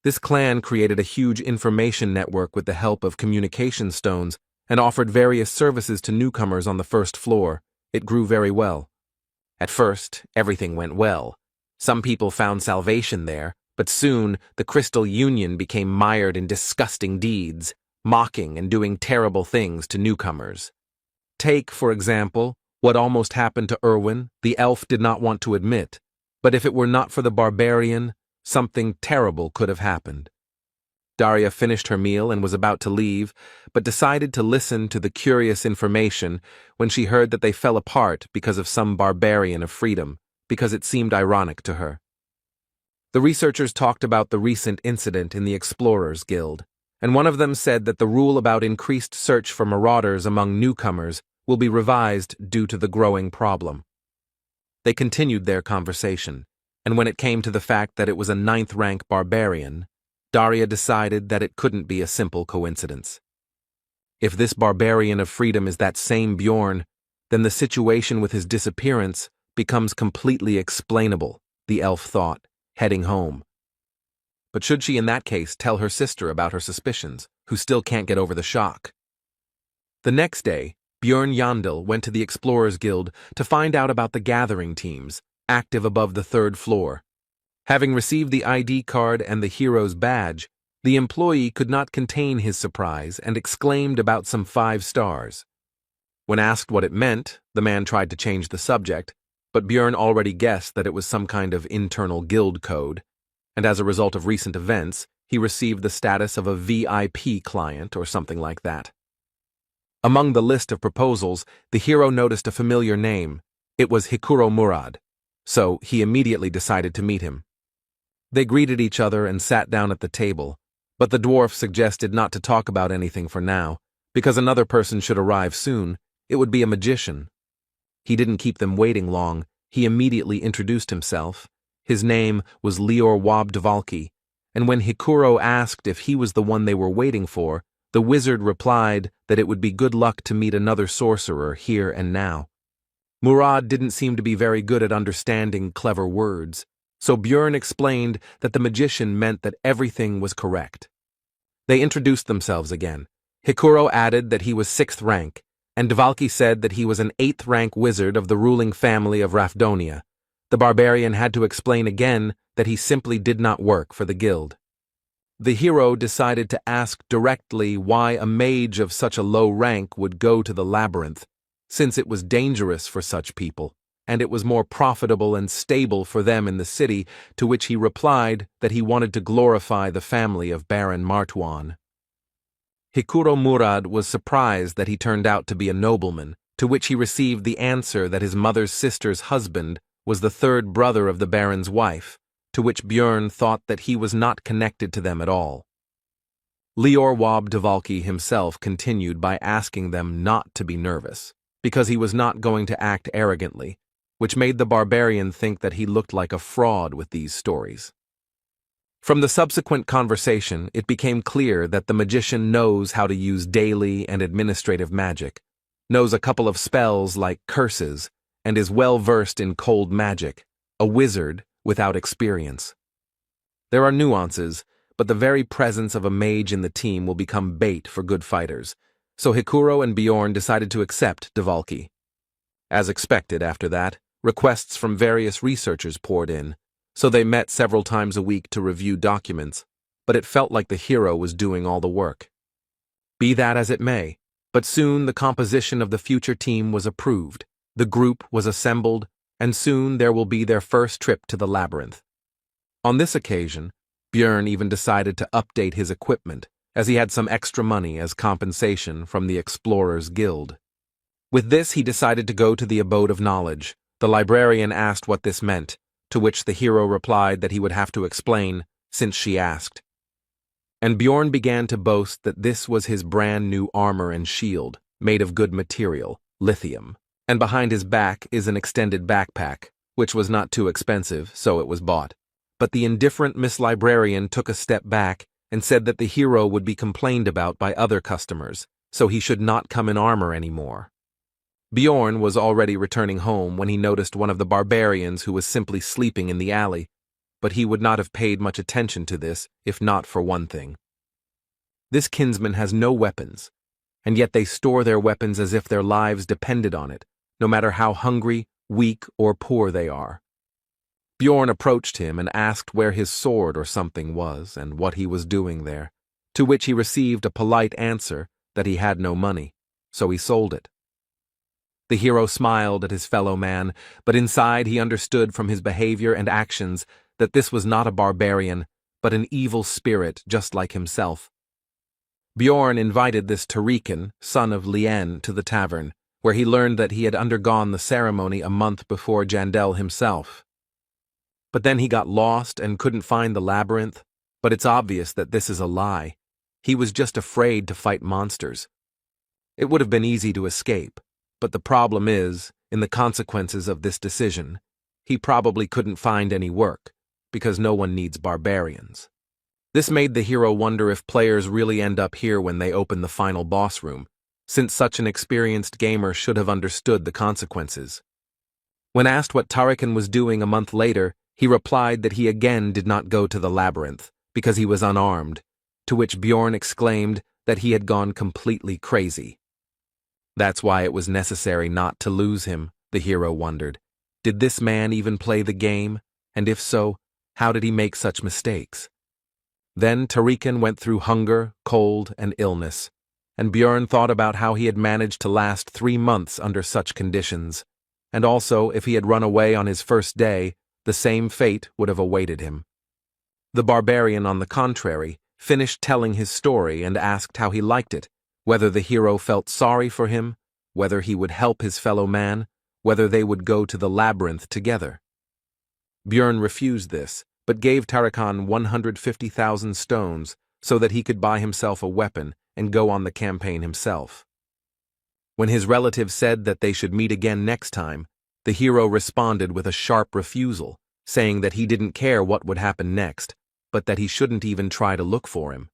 This clan created a huge information network with the help of communication stones and offered various services to newcomers on the first floor. It grew very well. At first, everything went well. Some people found salvation there, but soon the Crystal Union became mired in disgusting deeds, mocking and doing terrible things to newcomers. Take, for example, what almost happened to Erwin. The elf did not want to admit, but if it were not for the barbarian, something terrible could have happened. Daria finished her meal and was about to leave, but decided to listen to the curious information when she heard that they fell apart because of some barbarian of freedom, because it seemed ironic to her. The researchers talked about the recent incident in the Explorers Guild, and one of them said that the rule about increased search for marauders among newcomers will be revised due to the growing problem. They continued their conversation, and when it came to the fact that it was a 9th-rank barbarian, Daria decided that it couldn't be a simple coincidence. If this barbarian of freedom is that same Bjorn, then the situation with his disappearance becomes completely explainable, the elf thought, heading home. But should she in that case tell her sister about her suspicions, who still can't get over the shock? The next day, Bjorn Yandel went to the Explorers Guild to find out about the gathering teams, active above the 3rd floor. Having received the ID card and the hero's badge, the employee could not contain his surprise and exclaimed about some 5 stars. When asked what it meant, the man tried to change the subject, but Bjorn already guessed that it was some kind of internal guild code, and as a result of recent events, he received the status of a VIP client or something like that. Among the list of proposals, the hero noticed a familiar name. It was Hikuro Murad, so he immediately decided to meet him. They greeted each other and sat down at the table, but the dwarf suggested not to talk about anything for now, because another person should arrive soon. It would be a magician. He didn't keep them waiting long. He immediately introduced himself. His name was Lior Wabdvalki, and when Hikuro asked if he was the one they were waiting for, the wizard replied that it would be good luck to meet another sorcerer here and now. Murad didn't seem to be very good at understanding clever words, so Bjorn explained that the magician meant that everything was correct. They introduced themselves again. Hikuro added that he was 6th rank, and Dvalki said that he was an 8th rank wizard of the ruling family of Rafdonia. The barbarian had to explain again that he simply did not work for the guild. The hero decided to ask directly why a mage of such a low rank would go to the labyrinth, since it was dangerous for such people, and it was more profitable and stable for them in the city, to which he replied that he wanted to glorify the family of Baron Martuan. Hikuro Murad was surprised that he turned out to be a nobleman, to which he received the answer that his mother's sister's husband was the 3rd brother of the Baron's wife, to which Bjorn thought that he was not connected to them at all. Lior Wabdvalki himself continued by asking them not to be nervous, because he was not going to act arrogantly, which made the barbarian think that he looked like a fraud with these stories. From the subsequent conversation, it became clear that the magician knows how to use daily and administrative magic, knows a couple of spells like curses, and is well versed in cold magic, a wizard without experience. There are nuances, but the very presence of a mage in the team will become bait for good fighters, so Hikuro and Bjorn decided to accept Dvalki. As expected after that, requests from various researchers poured in, so they met several times a week to review documents, but it felt like the hero was doing all the work. Be that as it may, but soon the composition of the future team was approved, the group was assembled, and soon there will be their first trip to the labyrinth. On this occasion, Bjorn even decided to update his equipment, as he had some extra money as compensation from the Explorers Guild. With this, he decided to go to the Abode of Knowledge. The librarian asked what this meant, to which the hero replied that he would have to explain, since she asked. And Bjorn began to boast that this was his brand new armor and shield, made of good material, lithium, and behind his back is an extended backpack, which was not too expensive, so it was bought. But the indifferent Miss Librarian took a step back and said that the hero would be complained about by other customers, so he should not come in armor anymore. Bjorn was already returning home when he noticed one of the barbarians who was simply sleeping in the alley, but he would not have paid much attention to this if not for one thing. This kinsman has no weapons, and yet they store their weapons as if their lives depended on it, no matter how hungry, weak, or poor they are. Bjorn approached him and asked where his sword or something was and what he was doing there, to which he received a polite answer that he had no money, so he sold it. The hero smiled at his fellow man, but inside he understood from his behavior and actions that this was not a barbarian, but an evil spirit just like himself. Bjorn invited this Tarikan, son of Lien, to the tavern, where he learned that he had undergone the ceremony a month before Jandel himself. But then he got lost and couldn't find the labyrinth, but it's obvious that this is a lie. He was just afraid to fight monsters. It would have been easy to escape, but the problem is, in the consequences of this decision, he probably couldn't find any work, because no one needs barbarians. This made the hero wonder if players really end up here when they open the final boss room, since such an experienced gamer should have understood the consequences. When asked what Tarikan was doing a month later, he replied that he again did not go to the labyrinth, because he was unarmed, to which Bjorn exclaimed that he had gone completely crazy. That's why it was necessary not to lose him, the hero wondered. Did this man even play the game? And if so, how did he make such mistakes? Then Tarikan went through hunger, cold, and illness, and Bjorn thought about how he had managed to last 3 months under such conditions, and also if he had run away on his first day, the same fate would have awaited him. The barbarian, on the contrary, finished telling his story and asked how he liked it, whether the hero felt sorry for him, whether he would help his fellow man, whether they would go to the labyrinth together. Bjorn refused this, but gave Tarikan 150,000 stones so that he could buy himself a weapon and go on the campaign himself. When his relative said that they should meet again next time, the hero responded with a sharp refusal, saying that he didn't care what would happen next, but that he shouldn't even try to look for him.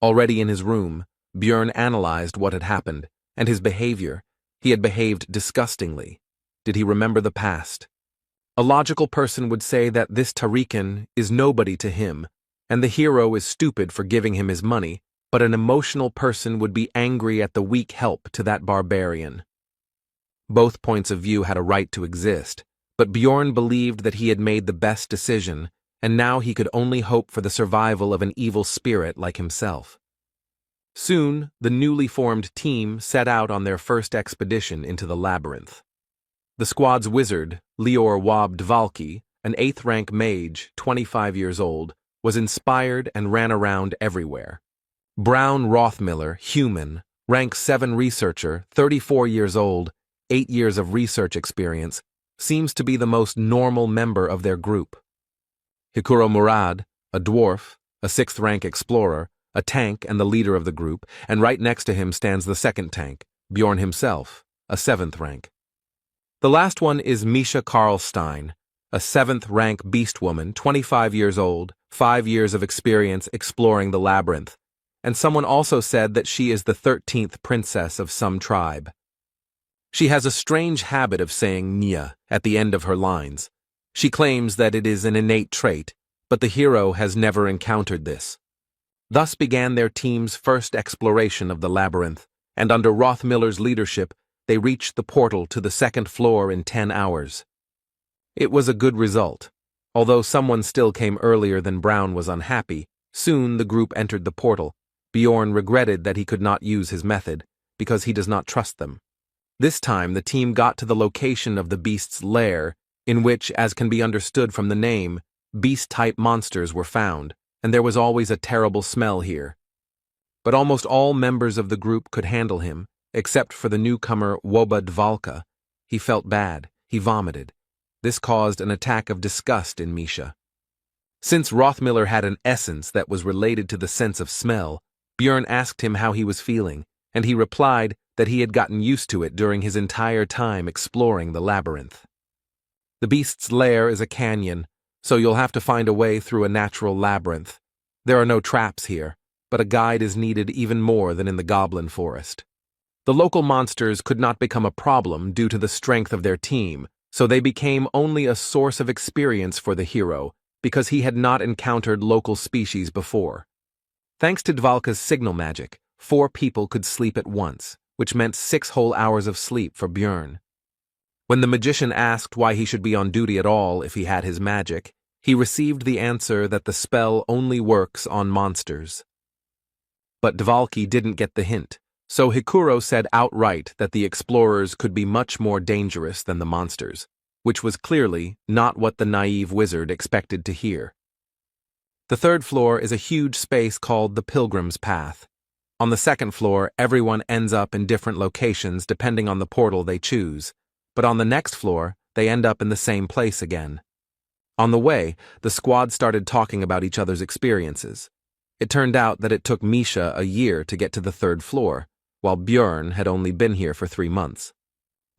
Already in his room, Bjorn analyzed what had happened, and his behavior. He had behaved disgustingly. Did he remember the past? A logical person would say that this Tarikan is nobody to him, and the hero is stupid for giving him his money, but an emotional person would be angry at the weak help to that barbarian. Both points of view had a right to exist, but Bjorn believed that he had made the best decision, and now he could only hope for the survival of an evil spirit like himself. Soon, the newly formed team set out on their first expedition into the labyrinth. The squad's wizard, Lior Wab Dvalki, an 8th-rank mage, 25 years old, was inspired and ran around everywhere. Brown Rothmiller, human, rank 7 researcher, 34 years old, 8 years of research experience, seems to be the most normal member of their group. Hikuro Murad, a dwarf, a 6th-rank explorer, a tank and the leader of the group, and right next to him stands the 2nd tank, Bjorn himself, a 7th rank. The last one is Misha Karlstein, a 7th rank beast woman, 25 years old, 5 years of experience exploring the labyrinth, and someone also said that she is the 13th princess of some tribe. She has a strange habit of saying Nia at the end of her lines. She claims that it is an innate trait, but the hero has never encountered this. Thus began their team's first exploration of the labyrinth, and under Rothmiller's leadership, they reached the portal to the 2nd floor in 10 hours. It was a good result. Although someone still came earlier than Brown was unhappy, soon the group entered the portal. Bjorn regretted that he could not use his method, because he does not trust them. This time the team got to the location of the beast's lair, in which, as can be understood from the name, beast-type monsters were found, and there was always a terrible smell here. But almost all members of the group could handle him, except for the newcomer Woba Dvalka. He felt bad. He vomited. This caused an attack of disgust in Misha. Since Rothmiller had an essence that was related to the sense of smell, Bjorn asked him how he was feeling, and he replied that he had gotten used to it during his entire time exploring the labyrinth. The beast's lair is a canyon, so you'll have to find a way through a natural labyrinth. There are no traps here, but a guide is needed even more than in the goblin forest. The local monsters could not become a problem due to the strength of their team, so they became only a source of experience for the hero, because he had not encountered local species before. Thanks to Dvalka's signal magic, 4 people could sleep at once, which meant 6 whole hours of sleep for Bjorn. When the magician asked why he should be on duty at all if he had his magic, he received the answer that the spell only works on monsters. But Dvalki didn't get the hint, so Hikuro said outright that the explorers could be much more dangerous than the monsters, which was clearly not what the naive wizard expected to hear. The 3rd floor is a huge space called the Pilgrim's Path. On the 2nd floor, everyone ends up in different locations depending on the portal they choose, but on the next floor, they end up in the same place again. On the way, the squad started talking about each other's experiences. It turned out that it took Misha a year to get to the 3rd floor, while Bjorn had only been here for 3 months.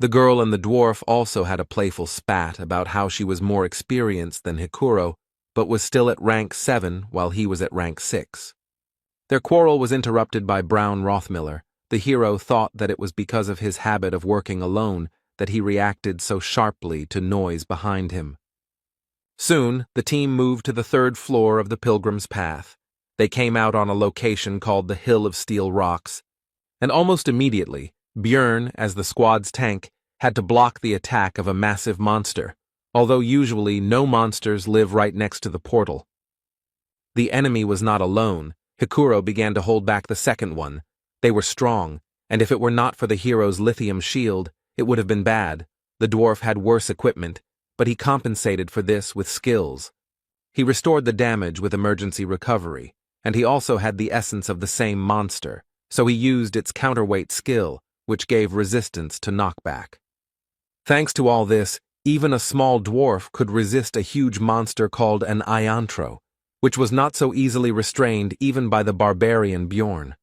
The girl and the dwarf also had a playful spat about how she was more experienced than Hikuro, but was still at rank 7 while he was at rank 6. Their quarrel was interrupted by Brown Rothmiller. The hero thought that it was because of his habit of working alone that he reacted so sharply to noise behind him. Soon, the team moved to the 3rd floor of the Pilgrim's Path. They came out on a location called the Hill of Steel Rocks, and almost immediately, Bjorn, as the squad's tank, had to block the attack of a massive monster, although usually no monsters live right next to the portal. The enemy was not alone. Hikuro began to hold back the 2nd one. They were strong, and if it were not for the hero's lithium shield, it would have been bad. The dwarf had worse equipment, but he compensated for this with skills. He restored the damage with emergency recovery, and he also had the essence of the same monster, so he used its counterweight skill, which gave resistance to knockback. Thanks to all this, even a small dwarf could resist a huge monster called an iantro, which was not so easily restrained even by the barbarian Bjorn.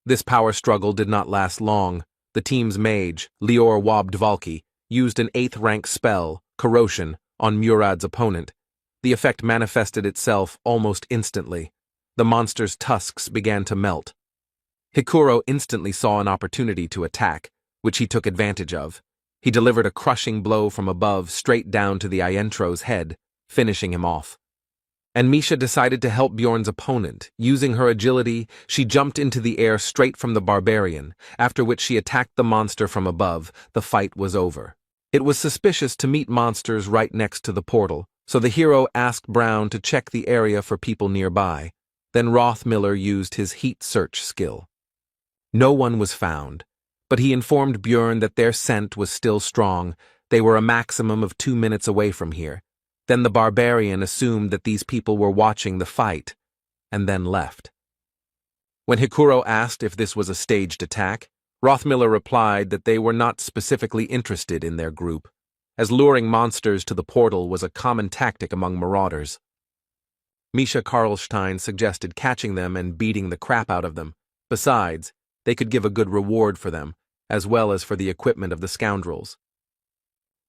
This power struggle did not last long. The team's mage, Lior Wobdvalki, used an 8th rank spell, Corrosion, on Murad's opponent. The effect manifested itself almost instantly. The monster's tusks began to melt. Hikuro instantly saw an opportunity to attack, which he took advantage of. He delivered a crushing blow from above straight down to the Iantro's head, finishing him off. And Misha decided to help Bjorn's opponent. Using her agility, she jumped into the air straight from the barbarian, after which she attacked the monster from above. The fight was over. It was suspicious to meet monsters right next to the portal, so the hero asked Brown to check the area for people nearby. Then Rothmiller used his heat search skill. No one was found, but he informed Bjorn that their scent was still strong. They were a maximum of 2 minutes away from here. Then the barbarian assumed that these people were watching the fight, and then left. When Hikuro asked if this was a staged attack, Rothmiller replied that they were not specifically interested in their group, as luring monsters to the portal was a common tactic among marauders. Misha Karlstein suggested catching them and beating the crap out of them. Besides, they could give a good reward for them, as well as for the equipment of the scoundrels.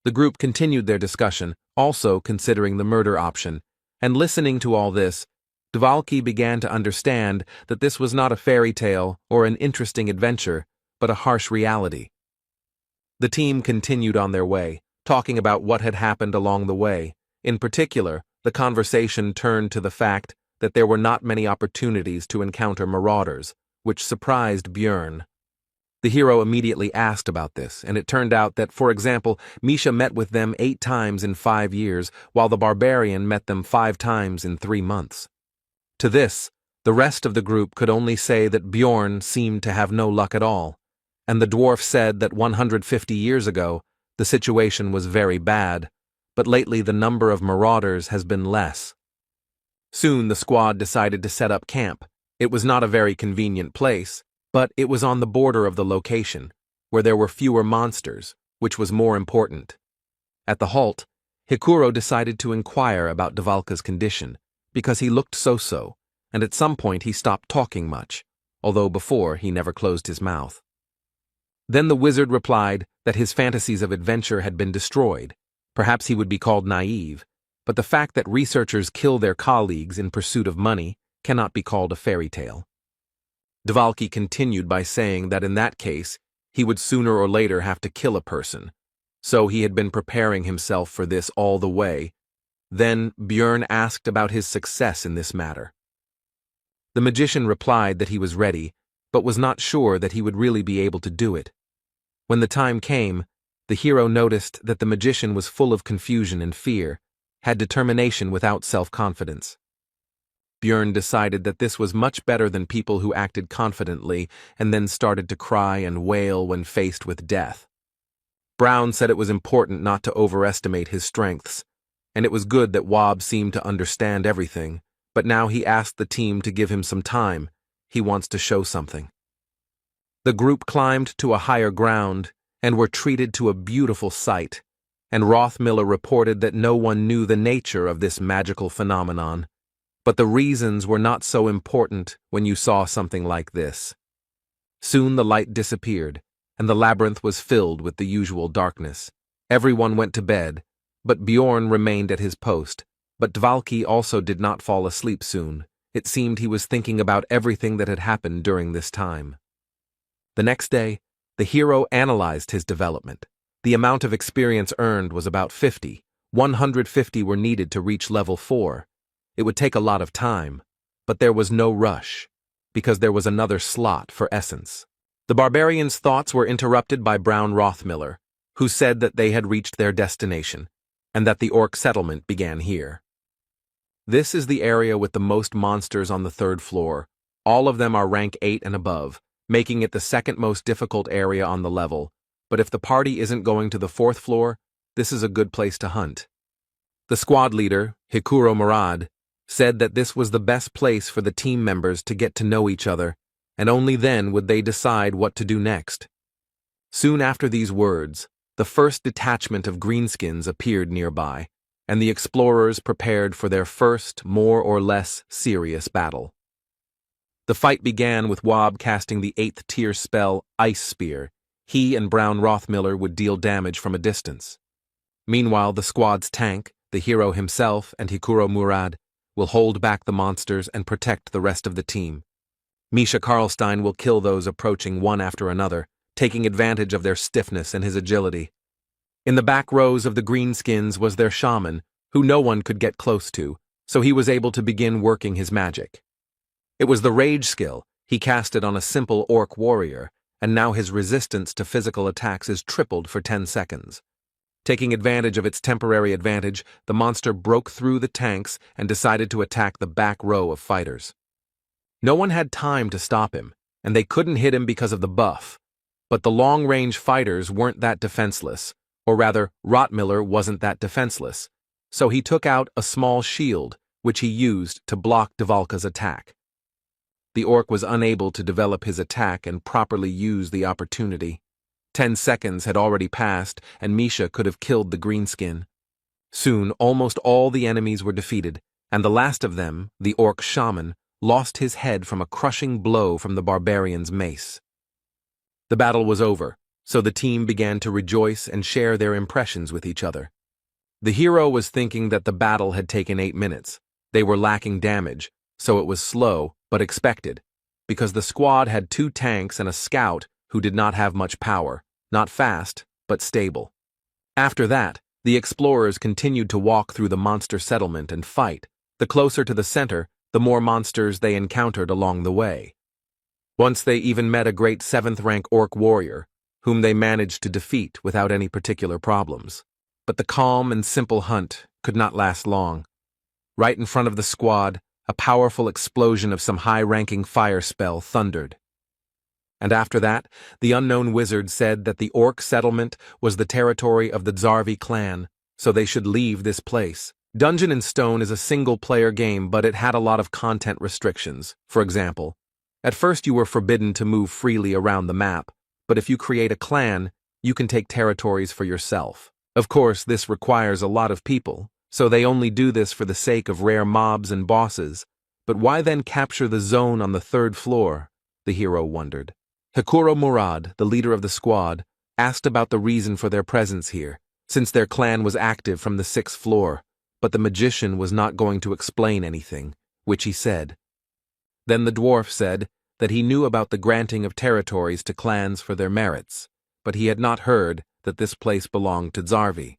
The group continued their discussion, also considering the murder option, and listening to all this, Dvalki began to understand that this was not a fairy tale or an interesting adventure, but a harsh reality. The team continued on their way, talking about what had happened along the way. In particular, the conversation turned to the fact that there were not many opportunities to encounter marauders, which surprised Björn. The hero immediately asked about this, and it turned out that, for example, Misha met with them 8 times in 5 years, while the barbarian met them 5 times in 3 months. To this, the rest of the group could only say that Björn seemed to have no luck at all, and the dwarf said that 150 years ago, the situation was very bad, but lately the number of marauders has been less. Soon the squad decided to set up camp. It was not a very convenient place, but it was on the border of the location, where there were fewer monsters, which was more important. At the halt, Hikuro decided to inquire about Dvalka's condition, because he looked so-so, and at some point he stopped talking much, although before he never closed his mouth. Then the wizard replied that his fantasies of adventure had been destroyed. Perhaps he would be called naive, but the fact that researchers kill their colleagues in pursuit of money cannot be called a fairy tale. Dvalki continued by saying that in that case, he would sooner or later have to kill a person, so he had been preparing himself for this all the way. Then Björn asked about his success in this matter. The magician replied that he was ready, but was not sure that he would really be able to do it. When the time came, the hero noticed that the magician was full of confusion and fear, had determination without self-confidence. Björn decided that this was much better than people who acted confidently and then started to cry and wail when faced with death. Brown said it was important not to overestimate his strengths, and it was good that Wob seemed to understand everything, but now he asked the team to give him some time. He wants to show something. The group climbed to a higher ground and were treated to a beautiful sight, and Rothmiller reported that no one knew the nature of this magical phenomenon. But the reasons were not so important when you saw something like this. Soon the light disappeared, and the labyrinth was filled with the usual darkness. Everyone went to bed, but Bjorn remained at his post. But Dvalki also did not fall asleep soon. It seemed he was thinking about everything that had happened during this time. The next day, the hero analyzed his development. The amount of experience earned was about 50. 150 were needed to reach level 4. It would take a lot of time, but there was no rush, because there was another slot for essence. The barbarians' thoughts were interrupted by Brown Rothmiller, who said that they had reached their destination, and that the orc settlement began here. This is the area with the most monsters on the 3rd floor. All of them are rank 8 and above, making it the second most difficult area on the level, but if the party isn't going to the 4th floor, this is a good place to hunt. The squad leader, Hikuro Murad, said that this was the best place for the team members to get to know each other, and only then would they decide what to do next. Soon after these words, the first detachment of greenskins appeared nearby, and the explorers prepared for their first, more or less serious battle. The fight began with Wob casting the 8th tier spell Ice Spear. He and Brown Rothmiller would deal damage from a distance. Meanwhile, the squad's tank, the hero himself, and Hikuro Murad will hold back the monsters and protect the rest of the team. Misha Karlstein will kill those approaching one after another, taking advantage of their stiffness and his agility. In the back rows of the greenskins was their shaman, who no one could get close to, so he was able to begin working his magic. It was the rage skill. He cast it on a simple orc warrior, and now his resistance to physical attacks is tripled for 10 seconds. Taking advantage of its temporary advantage, the monster broke through the tanks and decided to attack the back row of fighters. No one had time to stop him, and they couldn't hit him because of the buff. But the long-range fighters weren't that defenseless, or rather, Rothmiller wasn't that defenseless, so he took out a small shield, which he used to block Dvalka's attack. The orc was unable to develop his attack and properly use the opportunity. 10 seconds had already passed, and Misha could have killed the greenskin. Soon, almost all the enemies were defeated, and the last of them, the orc shaman, lost his head from a crushing blow from the barbarian's mace. The battle was over, so the team began to rejoice and share their impressions with each other. The hero was thinking that the battle had taken 8 minutes. They were lacking damage, so it was slow, but expected, because the squad had 2 tanks and a scout who did not have much power, not fast, but stable. After that, the explorers continued to walk through the monster settlement and fight. The closer to the center, the more monsters they encountered along the way. Once they even met a great 7th-rank orc warrior, whom they managed to defeat without any particular problems. But the calm and simple hunt could not last long. Right in front of the squad, a powerful explosion of some high-ranking fire spell thundered. And after that, the unknown wizard said that the orc settlement was the territory of the Zarvi clan, so they should leave this place. Dungeon and Stone is a single-player game, but it had a lot of content restrictions. For example, at first you were forbidden to move freely around the map, but if you create a clan, you can take territories for yourself. Of course, this requires a lot of people, so they only do this for the sake of rare mobs and bosses. But why then capture the zone on the 3rd floor? The hero wondered. Hikuro Murad, the leader of the squad, asked about the reason for their presence here, since their clan was active from the 6th floor, but the magician was not going to explain anything, which he said. Then the dwarf said that he knew about the granting of territories to clans for their merits, but he had not heard that this place belonged to Zarvi.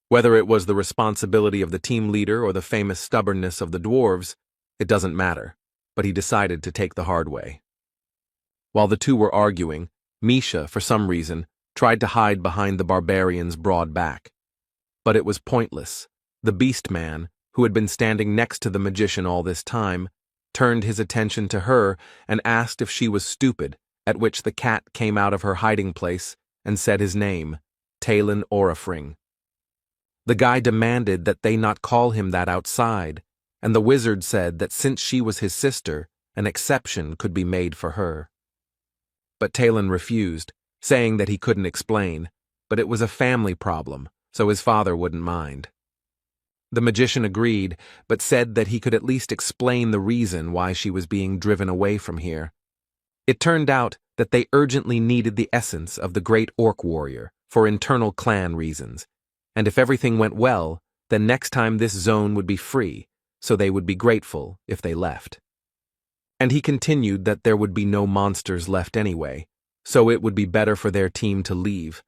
Whether it was the responsibility of the team leader or the famous stubbornness of the dwarves, it doesn't matter, but he decided to take the hard way. While the two were arguing, Misha, for some reason, tried to hide behind the barbarian's broad back. But it was pointless. The beast man, who had been standing next to the magician all this time, turned his attention to her and asked if she was stupid, at which the cat came out of her hiding place and said his name, Talon Orifring. The guy demanded that they not call him that outside, and the wizard said that since she was his sister, an exception could be made for her. But Talon refused, saying that he couldn't explain, but it was a family problem, so his father wouldn't mind. The magician agreed, but said that he could at least explain the reason why she was being driven away from here. It turned out that they urgently needed the essence of the great orc warrior for internal clan reasons, and if everything went well, then next time this zone would be free, so they would be grateful if they left. And he continued that there would be no monsters left anyway, so it would be better for their team to leave.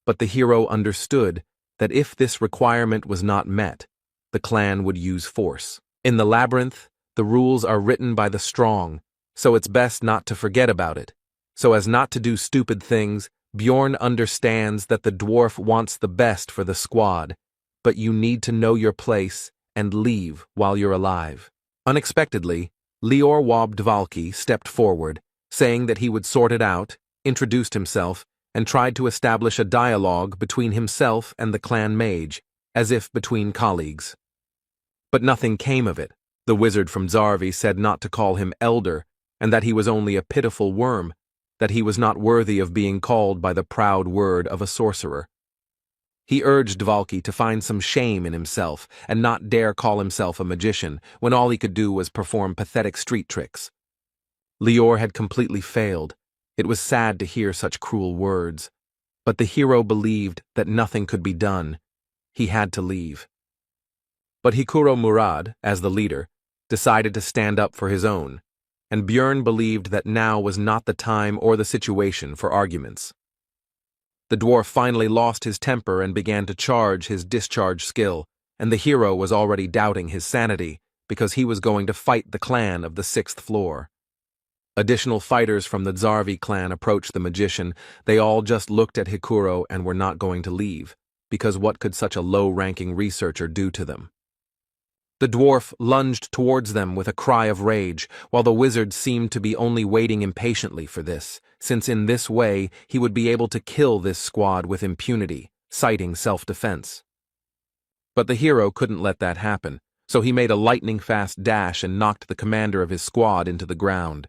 But the hero understood that if this requirement was not met, the clan would use force. In the labyrinth, the rules are written by the strong, so it's best not to forget about it. So as not to do stupid things, Bjorn understands that the dwarf wants the best for the squad, but you need to know your place and leave while you're alive. Unexpectedly, Lior Wobdvalki stepped forward, saying that he would sort it out, introduced himself, and tried to establish a dialogue between himself and the clan mage, as if between colleagues. But nothing came of it. The wizard from Zarvi said not to call him elder, and that he was only a pitiful worm, that he was not worthy of being called by the proud word of a sorcerer. He urged Dvalki to find some shame in himself and not dare call himself a magician when all he could do was perform pathetic street tricks. Lior had completely failed. It was sad to hear such cruel words. But the hero believed that nothing could be done. He had to leave. But Hikuro Murad, as the leader, decided to stand up for his own, and Björn believed that now was not the time or the situation for arguments. The dwarf finally lost his temper and began to charge his discharge skill, and the hero was already doubting his sanity because he was going to fight the clan of the 6th floor. Additional fighters from the Zarvi clan approached the magician. They all just looked at Hikuro and were not going to leave, because what could such a low-ranking researcher do to them? The dwarf lunged towards them with a cry of rage, while the wizard seemed to be only waiting impatiently for this, since in this way he would be able to kill this squad with impunity, citing self-defense. But the hero couldn't let that happen, so he made a lightning-fast dash and knocked the commander of his squad into the ground.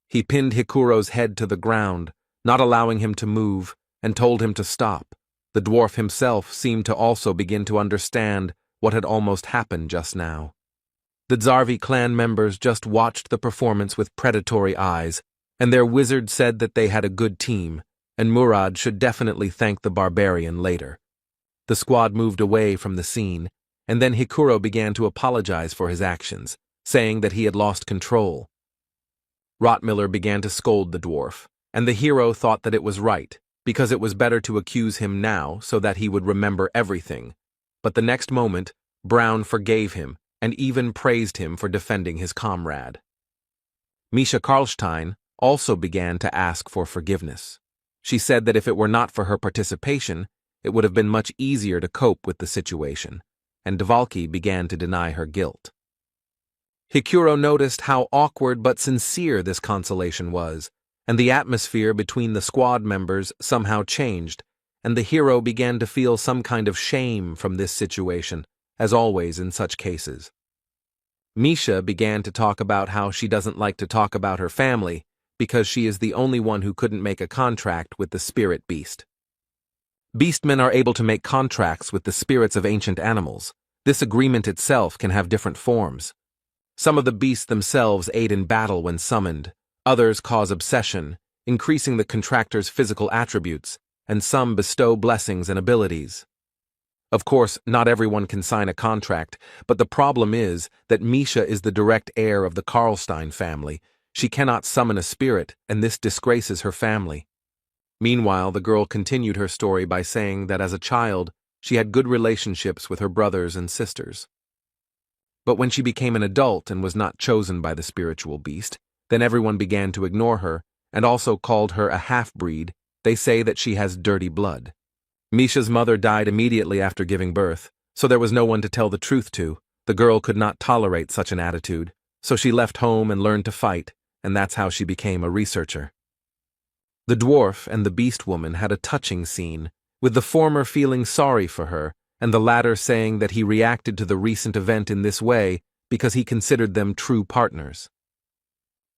He pinned Hikuro's head to the ground, not allowing him to move, and told him to stop. The dwarf himself seemed to also begin to understand what had almost happened just now. The Zarvi clan members just watched the performance with predatory eyes, and their wizard said that they had a good team, and Murad should definitely thank the barbarian later. The squad moved away from the scene, and then Hikuro began to apologize for his actions, saying that he had lost control. Rottmiller began to scold the dwarf, and the hero thought that it was right, because it was better to accuse him now so that he would remember everything. But the next moment, Brown forgave him and even praised him for defending his comrade. Misha Karlstein also began to ask for forgiveness. She said that if it were not for her participation, it would have been much easier to cope with the situation, and Dvalki began to deny her guilt. Hikuro noticed how awkward but sincere this consolation was, and the atmosphere between the squad members somehow changed, and the hero began to feel some kind of shame from this situation, as always in such cases. Misha began to talk about how she doesn't like to talk about her family because she is the only one who couldn't make a contract with the spirit beast. Beastmen are able to make contracts with the spirits of ancient animals. This agreement itself can have different forms. Some of the beasts themselves aid in battle when summoned, others cause obsession, increasing the contractor's physical attributes, and some bestow blessings and abilities. Of course, not everyone can sign a contract, but the problem is that Misha is the direct heir of the Karlstein family. She cannot summon a spirit, and this disgraces her family. Meanwhile, the girl continued her story by saying that as a child, she had good relationships with her brothers and sisters. But when she became an adult and was not chosen by the spiritual beast, then everyone began to ignore her, and also called her a half-breed. They say that she has dirty blood. Misha's mother died immediately after giving birth, so there was no one to tell the truth to. The girl could not tolerate such an attitude, so she left home and learned to fight, and that's how she became a researcher. The dwarf and the beast woman had a touching scene, with the former feeling sorry for her, and the latter saying that he reacted to the recent event in this way because he considered them true partners.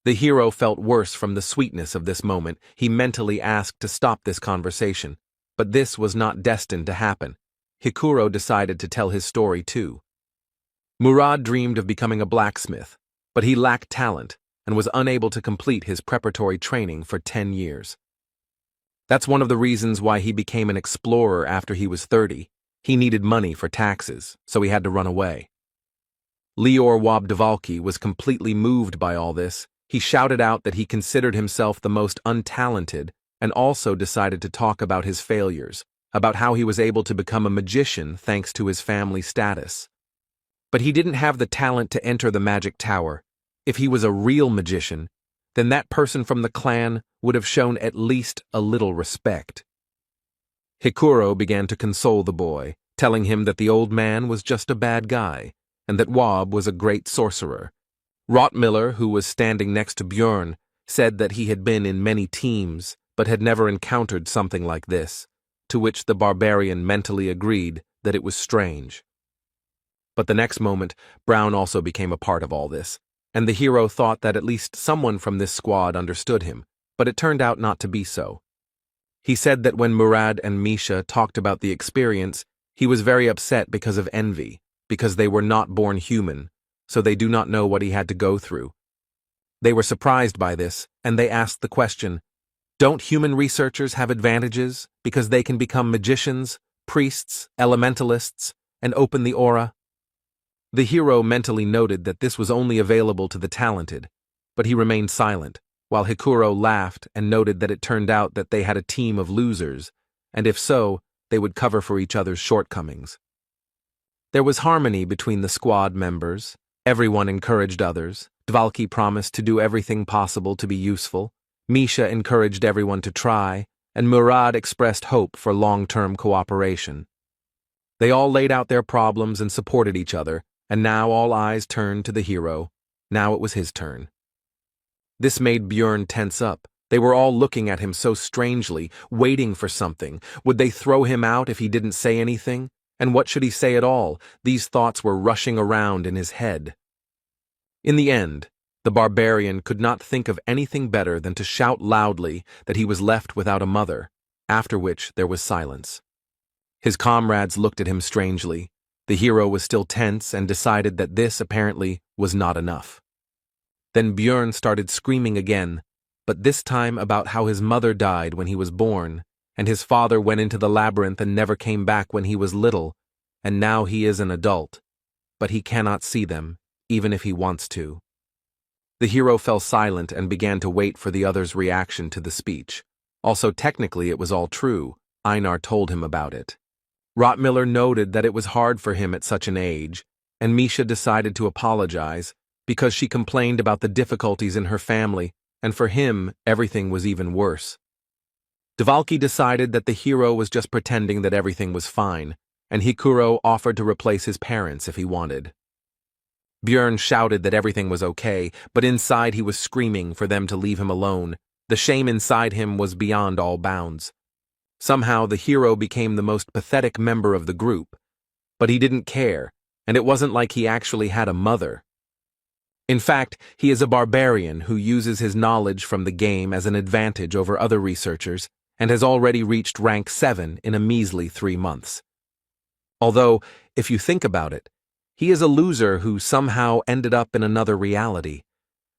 The hero felt worse from the sweetness of this moment. He mentally asked to stop this conversation, but this was not destined to happen. Hikuro decided to tell his story too. Murad dreamed of becoming a blacksmith, but he lacked talent and was unable to complete his preparatory training for 10 years. That's one of the reasons why he became an explorer after he was 30. He needed money for taxes, so he had to run away. Lior Wabdvalki was completely moved by all this. He shouted out that he considered himself the most untalented and also decided to talk about his failures, about how he was able to become a magician thanks to his family status. But he didn't have the talent to enter the magic tower. If he was a real magician, then that person from the clan would have shown at least a little respect. Hikuro began to console the boy, telling him that the old man was just a bad guy, and that Wab was a great sorcerer. Rottmiller, who was standing next to Björn, said that he had been in many teams, but had never encountered something like this, to which the barbarian mentally agreed that it was strange. But the next moment, Brown also became a part of all this, and the hero thought that at least someone from this squad understood him, but it turned out not to be so. He said that when Murad and Misha talked about the experience, he was very upset because of envy, because they were not born human, so they do not know what he had to go through. They were surprised by this, and they asked the question, don't human researchers have advantages because they can become magicians, priests, elementalists, and open the aura? The hero mentally noted that this was only available to the talented, but he remained silent, while Hikuro laughed and noted that it turned out that they had a team of losers, and if so, they would cover for each other's shortcomings. There was harmony between the squad members. Everyone encouraged others. Dvalki promised to do everything possible to be useful. Misha encouraged everyone to try, and Murad expressed hope for long-term cooperation. They all laid out their problems and supported each other, and now all eyes turned to the hero. Now it was his turn. This made Björn tense up. They were all looking at him so strangely, waiting for something. Would they throw him out if he didn't say anything? And what should he say at all? These thoughts were rushing around in his head. In the end, the barbarian could not think of anything better than to shout loudly that he was left without a mother, after which there was silence. His comrades looked at him strangely. The hero was still tense and decided that this, apparently, was not enough. Then Björn started screaming again. but this time about how his mother died when he was born, and his father went into the labyrinth and never came back when he was little, and now he is an adult, but he cannot see them, even if he wants to. The hero fell silent and began to wait for the other's reaction to the speech. Also, technically it was all true. Einar told him about it. Rottmiller noted that it was hard for him at such an age, and Misha decided to apologize, because she complained about the difficulties in her family, and for him, everything was even worse. Dvalki decided that the hero was just pretending that everything was fine, and Hikuro offered to replace his parents if he wanted. Björn shouted that everything was okay, but inside he was screaming for them to leave him alone. The shame inside him was beyond all bounds. Somehow the hero became the most pathetic member of the group, but he didn't care, and it wasn't like he actually had a mother. In fact, he is a barbarian who uses his knowledge from the game as an advantage over other researchers, and has already reached rank 7 in a measly 3 months. Although, if you think about it, he is a loser who somehow ended up in another reality,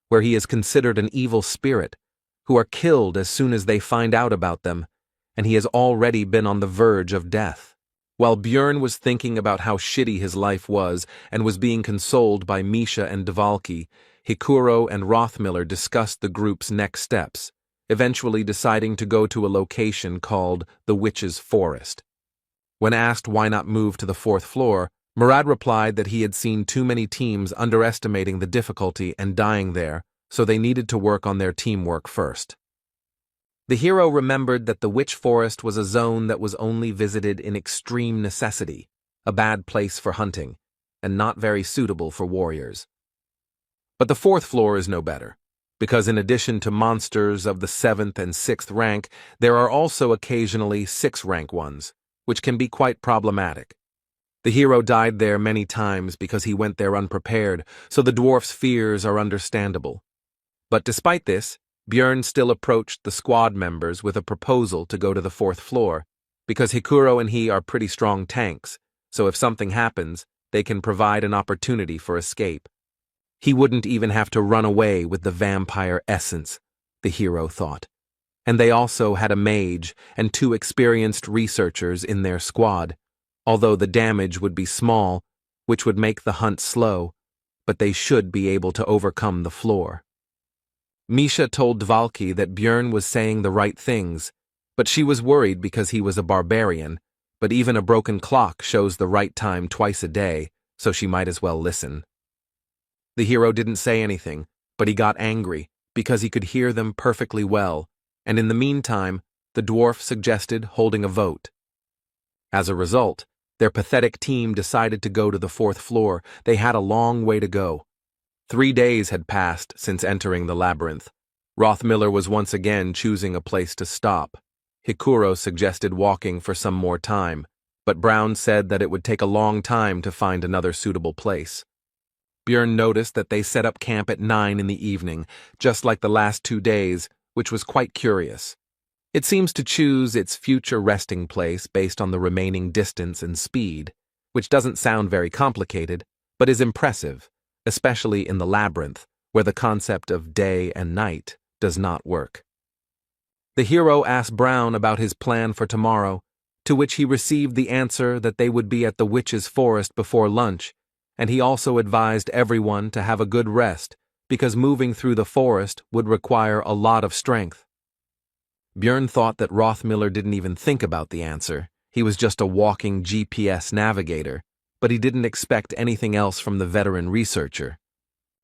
where he is considered an evil spirit, who are killed as soon as they find out about them, and he has already been on the verge of death. While Björn was thinking about how shitty his life was and was being consoled by Misha and Dvalki, Hikuro and Rothmiller discussed the group's next steps, eventually deciding to go to a location called the Witch's Forest. When asked why not move to the 4th floor, Murad replied that he had seen too many teams underestimating the difficulty and dying there, so they needed to work on their teamwork first. The hero remembered that the Witch Forest was a zone that was only visited in extreme necessity, a bad place for hunting, and not very suitable for warriors. But the 4th floor is no better, because in addition to monsters of the 7th and 6th rank, there are also occasionally 6th rank ones, which can be quite problematic. The hero died there many times because he went there unprepared, so the dwarf's fears are understandable. But despite this, Björn still approached the squad members with a proposal to go to the 4th floor, because Hikuro and he are pretty strong tanks, so if something happens, they can provide an opportunity for escape. He wouldn't even have to run away with the vampire essence, the hero thought. And they also had a mage and 2 experienced researchers in their squad, although the damage would be small, which would make the hunt slow, but they should be able to overcome the floor. Misha told Dvalki that Björn was saying the right things, but she was worried because he was a barbarian, but even a broken clock shows the right time twice a day, so she might as well listen. The hero didn't say anything, but he got angry because he could hear them perfectly well, and in the meantime, the dwarf suggested holding a vote. As a result, their pathetic team decided to go to the 4th floor. They had a long way to go. 3 days had passed since entering the labyrinth. Rothmiller was once again choosing a place to stop. Hikuro suggested walking for some more time, but Brown said that it would take a long time to find another suitable place. Björn noticed that they set up camp at 9 in the evening, just like the last 2 days, which was quite curious. It seems to choose its future resting place based on the remaining distance and speed, which doesn't sound very complicated, but is impressive, especially in the labyrinth, where the concept of day and night does not work. The hero asked Brown about his plan for tomorrow, to which he received the answer that they would be at the Witch's Forest before lunch, and he also advised everyone to have a good rest, because moving through the forest would require a lot of strength. Björn thought that Rothmiller didn't even think about the answer. He was just a walking GPS navigator, but he didn't expect anything else from the veteran researcher.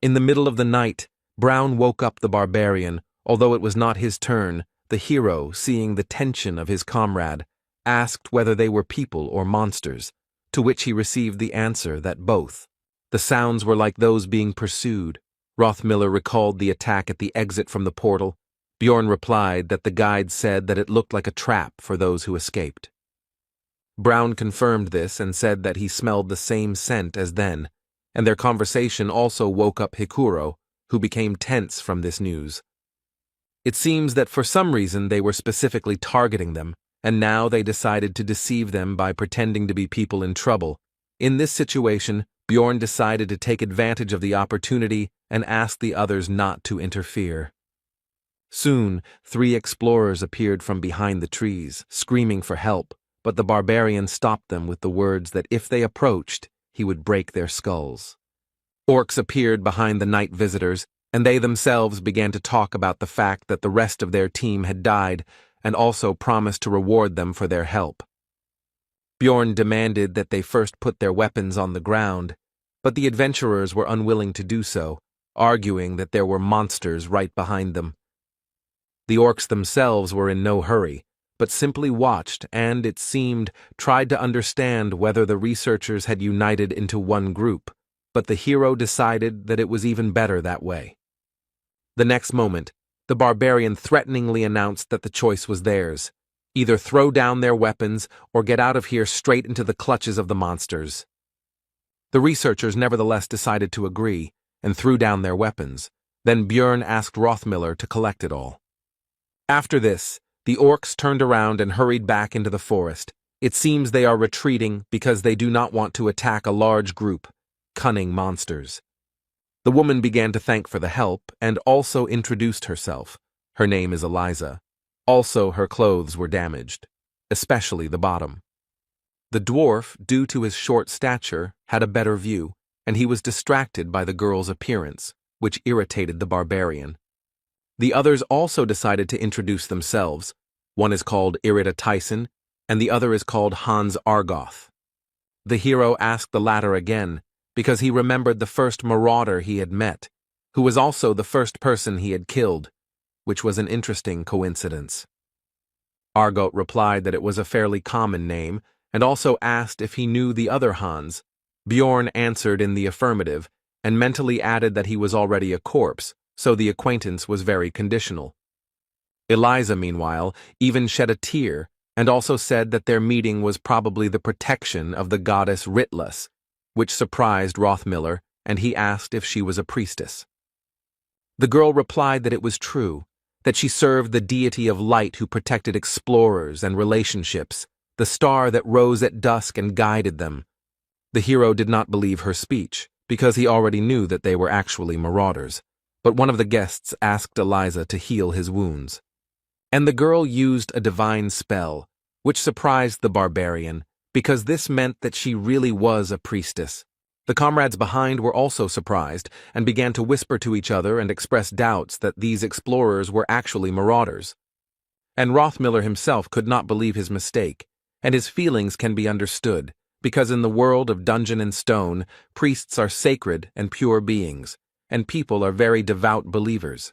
In the middle of the night, Brown woke up the barbarian. Although it was not his turn, the hero, seeing the tension of his comrade, asked whether they were people or monsters, to which he received the answer that both. The sounds were like those being pursued. Rothmiller recalled the attack at the exit from the portal. Björn replied that the guide said that it looked like a trap for those who escaped. Brown confirmed this and said that he smelled the same scent as then, and their conversation also woke up Hikuro, who became tense from this news. It seems that for some reason they were specifically targeting them, and now they decided to deceive them by pretending to be people in trouble. In this situation, Björn decided to take advantage of the opportunity and ask the others not to interfere. Soon, 3 explorers appeared from behind the trees, screaming for help, but the barbarian stopped them with the words that if they approached, he would break their skulls. Orcs appeared behind the night visitors, and they themselves began to talk about the fact that the rest of their team had died, and also promised to reward them for their help. Bjorn demanded that they first put their weapons on the ground, but the adventurers were unwilling to do so, arguing that there were monsters right behind them. The orcs themselves were in no hurry, but simply watched and, it seemed, tried to understand whether the researchers had united into one group, but the hero decided that it was even better that way. The next moment, the barbarian threateningly announced that the choice was theirs: either throw down their weapons or get out of here straight into the clutches of the monsters. The researchers nevertheless decided to agree and threw down their weapons. Then Bjorn asked Rothmiller to collect it all. After this, the orcs turned around and hurried back into the forest. It seems they are retreating because they do not want to attack a large group, cunning monsters. The woman began to thank for the help and also introduced herself. Her name is Eliza. Also, her clothes were damaged, especially the bottom. The dwarf, due to his short stature, had a better view, and he was distracted by the girl's appearance, which irritated the barbarian. The others also decided to introduce themselves. One is called Irida Tyson, and the other is called Hans Argoth. The hero asked the latter again, because he remembered the first marauder he had met, who was also the first person he had killed, which was an interesting coincidence. Argoth replied that it was a fairly common name, and also asked if he knew the other Hans. Bjorn answered in the affirmative, and mentally added that he was already a corpse, so the acquaintance was very conditional. Eliza, meanwhile, even shed a tear, and also said that their meeting was probably the protection of the goddess Ritlus, which surprised Rothmiller, and he asked if she was a priestess. The girl replied that it was true, that she served the deity of light who protected explorers and relationships, the star that rose at dusk and guided them. The hero did not believe her speech, because he already knew that they were actually marauders, but one of the guests asked Eliza to heal his wounds. And the girl used a divine spell, which surprised the barbarian, because this meant that she really was a priestess. The comrades behind were also surprised, and began to whisper to each other and express doubts that these explorers were actually marauders. And Rothmiller himself could not believe his mistake, and his feelings can be understood, because in the world of Dungeon and Stone, priests are sacred and pure beings, and people are very devout believers.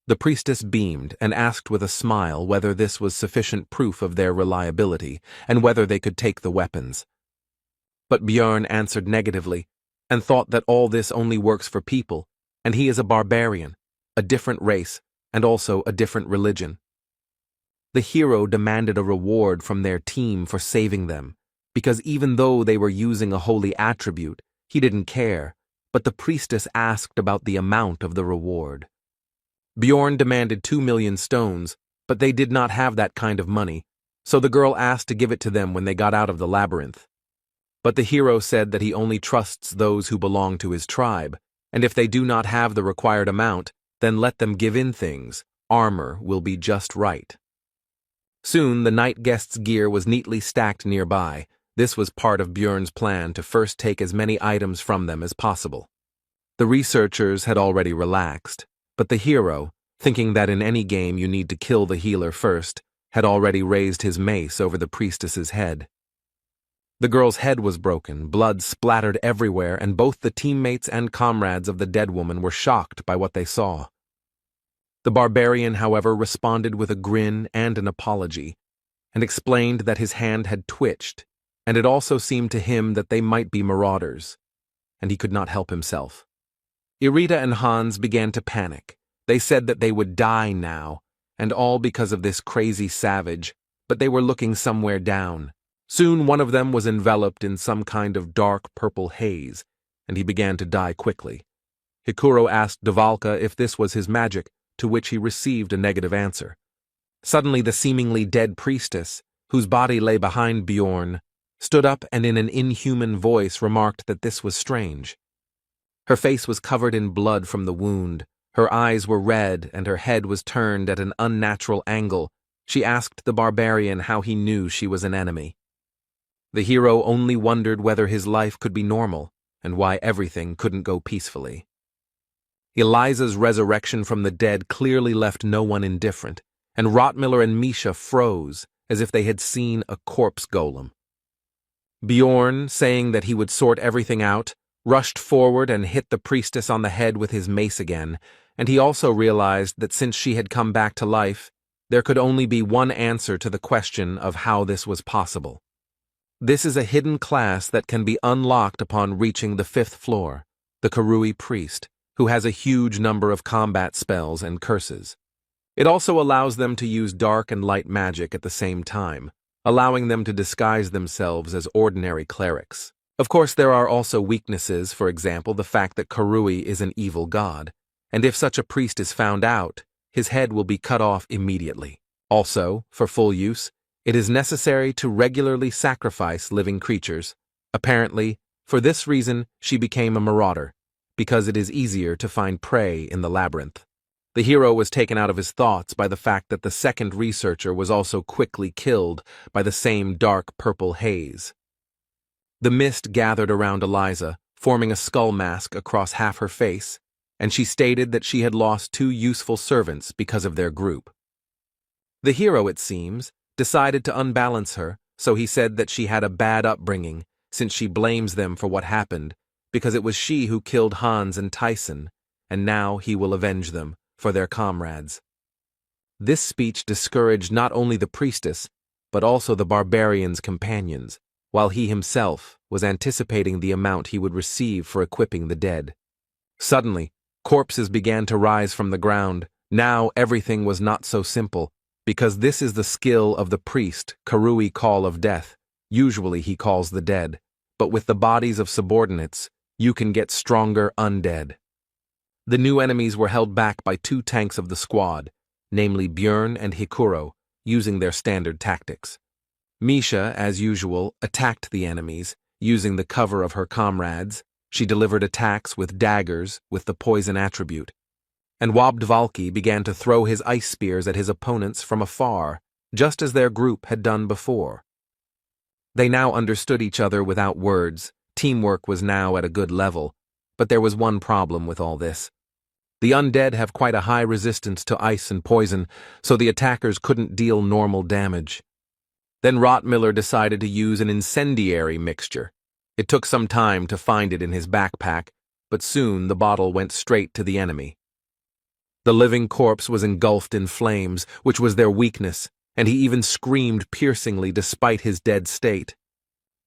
The priestess beamed and asked with a smile whether this was sufficient proof of their reliability, and whether they could take the weapons. But Bjorn answered negatively, and thought that all this only works for people, and he is a barbarian, a different race, and also a different religion. The hero demanded a reward from their team for saving them, because even though they were using a holy attribute, he didn't care, but the priestess asked about the amount of the reward. Bjorn demanded 2 million stones, but they did not have that kind of money, so the girl asked to give it to them when they got out of the labyrinth. But the hero said that he only trusts those who belong to his tribe, and if they do not have the required amount, then let them give in things. Armor will be just right. Soon the night guests' gear was neatly stacked nearby. This was part of Bjorn's plan to first take as many items from them as possible. The researchers had already relaxed, but the hero, thinking that in any game you need to kill the healer first, had already raised his mace over the priestess's head. The girl's head was broken, blood splattered everywhere, and both the teammates and comrades of the dead woman were shocked by what they saw. The barbarian, however, responded with a grin and an apology, and explained that his hand had twitched, and it also seemed to him that they might be marauders, and he could not help himself. Irida and Hans began to panic. They said that they would die now, and all because of this crazy savage, but they were looking somewhere down. Soon one of them was enveloped in some kind of dark purple haze, and he began to die quickly. Hikuro asked Dvalka if this was his magic, to which he received a negative answer. Suddenly the seemingly dead priestess, whose body lay behind Bjorn, stood up and in an inhuman voice remarked that this was strange. Her face was covered in blood from the wound, Her eyes were red and her head was turned at an unnatural angle. She asked the barbarian how he knew she was an enemy. The hero only wondered whether his life could be normal and why everything couldn't go peacefully. Eliza's resurrection from the dead clearly left no one indifferent, and Rottmiller and Misha froze as if they had seen a corpse golem. Bjorn, saying that he would sort everything out, rushed forward and hit the priestess on the head with his mace again, and he also realized that since she had come back to life, there could only be one answer to the question of how this was possible. This is a hidden class that can be unlocked upon reaching the 5th floor, the Karui priest, who has a huge number of combat spells and curses. It also allows them to use dark and light magic at the same time, allowing them to disguise themselves as ordinary clerics. Of course, there are also weaknesses, for example, the fact that Karui is an evil god, and if such a priest is found out, his head will be cut off immediately. Also, for full use, it is necessary to regularly sacrifice living creatures. Apparently, for this reason, she became a marauder, because it is easier to find prey in the labyrinth. The hero was taken out of his thoughts by the fact that the second researcher was also quickly killed by the same dark purple haze. The mist gathered around Eliza, forming a skull mask across half her face, and she stated that she had lost 2 useful servants because of their group. The hero, it seems, decided to unbalance her, so he said that she had a bad upbringing, since she blames them for what happened, because it was she who killed Hans and Tyson, and now he will avenge them for their comrades. This speech discouraged not only the priestess, but also the barbarian's companions, while he himself was anticipating the amount he would receive for equipping the dead. Suddenly, corpses began to rise from the ground. Now everything was not so simple, because this is the skill of the priest, Karui Call of Death. Usually he calls the dead, but with the bodies of subordinates, you can get stronger undead. The new enemies were held back by 2 tanks of the squad, namely Bjorn and Hikuro, using their standard tactics. Misha, as usual, attacked the enemies, using the cover of her comrades. She delivered attacks with daggers with the poison attribute. And Wabdvalki began to throw his ice spears at his opponents from afar, just as their group had done before. They now understood each other without words. Teamwork was now at a good level, but there was one problem with all this. The undead have quite a high resistance to ice and poison, so the attackers couldn't deal normal damage. Then Rottmiller decided to use an incendiary mixture. It took some time to find it in his backpack, but soon the bottle went straight to the enemy. The living corpse was engulfed in flames, which was their weakness, and he even screamed piercingly despite his dead state.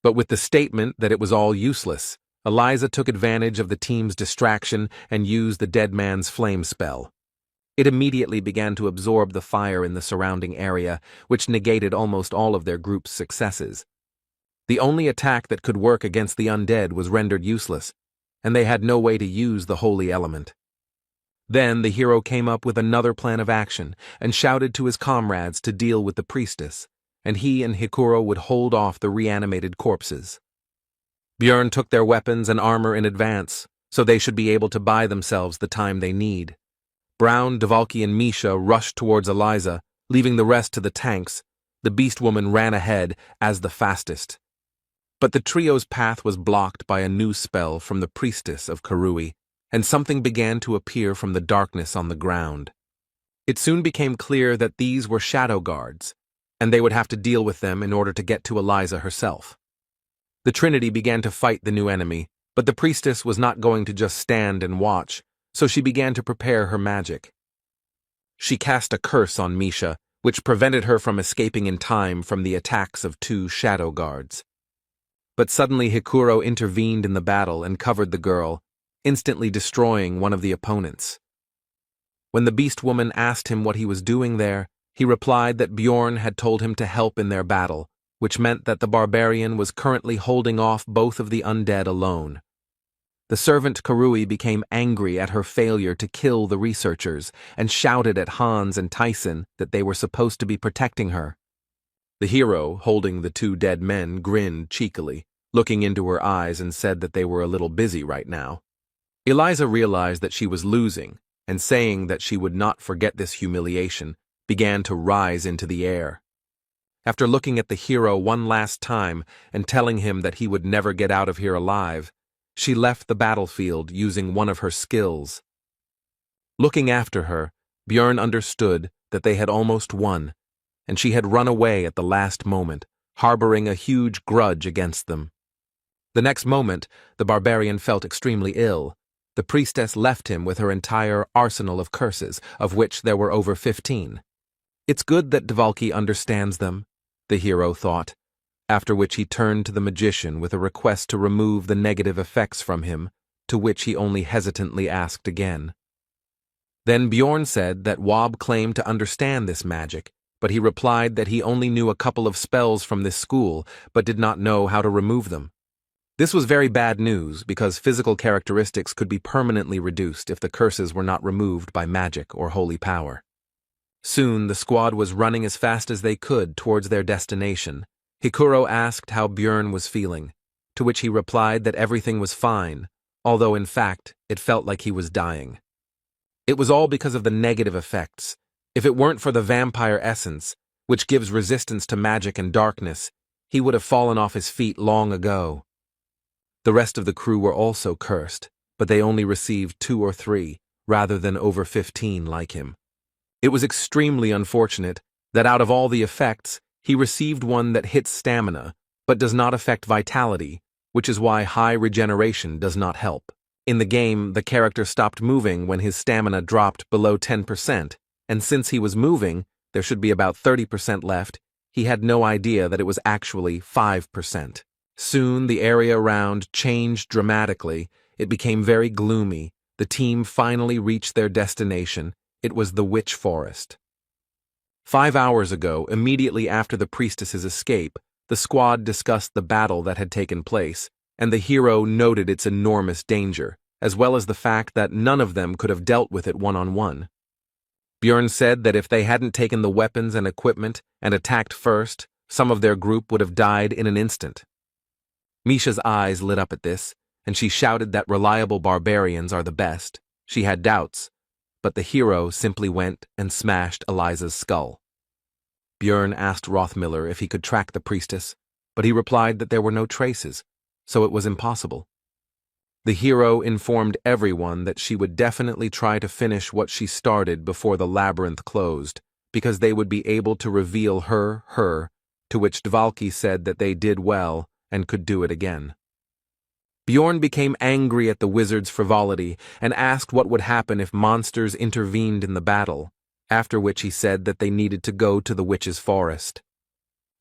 But with the statement that it was all useless, Eliza took advantage of the team's distraction and used the dead man's flame spell. It immediately began to absorb the fire in the surrounding area, which negated almost all of their group's successes. The only attack that could work against the undead was rendered useless, and they had no way to use the holy element. Then the hero came up with another plan of action and shouted to his comrades to deal with the priestess, and he and Hikuro would hold off the reanimated corpses. Bjorn took their weapons and armor in advance, so they should be able to buy themselves the time they need. Brown, Dvalki, and Misha rushed towards Eliza, leaving the rest to the tanks. The beast woman ran ahead as the fastest. But the trio's path was blocked by a new spell from the priestess of Karui, and something began to appear from the darkness on the ground. It soon became clear that these were shadow guards, and they would have to deal with them in order to get to Eliza herself. The Trinity began to fight the new enemy, but the priestess was not going to just stand and watch, so she began to prepare her magic. She cast a curse on Misha, which prevented her from escaping in time from the attacks of 2 shadow guards. But suddenly Hikuro intervened in the battle and covered the girl, instantly destroying one of the opponents. When the beast woman asked him what he was doing there, he replied that Bjorn had told him to help in their battle, which meant that the barbarian was currently holding off both of the undead alone. The servant Karui became angry at her failure to kill the researchers and shouted at Hans and Tyson that they were supposed to be protecting her. The hero, holding the 2 dead men, grinned cheekily, looking into her eyes, and said that they were a little busy right now. Eliza realized that she was losing, and saying that she would not forget this humiliation, began to rise into the air. After looking at the hero one last time and telling him that he would never get out of here alive, she left the battlefield using one of her skills. Looking after her, Björn understood that they had almost won, and she had run away at the last moment, harboring a huge grudge against them. The next moment, the barbarian felt extremely ill. The priestess left him with her entire arsenal of curses, of which there were over 15. It's good that Dvalki understands them, the hero thought, after which he turned to the magician with a request to remove the negative effects from him, to which he only hesitantly asked again. Then Bjorn said that Wob claimed to understand this magic, but he replied that he only knew a couple of spells from this school, but did not know how to remove them. This was very bad news because physical characteristics could be permanently reduced if the curses were not removed by magic or holy power. Soon the squad was running as fast as they could towards their destination. Hikuro asked how Björn was feeling, to which he replied that everything was fine, although in fact it felt like he was dying. It was all because of the negative effects. If it weren't for the vampire essence, which gives resistance to magic and darkness, he would have fallen off his feet long ago. The rest of the crew were also cursed, but they only received 2 or 3, rather than over 15 like him. It was extremely unfortunate that out of all the effects, he received one that hits stamina, but does not affect vitality, which is why high regeneration does not help. In the game, the character stopped moving when his stamina dropped below 10%, and since he was moving, there should be about 30% left, he had no idea that it was actually 5%. Soon, the area around changed dramatically. It became very gloomy. The team finally reached their destination. It was the Witch Forest. 5 hours ago, immediately after the priestess's escape, the squad discussed the battle that had taken place, and the hero noted its enormous danger, as well as the fact that none of them could have dealt with it one-on-one. Björn said that if they hadn't taken the weapons and equipment and attacked first, some of their group would have died in an instant. Misha's eyes lit up at this, and she shouted that reliable barbarians are the best. She had doubts, but the hero simply went and smashed Eliza's skull. Björn asked Rothmiller if he could track the priestess, but he replied that there were no traces, so it was impossible. The hero informed everyone that she would definitely try to finish what she started before the labyrinth closed, because they would be able to reveal her, to which Dvalki said that they did well and could do it again. Bjorn became angry at the wizard's frivolity and asked what would happen if monsters intervened in the battle, after which he said that they needed to go to the witch's forest.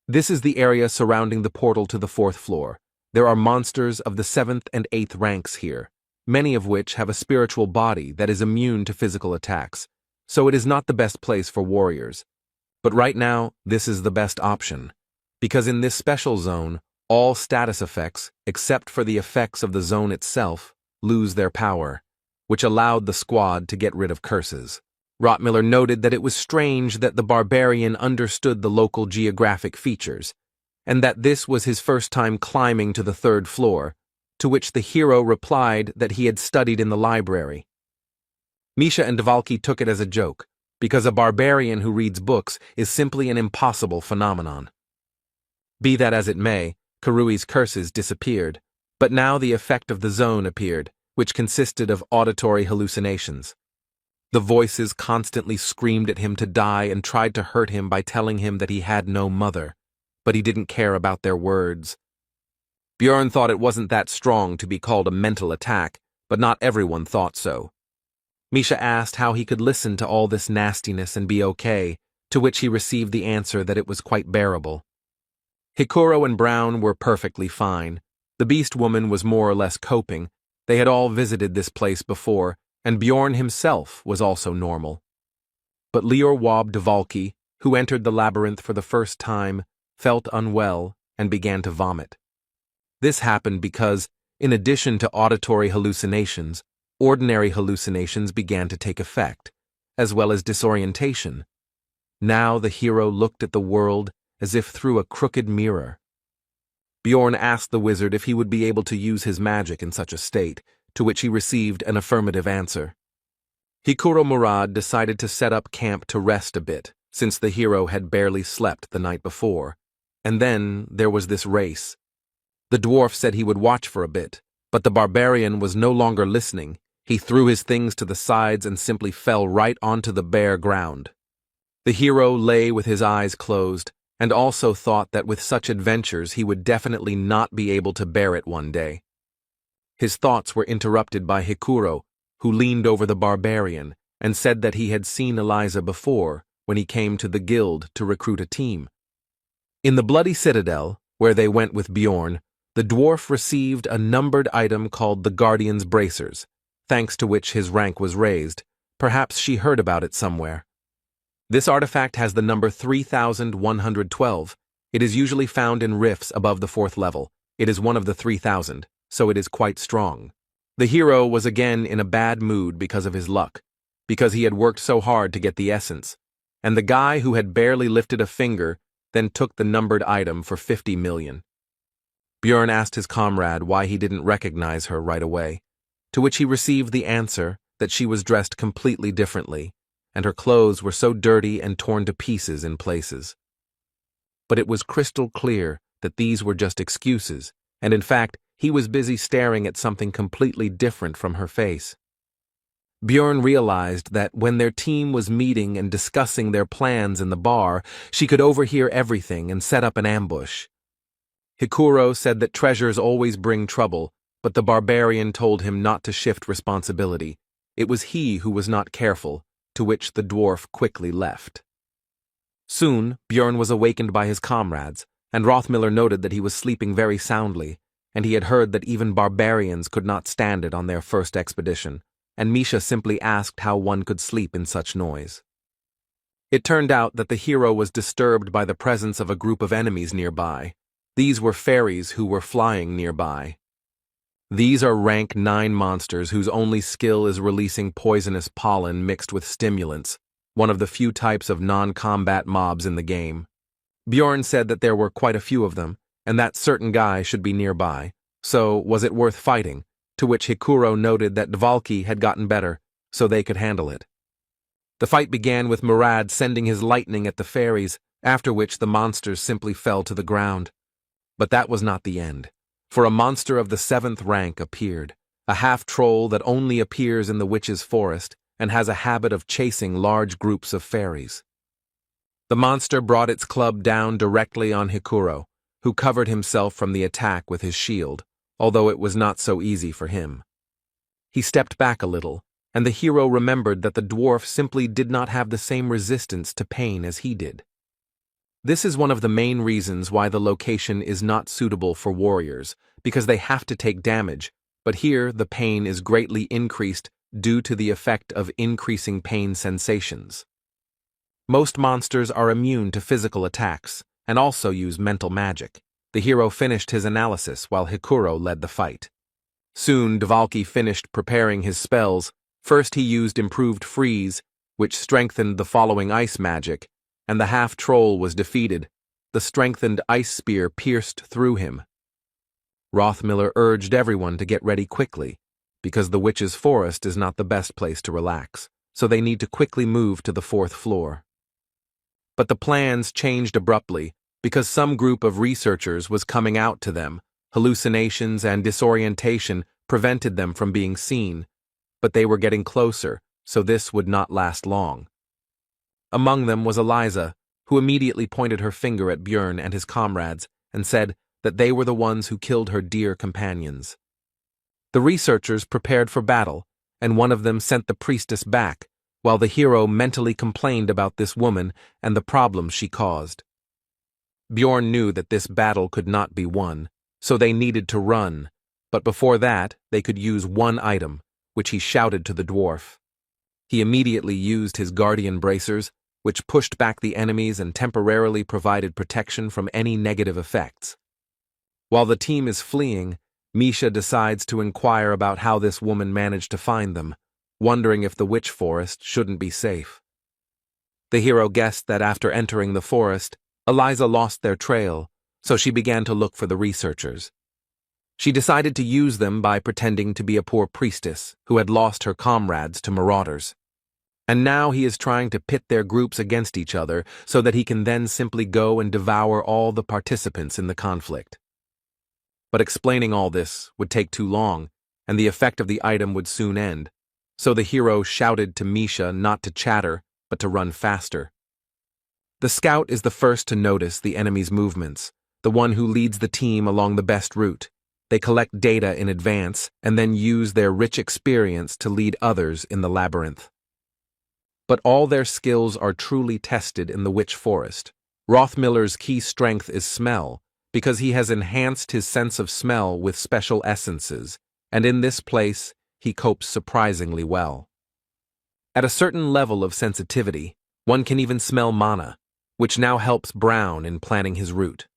This is the area surrounding the portal to the 4th floor. There are monsters of the 7th and 8th ranks here, many of which have a spiritual body that is immune to physical attacks, so it is not the best place for warriors. But right now, this is the best option, because in this special zone, all status effects, except for the effects of the zone itself, lose their power, which allowed the squad to get rid of curses. Rothmiller noted that it was strange that the barbarian understood the local geographic features, and that this was his first time climbing to the 3rd floor, to which the hero replied that he had studied in the library. Misha and Dvalki took it as a joke, because a barbarian who reads books is simply an impossible phenomenon. Be that as it may, Karui's curses disappeared, but now the effect of the zone appeared, which consisted of auditory hallucinations. The voices constantly screamed at him to die and tried to hurt him by telling him that he had no mother, but he didn't care about their words. Björn thought it wasn't that strong to be called a mental attack, but not everyone thought so. Misha asked how he could listen to all this nastiness and be okay, to which he received the answer that it was quite bearable. Hikuro and Brown were perfectly fine. The beast woman was more or less coping. They had all visited this place before, and Bjorn himself was also normal. But Lior Wob Dvalki, who entered the labyrinth for the first time, felt unwell and began to vomit. This happened because, in addition to auditory hallucinations, ordinary hallucinations began to take effect, as well as disorientation. Now the hero looked at the world as if through a crooked mirror. Bjorn asked the wizard if he would be able to use his magic in such a state, to which he received an affirmative answer. Hikuro Murad decided to set up camp to rest a bit, since the hero had barely slept the night before. And then there was this race. The dwarf said he would watch for a bit, but the barbarian was no longer listening. He threw his things to the sides and simply fell right onto the bare ground. The hero lay with his eyes closed, and also thought that with such adventures he would definitely not be able to bear it one day. His thoughts were interrupted by Hikuro, who leaned over the barbarian and said that he had seen Eliza before when he came to the guild to recruit a team. In the Bloody Citadel, where they went with Bjorn, the dwarf received a numbered item called the Guardian's Bracers, thanks to which his rank was raised. Perhaps she heard about it somewhere. This artifact has the number 3112. It is usually found in rifts above the 4th level. It is one of the 3000, so it is quite strong. The hero was again in a bad mood because of his luck, because he had worked so hard to get the essence, and the guy who had barely lifted a finger then took the numbered item for 50 million. Bjorn asked his comrade why he didn't recognize her right away, to which he received the answer that she was dressed completely differently, and her clothes were so dirty and torn to pieces in places. But it was crystal clear that these were just excuses, and in fact, he was busy staring at something completely different from her face. Bjorn realized that when their team was meeting and discussing their plans in the bar, she could overhear everything and set up an ambush. Hikuro said that treasures always bring trouble, but the barbarian told him not to shift responsibility. It was he who was not careful, to which the dwarf quickly left. Soon, Bjorn was awakened by his comrades, and Rothmiller noted that he was sleeping very soundly, and he had heard that even barbarians could not stand it on their first expedition, and Misha simply asked how one could sleep in such noise. It turned out that the hero was disturbed by the presence of a group of enemies nearby. These were fairies who were flying nearby. These are rank 9 monsters whose only skill is releasing poisonous pollen mixed with stimulants, one of the few types of non-combat mobs in the game. Bjorn said that there were quite a few of them, and that certain guy should be nearby, so was it worth fighting, to which Hikuro noted that Dvalki had gotten better, so they could handle it. The fight began with Murad sending his lightning at the fairies, after which the monsters simply fell to the ground. But that was not the end, for a monster of the 7th rank appeared, a half-troll that only appears in the witch's forest and has a habit of chasing large groups of fairies. The monster brought its club down directly on Hikuro, who covered himself from the attack with his shield, although it was not so easy for him. He stepped back a little, and the hero remembered that the dwarf simply did not have the same resistance to pain as he did. This is one of the main reasons why the location is not suitable for warriors, because they have to take damage, but here the pain is greatly increased due to the effect of increasing pain sensations. Most monsters are immune to physical attacks, and also use mental magic. The hero finished his analysis while Hikuro led the fight. Soon Dvalki finished preparing his spells. First he used Improved Freeze, which strengthened the following ice magic, and the half-troll was defeated. The strengthened ice spear pierced through him. Rothmiller urged everyone to get ready quickly, because the witch's forest is not the best place to relax, so they need to quickly move to the 4th floor. But the plans changed abruptly, because some group of researchers was coming out to them. Hallucinations and disorientation prevented them from being seen, but they were getting closer, so this would not last long. Among them was Eliza, who immediately pointed her finger at Bjorn and his comrades and said that they were the ones who killed her dear companions. The researchers prepared for battle, and one of them sent the priestess back, while the hero mentally complained about this woman and the problems she caused. Bjorn knew that this battle could not be won, so they needed to run, but before that they could use one item, which he shouted to the dwarf. He immediately used his guardian bracers, which pushed back the enemies and temporarily provided protection from any negative effects. While the team is fleeing, Misha decides to inquire about how this woman managed to find them, wondering if the witch forest shouldn't be safe. The hero guessed that after entering the forest, Eliza lost their trail, so she began to look for the researchers. She decided to use them by pretending to be a poor priestess who had lost her comrades to marauders. And now he is trying to pit their groups against each other so that he can then simply go and devour all the participants in the conflict. But explaining all this would take too long, and the effect of the item would soon end. So the hero shouted to Misha not to chatter, but to run faster. The scout is the first to notice the enemy's movements, the one who leads the team along the best route. They collect data in advance and then use their rich experience to lead others in the labyrinth. But all their skills are truly tested in the Witch Forest. Rothmiller's key strength is smell, because he has enhanced his sense of smell with special essences, and in this place, he copes surprisingly well. At a certain level of sensitivity, one can even smell mana, which now helps Brown in planning his route.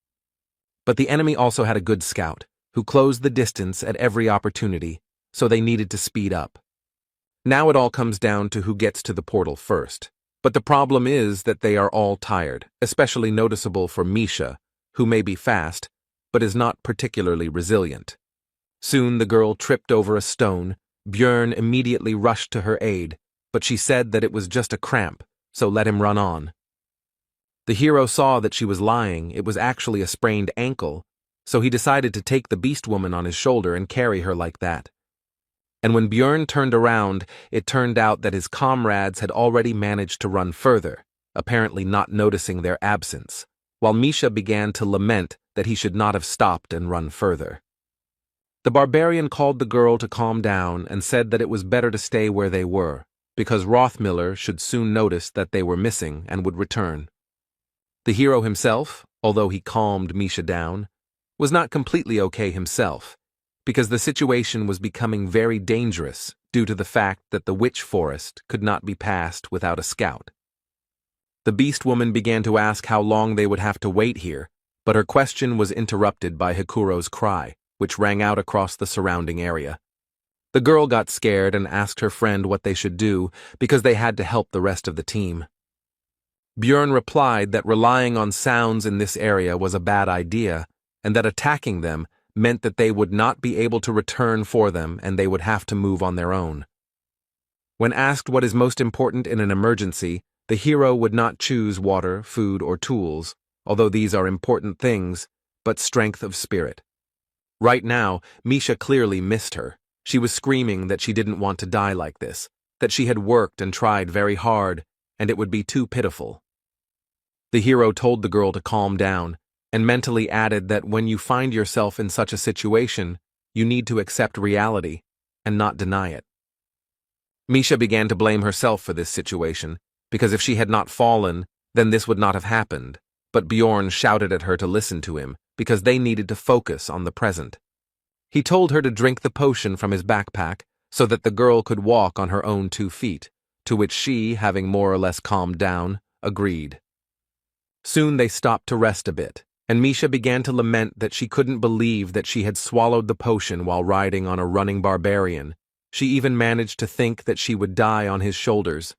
But the enemy also had a good scout, who closed the distance at every opportunity, so they needed to speed up. Now it all comes down to who gets to the portal first. But the problem is that they are all tired, especially noticeable for Misha, who may be fast, but is not particularly resilient. Soon the girl tripped over a stone. Björn immediately rushed to her aid, but she said that it was just a cramp, so let him run on. The hero saw that she was lying. It was actually a sprained ankle, so he decided to take the beast woman on his shoulder and carry her like that. And when Björn turned around, it turned out that his comrades had already managed to run further, apparently not noticing their absence, while Misha began to lament that he should not have stopped and run further. The barbarian called the girl to calm down and said that it was better to stay where they were, because Rothmiller should soon notice that they were missing and would return. The hero himself, although he calmed Misha down, was not completely okay himself, because the situation was becoming very dangerous due to the fact that the Witch Forest could not be passed without a scout. The beast woman began to ask how long they would have to wait here, but her question was interrupted by Hikuro's cry, which rang out across the surrounding area. The girl got scared and asked her friend what they should do because they had to help the rest of the team. Björn replied that relying on sounds in this area was a bad idea, and that attacking them meant that they would not be able to return for them and they would have to move on their own. When asked what is most important in an emergency, the hero would not choose water, food, or tools, although these are important things, but strength of spirit. Right now, Misha clearly missed her. She was screaming that she didn't want to die like this, that she had worked and tried very hard, and it would be too pitiful. The hero told the girl to calm down, and mentally added that when you find yourself in such a situation, you need to accept reality and not deny it. Misha began to blame herself for this situation, because if she had not fallen, then this would not have happened, but Bjorn shouted at her to listen to him, because they needed to focus on the present. He told her to drink the potion from his backpack so that the girl could walk on her own 2 feet, to which she, having more or less calmed down, agreed. Soon they stopped to rest a bit, and Misha began to lament that she couldn't believe that she had swallowed the potion while riding on a running barbarian. She even managed to think that she would die on his shoulders.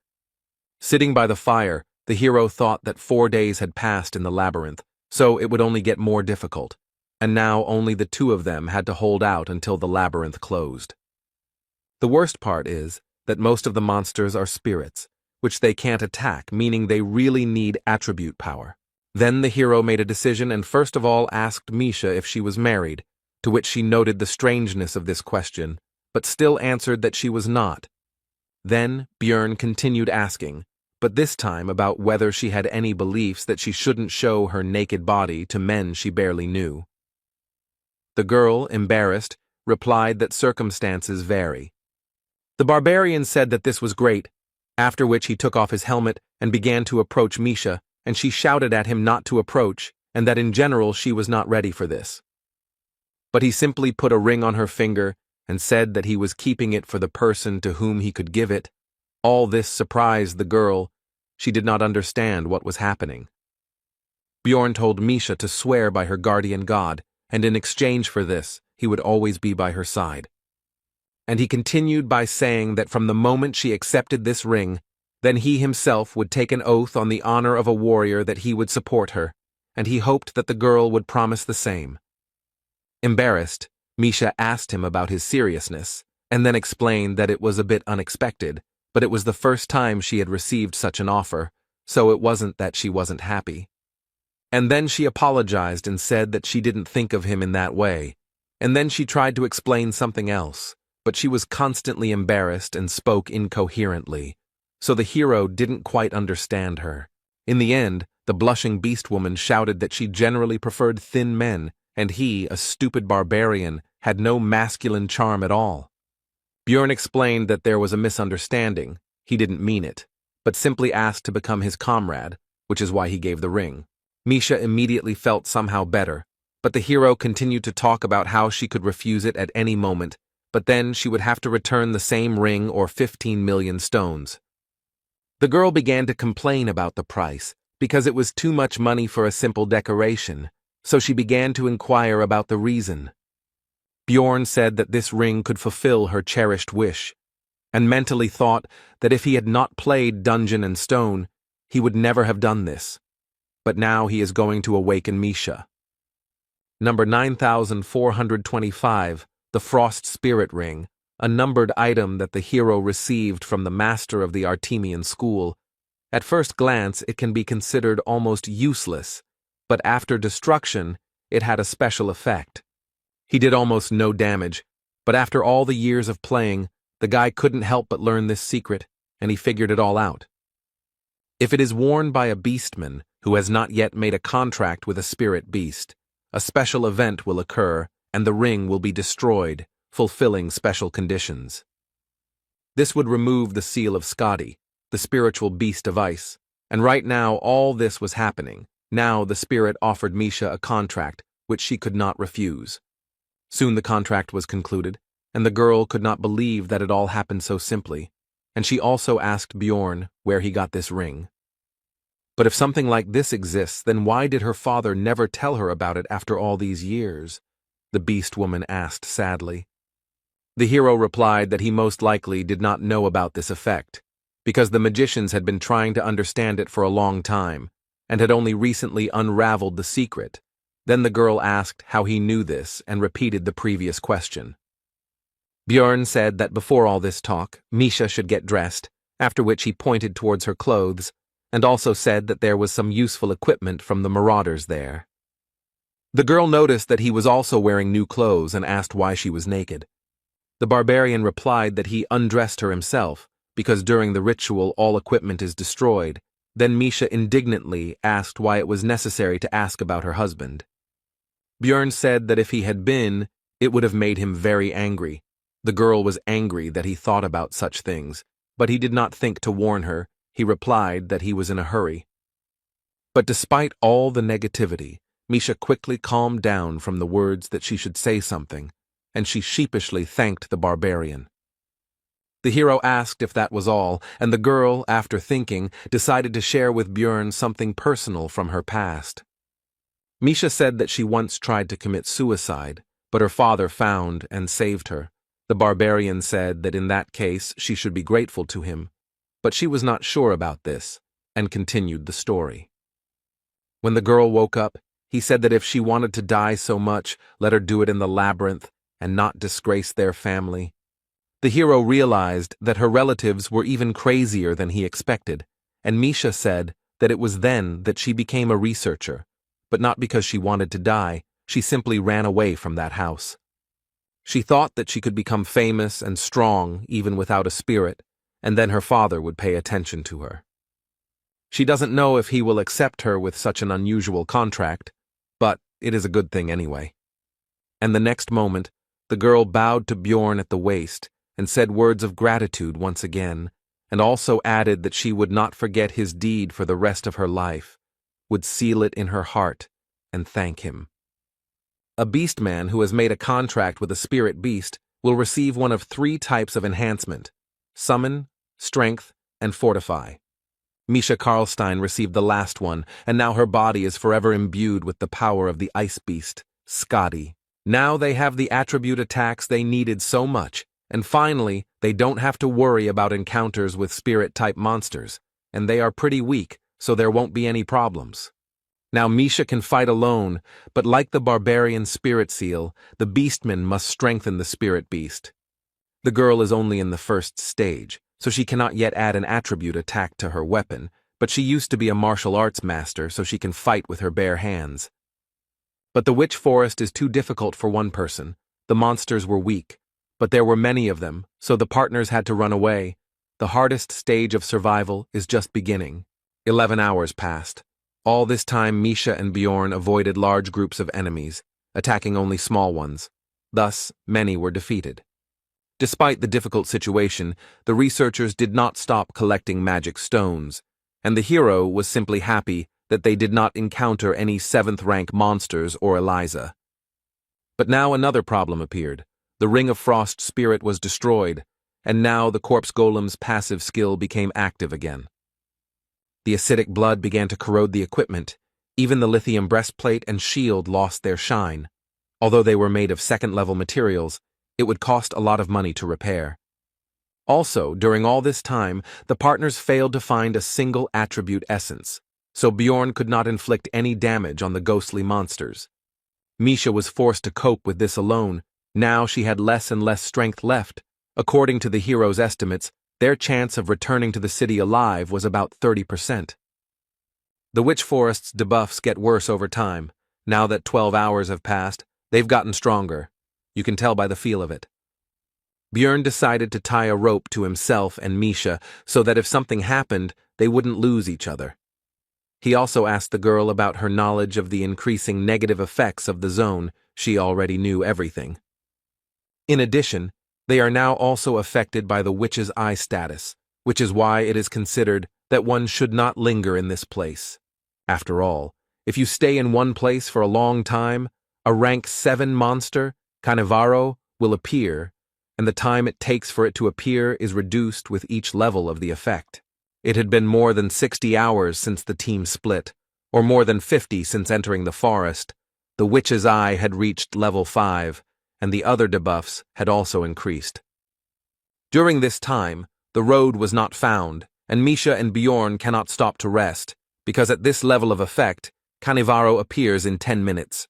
Sitting by the fire, the hero thought that 4 days had passed in the labyrinth, so it would only get more difficult, and now only the 2 of them had to hold out until the labyrinth closed. The worst part is that most of the monsters are spirits, which they can't attack, meaning they really need attribute power. Then the hero made a decision and first of all asked Misha if she was married, to which she noted the strangeness of this question, but still answered that she was not. Then Björn continued asking, but this time about whether she had any beliefs that she shouldn't show her naked body to men she barely knew. The girl, embarrassed, replied that circumstances vary. The barbarian said that this was great, after which he took off his helmet and began to approach Misha, and she shouted at him not to approach, and that in general she was not ready for this. But he simply put a ring on her finger and said that he was keeping it for the person to whom he could give it. All this surprised the girl. She did not understand what was happening. Bjorn told Misha to swear by her guardian god, and in exchange for this, he would always be by her side. And he continued by saying that from the moment she accepted this ring, then he himself would take an oath on the honor of a warrior that he would support her, and he hoped that the girl would promise the same. Embarrassed, Misha asked him about his seriousness, and then explained that it was a bit unexpected, but it was the first time she had received such an offer, so it wasn't that she wasn't happy. And then she apologized and said that she didn't think of him in that way, and then she tried to explain something else, but she was constantly embarrassed and spoke incoherently, so the hero didn't quite understand her. In the end, the blushing beast woman shouted that she generally preferred thin men, and he, a stupid barbarian, had no masculine charm at all. Bjorn explained that there was a misunderstanding. He didn't mean it, but simply asked to become his comrade, which is why he gave the ring. Misha immediately felt somehow better, but the hero continued to talk about how she could refuse it at any moment, but then she would have to return the same ring or 15 million stones. The girl began to complain about the price, because it was too much money for a simple decoration, so she began to inquire about the reason. Bjorn said that this ring could fulfill her cherished wish, and mentally thought that if he had not played Dungeon and Stone, he would never have done this. But now he is going to awaken Misha. Number 9425, the Frost Spirit Ring, a numbered item that the hero received from the master of the Artemian school. At first glance, it can be considered almost useless, but after destruction, it had a special effect. He did almost no damage, but after all the years of playing, the guy couldn't help but learn this secret, and he figured it all out. If it is worn by a beastman who has not yet made a contract with a spirit beast, a special event will occur, and the ring will be destroyed, fulfilling special conditions. This would remove the seal of Skadi, the spiritual beast of ice, and right now all this was happening. Now the spirit offered Misha a contract, which she could not refuse. Soon the contract was concluded, and the girl could not believe that it all happened so simply, and she also asked Bjorn where he got this ring. But if something like this exists, then why did her father never tell her about it after all these years? The beast woman asked sadly. The hero replied that he most likely did not know about this effect, because the magicians had been trying to understand it for a long time, and had only recently unraveled the secret. Then the girl asked how he knew this and repeated the previous question. Bjorn said that before all this talk, Misha should get dressed, after which he pointed towards her clothes, and also said that there was some useful equipment from the marauders there. The girl noticed that he was also wearing new clothes and asked why she was naked. The barbarian replied that he undressed her himself, because during the ritual all equipment is destroyed. Then Misha indignantly asked why it was necessary to ask about her husband. Bjorn said that if he had been, it would have made him very angry. The girl was angry that he thought about such things, but he did not think to warn her. He replied that he was in a hurry. But despite all the negativity, Misha quickly calmed down from the words that she should say something, and she sheepishly thanked the barbarian. The hero asked if that was all, and the girl, after thinking, decided to share with Bjorn something personal from her past. Misha said that she once tried to commit suicide, but her father found and saved her. The barbarian said that in that case she should be grateful to him, but she was not sure about this, and continued the story. When the girl woke up, he said that if she wanted to die so much, let her do it in the labyrinth and not disgrace their family. The hero realized that her relatives were even crazier than he expected, and Misha said that it was then that she became a researcher, but not because she wanted to die. She simply ran away from that house. She thought that she could become famous and strong even without a spirit, and then her father would pay attention to her. She doesn't know if he will accept her with such an unusual contract, but it is a good thing anyway. And the next moment, the girl bowed to Bjorn at the waist and said words of gratitude once again, and also added that she would not forget his deed for the rest of her life, would seal it in her heart and thank him. A beastman who has made a contract with a spirit beast will receive one of 3 types of enhancement: summon, strength, and fortify. Misha Karlstein received the last one, and now her body is forever imbued with the power of the ice beast, Skadi. Now they have the attribute attacks they needed so much, and finally, they don't have to worry about encounters with spirit-type monsters, and they are pretty weak, so there won't be any problems. Now Misha can fight alone, but like the barbarian spirit seal, the beastman must strengthen the spirit beast. The girl is only in the first stage, so she cannot yet add an attribute attack to her weapon, but she used to be a martial arts master so she can fight with her bare hands. But the witch forest is too difficult for one person. The monsters were weak, but there were many of them, so the partners had to run away. The hardest stage of survival is just beginning. 11 hours passed. All this time Misha and Bjorn avoided large groups of enemies, attacking only small ones. Thus, many were defeated. Despite the difficult situation, the researchers did not stop collecting magic stones, and the hero was simply happy that they did not encounter any 7th-rank monsters or Eliza. But now another problem appeared. The Ring of Frost spirit was destroyed, and now the corpse golem's passive skill became active again. The acidic blood began to corrode the equipment. Even the lithium breastplate and shield lost their shine. Although they were made of 2nd-level materials, it would cost a lot of money to repair. Also, during all this time, the partners failed to find a single attribute essence, so Bjorn could not inflict any damage on the ghostly monsters. Misha was forced to cope with this alone. Now she had less and less strength left. According to the hero's estimates, their chance of returning to the city alive was about 30%. The witch forest's debuffs get worse over time. Now that 12 hours have passed, they've gotten stronger. You can tell by the feel of it. Bjorn decided to tie a rope to himself and Misha so that if something happened, they wouldn't lose each other. He also asked the girl about her knowledge of the increasing negative effects of the zone. She already knew everything. In addition, they are now also affected by the witch's eye status, which is why it is considered that one should not linger in this place. After all, if you stay in one place for a long time, a rank 7 monster, Canevaro, will appear, and the time it takes for it to appear is reduced with each level of the effect. It had been more than 60 hours since the team split, or more than 50 since entering the forest. The witch's eye had reached level 5, and the other debuffs had also increased. During this time, the road was not found, and Misha and Bjorn cannot stop to rest, because at this level of effect, Canevaro appears in 10 minutes.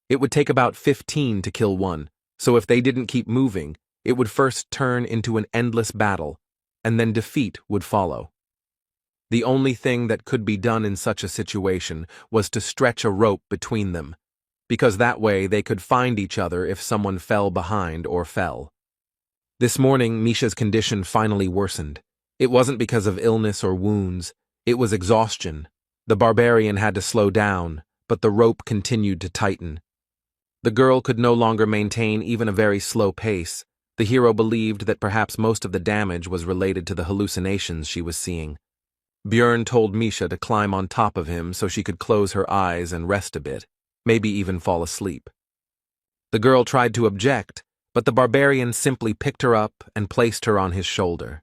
It would take about 15 to kill one, so if they didn't keep moving, it would first turn into an endless battle, and then defeat would follow. The only thing that could be done in such a situation was to stretch a rope between them, because that way they could find each other if someone fell behind or fell. This morning, Misha's condition finally worsened. It wasn't because of illness or wounds, it was exhaustion. The barbarian had to slow down, but the rope continued to tighten. The girl could no longer maintain even a very slow pace. The hero believed that perhaps most of the damage was related to the hallucinations she was seeing. Bjorn told Misha to climb on top of him so she could close her eyes and rest a bit, maybe even fall asleep. The girl tried to object, but the barbarian simply picked her up and placed her on his shoulder.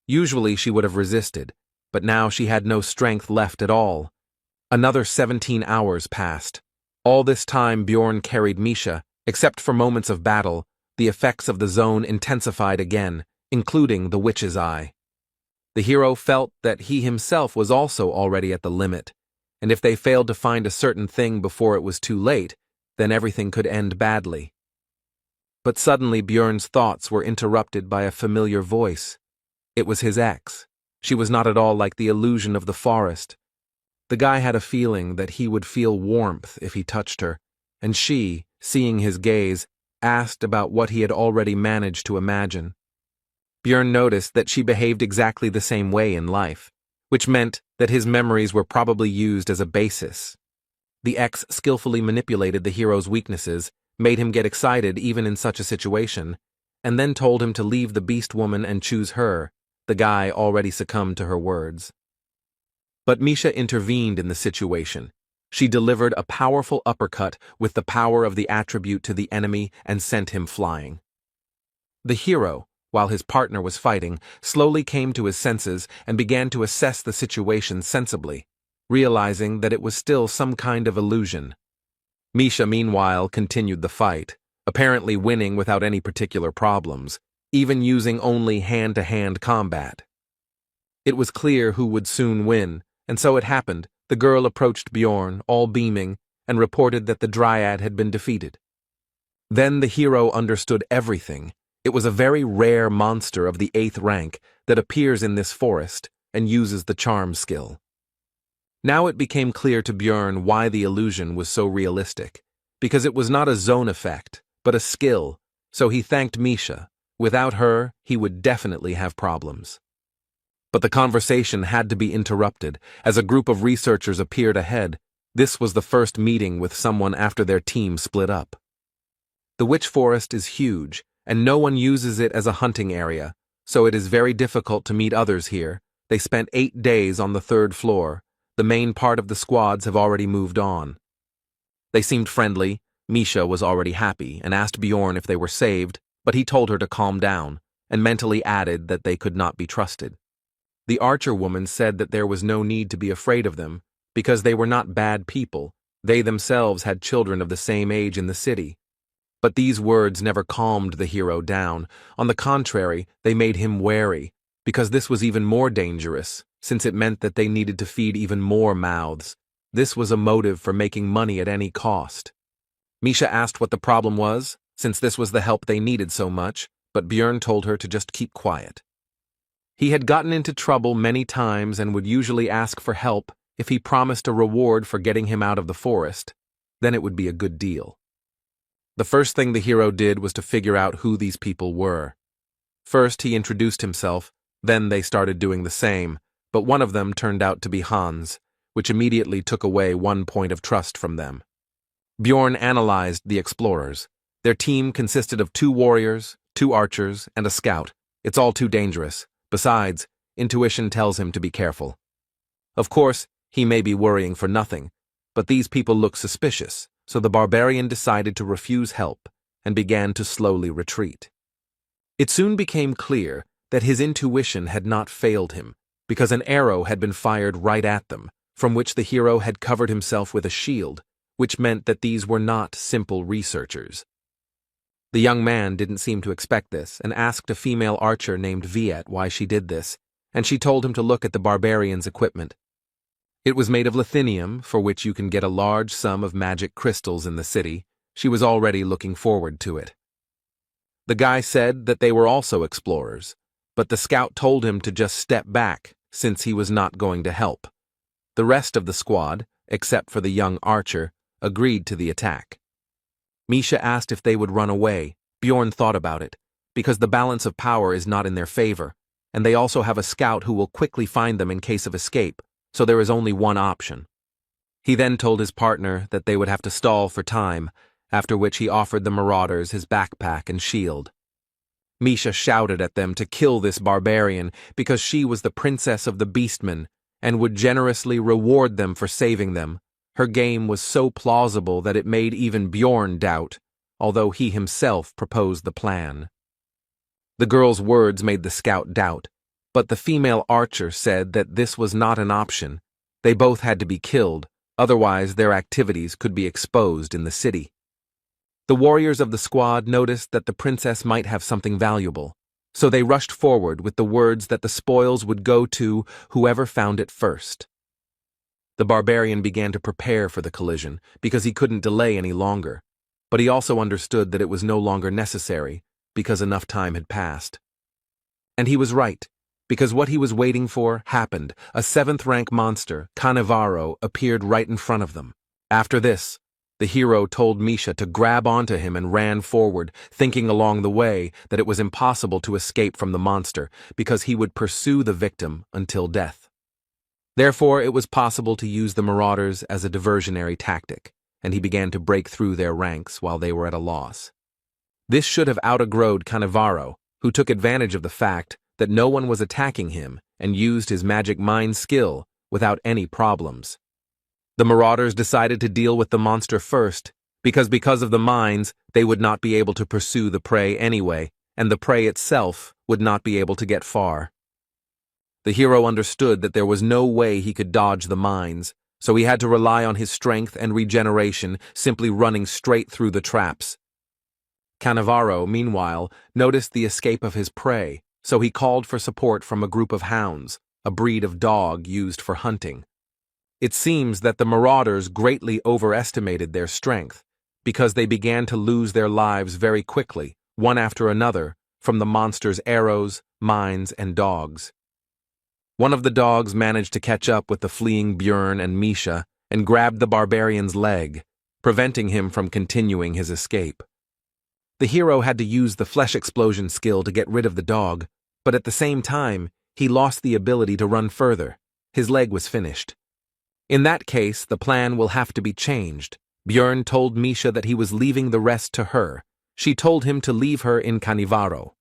Usually she would have resisted, but now she had no strength left at all. Another 17 hours passed. All this time Bjorn carried Misha. Except for moments of battle, the effects of the zone intensified again, including the witch's eye. The hero felt that he himself was also already at the limit, and if they failed to find a certain thing before it was too late, then everything could end badly. But suddenly Bjorn's thoughts were interrupted by a familiar voice. It was his ex. She was not at all like the illusion of the forest. The guy had a feeling that he would feel warmth if he touched her, and she, seeing his gaze, asked about what he had already managed to imagine. Bjorn noticed that she behaved exactly the same way in life, which meant that his memories were probably used as a basis. The ex skillfully manipulated the hero's weaknesses, made him get excited even in such a situation, and then told him to leave the beast woman and choose her. The guy already succumbed to her words. But Misha intervened in the situation. She delivered a powerful uppercut with the power of the attribute to the enemy and sent him flying. The hero, while his partner was fighting, slowly came to his senses and began to assess the situation sensibly, realizing that it was still some kind of illusion. Misha, meanwhile, continued the fight, apparently winning without any particular problems, even using only hand-to-hand combat. It was clear who would soon win, and so it happened. The girl approached Bjorn, all beaming, and reported that the dryad had been defeated. Then the hero understood everything. It was a very rare monster of the 8th rank that appears in this forest and uses the charm skill. Now it became clear to Björn why the illusion was so realistic, because it was not a zone effect, but a skill, so he thanked Misha. Without her, he would definitely have problems. But the conversation had to be interrupted as a group of researchers appeared ahead. This was the first meeting with someone after their team split up. The witch forest is huge, and no one uses it as a hunting area, so it is very difficult to meet others here. They spent 8 days on the 3rd floor. The main part of the squads have already moved on. They seemed friendly. Misha was already happy and asked Bjorn if they were saved, but he told her to calm down, and mentally added that they could not be trusted. The archer woman said that there was no need to be afraid of them, because they were not bad people. They themselves had children of the same age in the city. But these words never calmed the hero down. On the contrary, they made him wary, because this was even more dangerous, since it meant that they needed to feed even more mouths. This was a motive for making money at any cost. Misha asked what the problem was, since this was the help they needed so much, but Björn told her to just keep quiet. He had gotten into trouble many times and would usually ask for help if he promised a reward for getting him out of the forest. Then it would be a good deal. The first thing the hero did was to figure out who these people were. First, he introduced himself, then they started doing the same, but one of them turned out to be Hans, which immediately took away one point of trust from them. Bjorn analyzed the explorers. Their team consisted of 2 warriors, 2 archers, and a scout. It's all too dangerous. Besides, intuition tells him to be careful. Of course, he may be worrying for nothing, but these people look suspicious, so the barbarian decided to refuse help and began to slowly retreat. It soon became clear that his intuition had not failed him, because an arrow had been fired right at them, from which the hero had covered himself with a shield, which meant that these were not simple researchers. The young man didn't seem to expect this and asked a female archer named Viet why she did this, and she told him to look at the barbarian's equipment. It was made of lithinium, for which you can get a large sum of magic crystals in the city. She was already looking forward to it. The guy said that they were also explorers, but the scout told him to just step back, since he was not going to help. The rest of the squad, except for the young archer, agreed to the attack. Misha asked if they would run away. Bjorn thought about it, because the balance of power is not in their favor, and they also have a scout who will quickly find them in case of escape, so there is only one option. He then told his partner that they would have to stall for time, after which he offered the marauders his backpack and shield. Misha shouted at them to kill this barbarian because she was the princess of the beastmen and would generously reward them for saving them. Her game was so plausible that it made even Bjorn doubt, although he himself proposed the plan. The girl's words made the scout doubt, but the female archer said that this was not an option. They both had to be killed, otherwise their activities could be exposed in the city. The warriors of the squad noticed that the princess might have something valuable, so they rushed forward with the words that the spoils would go to whoever found it first. The barbarian began to prepare for the collision because he couldn't delay any longer, but he also understood that it was no longer necessary because enough time had passed. And he was right, because what he was waiting for happened. A 7th rank monster, Cannavaro, appeared right in front of them. After this, the hero told Misha to grab onto him and ran forward, thinking along the way that it was impossible to escape from the monster because he would pursue the victim until death. Therefore, it was possible to use the marauders as a diversionary tactic, and he began to break through their ranks while they were at a loss. This should have out-aggroed Cannavaro, who took advantage of the fact that no one was attacking him and used his magic mind skill without any problems. The marauders decided to deal with the monster first, because of the mines, they would not be able to pursue the prey anyway, and the prey itself would not be able to get far. The hero understood that there was no way he could dodge the mines, so he had to rely on his strength and regeneration, simply running straight through the traps. Cannavaro, meanwhile, noticed the escape of his prey, so he called for support from a group of hounds, a breed of dog used for hunting. It seems that the marauders greatly overestimated their strength, because they began to lose their lives very quickly, one after another, from the monster's arrows, mines, and dogs. One of the dogs managed to catch up with the fleeing Björn and Misha and grabbed the barbarian's leg, preventing him from continuing his escape. The hero had to use the flesh explosion skill to get rid of the dog, but at the same time, he lost the ability to run further. His leg was finished. In that case, the plan will have to be changed. Björn told Misha that he was leaving the rest to her. She told him to leave her in Canivaro.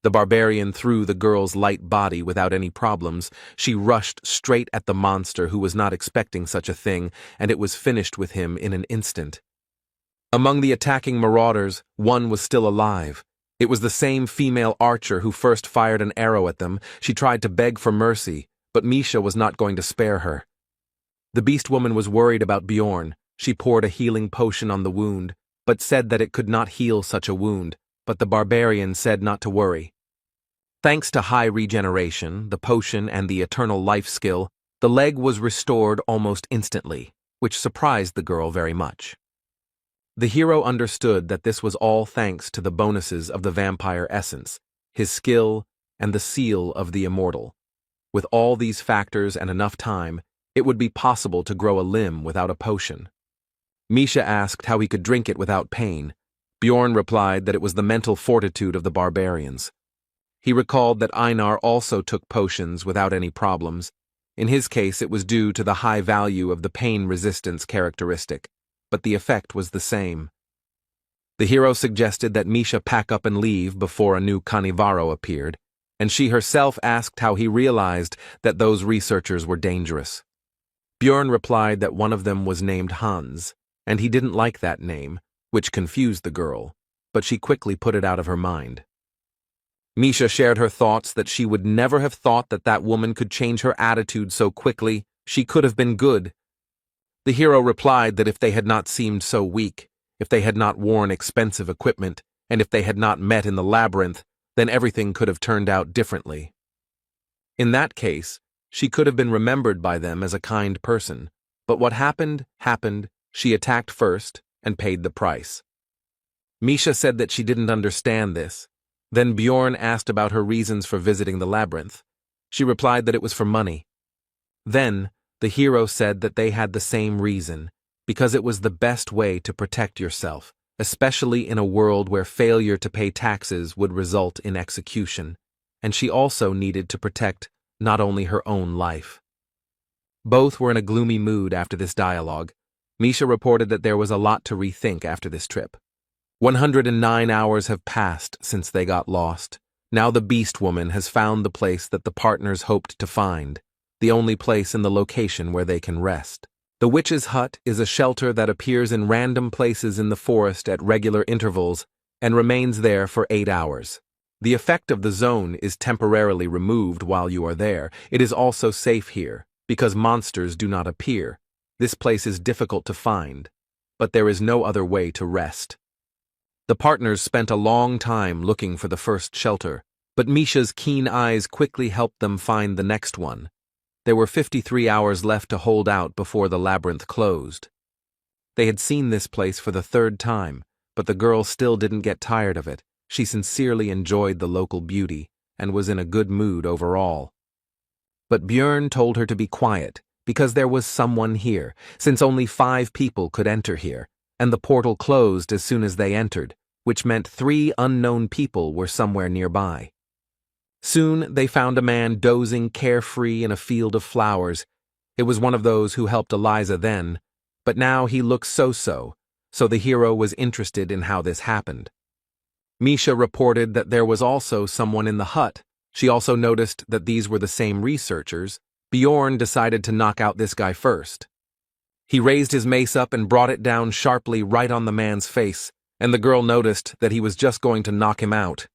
The barbarian threw the girl's light body without any problems. She rushed straight at the monster, who was not expecting such a thing, and it was finished with him in an instant. Among the attacking marauders, one was still alive. It was the same female archer who first fired an arrow at them. She tried to beg for mercy, but Misha was not going to spare her. The beast woman was worried about Bjorn. She poured a healing potion on the wound, but said that it could not heal such a wound, but the barbarian said not to worry. Thanks to high regeneration, the potion, and the eternal life skill, the leg was restored almost instantly, which surprised the girl very much. The hero understood that this was all thanks to the bonuses of the vampire essence, his skill, and the seal of the immortal. With all these factors and enough time, it would be possible to grow a limb without a potion. Misha asked how he could drink it without pain. Bjorn replied that it was the mental fortitude of the barbarians. He recalled that Einar also took potions without any problems. In his case, it was due to the high value of the pain resistance characteristic, but the effect was the same. The hero suggested that Misha pack up and leave before a new Canivaro appeared, and she herself asked how he realized that those researchers were dangerous. Bjorn replied that one of them was named Hans, and he didn't like that name, which confused the girl, but she quickly put it out of her mind. Misha shared her thoughts that she would never have thought that that woman could change her attitude so quickly. She could have been good. The hero replied that if they had not seemed so weak, if they had not worn expensive equipment, and if they had not met in the labyrinth, then everything could have turned out differently. In that case, she could have been remembered by them as a kind person, but what happened, happened. She attacked first and paid the price. Misha said that she didn't understand this. Then Bjorn asked about her reasons for visiting the labyrinth. She replied that it was for money. Then, the hero said that they had the same reason, because it was the best way to protect yourself, especially in a world where failure to pay taxes would result in execution, and she also needed to protect not only her own life. Both were in a gloomy mood after this dialogue. Misha reported that there was a lot to rethink after this trip. 109 hours have passed since they got lost. Now the beast woman has found the place that the partners hoped to find, the only place in the location where they can rest. The witch's hut is a shelter that appears in random places in the forest at regular intervals and remains there for 8 hours. The effect of the zone is temporarily removed while you are there. It is also safe here, because monsters do not appear. This place is difficult to find, but there is no other way to rest. The partners spent a long time looking for the first shelter, but Misha's keen eyes quickly helped them find the next one. There were 53 hours left to hold out before the labyrinth closed. They had seen this place for the 3rd time, but the girl still didn't get tired of it. She sincerely enjoyed the local beauty and was in a good mood overall. But Björn told her to be quiet, because there was someone here, since only 5 people could enter here, and the portal closed as soon as they entered, which meant 3 unknown people were somewhere nearby. Soon they found a man dozing carefree in a field of flowers. It was one of those who helped Eliza then, but now he looked so-so, so the hero was interested in how this happened. Misha reported that there was also someone in the hut. She also noticed that these were the same researchers. Bjorn decided to knock out this guy first. He raised his mace up and brought it down sharply right on the man's face, and the girl noticed that he was just going to knock him out.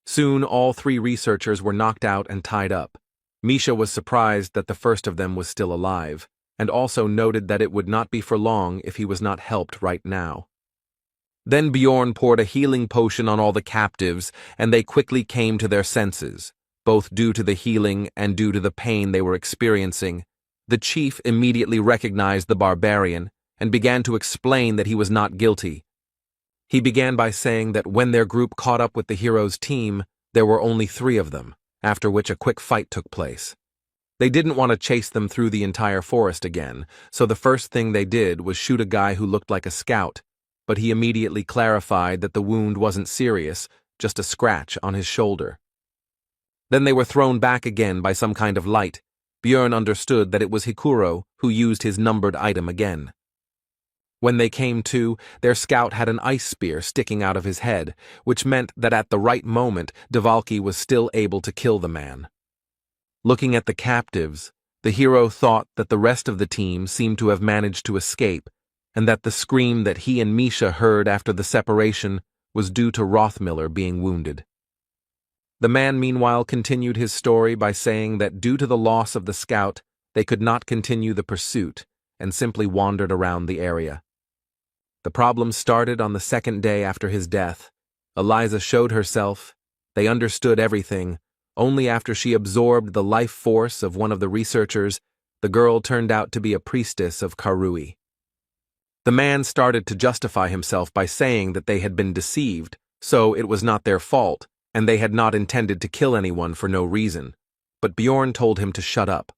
Soon all 3 researchers were knocked out and tied up. Misha was surprised that the first of them was still alive, and also noted that it would not be for long if he was not helped right now. Then Bjorn poured a healing potion on all the captives, and they quickly came to their senses, both due to the healing and due to the pain they were experiencing. The chief immediately recognized the barbarian and began to explain that he was not guilty. He began by saying that when their group caught up with the hero's team, there were only 3 of them, after which a quick fight took place. They didn't want to chase them through the entire forest again, so the first thing they did was shoot a guy who looked like a scout, but he immediately clarified that the wound wasn't serious, just a scratch on his shoulder. Then they were thrown back again by some kind of light. Björn understood that it was Hikuro who used his numbered item again. When they came to, their scout had an ice spear sticking out of his head, which meant that at the right moment, Devalki was still able to kill the man. Looking at the captives, the hero thought that the rest of the team seemed to have managed to escape, and that the scream that he and Misha heard after the separation was due to Rothmiller being wounded. The man meanwhile continued his story by saying that due to the loss of the scout, they could not continue the pursuit, and simply wandered around the area. The problem started on the 2nd day after his death. Eliza showed herself. They understood everything. Only after she absorbed the life force of one of the researchers, the girl turned out to be a priestess of Karui. The man started to justify himself by saying that they had been deceived, so it was not their fault, and they had not intended to kill anyone for no reason. But Bjorn told him to shut up.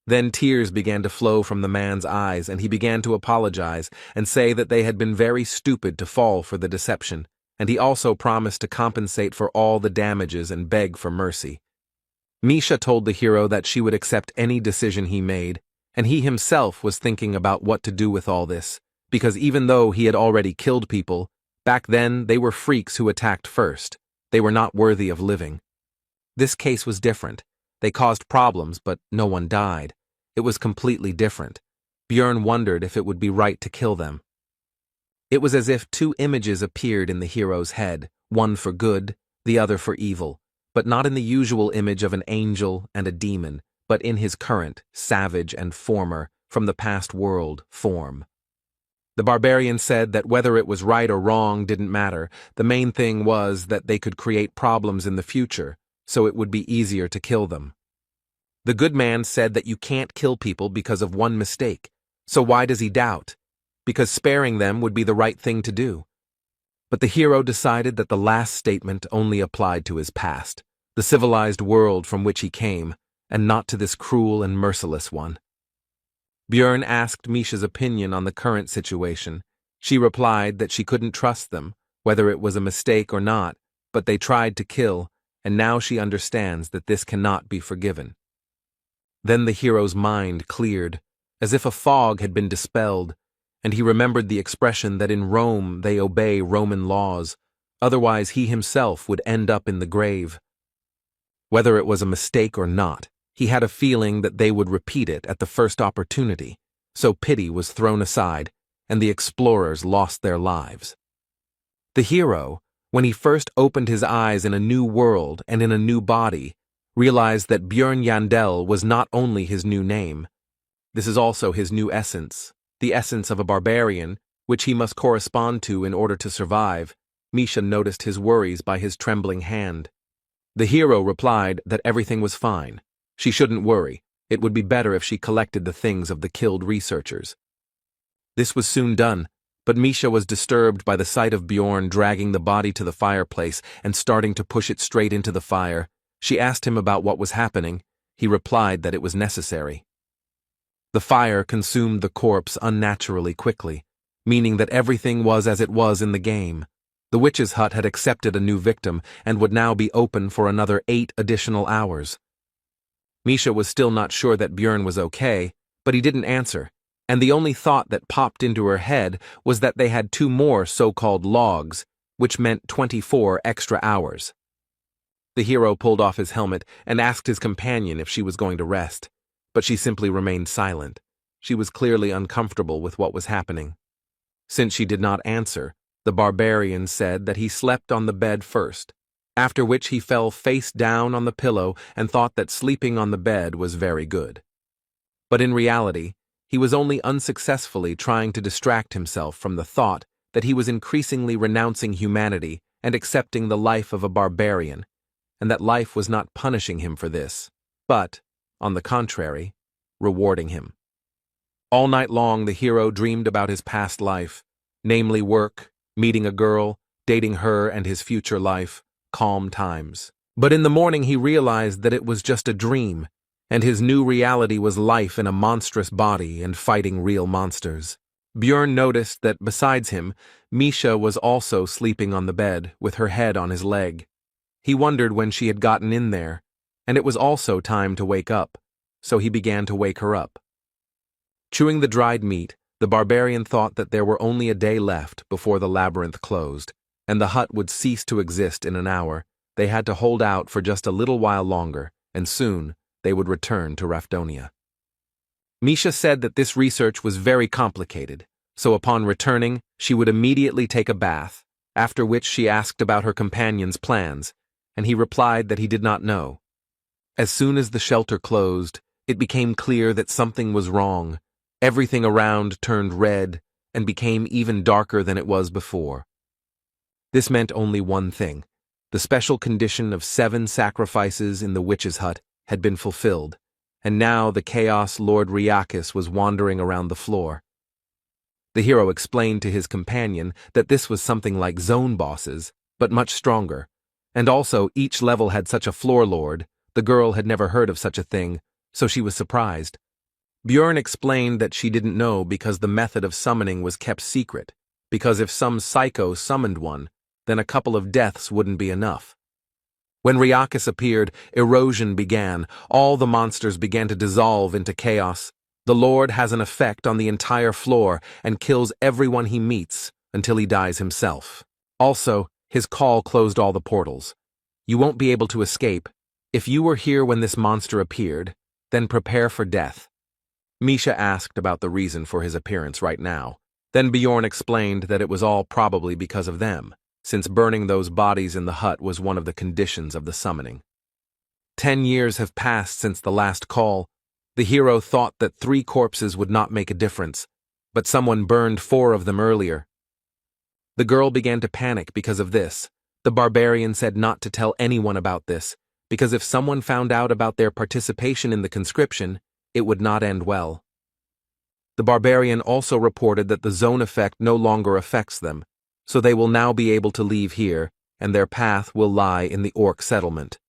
Then tears began to flow from the man's eyes, and he began to apologize and say that they had been very stupid to fall for the deception, and he also promised to compensate for all the damages and beg for mercy. Misha told the hero that she would accept any decision he made, and he himself was thinking about what to do with all this, because even though he had already killed people, back then they were freaks who attacked first. They were not worthy of living. This case was different. They caused problems, but no one died. It was completely different. Björn wondered if it would be right to kill them. It was as if 2 images appeared in the hero's head, one for good, the other for evil, but not in the usual image of an angel and a demon, but in his current, savage and former, from the past world, form. The barbarian said that whether it was right or wrong didn't matter. The main thing was that they could create problems in the future, so it would be easier to kill them. The good man said that you can't kill people because of one mistake, so why does he doubt? Because sparing them would be the right thing to do. But the hero decided that the last statement only applied to his past, the civilized world from which he came, and not to this cruel and merciless one. Björn asked Misha's opinion on the current situation. She replied that she couldn't trust them, whether it was a mistake or not, but they tried to kill, and now she understands that this cannot be forgiven. Then the hero's mind cleared, as if a fog had been dispelled, and he remembered the expression that in Rome they obey Roman laws, otherwise he himself would end up in the grave. Whether it was a mistake or not, he had a feeling that they would repeat it at the first opportunity, so pity was thrown aside, and the explorers lost their lives. The hero, when he first opened his eyes in a new world and in a new body, realized that Björn Yandel was not only his new name. This is also his new essence, the essence of a barbarian, which he must correspond to in order to survive. Misha noticed his worries by his trembling hand. The hero replied that everything was fine. She shouldn't worry. It would be better if she collected the things of the killed researchers. This was soon done, but Misha was disturbed by the sight of Bjorn dragging the body to the fireplace and starting to push it straight into the fire. She asked him about what was happening. He replied that it was necessary. The fire consumed the corpse unnaturally quickly, meaning that everything was as it was in the game. The witch's hut had accepted a new victim and would now be open for another 8 additional hours. Misha was still not sure that Björn was okay, but he didn't answer, and the only thought that popped into her head was that they had 2 more so-called logs, which meant 24 extra hours. The hero pulled off his helmet and asked his companion if she was going to rest, but she simply remained silent. She was clearly uncomfortable with what was happening. Since she did not answer, the barbarian said that he slept on the bed first, after which he fell face down on the pillow and thought that sleeping on the bed was very good. But in reality, he was only unsuccessfully trying to distract himself from the thought that he was increasingly renouncing humanity and accepting the life of a barbarian, and that life was not punishing him for this, but, on the contrary, rewarding him. All night long the hero dreamed about his past life, namely work, meeting a girl, dating her and his future life, calm times. But in the morning he realized that it was just a dream, and his new reality was life in a monstrous body and fighting real monsters. Björn noticed that besides him, Misha was also sleeping on the bed with her head on his leg. He wondered when she had gotten in there, and it was also time to wake up, so he began to wake her up. Chewing the dried meat, the barbarian thought that there were only a day left before the labyrinth closed, and the hut would cease to exist in an hour. They had to hold out for just a little while longer, and soon they would return to Rafdonia. Misha said that this research was very complicated, so upon returning, she would immediately take a bath, after which she asked about her companion's plans, and he replied that he did not know. As soon as the shelter closed, it became clear that something was wrong. Everything around turned red and became even darker than it was before. This meant only one thing. The special condition of 7 sacrifices in the witch's hut had been fulfilled, and now the Chaos Lord Riakis was wandering around the floor. The hero explained to his companion that this was something like zone bosses, but much stronger, and also each level had such a floor lord. The girl had never heard of such a thing, so she was surprised. Björn explained that she didn't know because the method of summoning was kept secret, because if some psycho summoned one, then a couple of deaths wouldn't be enough. When Riakis appeared, erosion began. All the monsters began to dissolve into chaos. The Lord has an effect on the entire floor and kills everyone he meets until he dies himself. Also, his call closed all the portals. You won't be able to escape. If you were here when this monster appeared, then prepare for death. Misha asked about the reason for his appearance right now. Then Bjorn explained that it was all probably because of them, since burning those bodies in the hut was one of the conditions of the summoning. 10 years have passed since the last call. The hero thought that 3 corpses would not make a difference, but someone burned 4 of them earlier. The girl began to panic because of this. The barbarian said not to tell anyone about this, because if someone found out about their participation in the conscription, it would not end well. The barbarian also reported that the zone effect no longer affects them, so they will now be able to leave here, and their path will lie in the orc settlement.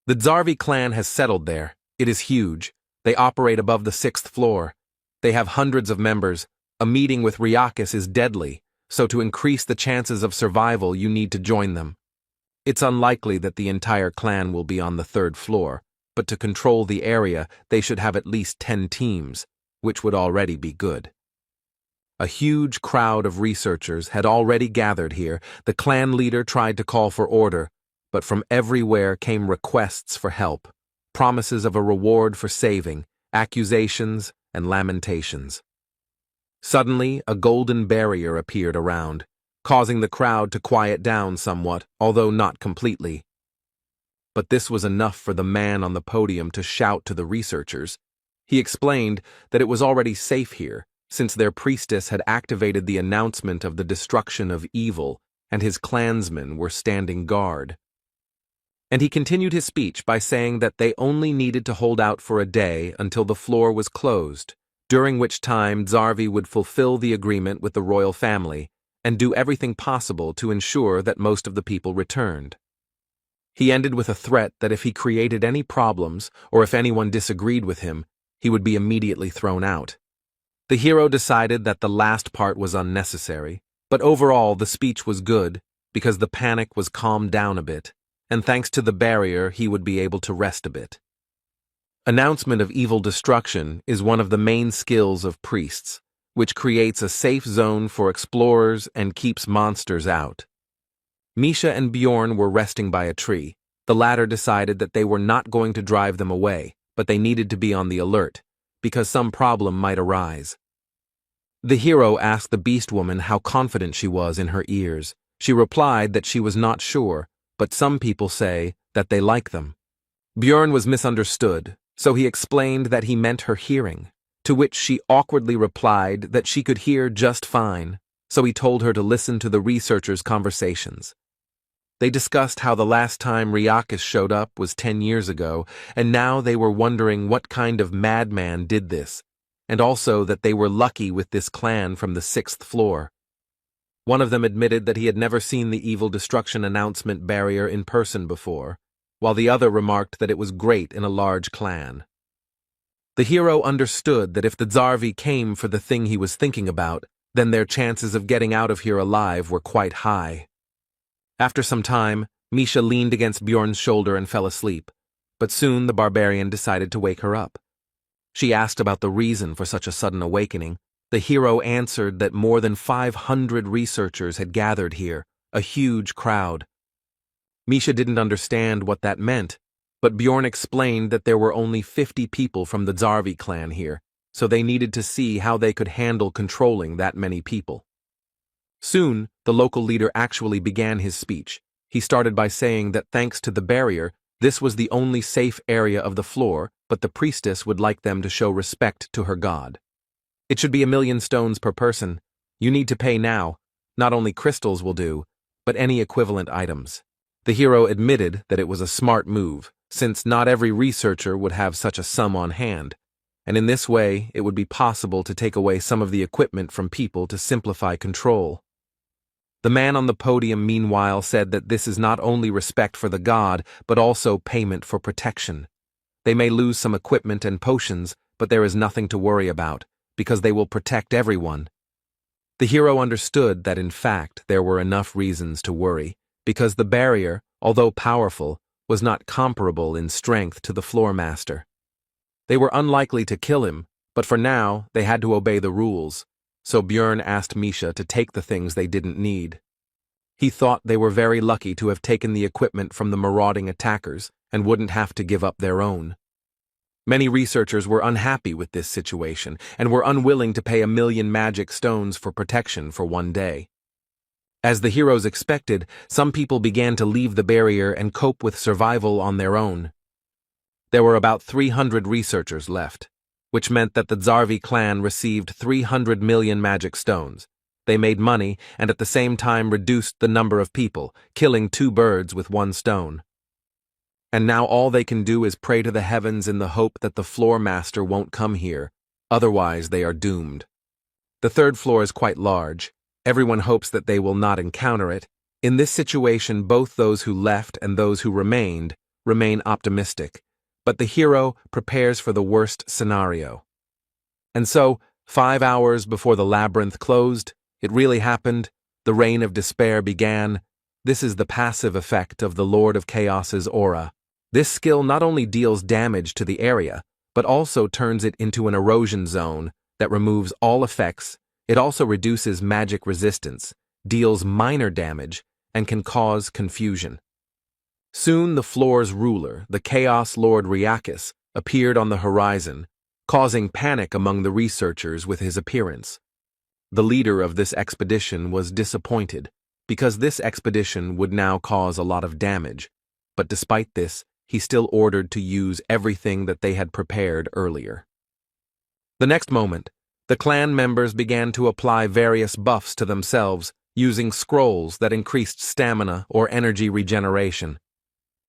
The Zarvi clan has settled there. It is huge. They operate above the 6th floor. They have hundreds of members. A meeting with Riakis is deadly, so to increase the chances of survival you need to join them. It's unlikely that the entire clan will be on the 3rd floor, but to control the area they should have at least 10 teams, which would already be good. A huge crowd of researchers had already gathered here. The clan leader tried to call for order, but from everywhere came requests for help, promises of a reward for saving, accusations, and lamentations. Suddenly, a golden barrier appeared around, causing the crowd to quiet down somewhat, although not completely. But this was enough for the man on the podium to shout to the researchers. He explained that it was already safe here, since their priestess had activated the announcement of the destruction of evil, and his clansmen were standing guard. And he continued his speech by saying that they only needed to hold out for a day until the floor was closed, during which time Zarvi would fulfill the agreement with the royal family and do everything possible to ensure that most of the people returned. He ended with a threat that if he created any problems or if anyone disagreed with him, he would be immediately thrown out. The hero decided that the last part was unnecessary, but overall the speech was good because the panic was calmed down a bit, and thanks to the barrier he would be able to rest a bit. Announcement of evil destruction is one of the main skills of priests, which creates a safe zone for explorers and keeps monsters out. Misha and Bjorn were resting by a tree. The latter decided that they were not going to drive them away, but they needed to be on the alert, because some problem might arise. The hero asked the beast woman how confident she was in her ears. She replied that she was not sure, but some people say that they like them. Bjorn was misunderstood, so he explained that he meant her hearing, to which she awkwardly replied that she could hear just fine, so he told her to listen to the researchers' conversations. They discussed how the last time Riakis showed up was 10 years ago, and now they were wondering what kind of madman did this, and also that they were lucky with this clan from the 6th floor. One of them admitted that he had never seen the evil destruction announcement barrier in person before, while the other remarked that it was great in a large clan. The hero understood that if the Zarvi came for the thing he was thinking about, then their chances of getting out of here alive were quite high. After some time, Misha leaned against Bjorn's shoulder and fell asleep, but soon the barbarian decided to wake her up. She asked about the reason for such a sudden awakening. The hero answered that more than 500 researchers had gathered here, a huge crowd. Misha didn't understand what that meant, but Bjorn explained that there were only 50 people from the Zarvi clan here, so they needed to see how they could handle controlling that many people. Soon, the local leader actually began his speech. He started by saying that thanks to the barrier, this was the only safe area of the floor, but the priestess would like them to show respect to her god. It should be 1,000,000 stones per person. You need to pay now. Not only crystals will do, but any equivalent items. The hero admitted that it was a smart move, since not every researcher would have such a sum on hand, and in this way it would be possible to take away some of the equipment from people to simplify control. The man on the podium meanwhile said that this is not only respect for the god, but also payment for protection. They may lose some equipment and potions, but there is nothing to worry about, because they will protect everyone. The hero understood that in fact there were enough reasons to worry, because the barrier, although powerful, was not comparable in strength to the floor master. They were unlikely to kill him, but for now they had to obey the rules, so Bjorn asked Misha to take the things they didn't need. He thought they were very lucky to have taken the equipment from the marauding attackers and wouldn't have to give up their own. Many researchers were unhappy with this situation and were unwilling to pay 1,000,000 magic stones for protection for one day. As the heroes expected, some people began to leave the barrier and cope with survival on their own. There were about 300 researchers left, which meant that the Zarvi clan received 300 million magic stones. They made money and at the same time reduced the number of people, killing 2 birds with 1 stone. And now all they can do is pray to the heavens in the hope that the floor master won't come here, otherwise they are doomed. The 3rd floor is quite large. Everyone hopes that they will not encounter it. In this situation, both those who left and those who remain optimistic, but the hero prepares for the worst scenario. And so, 5 hours before the labyrinth closed, it really happened. The reign of despair began. This is the passive effect of the Lord of Chaos's aura. This skill not only deals damage to the area, but also turns it into an erosion zone that removes all effects. It also reduces magic resistance, deals minor damage, and can cause confusion. Soon the floor's ruler, the Chaos Lord Riakis, appeared on the horizon, causing panic among the researchers with his appearance. The leader of this expedition was disappointed, because this expedition would now cause a lot of damage, but despite this, he still ordered to use everything that they had prepared earlier. The next moment, the clan members began to apply various buffs to themselves, using scrolls that increased stamina or energy regeneration.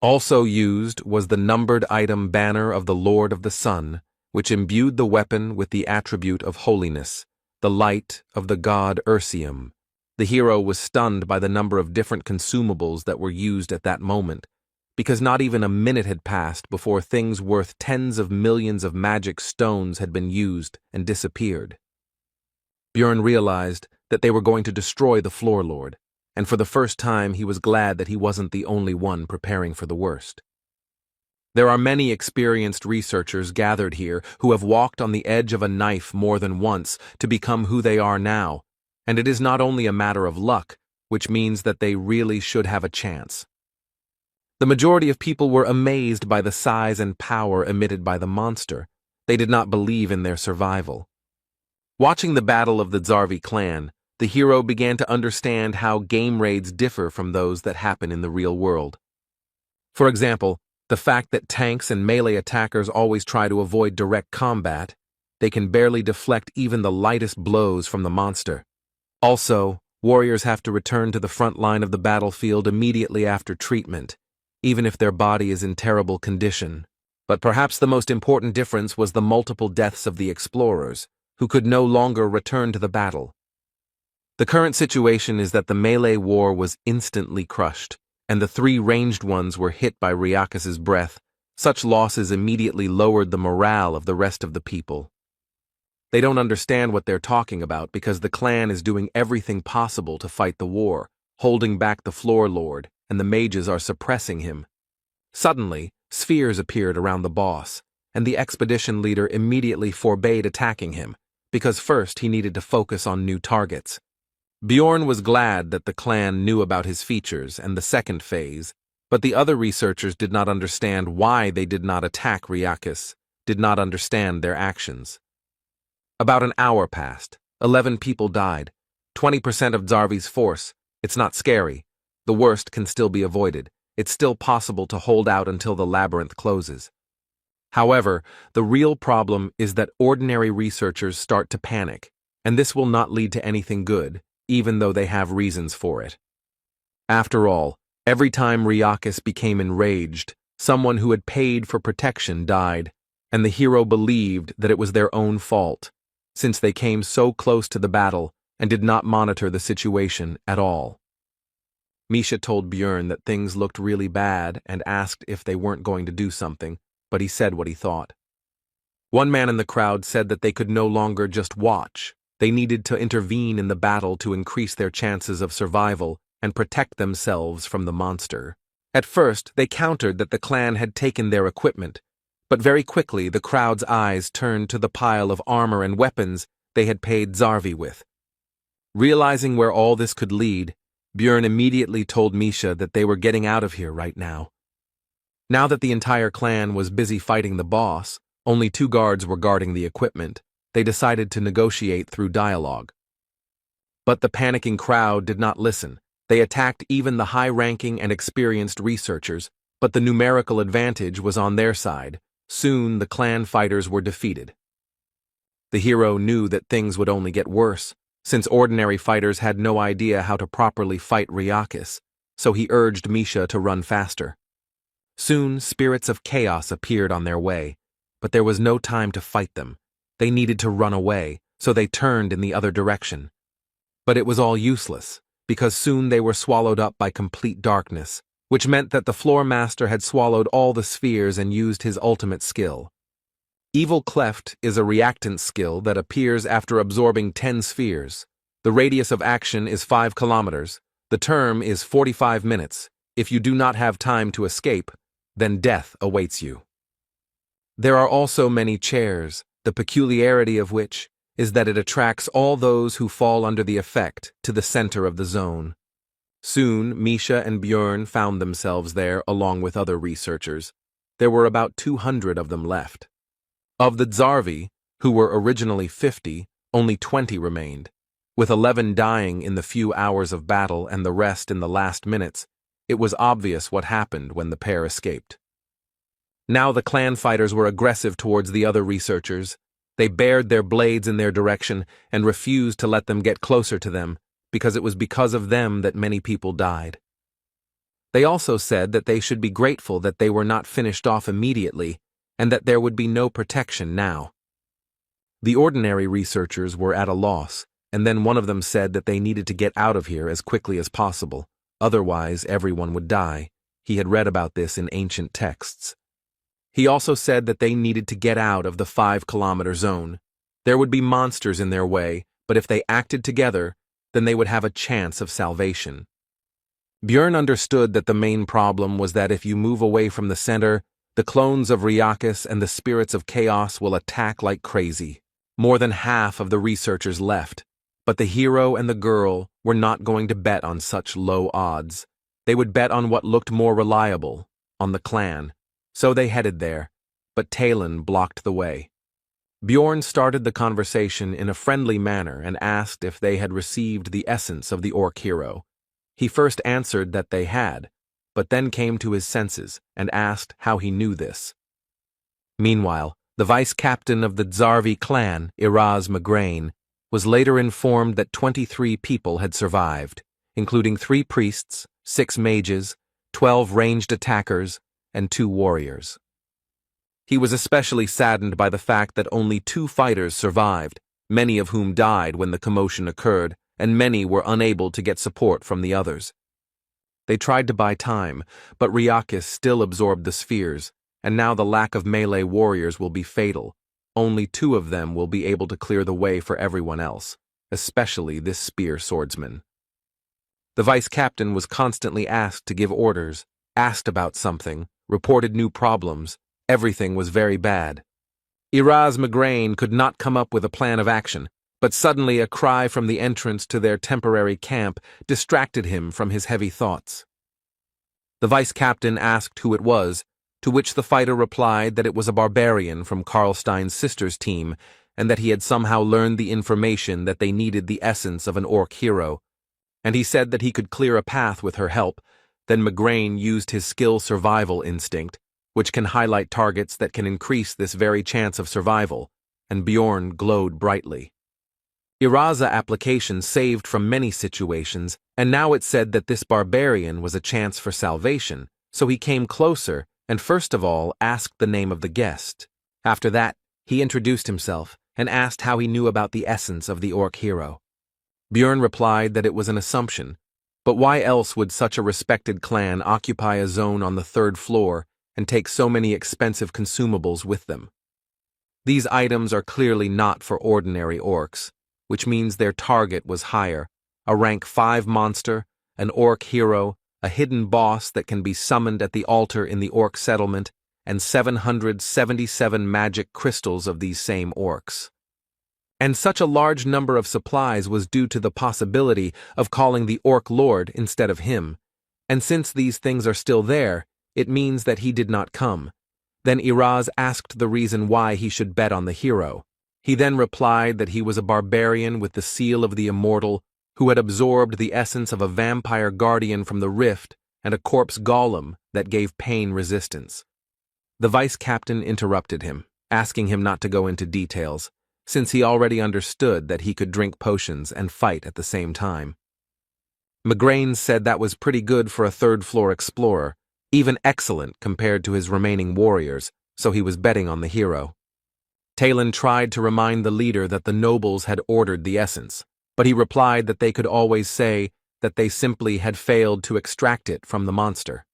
Also used was the numbered item banner of the Lord of the Sun, which imbued the weapon with the attribute of holiness, the light of the god Ursium. The hero was stunned by the number of different consumables that were used at that moment, because not even a minute had passed before things worth tens of millions of magic stones had been used and disappeared. Bjorn realized that they were going to destroy the Floor Lord, and for the first time he was glad that he wasn't the only one preparing for the worst. There are many experienced researchers gathered here who have walked on the edge of a knife more than once to become who they are now, and it is not only a matter of luck, which means that they really should have a chance. The majority of people were amazed by the size and power emitted by the monster. They did not believe in their survival. Watching the battle of the Zarvi clan, the hero began to understand how game raids differ from those that happen in the real world. For example, the fact that tanks and melee attackers always try to avoid direct combat, they can barely deflect even the lightest blows from the monster. Also, warriors have to return to the front line of the battlefield immediately after treatment, even if their body is in terrible condition. But perhaps the most important difference was the multiple deaths of the explorers, who could no longer return to the battle. The current situation is that the melee war was instantly crushed, and the three ranged ones were hit by Ryakis's breath. Such losses immediately lowered the morale of the rest of the people. They don't understand what they're talking about because the clan is doing everything possible to fight the war, holding back the floor lord, and the mages are suppressing him. Suddenly, spheres appeared around the boss, and the expedition leader immediately forbade attacking him, because first he needed to focus on new targets. Bjorn was glad that the clan knew about his features and the second phase, but the other researchers did not understand why they did not attack Ryakis, did not understand their actions. About an hour passed. 11 people died. 20% of Zarvi's force. It's not scary. The worst can still be avoided. It's still possible to hold out until the labyrinth closes. However, the real problem is that ordinary researchers start to panic, and this will not lead to anything good, even though they have reasons for it. After all, every time Ryakis became enraged, someone who had paid for protection died, and the hero believed that it was their own fault, since they came so close to the battle and did not monitor the situation at all. Misha told Bjorn that things looked really bad and asked if they weren't going to do something, but he said what he thought. One man in the crowd said that they could no longer just watch. They needed to intervene in the battle to increase their chances of survival and protect themselves from the monster. At first, they countered that the clan had taken their equipment, but very quickly the crowd's eyes turned to the pile of armor and weapons they had paid Zarvi with. Realizing where all this could lead, Bjorn immediately told Misha that they were getting out of here right now. Now that the entire clan was busy fighting the boss, only 2 guards were guarding the equipment. They decided to negotiate through dialogue. But the panicking crowd did not listen. They attacked even the high-ranking and experienced researchers, but the numerical advantage was on their side. Soon the clan fighters were defeated. The hero knew that things would only get worse, since ordinary fighters had no idea how to properly fight Ryakis, so he urged Misha to run faster. Soon spirits of chaos appeared on their way, but there was no time to fight them. They needed to run away, so they turned in the other direction. But it was all useless, because soon they were swallowed up by complete darkness, which meant that the floor master had swallowed all the spheres and used his ultimate skill. Evil Cleft is a reactant skill that appears after absorbing 10 spheres. The radius of action is 5 kilometers. The term is 45 minutes. If you do not have time to escape, then death awaits you. There are also many chairs, the peculiarity of which is that it attracts all those who fall under the effect to the center of the zone. Soon, Misha and Bjorn found themselves there along with other researchers. There were about 200 of them left. Of the Zarvi, who were originally 50, only 20 remained. With 11 dying in the few hours of battle and the rest in the last minutes, it was obvious what happened when the pair escaped. Now the clan fighters were aggressive towards the other researchers. They bared their blades in their direction and refused to let them get closer to them, because it was because of them that many people died. They also said that they should be grateful that they were not finished off immediately, and that there would be no protection now. The ordinary researchers were at a loss, and then one of them said that they needed to get out of here as quickly as possible, otherwise everyone would die. He had read about this in ancient texts. He also said that they needed to get out of the 5-kilometer zone. There would be monsters in their way, but if they acted together, then they would have a chance of salvation. Bjorn understood that the main problem was that if you move away from the center, the clones of Ryakis and the spirits of chaos will attack like crazy. More than half of the researchers left, but the hero and the girl were not going to bet on such low odds. They would bet on what looked more reliable, on the clan. So they headed there, but Talon blocked the way. Bjorn started the conversation in a friendly manner and asked if they had received the essence of the orc hero. He first answered that they had, but then came to his senses and asked how he knew this. Meanwhile, the vice-captain of the Zarvi clan, Iraz Magrain, was later informed that 23 people had survived, including 3 priests, 6 mages, 12 ranged attackers, and 2 warriors. He was especially saddened by the fact that only 2 fighters survived, many of whom died when the commotion occurred, and many were unable to get support from the others. They tried to buy time, but Ryakis still absorbed the spheres, and now the lack of melee warriors will be fatal. Only 2 of them will be able to clear the way for everyone else, especially this spear swordsman. The vice captain was constantly asked to give orders, asked about something, reported new problems. Everything was very bad. Iraz Migraine could not come up with a plan of action, but suddenly a cry from the entrance to their temporary camp distracted him from his heavy thoughts. The vice captain asked who it was, to which the fighter replied that it was a barbarian from Karlstein's sister's team, and that he had somehow learned the information that they needed the essence of an orc hero. And he said that he could clear a path with her help. Then Migraine used his skill survival instinct, which can highlight targets that can increase this very chance of survival, and Bjorn glowed brightly. Iraza application saved from many situations, and now it said that this barbarian was a chance for salvation, so he came closer and first of all asked the name of the guest. After that, he introduced himself and asked how he knew about the essence of the orc hero. Bjorn replied that it was an assumption, but why else would such a respected clan occupy a zone on the 3rd floor and take so many expensive consumables with them? These items are clearly not for ordinary orcs, which means their target was higher, a rank 5 monster, an orc hero, a hidden boss that can be summoned at the altar in the orc settlement, and 777 magic crystals of these same orcs. And such a large number of supplies was due to the possibility of calling the orc lord instead of him, and since these things are still there, it means that he did not come. Then Iraz asked the reason why he should bet on the hero. He then replied that he was a barbarian with the seal of the immortal, who had absorbed the essence of a vampire guardian from the rift and a corpse golem that gave pain resistance. The vice captain interrupted him, asking him not to go into details, since he already understood that he could drink potions and fight at the same time. Migraine said that was pretty good for a 3rd-floor explorer, even excellent compared to his remaining warriors, so he was betting on the hero. Talon tried to remind the leader that the nobles had ordered the essence, but he replied that they could always say that they simply had failed to extract it from the monster.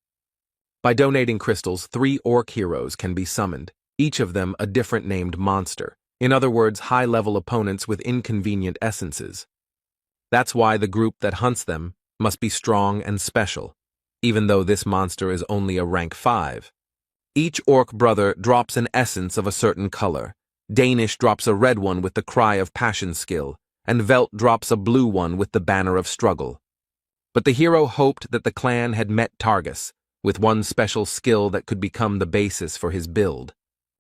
By donating crystals, 3 orc heroes can be summoned, each of them a different named monster, in other words, high-level opponents with inconvenient essences. That's why the group that hunts them must be strong and special, even though this monster is only a rank 5. Each orc brother drops an essence of a certain color. Danish drops a red one with the Cry of Passion skill, and Velt drops a blue one with the Banner of Struggle. But the hero hoped that the clan had met Targus, with one special skill that could become the basis for his build.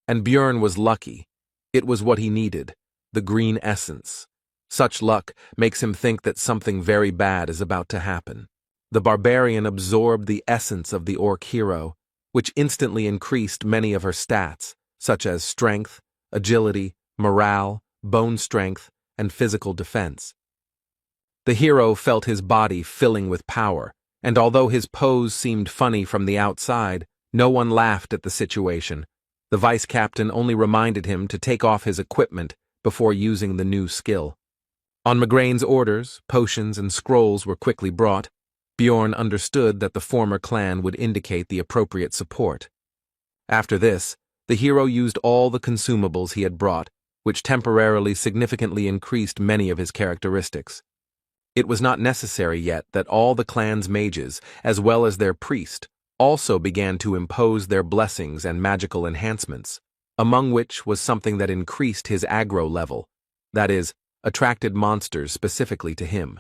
And Bjorn was lucky. It was what he needed, the green essence. Such luck makes him think that something very bad is about to happen. The barbarian absorbed the essence of the orc hero, which instantly increased many of her stats, such as strength, agility, morale, bone strength, and physical defense. The hero felt his body filling with power, and although his pose seemed funny from the outside, no one laughed at the situation. The vice captain only reminded him to take off his equipment before using the new skill. On Migraine's orders, potions and scrolls were quickly brought. Bjorn understood that the former clan would indicate the appropriate support. After this, the hero used all the consumables he had brought, which temporarily significantly increased many of his characteristics. It was not necessary yet that all the clan's mages, as well as their priest, also began to impose their blessings and magical enhancements, among which was something that increased his aggro level, that is, attracted monsters specifically to him.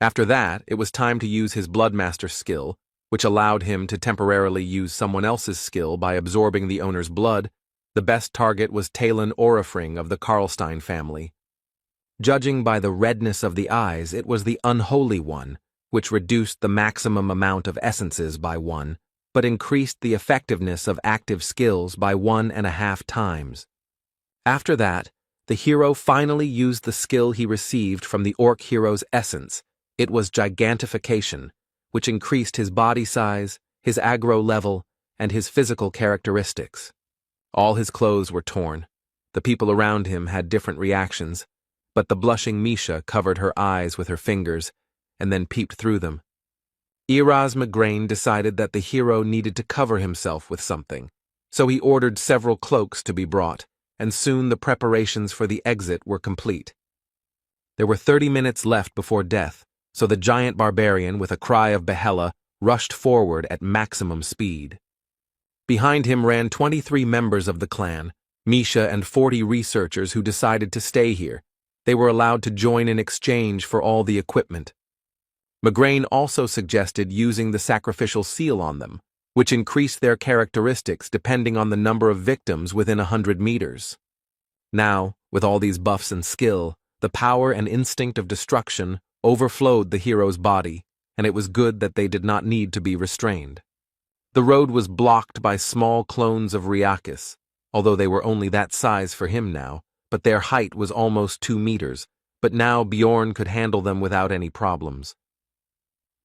After that, it was time to use his Bloodmaster skill, which allowed him to temporarily use someone else's skill by absorbing the owner's blood. The best target was Talon Orifring of the Karlstein family. Judging by the redness of the eyes, it was the Unholy One, which reduced the maximum amount of essences by 1, but increased the effectiveness of active skills by 1.5 times. After that, the hero finally used the skill he received from the orc hero's essence. It was Gigantification, which increased his body size, his aggro level, and his physical characteristics. All his clothes were torn. The people around him had different reactions. but the blushing Misha covered her eyes with her fingers and then peeped through them. Erasmus decided that the hero needed to cover himself with something, so he ordered several cloaks to be brought, and soon the preparations for the exit were complete. There were 30 minutes left before death, so the giant barbarian, with a cry of Yahello, rushed forward at maximum speed. Behind him ran 23 members of the clan, Misha and 40 researchers who decided to stay here. They were allowed to join in exchange for all the equipment. Migraine also suggested using the sacrificial seal on them, which increased their characteristics depending on the number of victims within 100 meters. Now, with all these buffs and skill, the power and instinct of destruction overflowed the hero's body, and it was good that they did not need to be restrained. The road was blocked by small clones of Ryakis, although they were only that size for him now, but their height was almost 2 meters, but now Bjorn could handle them without any problems.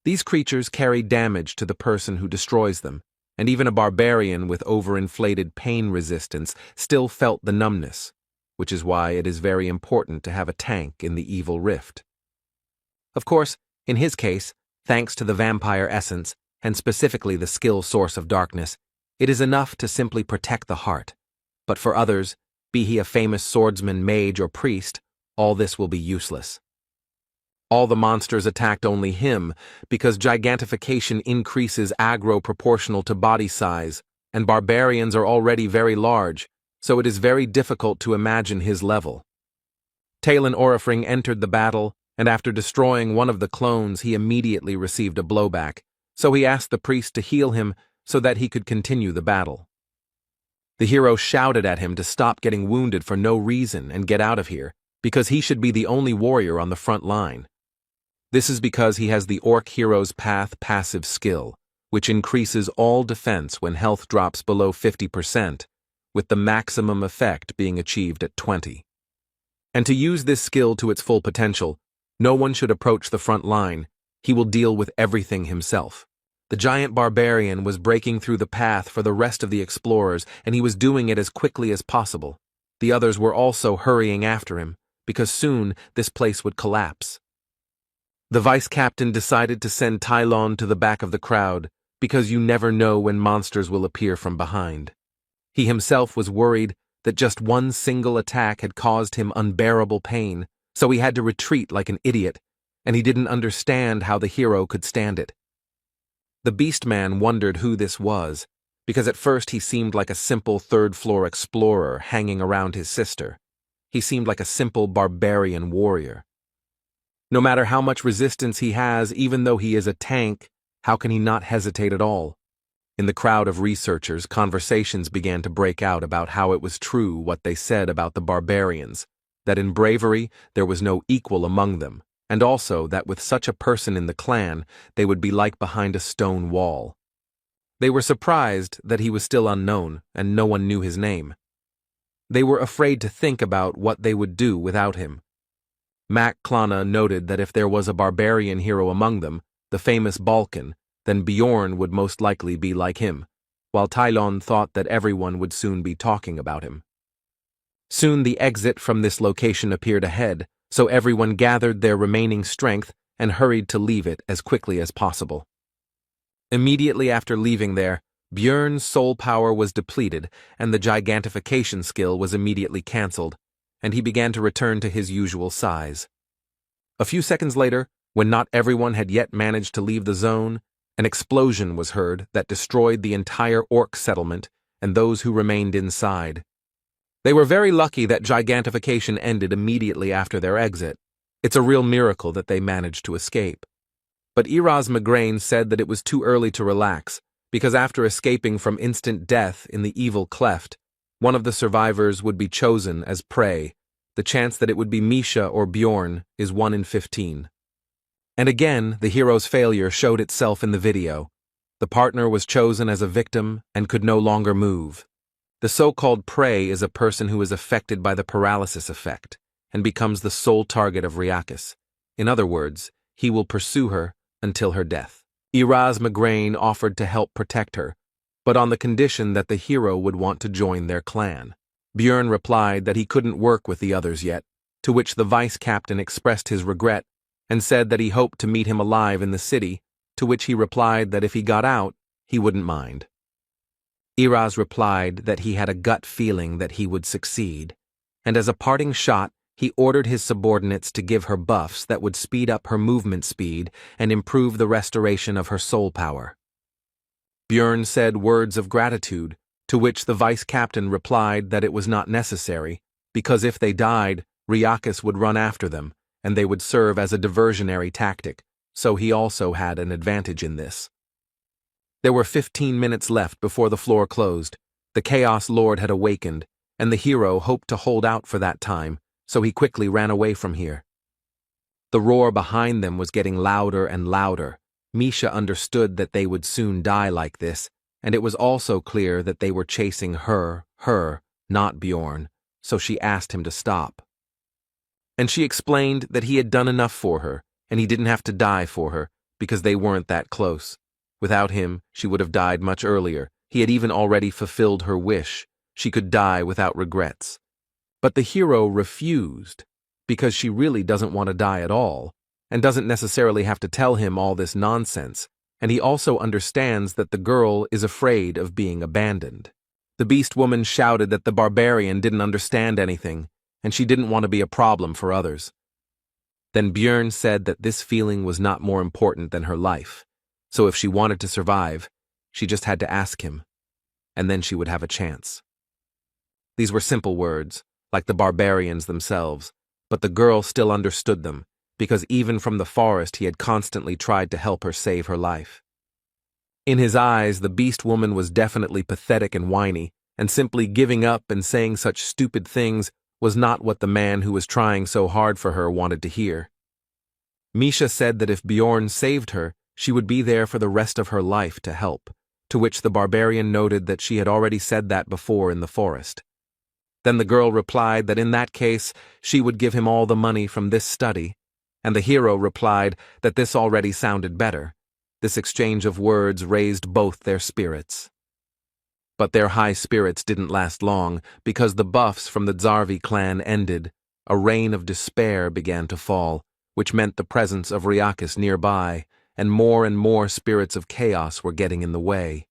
These creatures carry damage to the person who destroys them, and even a barbarian with overinflated pain resistance still felt the numbness, which is why it is very important to have a tank in the evil rift. Of course, in his case, thanks to the vampire essence, and specifically the skill source of darkness, it is enough to simply protect the heart. But for others, be he a famous swordsman, mage, or priest, all this will be useless. All the monsters attacked only him, because gigantification increases aggro proportional to body size, and barbarians are already very large, so it is very difficult to imagine his level. Talon Orifring entered the battle, and after destroying one of the clones he immediately received a blowback, so he asked the priest to heal him so that he could continue the battle. The hero shouted at him to stop getting wounded for no reason and get out of here, because he should be the only warrior on the front line. This is because he has the Orc Hero's Path passive skill, which increases all defense when health drops below 50%, with the maximum effect being achieved at 20. And to use this skill to its full potential, no one should approach the front line. He will deal with everything himself. The giant barbarian was breaking through the path for the rest of the explorers, and he was doing it as quickly as possible. The others were also hurrying after him, because soon this place would collapse. The vice-captain decided to send Tylon to the back of the crowd, because you never know when monsters will appear from behind. He himself was worried that just one single attack had caused him unbearable pain, so he had to retreat like an idiot, and he didn't understand how the hero could stand it. The Beastman wondered who this was, because at first he seemed like a simple third-floor explorer hanging around his sister. He seemed like a simple barbarian warrior. No matter how much resistance he has, even though he is a tank, how can he not hesitate at all? In the crowd of researchers, conversations began to break out about how it was true what they said about the barbarians, that in bravery there was no equal among them, and also that with such a person in the clan, they would be like behind a stone wall. They were surprised that he was still unknown, and no one knew his name. They were afraid to think about what they would do without him. Mac Klana noted that if there was a barbarian hero among them, the famous Balkan, then Bjorn would most likely be like him, while Tylon thought that everyone would soon be talking about him. Soon the exit from this location appeared ahead, so everyone gathered their remaining strength and hurried to leave it as quickly as possible. Immediately after leaving there, Bjorn's soul power was depleted and the gigantification skill was immediately cancelled, and he began to return to his usual size. A few seconds later, when not everyone had yet managed to leave the zone, an explosion was heard that destroyed the entire orc settlement and those who remained inside. They were very lucky that gigantification ended immediately after their exit. It's a real miracle that they managed to escape. But Erasmus said that it was too early to relax, because after escaping from instant death in the evil cleft, one of the survivors would be chosen as prey. The chance that it would be Misha or Bjorn is 1 in 15. And again, the hero's failure showed itself in the video. The partner was chosen as a victim and could no longer move. The so-called prey is a person who is affected by the paralysis effect and becomes the sole target of Ryakis. In other words, he will pursue her until her death. Erasmus offered to help protect her, but on the condition that the hero would want to join their clan. Bjorn replied that he couldn't work with the others yet, to which the vice-captain expressed his regret and said that he hoped to meet him alive in the city, to which he replied that if he got out, he wouldn't mind. Iraz replied that he had a gut feeling that he would succeed, and as a parting shot, he ordered his subordinates to give her buffs that would speed up her movement speed and improve the restoration of her soul power. Björn said words of gratitude, to which the vice-captain replied that it was not necessary, because if they died, Ryakis would run after them, and they would serve as a diversionary tactic, so he also had an advantage in this. There were 15 minutes left before the floor closed. The Chaos Lord had awakened, and the hero hoped to hold out for that time, so he quickly ran away from here. The roar behind them was getting louder and louder. Misha understood that they would soon die like this, and it was also clear that they were chasing her, not Bjorn, so she asked him to stop. And she explained that he had done enough for her, and he didn't have to die for her, because they weren't that close. Without him, she would have died much earlier. He had even already fulfilled her wish. She could die without regrets. But the hero refused, because she really doesn't want to die at all, and doesn't necessarily have to tell him all this nonsense, and he also understands that the girl is afraid of being abandoned. The beast woman shouted that the barbarian didn't understand anything, and she didn't want to be a problem for others. Then Björn said that this feeling was not more important than her life, so if she wanted to survive, she just had to ask him, and then she would have a chance. These were simple words, like the barbarians themselves, but the girl still understood them, because even from the forest he had constantly tried to help her save her life. In his eyes, the beast woman was definitely pathetic and whiny, and simply giving up and saying such stupid things was not what the man who was trying so hard for her wanted to hear. Misha said that if Bjorn saved her, she would be there for the rest of her life to help, to which the barbarian noted that she had already said that before in the forest. Then the girl replied that in that case, she would give him all the money from this study, and the hero replied that this already sounded better. This exchange of words raised both their spirits. But their high spirits didn't last long, because the buffs from the Zarvi clan ended. A rain of despair began to fall, which meant the presence of Ryakis nearby, and more spirits of chaos were getting in the way.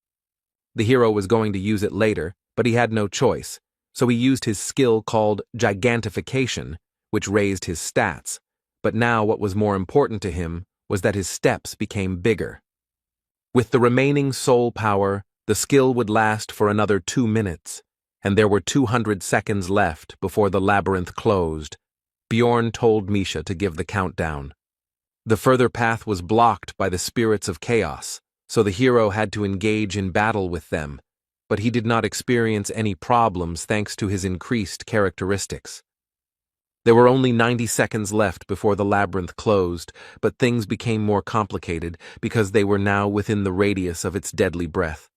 The hero was going to use it later, but he had no choice, so he used his skill called gigantification, which raised his stats, but now what was more important to him was that his steps became bigger. With the remaining soul power, the skill would last for another 2 minutes, and there were 200 seconds left before the labyrinth closed. Bjorn told Misha to give the countdown. The further path was blocked by the spirits of chaos, so the hero had to engage in battle with them, but he did not experience any problems thanks to his increased characteristics. There were only 90 seconds left before the labyrinth closed, but things became more complicated because they were now within the radius of its deadly breath.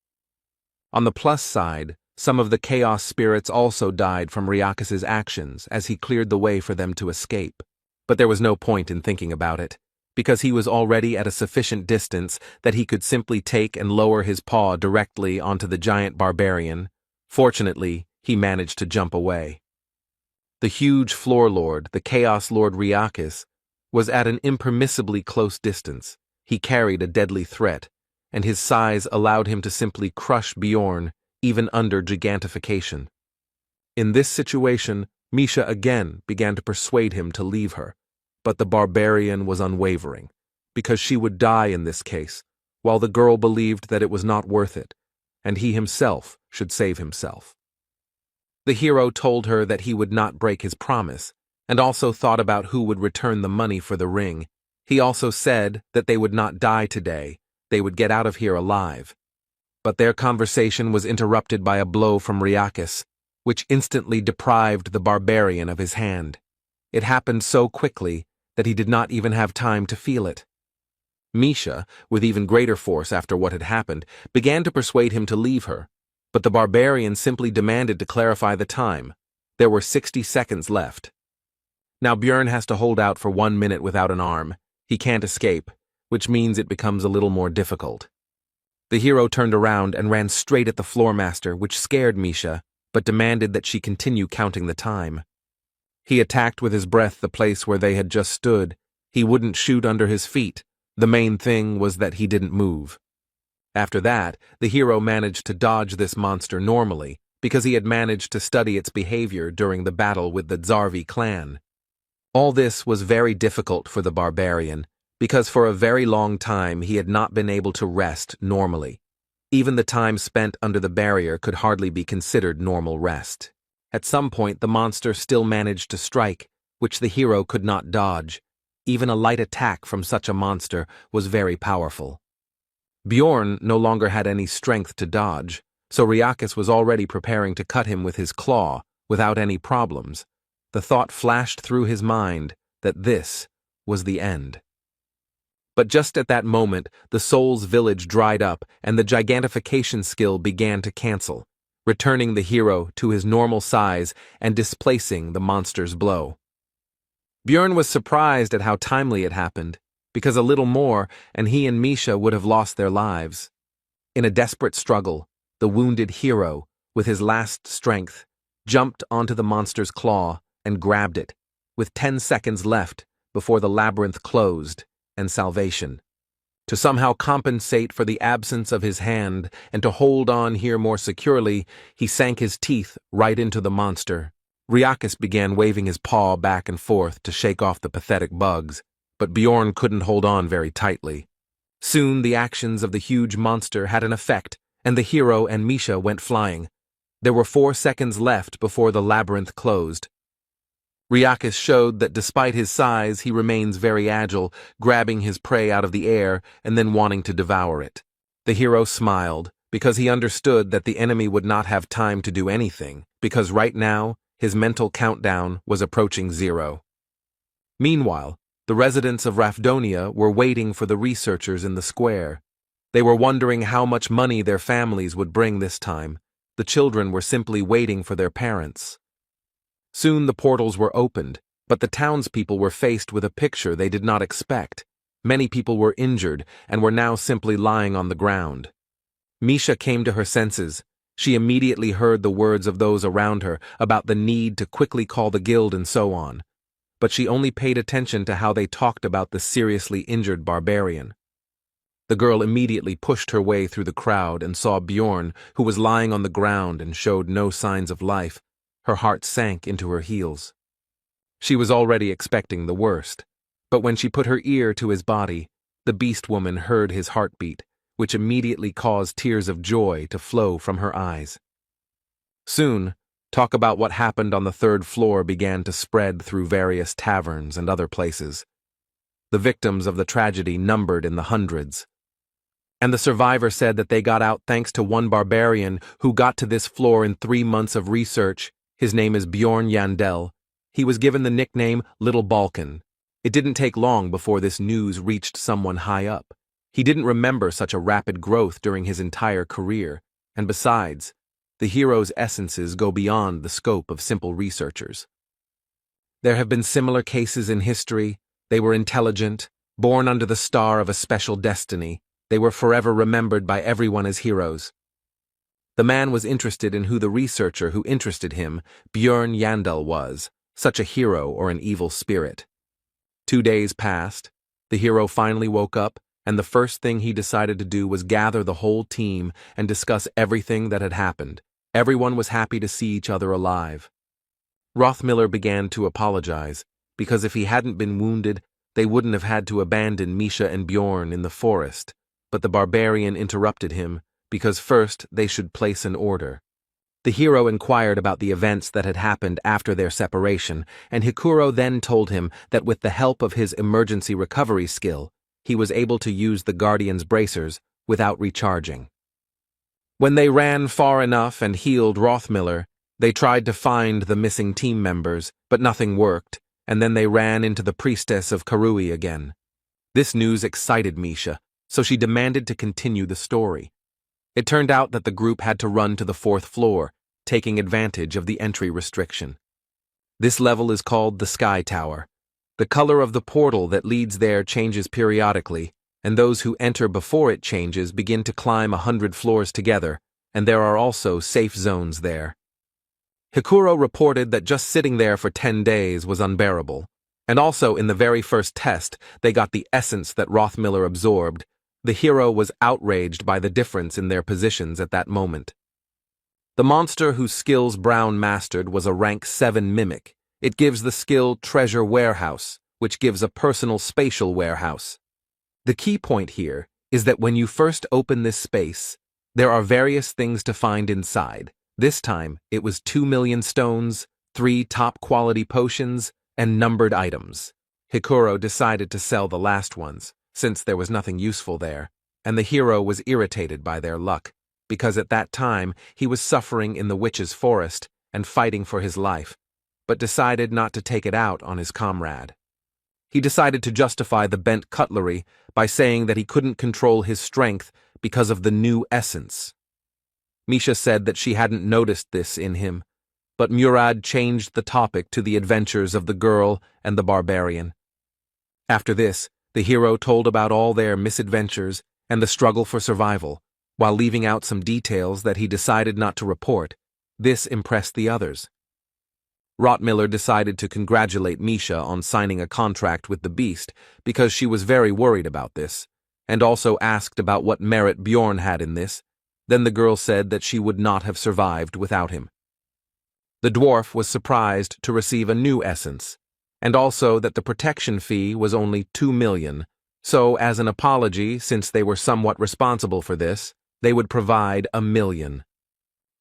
On the plus side, some of the chaos spirits also died from Ryakis' actions as he cleared the way for them to escape. But there was no point in thinking about it, because he was already at a sufficient distance that he could simply take and lower his paw directly onto the giant barbarian. Fortunately, he managed to jump away. The huge floor lord, the Chaos Lord Ryakis, was at an impermissibly close distance. He carried a deadly threat, and his size allowed him to simply crush Bjorn, even under gigantification. In this situation, Misha again began to persuade him to leave her, but the barbarian was unwavering, because she would die in this case, while the girl believed that it was not worth it, and he himself should save himself. The hero told her that he would not break his promise, and also thought about who would return the money for the ring. He also said that they would not die today, they would get out of here alive. But their conversation was interrupted by a blow from Ryakis, which instantly deprived the barbarian of his hand. It happened so quickly that he did not even have time to feel it. Misha, with even greater force after what had happened, began to persuade him to leave her, but the barbarian simply demanded to clarify the time. There were 60 seconds left. Now Bjorn has to hold out for 1 minute without an arm. He can't escape, which means it becomes a little more difficult. The hero turned around and ran straight at the floormaster, which scared Misha, but demanded that she continue counting the time. He attacked with his breath the place where they had just stood. He wouldn't shoot under his feet. The main thing was that he didn't move. After that, the hero managed to dodge this monster normally, because he had managed to study its behavior during the battle with the Zarvi clan. All this was very difficult for the barbarian, because for a very long time he had not been able to rest normally. Even the time spent under the barrier could hardly be considered normal rest. At some point the monster still managed to strike, which the hero could not dodge. Even a light attack from such a monster was very powerful. Bjorn no longer had any strength to dodge, so Riakis was already preparing to cut him with his claw, without any problems. The thought flashed through his mind that this was the end. But just at that moment, the soul's village dried up and the gigantification skill began to cancel, returning the hero to his normal size and displacing the monster's blow. Bjorn was surprised at how timely it happened, because a little more and he and Misha would have lost their lives. In a desperate struggle, the wounded hero, with his last strength, jumped onto the monster's claw and grabbed it, with 10 seconds left before the labyrinth closed and salvation. To somehow compensate for the absence of his hand and to hold on here more securely, he sank his teeth right into the monster. Riakis began waving his paw back and forth to shake off the pathetic bugs, but Bjorn couldn't hold on very tightly. Soon the actions of the huge monster had an effect, and the hero and Misha went flying. There were 4 seconds left before the labyrinth closed. Riakis showed that despite his size, he remains very agile, grabbing his prey out of the air and then wanting to devour it. The hero smiled, because he understood that the enemy would not have time to do anything, because right now, his mental countdown was approaching 0. Meanwhile, the residents of Rafdonia were waiting for the researchers in the square. They were wondering how much money their families would bring this time. The children were simply waiting for their parents. Soon the portals were opened, but the townspeople were faced with a picture they did not expect. Many people were injured and were now simply lying on the ground. Misha came to her senses. She immediately heard the words of those around her about the need to quickly call the guild and so on, but she only paid attention to how they talked about the seriously injured barbarian. The girl immediately pushed her way through the crowd and saw Bjorn, who was lying on the ground and showed no signs of life. Her heart sank into her heels. She was already expecting the worst, but when she put her ear to his body, the beast woman heard his heartbeat, which immediately caused tears of joy to flow from her eyes. Soon, talk about what happened on the 3rd floor began to spread through various taverns and other places. The victims of the tragedy numbered in the hundreds. And the survivor said that they got out thanks to one barbarian who got to this floor in 3 months of research. His name is Bjorn Yandel. He was given the nickname Little Balkan. It didn't take long before this news reached someone high up. He didn't remember such a rapid growth during his entire career, and besides, the hero's essences go beyond the scope of simple researchers. There have been similar cases in history. They were intelligent, born under the star of a special destiny. They were forever remembered by everyone as heroes. The man was interested in who the researcher who interested him, Bjorn Yandel, was, such a hero or an evil spirit. 2 days passed. The hero finally woke up, and the first thing he decided to do was gather the whole team and discuss everything that had happened. Everyone was happy to see each other alive. Rothmiller began to apologize, because if he hadn't been wounded, they wouldn't have had to abandon Misha and Bjorn in the forest. But the barbarian interrupted him, because first they should place an order. The hero inquired about the events that had happened after their separation, and Hikuro then told him that with the help of his emergency recovery skill, he was able to use the Guardian's bracers without recharging. When they ran far enough and healed Rothmiller, they tried to find the missing team members, but nothing worked, and then they ran into the priestess of Karui again. This news excited Misha, so she demanded to continue the story. It turned out that the group had to run to the 4th floor, taking advantage of the entry restriction. This level is called the Sky Tower. The color of the portal that leads there changes periodically, and those who enter before it changes begin to climb 100 floors together, and there are also safe zones there. Hikuro reported that just sitting there for 10 days was unbearable. And also, in the very first test, they got the essence that Rothmiller absorbed. The hero was outraged by the difference in their positions at that moment. The monster whose skills Brown mastered was a rank 7 mimic. It gives the skill Treasure Warehouse, which gives a personal spatial warehouse. The key point here is that when you first open this space, there are various things to find inside. This time, it was 2 million stones, 3 top-quality potions, and numbered items. Hikuro decided to sell the last ones, since there was nothing useful there, and the hero was irritated by their luck, because at that time he was suffering in the witch's forest and fighting for his life, but decided not to take it out on his comrade. He decided to justify the bent cutlery by saying that he couldn't control his strength because of the new essence. Misha said that she hadn't noticed this in him, but Murad changed the topic to the adventures of the girl and the barbarian. After this, the hero told about all their misadventures and the struggle for survival, while leaving out some details that he decided not to report. This impressed the others. Rothmiller decided to congratulate Misha on signing a contract with the beast because she was very worried about this, and also asked about what merit Bjorn had in this. Then the girl said that she would not have survived without him. The dwarf was surprised to receive a new essence, and also that the protection fee was only 2 million, so as an apology, since they were somewhat responsible for this, they would provide 1 million.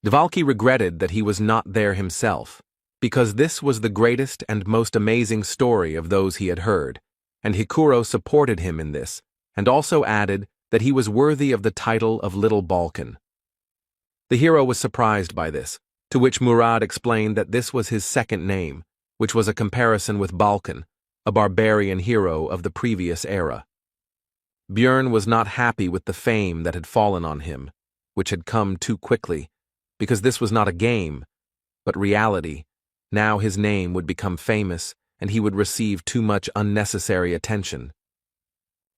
Dvalki regretted that he was not there himself, because this was the greatest and most amazing story of those he had heard, and Hikuro supported him in this, and also added that he was worthy of the title of Little Balkan. The hero was surprised by this, to which Murad explained that this was his second name, which was a comparison with Balkan, a barbarian hero of the previous era. Bjorn was not happy with the fame that had fallen on him, which had come too quickly, because this was not a game, but reality. Now his name would become famous, and he would receive too much unnecessary attention.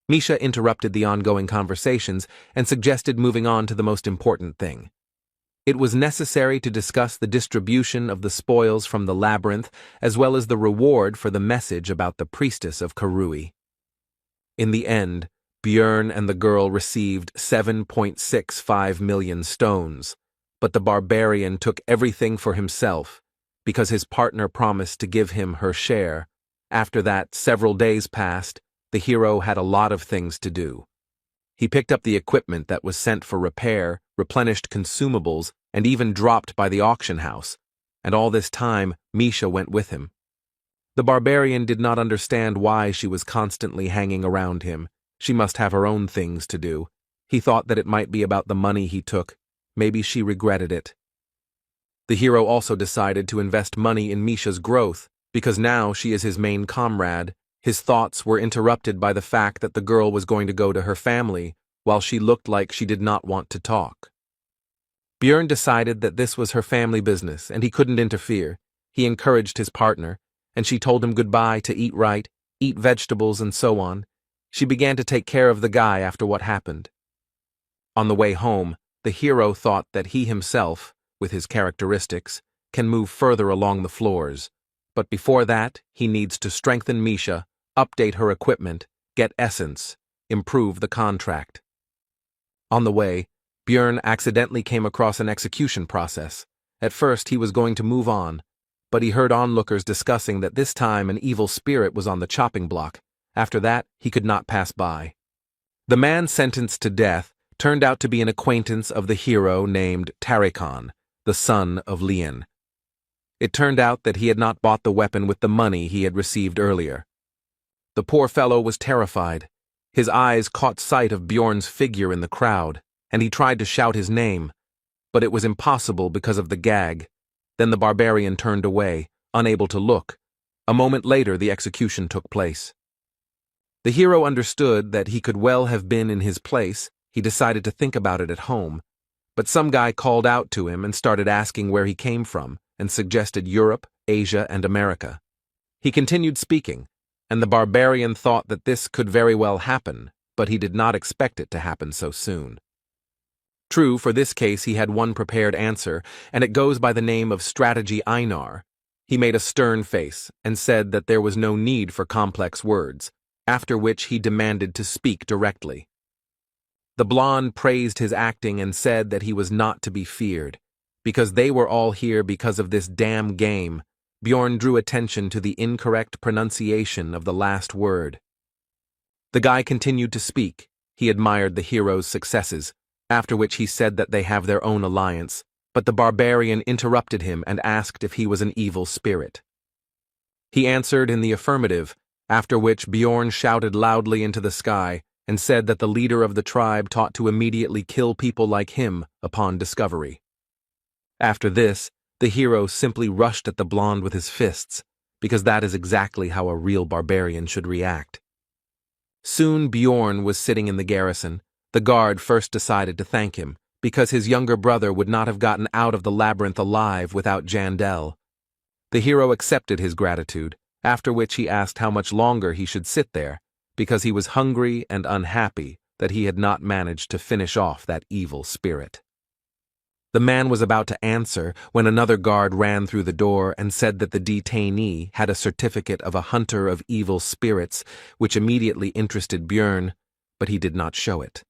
Misha interrupted the ongoing conversations and suggested moving on to the most important thing. It was necessary to discuss the distribution of the spoils from the labyrinth as well as the reward for the message about the priestess of Karui. In the end, Bjorn and the girl received 7.65 million stones, but the barbarian took everything for himself because his partner promised to give him her share. After that, several days passed. The hero had a lot of things to do. He picked up the equipment that was sent for repair, replenished consumables, and even dropped by the auction house, and all this time Misha went with him. The barbarian did not understand why she was constantly hanging around him. She must have her own things to do. He thought that it might be about the money he took. Maybe she regretted it. The hero also decided to invest money in Misha's growth, because now she is his main comrade. His thoughts were interrupted by the fact that the girl was going to go to her family, while she looked like she did not want to talk. Bjorn decided that this was her family business, and he couldn't interfere. He encouraged his partner, and she told him goodbye to eat right, eat vegetables, and so on. She began to take care of the guy after what happened. On the way home, the hero thought that he himself, with his characteristics, can move further along the floors. But before that, he needs to strengthen Misha, update her equipment, get essence, improve the contract. On the way, Bjorn accidentally came across an execution process. At first, he was going to move on, but he heard onlookers discussing that this time an evil spirit was on the chopping block. After that, he could not pass by. The man sentenced to death turned out to be an acquaintance of the hero named Tarikon, the son of Lian. It turned out that he had not bought the weapon with the money he had received earlier. The poor fellow was terrified. His eyes caught sight of Bjorn's figure in the crowd, and he tried to shout his name, but it was impossible because of the gag. Then the barbarian turned away, unable to look. A moment later, the execution took place. The hero understood that he could well have been in his place. He decided to think about it at home, but some guy called out to him and started asking where he came from, and suggested Europe, Asia, and America. He continued speaking, and the barbarian thought that this could very well happen, but he did not expect it to happen so soon. True, for this case he had one prepared answer, and it goes by the name of Strategy Einar. He made a stern face and said that there was no need for complex words, after which he demanded to speak directly. The blonde praised his acting and said that he was not to be feared. Because they were all here because of this damn game, Bjorn drew attention to the incorrect pronunciation of the last word. The guy continued to speak. He admired the hero's successes, after which he said that they have their own alliance, but the barbarian interrupted him and asked if he was an evil spirit. He answered in the affirmative, after which Bjorn shouted loudly into the sky and said that the leader of the tribe taught to immediately kill people like him upon discovery. After this, the hero simply rushed at the blonde with his fists, because that is exactly how a real barbarian should react. Soon Bjorn was sitting in the garrison. The guard first decided to thank him, because his younger brother would not have gotten out of the labyrinth alive without Jandel. The hero accepted his gratitude, after which he asked how much longer he should sit there, because he was hungry and unhappy that he had not managed to finish off that evil spirit. The man was about to answer when another guard ran through the door and said that the detainee had a certificate of a hunter of evil spirits, which immediately interested Bjorn, but he did not show it.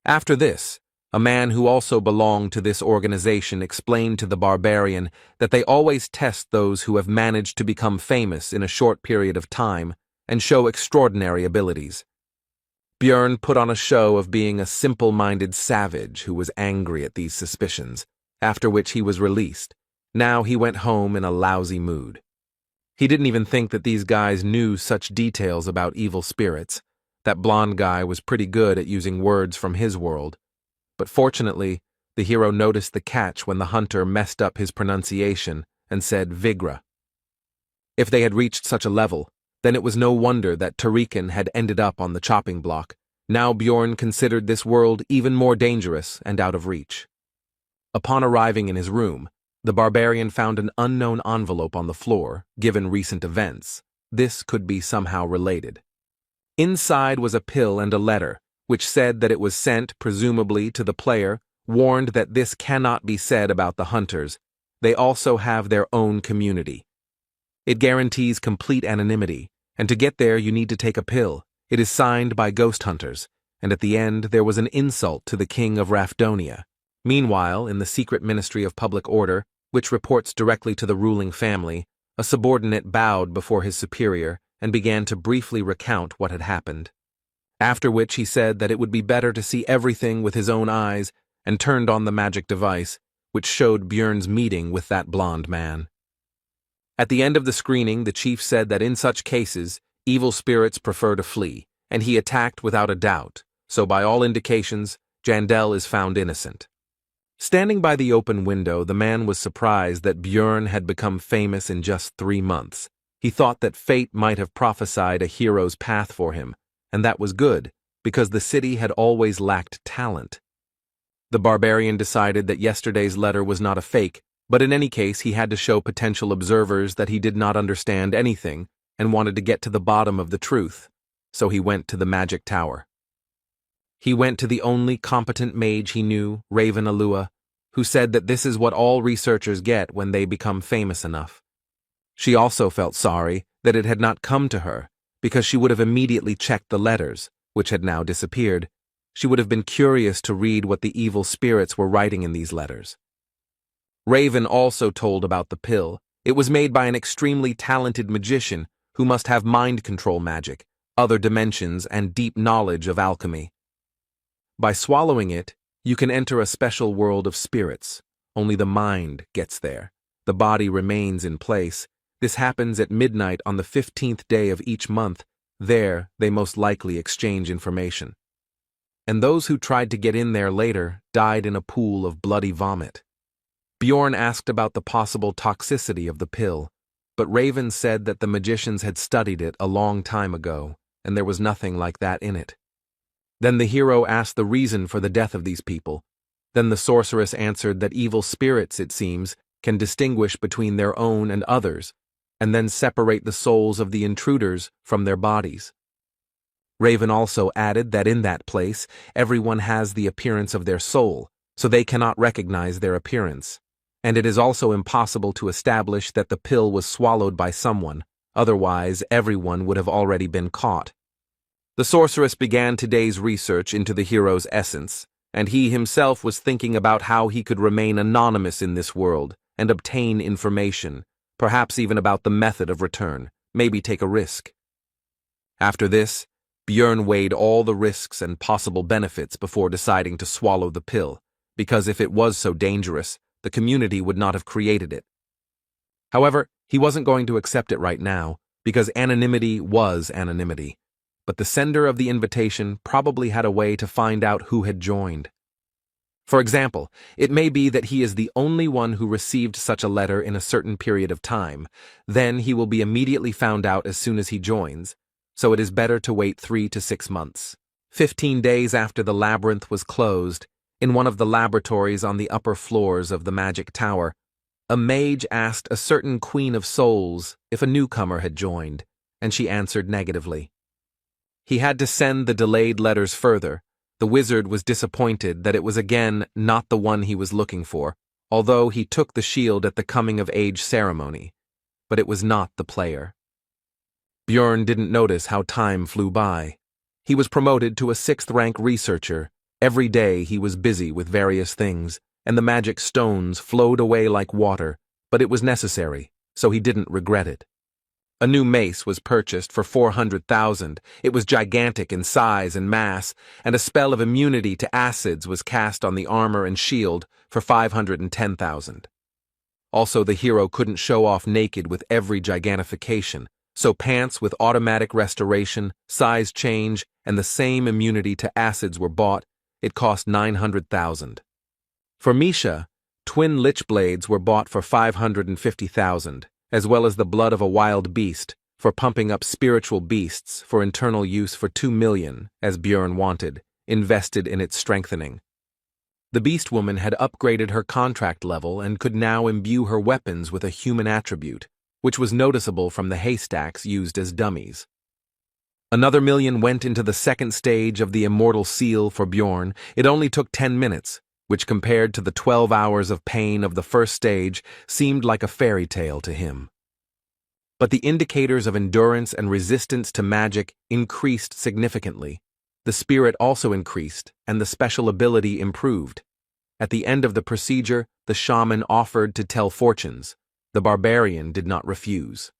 After this, a man who also belonged to this organization explained to the barbarian that they always test those who have managed to become famous in a short period of time and show extraordinary abilities. Bjorn put on a show of being a simple-minded savage who was angry at these suspicions, after which he was released. Now he went home in a lousy mood. He didn't even think that these guys knew such details about evil spirits. That blonde guy was pretty good at using words from his world. But fortunately, the hero noticed the catch when the hunter messed up his pronunciation and said Vigra. If they had reached such a level, then it was no wonder that Tarikan had ended up on the chopping block. Now Bjorn considered this world even more dangerous and out of reach. Upon arriving in his room, the barbarian found an unknown envelope on the floor, given recent events. This could be somehow related. Inside was a pill and a letter, which said that it was sent, presumably, to the player, warned that this cannot be said about the hunters. They also have their own community. It guarantees complete anonymity, and to get there you need to take a pill. It is signed by ghost hunters, and at the end there was an insult to the king of Rafdonia. Meanwhile, in the secret Ministry of Public Order, which reports directly to the ruling family, a subordinate bowed before his superior and began to briefly recount what had happened. After which he said that it would be better to see everything with his own eyes and turned on the magic device, which showed Bjorn's meeting with that blonde man. At the end of the screening, the chief said that in such cases, evil spirits prefer to flee, and he attacked without a doubt, so by all indications, Jandel is found innocent. Standing by the open window, the man was surprised that Bjorn had become famous in just 3 months. He thought that fate might have prophesied a hero's path for him, and that was good, because the city had always lacked talent. The barbarian decided that yesterday's letter was not a fake, but in any case he had to show potential observers that he did not understand anything and wanted to get to the bottom of the truth, so he went to the magic tower. He went to the only competent mage he knew, Raven Alua, who said that this is what all researchers get when they become famous enough. She also felt sorry that it had not come to her, because she would have immediately checked the letters, which had now disappeared. She would have been curious to read what the evil spirits were writing in these letters. Raven also told about the pill. It was made by an extremely talented magician who must have mind control magic, other dimensions, and deep knowledge of alchemy. By swallowing it, you can enter a special world of spirits. Only the mind gets there. The body remains in place. This happens at midnight on the 15th day of each month. There, they most likely exchange information. And those who tried to get in there later died in a pool of bloody vomit. Bjorn asked about the possible toxicity of the pill, but Raven said that the magicians had studied it a long time ago, and there was nothing like that in it. Then the hero asked the reason for the death of these people. Then the sorceress answered that evil spirits, it seems, can distinguish between their own and others, and then separate the souls of the intruders from their bodies. Raven also added that in that place, everyone has the appearance of their soul, so they cannot recognize their appearance. And it is also impossible to establish that the pill was swallowed by someone, otherwise everyone would have already been caught. The sorceress began today's research into the hero's essence, and he himself was thinking about how he could remain anonymous in this world and obtain information, perhaps even about the method of return, maybe take a risk. After this, Björn weighed all the risks and possible benefits before deciding to swallow the pill, because if it was so dangerous, the community would not have created it. However, he wasn't going to accept it right now, because anonymity was anonymity. But the sender of the invitation probably had a way to find out who had joined. For example, it may be that he is the only one who received such a letter in a certain period of time. Then he will be immediately found out as soon as he joins, so it is better to wait 3 to 6 months. 15 days after the labyrinth was closed, in one of the laboratories on the upper floors of the magic tower, a mage asked a certain Queen of Souls if a newcomer had joined, and she answered negatively. He had to send the delayed letters further. The wizard was disappointed that it was again not the one he was looking for, although he took the shield at the coming-of-age ceremony. But it was not the player. Björn didn't notice how time flew by. He was promoted to a 6th-rank researcher. Every day he was busy with various things, and the magic stones flowed away like water, but it was necessary, so he didn't regret it. A new mace was purchased for 400,000. It was gigantic in size and mass, and a spell of immunity to acids was cast on the armor and shield for 510,000. Also, the hero couldn't show off naked with every gigantification, so pants with automatic restoration, size change, and the same immunity to acids were bought. It cost 900,000. For Misha, twin lich blades were bought for 550,000. As well as the blood of a wild beast, for pumping up spiritual beasts for internal use for 2 million, as Björn wanted, invested in its strengthening. The beast woman had upgraded her contract level and could now imbue her weapons with a human attribute, which was noticeable from the haystacks used as dummies. Another million went into the second stage of the immortal seal for Björn. It only took 10 minutes, which compared to the 12 hours of pain of the first stage seemed like a fairy tale to him. But the indicators of endurance and resistance to magic increased significantly. The spirit also increased, and the special ability improved. At the end of the procedure, the shaman offered to tell fortunes. The barbarian did not refuse.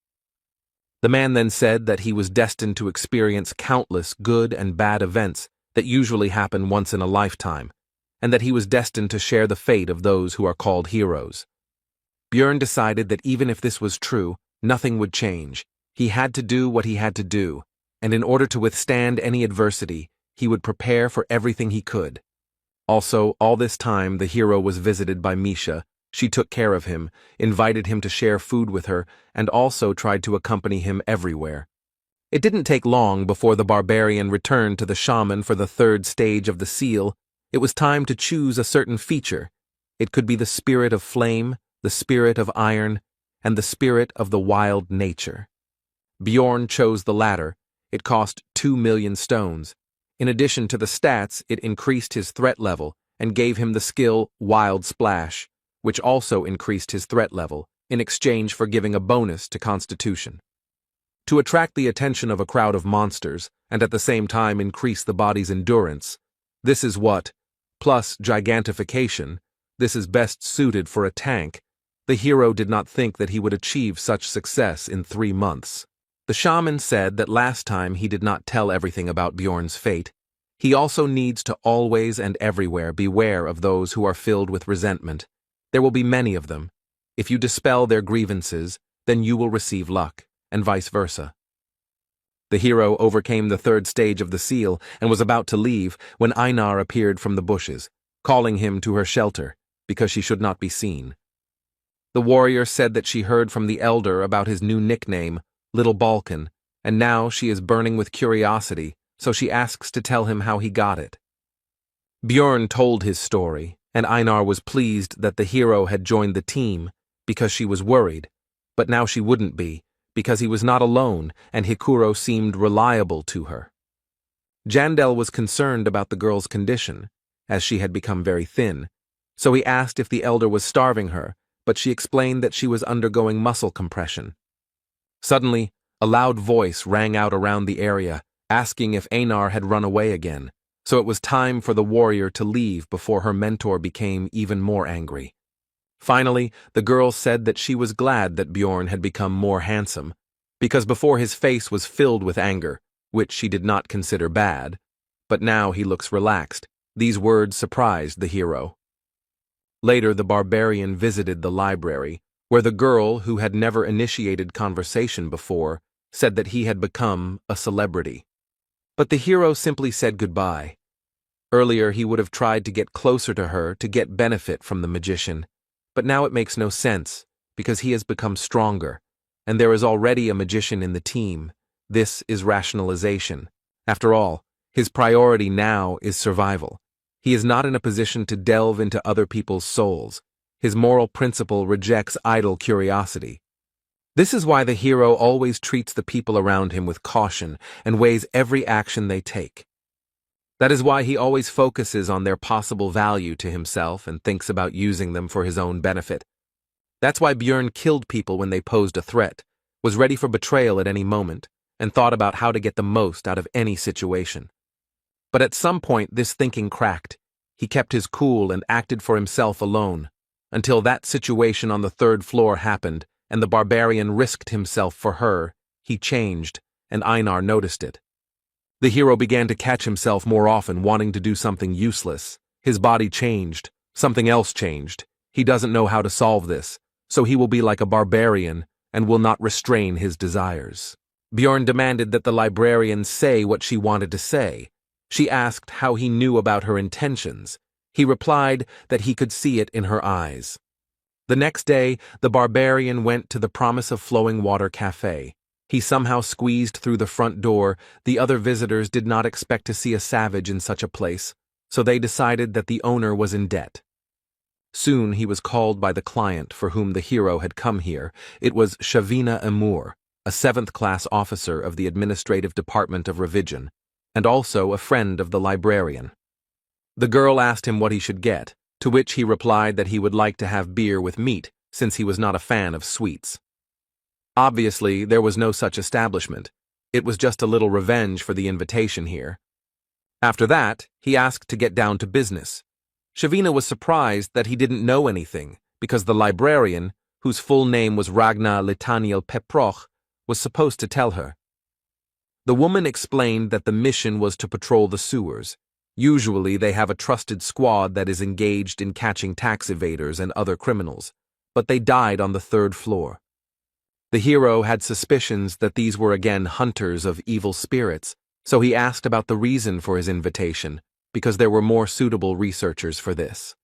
The man then said that he was destined to experience countless good and bad events that usually happen once in a lifetime, and that he was destined to share the fate of those who are called heroes. Björn decided that even if this was true, nothing would change. He had to do what he had to do, and in order to withstand any adversity, he would prepare for everything he could. Also, all this time the hero was visited by Misha. She took care of him, invited him to share food with her, and also tried to accompany him everywhere. It didn't take long before the barbarian returned to the shaman for the 3rd stage of the seal. It was time to choose a certain feature. It could be the spirit of flame, the spirit of iron, and the spirit of the wild nature. Björn chose the latter. It cost 2 million stones. In addition to the stats, it increased his threat level and gave him the skill Wild Splash, which also increased his threat level in exchange for giving a bonus to Constitution. To attract the attention of a crowd of monsters and at the same time increase the body's endurance, this is what, plus gigantification, this is best suited for a tank. The hero did not think that he would achieve such success in 3 months. The shaman said that last time he did not tell everything about Björn's fate. He also needs to always and everywhere beware of those who are filled with resentment. There will be many of them. If you dispel their grievances, then you will receive luck, and vice versa. The hero overcame the 3rd stage of the seal and was about to leave when Einar appeared from the bushes, calling him to her shelter, because she should not be seen. The warrior said that she heard from the elder about his new nickname, Little Balkan, and now she is burning with curiosity, so she asks to tell him how he got it. Björn told his story, and Einar was pleased that the hero had joined the team, because she was worried, but now she wouldn't be, because he was not alone and Hikuro seemed reliable to her. Jandel was concerned about the girl's condition, as she had become very thin, So he asked if the elder was starving her, but she explained that she was undergoing muscle compression. Suddenly, a loud voice rang out around the area, asking if Einar had run away again, so it was time for the warrior to leave before her mentor became even more angry. Finally, the girl said that she was glad that Bjorn had become more handsome, because before his face was filled with anger, which she did not consider bad, but now he looks relaxed. These words surprised the hero. Later, the barbarian visited the library, where the girl, who had never initiated conversation before, said that he had become a celebrity. But the hero simply said goodbye. Earlier, he would have tried to get closer to her to get benefit from the magician, but now it makes no sense, because he has become stronger, and there is already a magician in the team. This is rationalization. After all, his priority now is survival. He is not in a position to delve into other people's souls. His moral principle rejects idle curiosity. This is why the hero always treats the people around him with caution and weighs every action they take. That is why he always focuses on their possible value to himself and thinks about using them for his own benefit. That's why Bjorn killed people when they posed a threat, was ready for betrayal at any moment, and thought about how to get the most out of any situation. But at some point this thinking cracked. He kept his cool and acted for himself alone, until that situation on the third floor happened, and the barbarian risked himself for her. He changed, and Einar noticed it. The hero began to catch himself more often wanting to do something useless. His body changed. Something else changed. He doesn't know how to solve this, so he will be like a barbarian and will not restrain his desires. Bjorn demanded that the librarian say what she wanted to say. She asked how he knew about her intentions. He replied that he could see it in her eyes. The next day, the barbarian went to the Promise of Flowing Water Cafe. He somehow squeezed through the front door. The other visitors did not expect to see a savage in such a place, so they decided that the owner was in debt. Soon he was called by the client for whom the hero had come here. It was Shavina Amur, a 7th-class officer of the Administrative Department of Revision, and also a friend of the librarian. The girl asked him what he should get, to which he replied that he would like to have beer with meat, since he was not a fan of sweets. Obviously, there was no such establishment. It was just a little revenge for the invitation here. After that, he asked to get down to business. Shavina was surprised that he didn't know anything, because the librarian, whose full name was Ragna Litaniel Peproch, was supposed to tell her. The woman explained that the mission was to patrol the sewers. Usually they have a trusted squad that is engaged in catching tax evaders and other criminals, but they died on the 3rd floor. The hero had suspicions that these were again hunters of evil spirits, so he asked about the reason for his invitation, because there were more suitable researchers for this.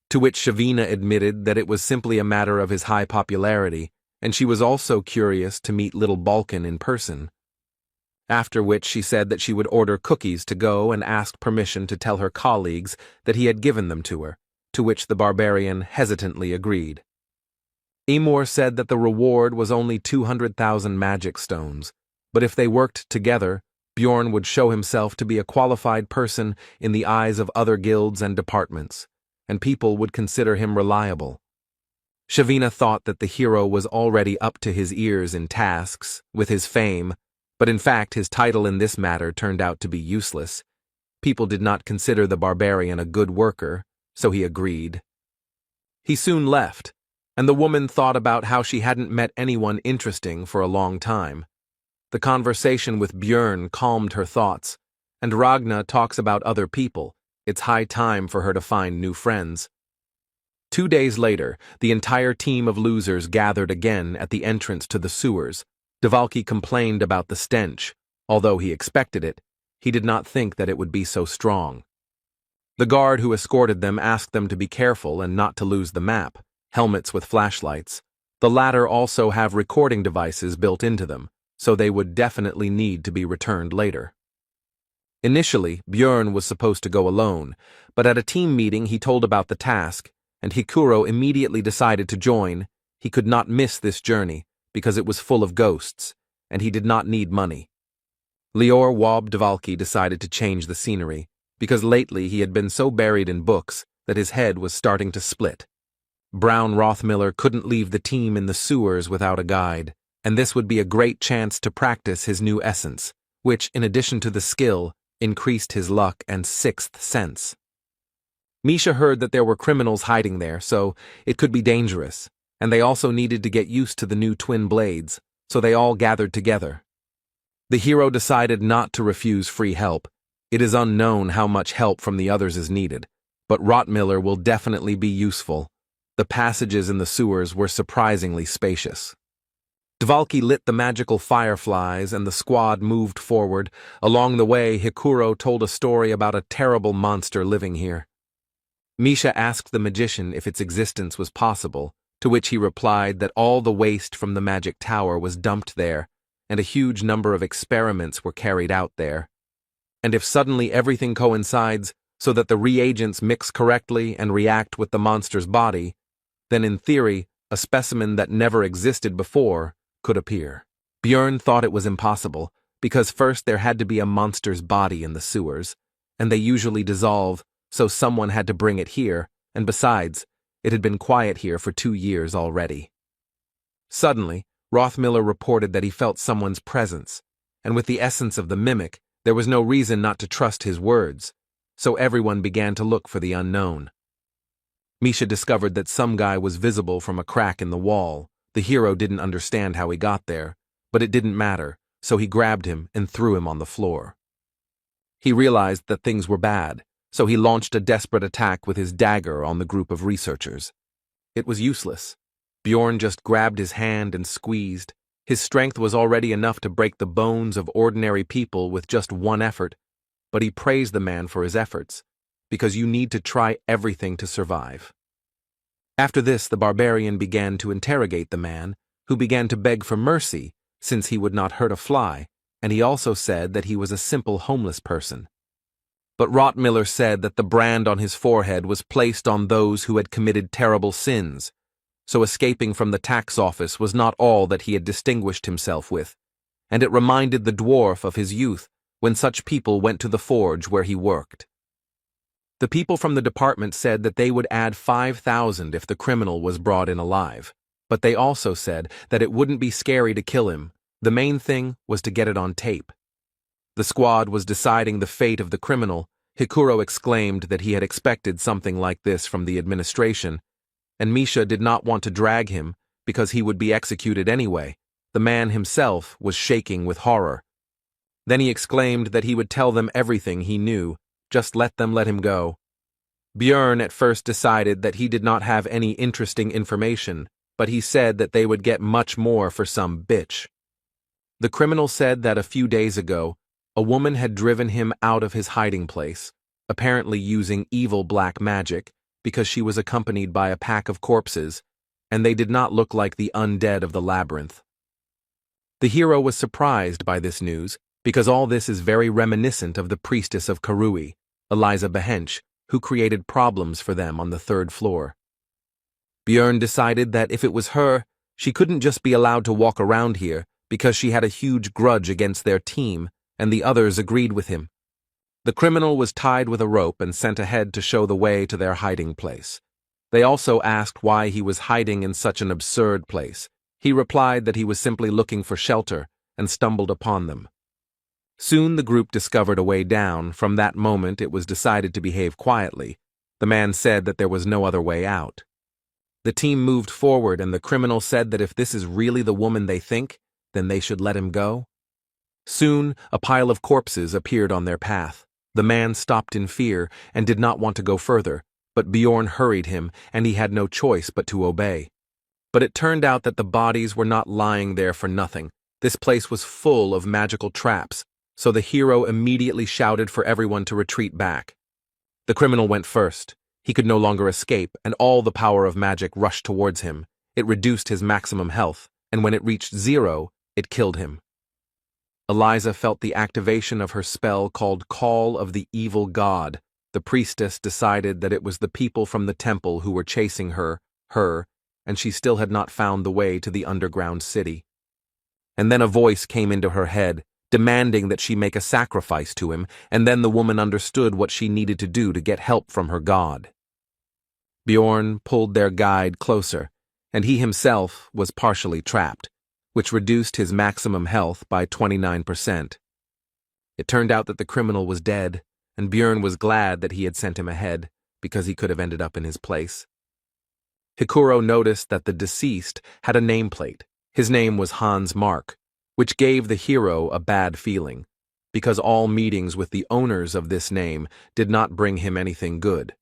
To which Shavina admitted that it was simply a matter of his high popularity, and she was also curious to meet little Balkan in person. After which she said that she would order cookies to go and ask permission to tell her colleagues that he had given them to her, to which the barbarian hesitantly agreed. Amur said that the reward was only 200,000 magic stones, but if they worked together, Bjorn would show himself to be a qualified person in the eyes of other guilds and departments, and people would consider him reliable. Shavina thought that the hero was already up to his ears in tasks, with his fame, but in fact his title in this matter turned out to be useless. People did not consider the barbarian a good worker, so he agreed. He soon left, and the woman thought about how she hadn't met anyone interesting for a long time. The conversation with Bjorn calmed her thoughts, and Ragna talks about other people. It's high time for her to find new friends. 2 days later, the entire team of losers gathered again at the entrance to the sewers. Devalki complained about the stench. Although he expected it, he did not think that it would be so strong. The guard who escorted them asked them to be careful and not to lose the map, helmets with flashlights. The latter also have recording devices built into them, so they would definitely need to be returned later. Initially, Bjorn was supposed to go alone, but at a team meeting he told about the task, and Hikuro immediately decided to join. He could not miss this journey, because it was full of ghosts, and he did not need money. Lior Wab Devalki decided to change the scenery, because lately he had been so buried in books that his head was starting to split. Brown Rothmiller couldn't leave the team in the sewers without a guide, and this would be a great chance to practice his new essence, which, in addition to the skill, increased his luck and sixth sense. Misha heard that there were criminals hiding there, so it could be dangerous, and they also needed to get used to the new twin blades, so they all gathered together. The hero decided not to refuse free help. It is unknown how much help from the others is needed, but Rothmiller will definitely be useful. The passages in the sewers were surprisingly spacious. Dvalki lit the magical fireflies and the squad moved forward. Along the way, Hikuro told a story about a terrible monster living here. Misha asked the magician if its existence was possible, to which he replied that all the waste from the magic tower was dumped there, and a huge number of experiments were carried out there. And if suddenly everything coincides so that the reagents mix correctly and react with the monster's body, then in theory, a specimen that never existed before could appear. Björn thought it was impossible, because first there had to be a monster's body in the sewers, and they usually dissolve, so someone had to bring it here, and besides, it had been quiet here for 2 years already. Suddenly, Rothmiller reported that he felt someone's presence, and with the essence of the mimic, there was no reason not to trust his words, so everyone began to look for the unknown. Misha discovered that some guy was visible from a crack in the wall. The hero didn't understand how he got there, but it didn't matter, so he grabbed him and threw him on the floor. He realized that things were bad, so he launched a desperate attack with his dagger on the group of researchers. It was useless. Bjorn just grabbed his hand and squeezed. His strength was already enough to break the bones of ordinary people with just one effort, but he praised the man for his efforts, because you need to try everything to survive. After this, the barbarian began to interrogate the man, who began to beg for mercy, since he would not hurt a fly, and he also said that he was a simple homeless person. But Rothmiller said that the brand on his forehead was placed on those who had committed terrible sins, so escaping from the tax office was not all that he had distinguished himself with, and it reminded the dwarf of his youth when such people went to the forge where he worked. The people from the department said that they would add 5,000 if the criminal was brought in alive, but they also said that it wouldn't be scary to kill him. The main thing was to get it on tape. The squad was deciding the fate of the criminal. Hikuro exclaimed that he had expected something like this from the administration, and Misha did not want to drag him because he would be executed anyway. The man himself was shaking with horror. Then he exclaimed that he would tell them everything he knew. Just let them let him go. Björn at first decided that he did not have any interesting information, but he said that they would get much more for some bitch. The criminal said that a few days ago, a woman had driven him out of his hiding place, apparently using evil black magic, because she was accompanied by a pack of corpses, and they did not look like the undead of the labyrinth. The hero was surprised by this news, because all this is very reminiscent of the priestess of Karui, Eliza Behench, who created problems for them on the 3rd floor. Björn decided that if it was her, she couldn't just be allowed to walk around here because she had a huge grudge against their team, and the others agreed with him. The criminal was tied with a rope and sent ahead to show the way to their hiding place. They also asked why he was hiding in such an absurd place. He replied that he was simply looking for shelter and stumbled upon them. Soon the group discovered a way down. From that moment it was decided to behave quietly. The man said that there was no other way out. The team moved forward and the criminal said that if this is really the woman they think, then they should let him go. Soon a pile of corpses appeared on their path. The man stopped in fear and did not want to go further, but Bjorn hurried him and he had no choice but to obey. But it turned out that the bodies were not lying there for nothing. This place was full of magical traps, so the hero immediately shouted for everyone to retreat back. The criminal went first. He could no longer escape, and all the power of magic rushed towards him. It reduced his maximum health, and when it reached 0, it killed him. Eliza felt the activation of her spell called Call of the Evil God. The priestess decided that it was the people from the temple who were chasing her, and she still had not found the way to the underground city. And then a voice came into her head, demanding that she make a sacrifice to him, and then the woman understood what she needed to do to get help from her god. Bjorn pulled their guide closer, and he himself was partially trapped, which reduced his maximum health by 29%. It turned out that the criminal was dead, and Bjorn was glad that he had sent him ahead, because he could have ended up in his place. Hikuro noticed that the deceased had a nameplate. His name was Hans Mark, which gave the hero a bad feeling, because all meetings with the owners of this name did not bring him anything good.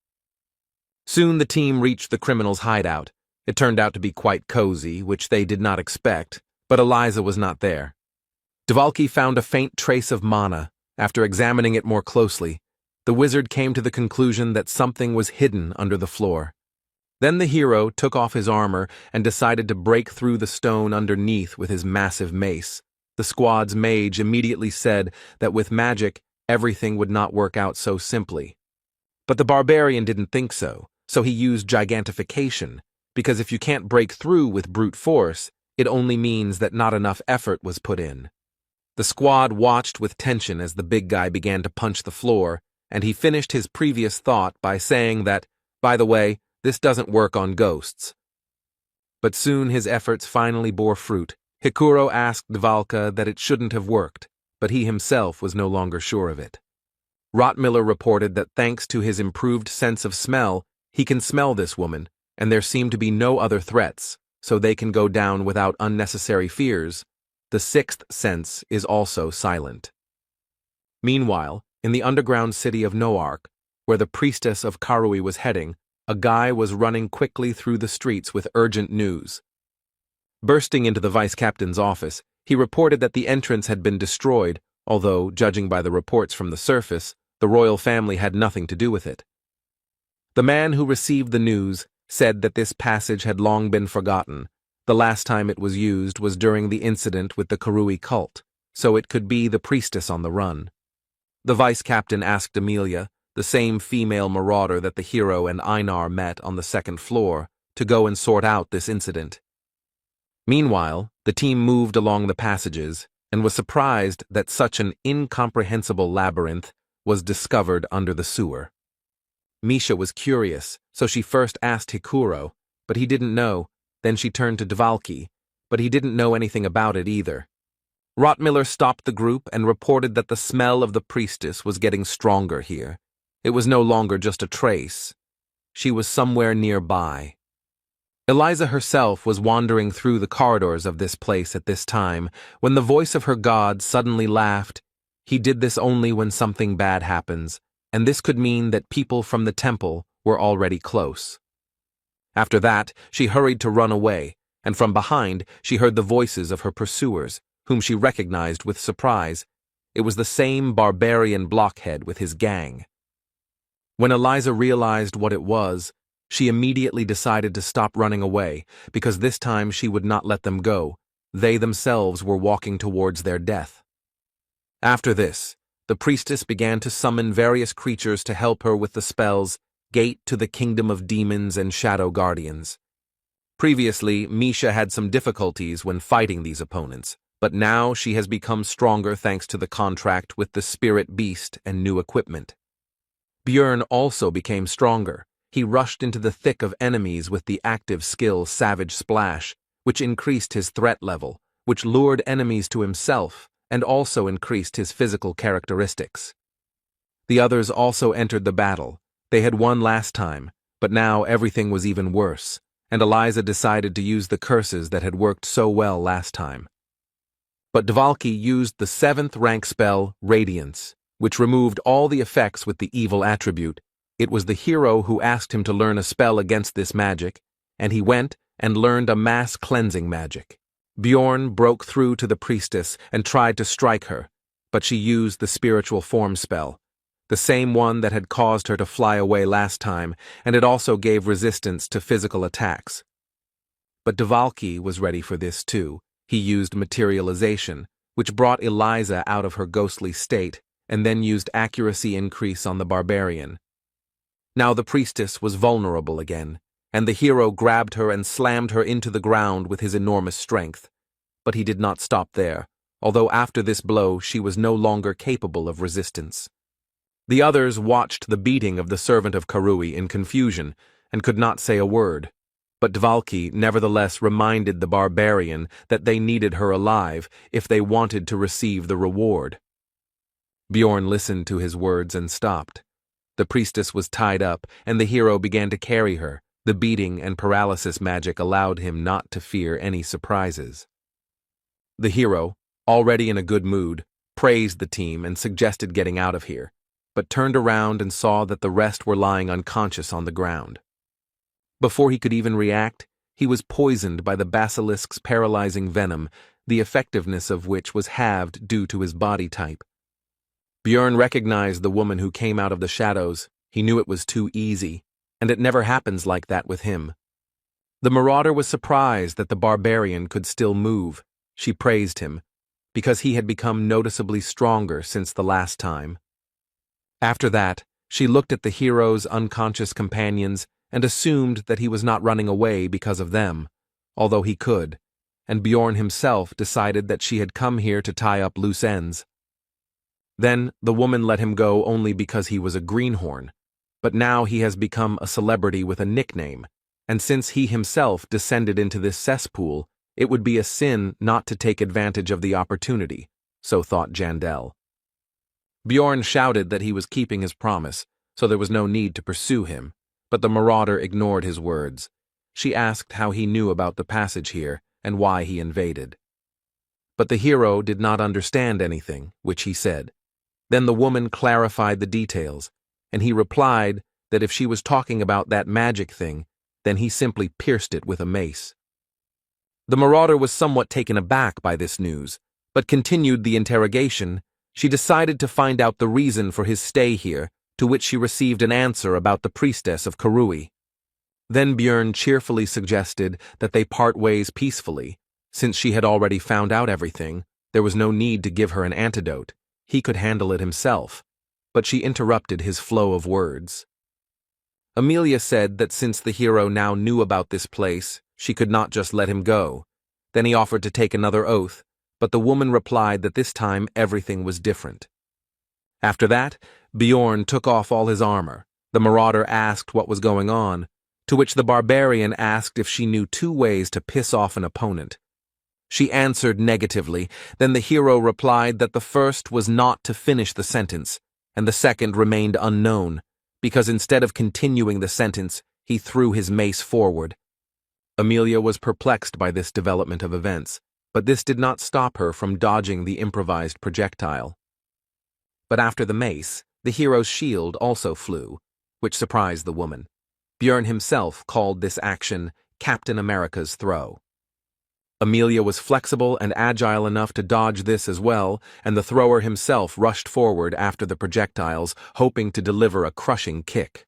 Soon the team reached the criminal's hideout. It turned out to be quite cozy, which they did not expect, but Eliza was not there. Dvalki found a faint trace of mana. After examining it more closely, the wizard came to the conclusion that something was hidden under the floor. Then the hero took off his armor and decided to break through the stone underneath with his massive mace. The squad's mage immediately said that with magic, everything would not work out so simply. But the barbarian didn't think so he used gigantification, because if you can't break through with brute force, it only means that not enough effort was put in. The squad watched with tension as the big guy began to punch the floor, and he finished his previous thought by saying that, by the way, this doesn't work on ghosts. But soon his efforts finally bore fruit. Hikuro asked Dvalka that it shouldn't have worked, but he himself was no longer sure of it. Rottmiller reported that thanks to his improved sense of smell, he can smell this woman, and there seem to be no other threats, so they can go down without unnecessary fears. The sixth sense is also silent. Meanwhile, in the underground city of Noark, where the priestess of Karui was heading, a guy was running quickly through the streets with urgent news. Bursting into the vice-captain's office, he reported that the entrance had been destroyed, although, judging by the reports from the surface, the royal family had nothing to do with it. The man who received the news said that this passage had long been forgotten. The last time it was used was during the incident with the Karui cult, so it could be the priestess on the run. The vice-captain asked Amelia, the same female marauder that the hero and Einar met on the second floor, to go and sort out this incident. Meanwhile, the team moved along the passages and was surprised that such an incomprehensible labyrinth was discovered under the sewer. Misha was curious, so she first asked Hikuro, but he didn't know. Then she turned to Dvalki, but he didn't know anything about it either. Rottmiller stopped the group and reported that the smell of the priestess was getting stronger here. It was no longer just a trace. She was somewhere nearby. Eliza herself was wandering through the corridors of this place at this time when the voice of her god suddenly laughed. He did this only when something bad happens, and this could mean that people from the temple were already close. After that, she hurried to run away, and from behind she heard the voices of her pursuers, whom she recognized with surprise. It was the same barbarian blockhead with his gang. When Eliza realized what it was, she immediately decided to stop running away, because this time she would not let them go. They themselves were walking towards their death. After this, the priestess began to summon various creatures to help her with the spells Gate to the Kingdom of Demons and Shadow Guardians. Previously, Misha had some difficulties when fighting these opponents, but now she has become stronger thanks to the contract with the spirit beast and new equipment. Björn also became stronger. He rushed into the thick of enemies with the active skill Savage Splash, which increased his threat level, which lured enemies to himself, and also increased his physical characteristics. The others also entered the battle. They had won last time, but now everything was even worse, and Eliza decided to use the curses that had worked so well last time. But Dvalki used the 7th rank spell, Radiance, which removed all the effects with the evil attribute. It was the hero who asked him to learn a spell against this magic, and he went and learned a mass cleansing magic. Bjorn broke through to the priestess and tried to strike her, but she used the spiritual form spell, the same one that had caused her to fly away last time, and it also gave resistance to physical attacks. But Dvalki was ready for this too. He used materialization, which brought Eliza out of her ghostly state, and then used accuracy increase on the barbarian. Now the priestess was vulnerable again, and the hero grabbed her and slammed her into the ground with his enormous strength. But he did not stop there, although after this blow she was no longer capable of resistance. The others watched the beating of the servant of Karui in confusion, and could not say a word. But Dvalki nevertheless reminded the barbarian that they needed her alive if they wanted to receive the reward. Bjorn listened to his words and stopped. The priestess was tied up, and the hero began to carry her. The beating and paralysis magic allowed him not to fear any surprises. The hero, already in a good mood, praised the team and suggested getting out of here, but turned around and saw that the rest were lying unconscious on the ground. Before he could even react, he was poisoned by the basilisk's paralyzing venom, the effectiveness of which was halved due to his body type. Bjorn recognized the woman who came out of the shadows. He knew it was too easy, and it never happens like that with him. The marauder was surprised that the barbarian could still move. She praised him, because he had become noticeably stronger since the last time. After that, she looked at the hero's unconscious companions and assumed that he was not running away because of them, although he could, and Bjorn himself decided that she had come here to tie up loose ends. Then the woman let him go only because he was a greenhorn, but now he has become a celebrity with a nickname, and since he himself descended into this cesspool, it would be a sin not to take advantage of the opportunity, so thought Jandel. Bjorn shouted that he was keeping his promise, so there was no need to pursue him, but the marauder ignored his words. She asked how he knew about the passage here and why he invaded. But the hero did not understand anything, which he said. Then the woman clarified the details, and he replied that if she was talking about that magic thing, then he simply pierced it with a mace. The marauder was somewhat taken aback by this news, but continued the interrogation. She decided to find out the reason for his stay here, to which she received an answer about the priestess of Karui. Then Bjorn cheerfully suggested that they part ways peacefully. Since she had already found out everything, there was no need to give her an antidote. He could handle it himself, but she interrupted his flow of words. Amelia said that since the hero now knew about this place, she could not just let him go. Then he offered to take another oath, but the woman replied that this time everything was different. After that, Bjorn took off all his armor. The marauder asked what was going on, to which the barbarian asked if she knew 2 ways to piss off an opponent. She answered negatively. Then the hero replied that the first was not to finish the sentence, and the second remained unknown, because instead of continuing the sentence, he threw his mace forward. Amelia was perplexed by this development of events, but this did not stop her from dodging the improvised projectile. But after the mace, the hero's shield also flew, which surprised the woman. Bjorn himself called this action Captain America's throw. Amelia was flexible and agile enough to dodge this as well, and the thrower himself rushed forward after the projectiles, hoping to deliver a crushing kick.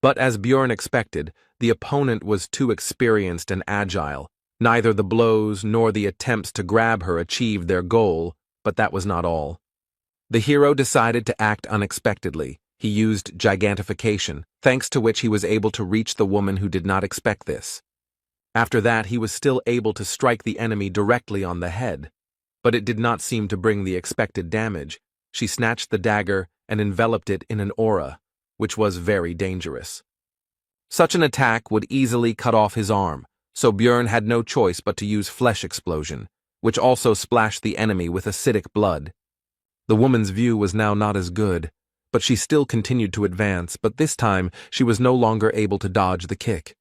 But as Bjorn expected, the opponent was too experienced and agile. Neither the blows nor the attempts to grab her achieved their goal, but that was not all. The hero decided to act unexpectedly. He used gigantification, thanks to which he was able to reach the woman who did not expect this. After that, he was still able to strike the enemy directly on the head, but it did not seem to bring the expected damage. She snatched the dagger and enveloped it in an aura, which was very dangerous. Such an attack would easily cut off his arm, so Bjorn had no choice but to use flesh explosion, which also splashed the enemy with acidic blood. The woman's view was now not as good, but she still continued to advance, but this time she was no longer able to dodge the kick.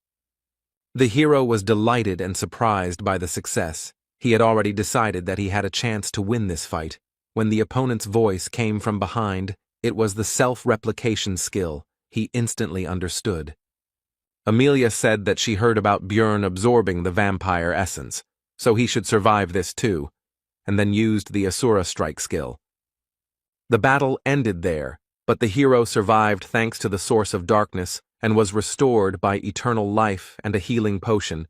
The hero was delighted and surprised by the success. He had already decided that he had a chance to win this fight. When the opponent's voice came from behind, it was the self-replication skill. He instantly understood. Amelia said that she heard about Bjorn absorbing the vampire essence, so he should survive this too, and then used the Asura strike skill. The battle ended there, but the hero survived thanks to the source of darkness and was restored by eternal life and a healing potion.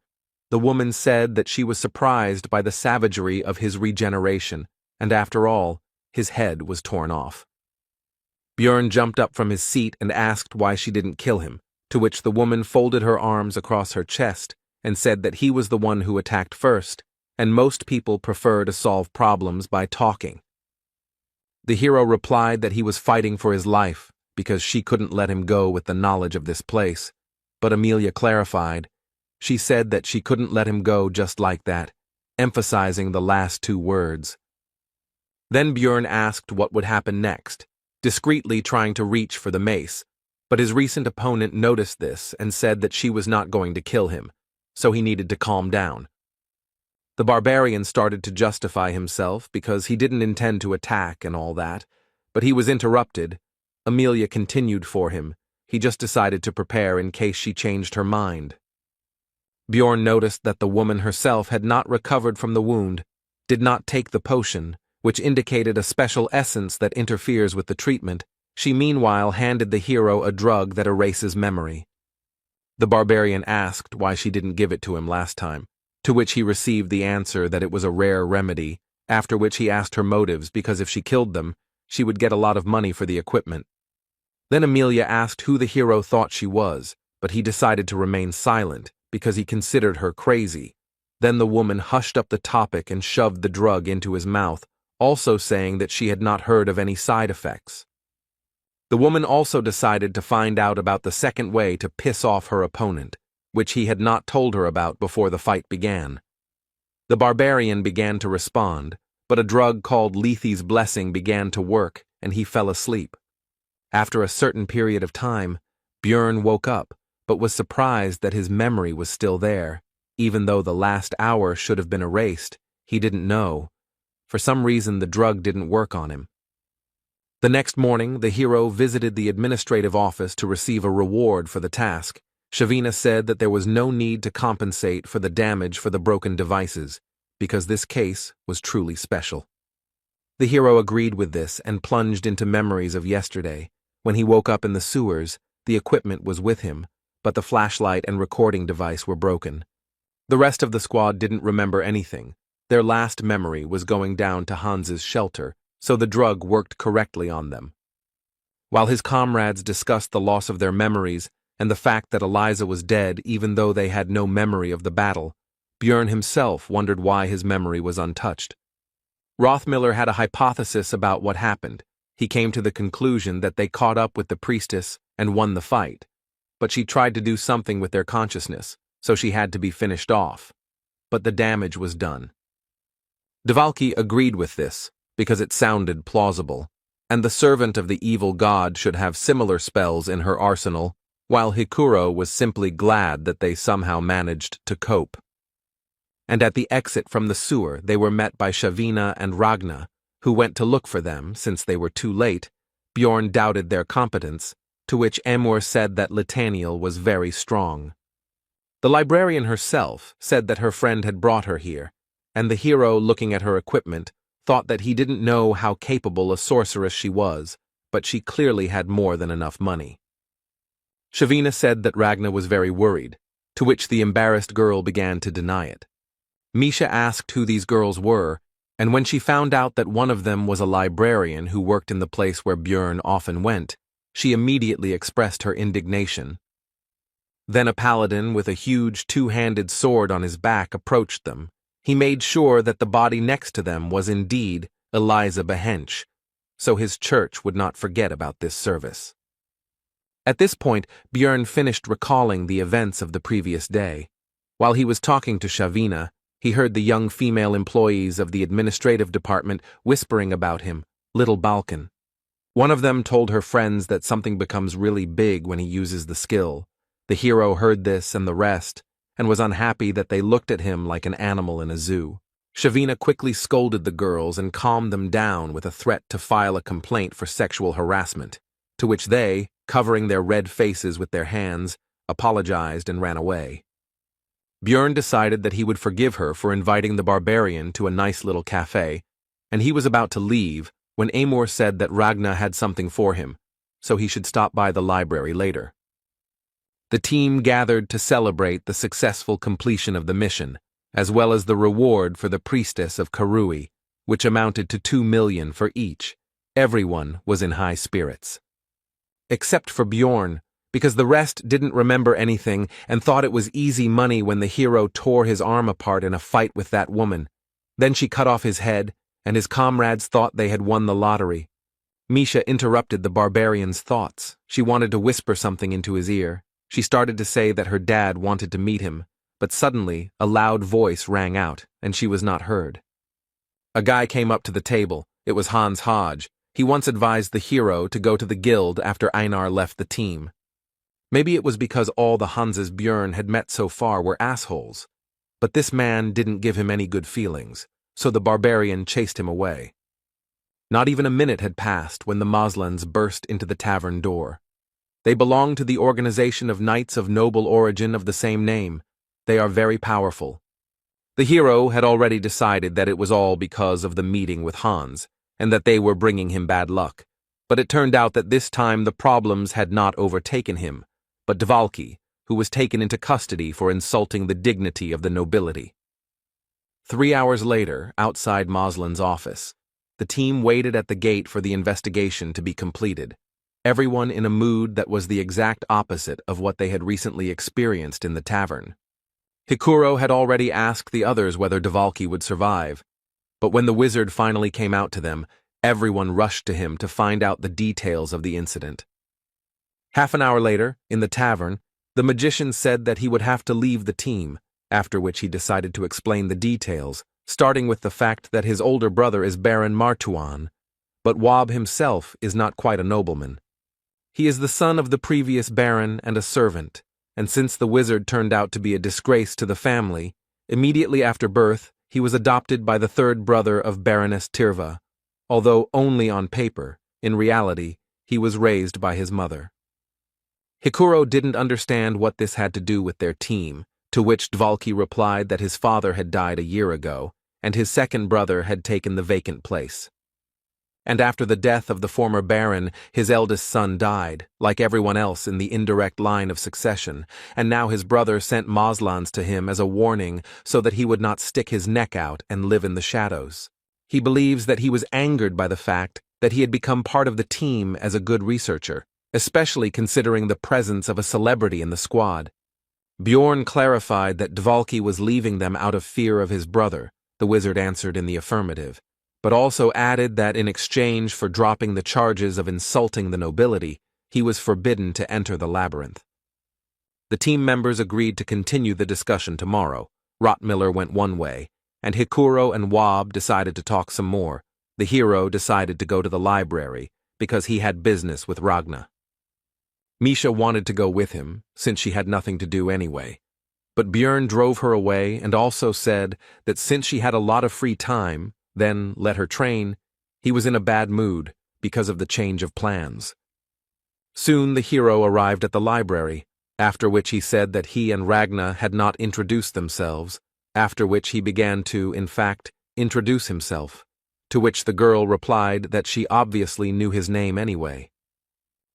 The woman said that she was surprised by the savagery of his regeneration, and after all, his head was torn off. Bjorn jumped up from his seat and asked why she didn't kill him, to which the woman folded her arms across her chest and said that he was the one who attacked first, and most people prefer to solve problems by talking. The hero replied that he was fighting for his life because she couldn't let him go with the knowledge of this place, but Amelia clarified. She said that she couldn't let him go just like that, emphasizing the last two words. Then Bjorn asked what would happen next, discreetly trying to reach for the mace, but his recent opponent noticed this and said that she was not going to kill him, so he needed to calm down. The barbarian started to justify himself because he didn't intend to attack and all that, but he was interrupted. Amelia continued for him. He just decided to prepare in case she changed her mind. Bjorn noticed that the woman herself had not recovered from the wound, did not take the potion, which indicated a special essence that interferes with the treatment. She meanwhile handed the hero a drug that erases memory. The barbarian asked why she didn't give it to him last time, to which he received the answer that it was a rare remedy, after which he asked her motives because if she killed them, she would get a lot of money for the equipment. Then Amelia asked who the hero thought she was, but he decided to remain silent because he considered her crazy. Then the woman hushed up the topic and shoved the drug into his mouth, also saying that she had not heard of any side effects. The woman also decided to find out about the second way to piss off her opponent, which he had not told her about before the fight began. The barbarian began to respond, but a drug called Lethe's Blessing began to work, and he fell asleep. After a certain period of time, Bjorn woke up, but was surprised that his memory was still there. Even though the last hour should have been erased, he didn't know. For some reason, the drug didn't work on him. The next morning, the hero visited the administrative office to receive a reward for the task. Shavina said that there was no need to compensate for the damage for the broken devices, because this case was truly special. The hero agreed with this and plunged into memories of yesterday. When he woke up in the sewers, the equipment was with him, but the flashlight and recording device were broken. The rest of the squad didn't remember anything. Their last memory was going down to Hans's shelter, so the drug worked correctly on them. While his comrades discussed the loss of their memories and the fact that Eliza was dead even though they had no memory of the battle, Bjorn himself wondered why his memory was untouched. Rothmiller had a hypothesis about what happened. He came to the conclusion that they caught up with the priestess and won the fight, but she tried to do something with their consciousness, so she had to be finished off. But the damage was done. Devalki agreed with this, because it sounded plausible, and the servant of the evil god should have similar spells in her arsenal, while Hikuro was simply glad that they somehow managed to cope. And at the exit from the sewer, they were met by Shavina and Ragna, who went to look for them. Since they were too late, Bjorn doubted their competence, to which Amor said that Litaniel was very strong. The librarian herself said that her friend had brought her here, and the hero, looking at her equipment, thought that he didn't know how capable a sorceress she was, but she clearly had more than enough money. Shavina said that Ragna was very worried, to which the embarrassed girl began to deny it. Misha asked who these girls were, and when she found out that one of them was a librarian who worked in the place where Bjorn often went, she immediately expressed her indignation. Then a paladin with a huge two-handed sword on his back approached them. He made sure that the body next to them was indeed Eliza Behench, so his church would not forget about this service. At this point, Bjorn finished recalling the events of the previous day. While he was talking to Shavina, he heard the young female employees of the administrative department whispering about him, Little Balkan. One of them told her friends that something becomes really big when he uses the skill. The hero heard this and the rest, and was unhappy that they looked at him like an animal in a zoo. Shavina quickly scolded the girls and calmed them down with a threat to file a complaint for sexual harassment, to which they, covering their red faces with their hands, apologized and ran away. Bjorn decided that he would forgive her for inviting the barbarian to a nice little cafe, and he was about to leave when Amor said that Ragna had something for him, so he should stop by the library later. The team gathered to celebrate the successful completion of the mission, as well as the reward for the priestess of Karui, which amounted to 2 million for each. Everyone was in high spirits. Except for Bjorn, because the rest didn't remember anything and thought it was easy money when the hero tore his arm apart in a fight with that woman. Then she cut off his head, and his comrades thought they had won the lottery. Misha interrupted the barbarian's thoughts. She wanted to whisper something into his ear. She started to say that her dad wanted to meet him, but suddenly a loud voice rang out, and she was not heard. A guy came up to the table. It was Hans Hodge. He once advised the hero to go to the guild after Einar left the team. Maybe it was because all the Hanses Björn had met so far were assholes. But this man didn't give him any good feelings, so the barbarian chased him away. Not even a minute had passed when the Moslans burst into the tavern door. They belong to the organization of knights of noble origin of the same name. They are very powerful. The hero had already decided that it was all because of the meeting with Hans, and that they were bringing him bad luck. But it turned out that this time the problems had not overtaken him, but Dvalki, who was taken into custody for insulting the dignity of the nobility. 3 hours later, outside Moslin's office, the team waited at the gate for the investigation to be completed, everyone in a mood that was the exact opposite of what they had recently experienced in the tavern. Hikuro had already asked the others whether Dvalki would survive, but when the wizard finally came out to them, everyone rushed to him to find out the details of the incident. Half an hour later, in the tavern, the magician said that he would have to leave the team, after which he decided to explain the details, starting with the fact that his older brother is Baron Martuan, but Wab himself is not quite a nobleman. He is the son of the previous baron and a servant, and since the wizard turned out to be a disgrace to the family, immediately after birth, he was adopted by the third brother of Baroness Tirva, although only on paper. In reality, he was raised by his mother. Hikuro didn't understand what this had to do with their team, to which Dvalki replied that his father had died a year ago, and his second brother had taken the vacant place. And after the death of the former baron, his eldest son died, like everyone else in the indirect line of succession, and now his brother sent Moslans to him as a warning so that he would not stick his neck out and live in the shadows. He believes that he was angered by the fact that he had become part of the team as a good researcher, especially considering the presence of a celebrity in the squad. Bjorn clarified that Dvalki was leaving them out of fear of his brother. The wizard answered in the affirmative, but also added that in exchange for dropping the charges of insulting the nobility, he was forbidden to enter the labyrinth. The team members agreed to continue the discussion tomorrow. Rottmiller went one way, and Hikuro and Wab decided to talk some more. The hero decided to go to the library, because he had business with Ragna. Misha wanted to go with him, since she had nothing to do anyway. But Björn drove her away and also said that since she had a lot of free time, then let her train, he was in a bad mood because of the change of plans. Soon the hero arrived at the library, after which he said that he and Ragna had not introduced themselves, after which he began to, in fact, introduce himself, to which the girl replied that she obviously knew his name anyway.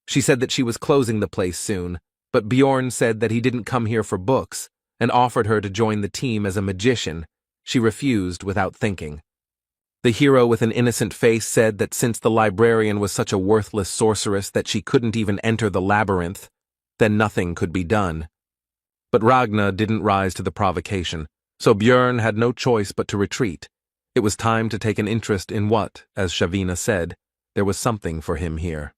She said that she was closing the place soon, but Bjorn said that he didn't come here for books, and offered her to join the team as a magician. She refused without thinking. The hero with an innocent face said that since the librarian was such a worthless sorceress that she couldn't even enter the labyrinth, then nothing could be done. But Ragna didn't rise to the provocation, so Bjorn had no choice but to retreat. It was time to take an interest in what, as Shavina said, there was something for him here.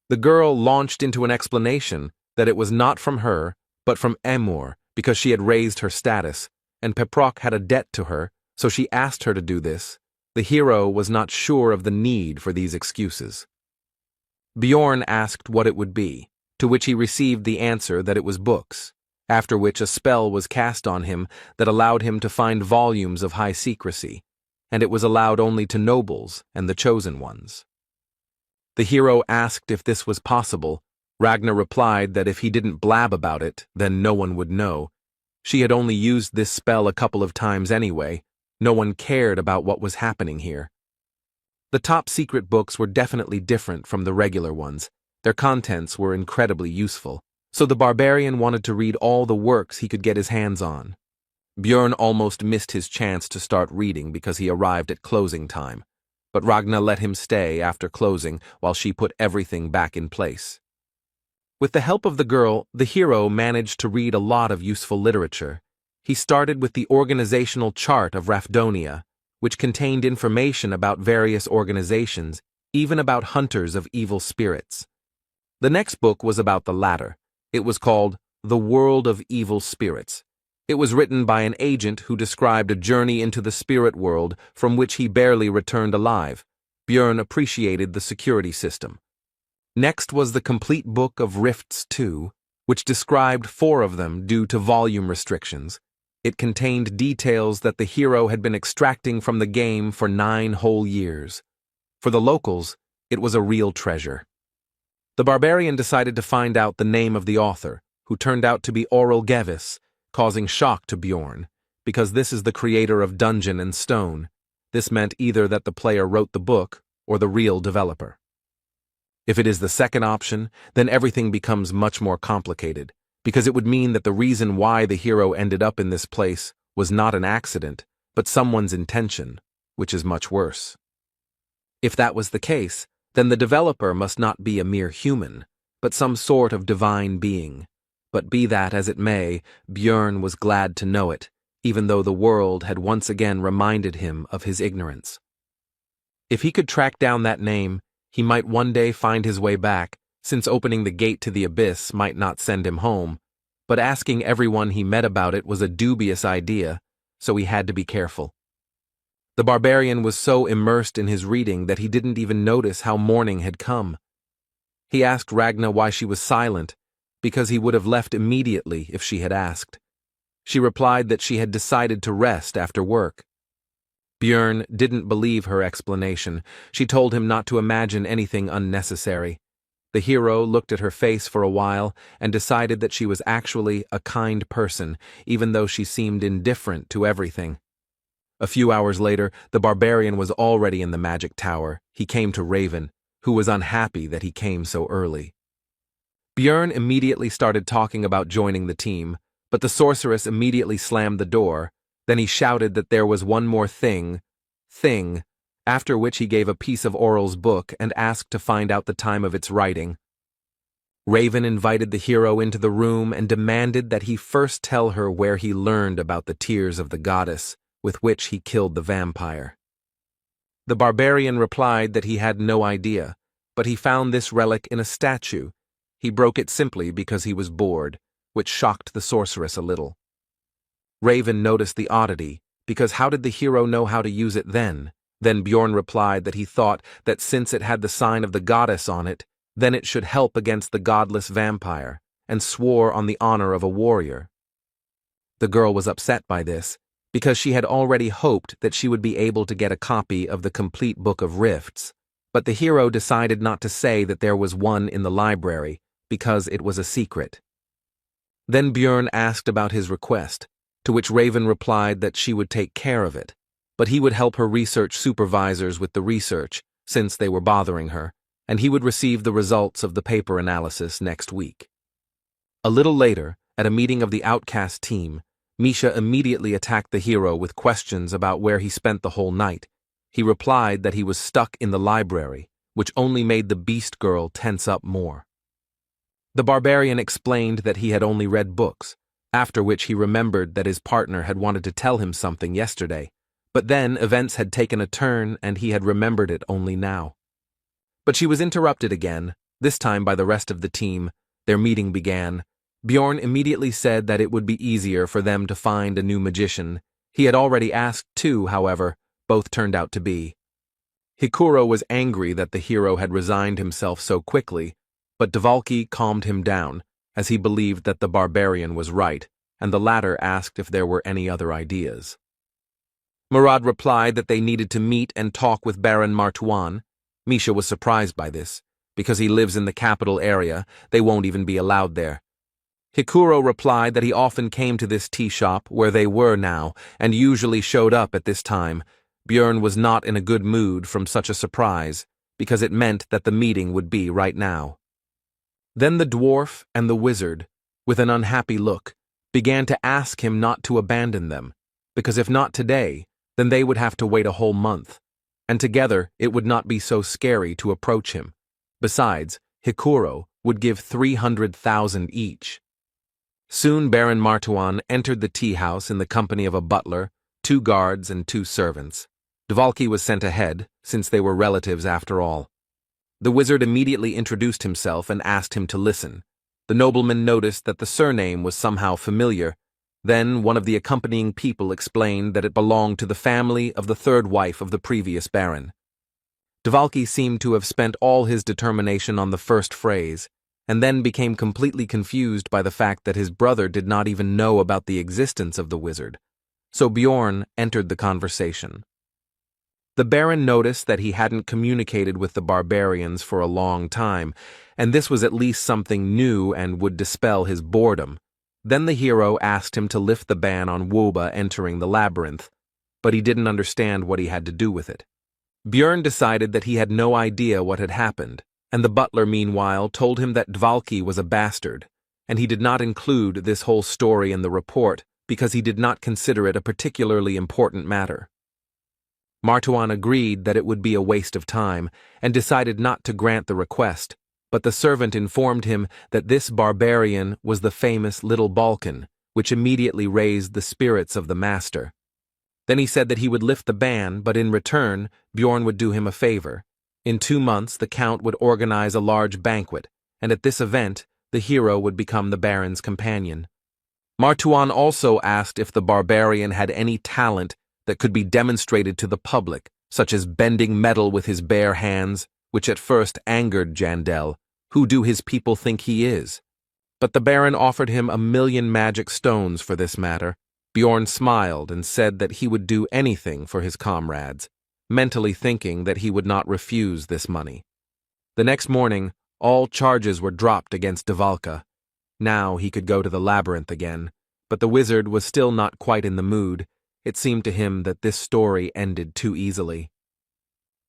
The girl launched into an explanation that it was not from her, but from Emor, because she had raised her status, and Peprok had a debt to her, so she asked her to do this. The hero was not sure of the need for these excuses. Bjorn asked what it would be, to which he received the answer that it was books, after which a spell was cast on him that allowed him to find volumes of high secrecy, and it was allowed only to nobles and the chosen ones. The hero asked if this was possible. Ragna replied that if he didn't blab about it, then no one would know. She had only used this spell a couple of times anyway. No one cared about what was happening here. The top secret books were definitely different from the regular ones. Their contents were incredibly useful, so the barbarian wanted to read all the works he could get his hands on. Bjorn almost missed his chance to start reading because he arrived at closing time, but Ragna let him stay after closing while she put everything back in place. With the help of the girl, the hero managed to read a lot of useful literature. He started with the organizational chart of Rafdonia, which contained information about various organizations, even about hunters of evil spirits. The next book was about the latter. It was called The World of Evil Spirits. It was written by an agent who described a journey into the spirit world from which he barely returned alive. Björn appreciated the security system. Next was the complete book of Rifts 2, which described 4 of them due to volume restrictions. It contained details that the hero had been extracting from the game for 9 whole years. For the locals, it was a real treasure. The barbarian decided to find out the name of the author, who turned out to be Oral Gevis, causing shock to Björn, because this is the creator of Dungeon and Stone. This meant either that the player wrote the book or the real developer. If it is the second option, then everything becomes much more complicated, because it would mean that the reason why the hero ended up in this place was not an accident, but someone's intention, which is much worse. If that was the case, then the developer must not be a mere human, but some sort of divine being. But be that as it may, Björn was glad to know it, even though the world had once again reminded him of his ignorance. If he could track down that name, he might one day find his way back, since opening the gate to the abyss might not send him home, but asking everyone he met about it was a dubious idea, so he had to be careful. The barbarian was so immersed in his reading that he didn't even notice how morning had come. He asked Ragna why she was silent, because he would have left immediately if she had asked. She replied that she had decided to rest after work. Björn didn't believe her explanation. She told him not to imagine anything unnecessary. The hero looked at her face for a while and decided that she was actually a kind person, even though she seemed indifferent to everything. A few hours later, the barbarian was already in the magic tower. He came to Raven, who was unhappy that he came so early. Björn immediately started talking about joining the team, but the sorceress immediately slammed the door. Then he shouted that there was one more thing, after which he gave a piece of Oral's book and asked to find out the time of its writing. Raven invited the hero into the room and demanded that he first tell her where he learned about the tears of the goddess, with which he killed the vampire. The barbarian replied that he had no idea, but he found this relic in a statue. He broke it simply because he was bored, which shocked the sorceress a little. Raven noticed the oddity, because how did the hero know how to use it then? Then Björn replied that he thought that since it had the sign of the goddess on it, then it should help against the godless vampire, and swore on the honor of a warrior. The girl was upset by this, because she had already hoped that she would be able to get a copy of the complete Book of Rifts, but the hero decided not to say that there was one in the library, because it was a secret. Then Björn asked about his request, to which Raven replied that she would take care of it, but he would help her research supervisors with the research, since they were bothering her, and he would receive the results of the paper analysis next week. A little later, at a meeting of the Outcast team, Misha immediately attacked the hero with questions about where he spent the whole night. He replied that he was stuck in the library, which only made the beast girl tense up more. The barbarian explained that he had only read books, after which he remembered that his partner had wanted to tell him something yesterday, but then events had taken a turn and he had remembered it only now. But she was interrupted again, this time by the rest of the team. Their meeting began. Björn immediately said that it would be easier for them to find a new magician. He had already asked 2, however, both turned out to be. Hikuro was angry that the hero had resigned himself so quickly, but Dvalki calmed him down, as he believed that the barbarian was right, and the latter asked if there were any other ideas. Murad replied that they needed to meet and talk with Baron Martuan. Misha was surprised by this. Because he lives in the capital area, they won't even be allowed there. Hikuro replied that he often came to this tea shop where they were now, and usually showed up at this time. Björn was not in a good mood from such a surprise, because it meant that the meeting would be right now. Then the dwarf and the wizard, with an unhappy look, began to ask him not to abandon them, because if not today, then they would have to wait a whole month, and together it would not be so scary to approach him. Besides, Hikuro would give 300,000 each. Soon Baron Martuan entered the tea house in the company of a butler, 2 guards, and 2 servants. Dvalki was sent ahead, since they were relatives after all. The wizard immediately introduced himself and asked him to listen. The nobleman noticed that the surname was somehow familiar. Then one of the accompanying people explained that it belonged to the family of the third wife of the previous baron. Dvalki seemed to have spent all his determination on the first phrase, and then became completely confused by the fact that his brother did not even know about the existence of the wizard. So Bjorn entered the conversation. The baron noticed that he hadn't communicated with the barbarians for a long time, and this was at least something new and would dispel his boredom. Then the hero asked him to lift the ban on Woba entering the labyrinth, but he didn't understand what he had to do with it. Bjorn decided that he had no idea what had happened, and the butler meanwhile told him that Dvalki was a bastard, and he did not include this whole story in the report because he did not consider it a particularly important matter. Martuan agreed that it would be a waste of time, and decided not to grant the request, but the servant informed him that this barbarian was the famous Little Balkan, which immediately raised the spirits of the master. Then he said that he would lift the ban, but in return, Bjorn would do him a favor. In 2 months, the count would organize a large banquet, and at this event, the hero would become the baron's companion. Martuan also asked if the barbarian had any talent that could be demonstrated to the public, such as bending metal with his bare hands, which at first angered Jandel. Who do his people think he is? But the baron offered him 1,000,000 magic stones for this matter. Bjorn smiled and said that he would do anything for his comrades, mentally thinking that he would not refuse this money. The next morning, all charges were dropped against Dvalka. Now he could go to the labyrinth again, but the wizard was still not quite in the mood. It seemed to him that this story ended too easily.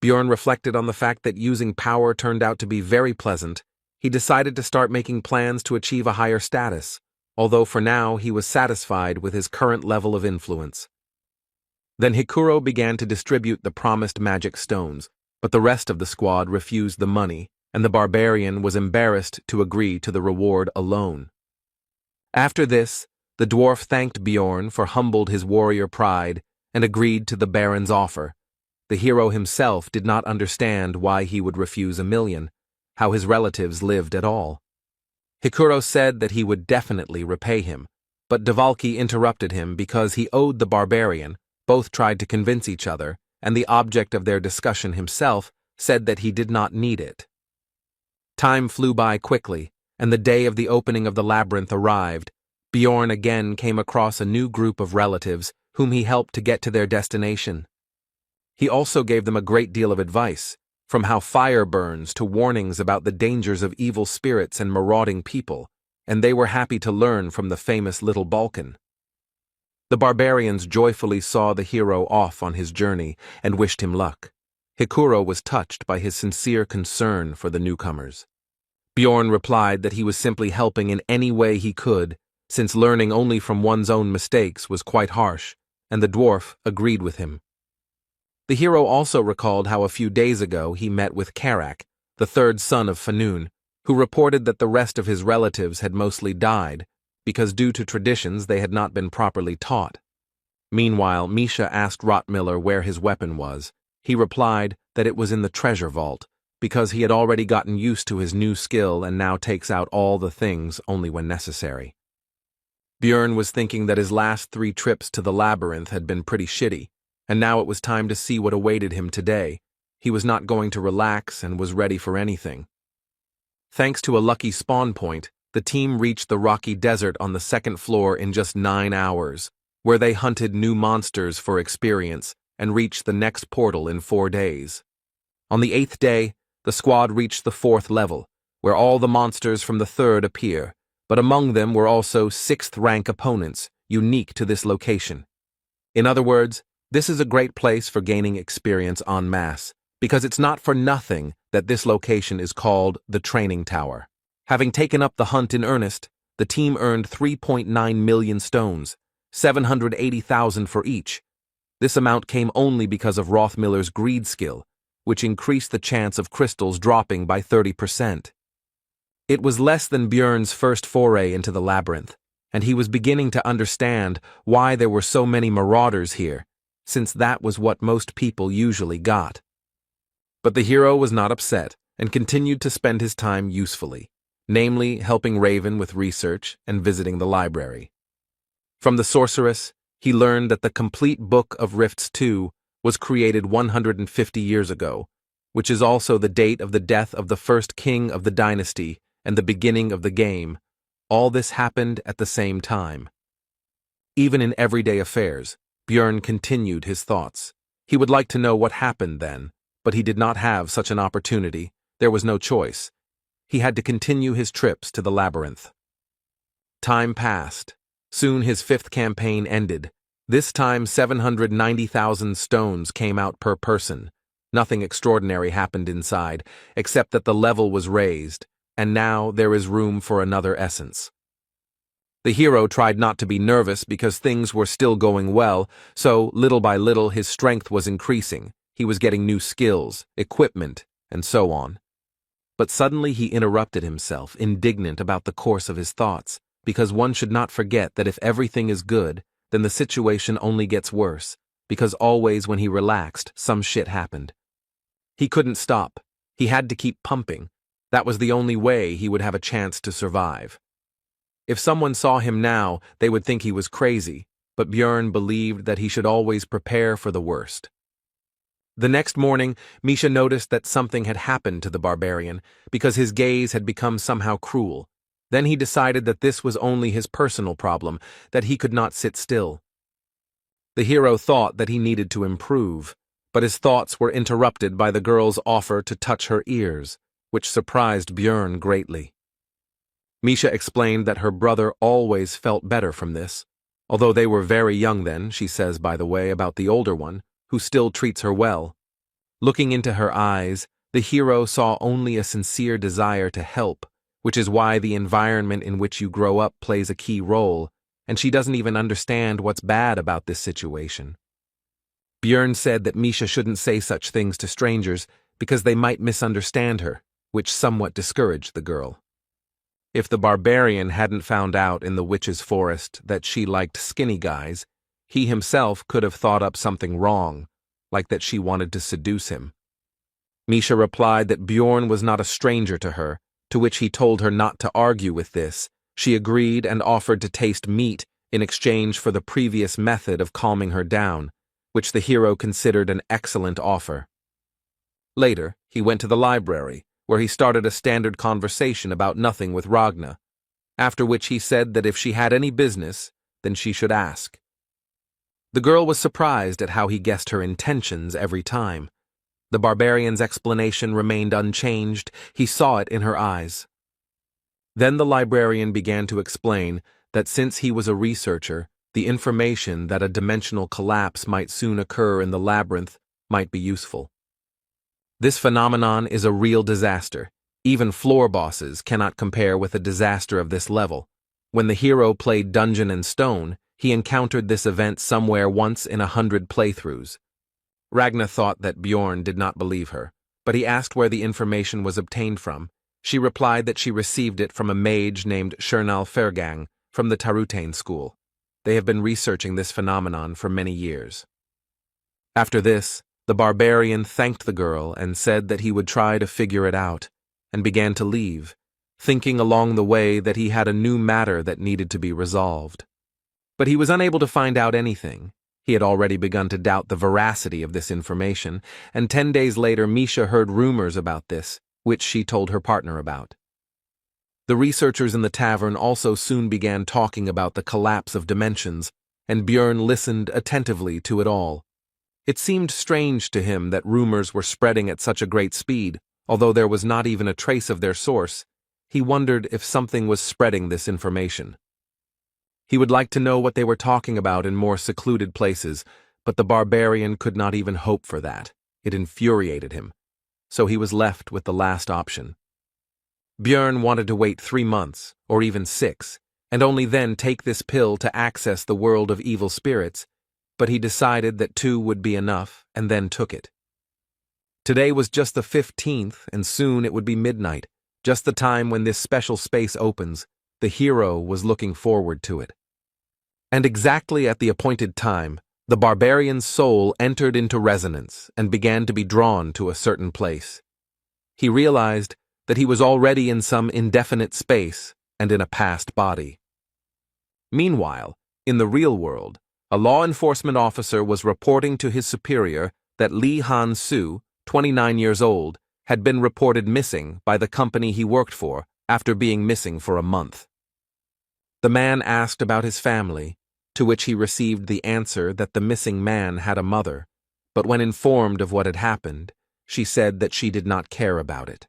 Bjorn reflected on the fact that using power turned out to be very pleasant. He decided to start making plans to achieve a higher status, although for now he was satisfied with his current level of influence. Then Hikuro began to distribute the promised magic stones, but the rest of the squad refused the money, and the barbarian was embarrassed to agree to the reward alone. After this, the dwarf thanked Bjorn for humbled his warrior pride and agreed to the baron's offer. The hero himself did not understand why he would refuse 1,000,000, how his relatives lived at all. Hikuro said that he would definitely repay him, but Dvalki interrupted him because he owed the barbarian. Both tried to convince each other, and the object of their discussion himself said that he did not need it. Time flew by quickly, and the day of the opening of the labyrinth arrived. Bjorn again came across a new group of relatives whom he helped to get to their destination. He also gave them a great deal of advice, from how fire burns to warnings about the dangers of evil spirits and marauding people, and they were happy to learn from the famous Little Balkan. The barbarians joyfully saw the hero off on his journey and wished him luck. Hikuro was touched by his sincere concern for the newcomers. Bjorn replied that he was simply helping in any way he could, since learning only from one's own mistakes was quite harsh, and the dwarf agreed with him. The hero also recalled how a few days ago he met with Karak, the third son of Fanun, who reported that the rest of his relatives had mostly died, because due to traditions they had not been properly taught. Meanwhile, Misha asked Rotmiller where his weapon was. He replied that it was in the treasure vault, because he had already gotten used to his new skill and now takes out all the things only when necessary. Bjorn was thinking that his last 3 trips to the labyrinth had been pretty shitty, and now it was time to see what awaited him today. He was not going to relax and was ready for anything. Thanks to a lucky spawn point, the team reached the rocky desert on the 2nd floor in just 9 hours, where they hunted new monsters for experience and reached the next portal in 4 days. On the 8th day, the squad reached the 4th level, where all the monsters from the 3rd appear, but among them were also 6th-rank opponents, unique to this location. In other words, this is a great place for gaining experience en masse, because it's not for nothing that this location is called the Training Tower. Having taken up the hunt in earnest, the team earned 3.9 million stones, 780,000 for each. This amount came only because of Rothmiller's greed skill, which increased the chance of crystals dropping by 30%. It was less than Bjorn's first foray into the labyrinth, and he was beginning to understand why there were so many marauders here, since that was what most people usually got. But the hero was not upset and continued to spend his time usefully. namely helping Raven with research and visiting the library. From the sorceress, he learned that the complete Book of Rifts 2 was created 150 years ago, which is also the date of the death of the first king of the dynasty and the beginning of the game. All this happened at the same time. Even in everyday affairs, Björn continued his thoughts. He would like to know what happened then, but he did not have such an opportunity. There was no choice. He had to continue his trips to the labyrinth. Time passed. Soon his fifth campaign ended. This time 790,000 stones came out per person. Nothing extraordinary happened inside, except that the level was raised, and now there is room for another essence. The hero tried not to be nervous because things were still going well, so little by little his strength was increasing. He was getting new skills, equipment, and so on. But suddenly he interrupted himself, indignant about the course of his thoughts, because one should not forget that if everything is good, then the situation only gets worse, because always when he relaxed, some shit happened. He couldn't stop. He had to keep pumping. That was the only way he would have a chance to survive. If someone saw him now, they would think he was crazy, but Björn believed that he should always prepare for the worst. The next morning, Misha noticed that something had happened to the barbarian, because his gaze had become somehow cruel. Then he decided that this was only his personal problem, that he could not sit still. The hero thought that he needed to improve, but his thoughts were interrupted by the girl's offer to touch her ears, which surprised Björn greatly. Misha explained that her brother always felt better from this, although they were very young then, she says by the way about the older one, who still treats her well. Looking into her eyes, the hero saw only a sincere desire to help, which is why the environment in which you grow up plays a key role, and she doesn't even understand what's bad about this situation. Björn said that Misha shouldn't say such things to strangers because they might misunderstand her, which somewhat discouraged the girl. If the barbarian hadn't found out in the witch's forest that she liked skinny guys, he himself could have thought up something wrong, like that she wanted to seduce him. Misha replied that Björn was not a stranger to her, to which he told her not to argue with this. She agreed and offered to taste meat in exchange for the previous method of calming her down, which the hero considered an excellent offer. Later, he went to the library, where he started a standard conversation about nothing with Ragna, after which he said that if she had any business, then she should ask. The girl was surprised at how he guessed her intentions every time. The barbarian's explanation remained unchanged. He saw it in her eyes. Then the librarian began to explain that since he was a researcher, the information that a dimensional collapse might soon occur in the labyrinth might be useful. This phenomenon is a real disaster. Even floor bosses cannot compare with a disaster of this level. When the hero played Dungeon and Stone, he encountered this event somewhere once in 100 playthroughs. Ragna thought that Björn did not believe her, but he asked where the information was obtained from. She replied that she received it from a mage named Shernal Fergang from the Tarutane school. They have been researching this phenomenon for many years. After this, the barbarian thanked the girl and said that he would try to figure it out, and began to leave, thinking along the way that he had a new matter that needed to be resolved. But he was unable to find out anything. He had already begun to doubt the veracity of this information, and 10 days later Misha heard rumors about this, which she told her partner about. The researchers in the tavern also soon began talking about the collapse of dimensions, and Björn listened attentively to it all. It seemed strange to him that rumors were spreading at such a great speed, although there was not even a trace of their source. He wondered if something was spreading this information. He would like to know what they were talking about in more secluded places, but the barbarian could not even hope for that. It infuriated him. So he was left with the last option. Björn wanted to wait 3 months, or even 6, and only then take this pill to access the world of evil spirits, but he decided that 2 would be enough, and then took it. Today was just the 15th, and soon it would be midnight, just the time when this special space opens. The hero was looking forward to it. And exactly at the appointed time, the barbarian's soul entered into resonance and began to be drawn to a certain place. He realized that he was already in some indefinite space and in a past body. Meanwhile, in the real world, a law enforcement officer was reporting to his superior that Lee Han-soo, 29 years old, had been reported missing by the company he worked for after being missing for a month. The man asked about his family, to which he received the answer that the missing man had a mother, but when informed of what had happened, she said that she did not care about it.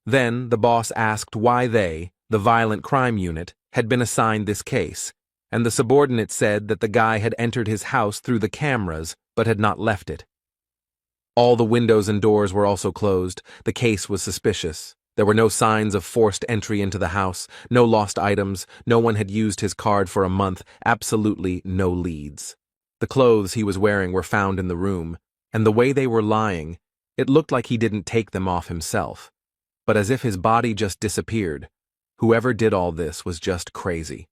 Then the boss asked why they, the violent crime unit, had been assigned this case, and the subordinate said that the guy had entered his house through the cameras but had not left it. All the windows and doors were also closed. The case was suspicious. There were no signs of forced entry into the house, no lost items, no one had used his card for a month, absolutely no leads. The clothes he was wearing were found in the room, and the way they were lying, it looked like he didn't take them off himself, but as if his body just disappeared. Whoever did all this was just crazy.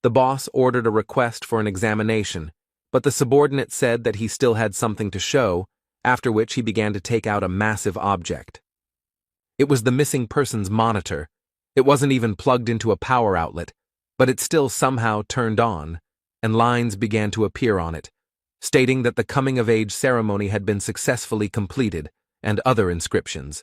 The boss ordered a request for an examination, but the subordinate said that he still had something to show, after which he began to take out a massive object. It was the missing person's monitor. It wasn't even plugged into a power outlet, but it still somehow turned on, and lines began to appear on it, stating that the coming-of-age ceremony had been successfully completed, and other inscriptions.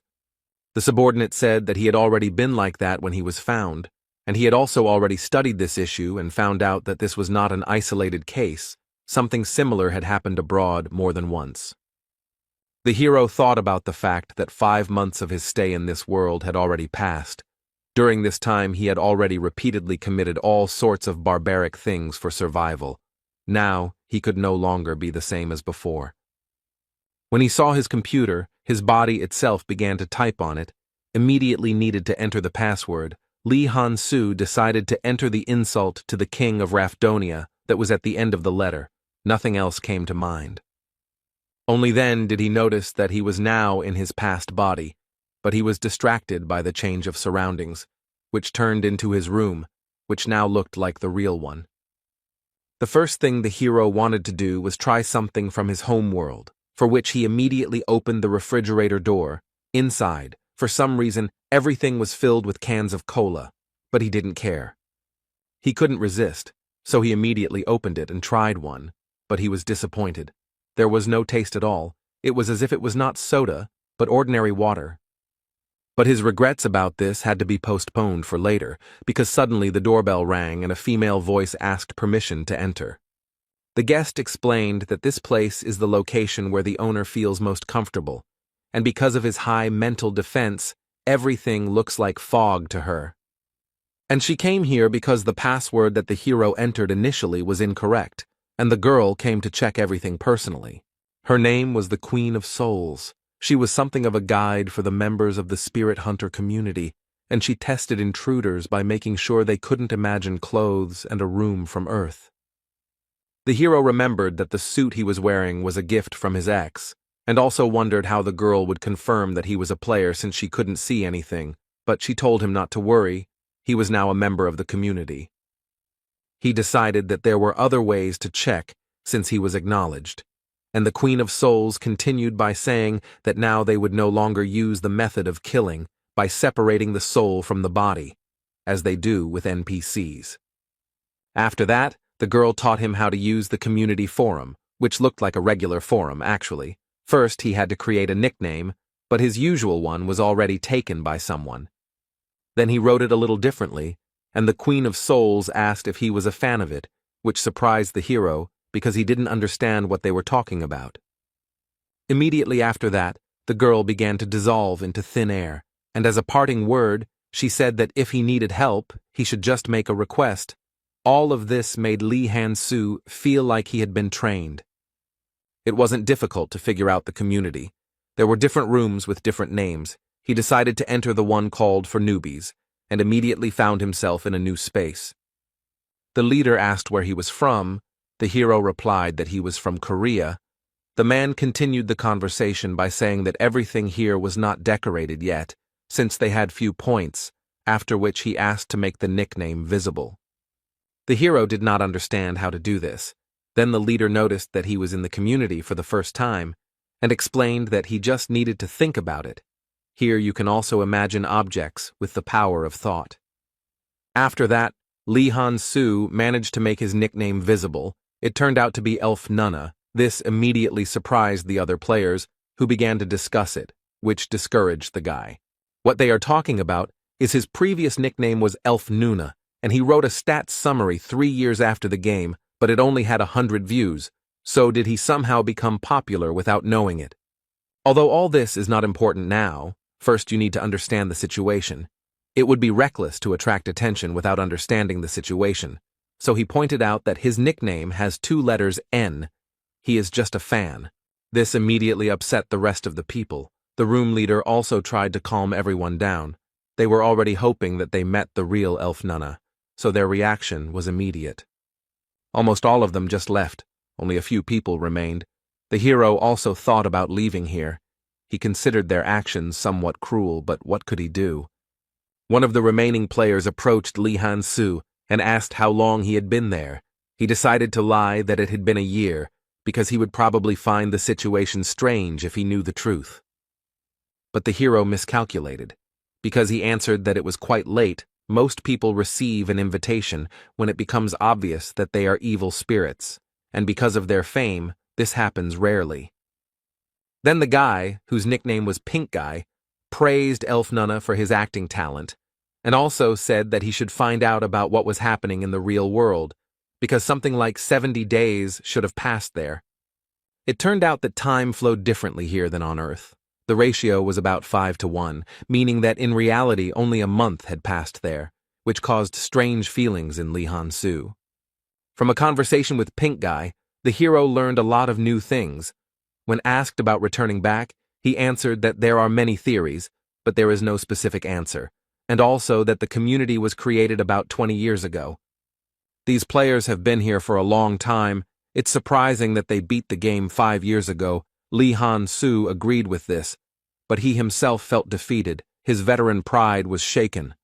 The subordinate said that he had already been like that when he was found, and he had also already studied this issue and found out that this was not an isolated case. Something similar had happened abroad more than once. The hero thought about the fact that 5 months of his stay in this world had already passed. During this time he had already repeatedly committed all sorts of barbaric things for survival. Now he could no longer be the same as before. When he saw his computer, his body itself began to type on it, immediately needed to enter the password. Lee Han-soo decided to enter the insult to the king of Rafdonia that was at the end of the letter. Nothing else came to mind. Only then did he notice that he was now in his past body, but he was distracted by the change of surroundings, which turned into his room, which now looked like the real one. The first thing the hero wanted to do was try something from his home world, for which he immediately opened the refrigerator door. Inside, for some reason, everything was filled with cans of cola, but he didn't care. He couldn't resist, so he immediately opened it and tried one, but he was disappointed. There was no taste at all. It was as if it was not soda, but ordinary water. But his regrets about this had to be postponed for later, because suddenly the doorbell rang and a female voice asked permission to enter. The guest explained that this place is the location where the owner feels most comfortable, and because of his high mental defense, everything looks like fog to her. And she came here because the password that the hero entered initially was incorrect, and the girl came to check everything personally. Her name was the Queen of Souls. She was something of a guide for the members of the spirit hunter community, and she tested intruders by making sure they couldn't imagine clothes and a room from Earth. The hero remembered that the suit he was wearing was a gift from his ex, and also wondered how the girl would confirm that he was a player since she couldn't see anything, but she told him not to worry. He was now a member of the community. He decided that there were other ways to check since he was acknowledged, and the Queen of Souls continued by saying that now they would no longer use the method of killing by separating the soul from the body, as they do with NPCs. After that, the girl taught him how to use the community forum, which looked like a regular forum, actually. First, he had to create a nickname, but his usual one was already taken by someone. Then he wrote it a little differently, and the Queen of Souls asked if he was a fan of it, which surprised the hero because he didn't understand what they were talking about. Immediately after that, the girl began to dissolve into thin air, and as a parting word, she said that if he needed help, he should just make a request. All of this made Lee Han-soo feel like he had been trained. It wasn't difficult to figure out the community. There were different rooms with different names. He decided to enter the one called for newbies, and immediately found himself in a new space. The leader asked where he was from. The hero replied that he was from Korea. The man continued the conversation by saying that everything here was not decorated yet, since they had few points, after which he asked to make the nickname visible. The hero did not understand how to do this. Then the leader noticed that he was in the community for the first time, and explained that he just needed to think about it. Here you can also imagine objects with the power of thought. After that, Lee Han-soo managed to make his nickname visible. It turned out to be Elf Nunna. This immediately surprised the other players, who began to discuss it, which discouraged the guy. What they are talking about is his previous nickname was Elf Nuna, and he wrote a stats summary 3 years after the game, but it only had 100 views, so did he somehow become popular without knowing it? Although all this is not important now, first you need to understand the situation. It would be reckless to attract attention without understanding the situation, so he pointed out that his nickname has 2 letters N. He is just a fan. This immediately upset the rest of the people. The room leader also tried to calm everyone down. They were already hoping that they met the real Elf Nunna, so their reaction was immediate. Almost all of them just left. Only a few people remained. The hero also thought about leaving here. He considered their actions somewhat cruel, but what could he do? One of the remaining players approached Lee Han-soo and asked how long he had been there. He decided to lie that it had been a year, because he would probably find the situation strange if he knew the truth. But the hero miscalculated. Because he answered that it was quite late, most people receive an invitation when it becomes obvious that they are evil spirits, and because of their fame, this happens rarely. Then the guy, whose nickname was Pink Guy, praised Elf Nunna for his acting talent, and also said that he should find out about what was happening in the real world, because something like 70 days should have passed there. It turned out that time flowed differently here than on Earth. The ratio was about 5-to-1, meaning that in reality only a month had passed there, which caused strange feelings in Lee Han-soo. From a conversation with Pink Guy, the hero learned a lot of new things. When asked about returning back, he answered that there are many theories, but there is no specific answer, and also that the community was created about 20 years ago. These players have been here for a long time. It's surprising that they beat the game 5 years ago. Lee Han-soo agreed with this, but he himself felt defeated. His veteran pride was shaken.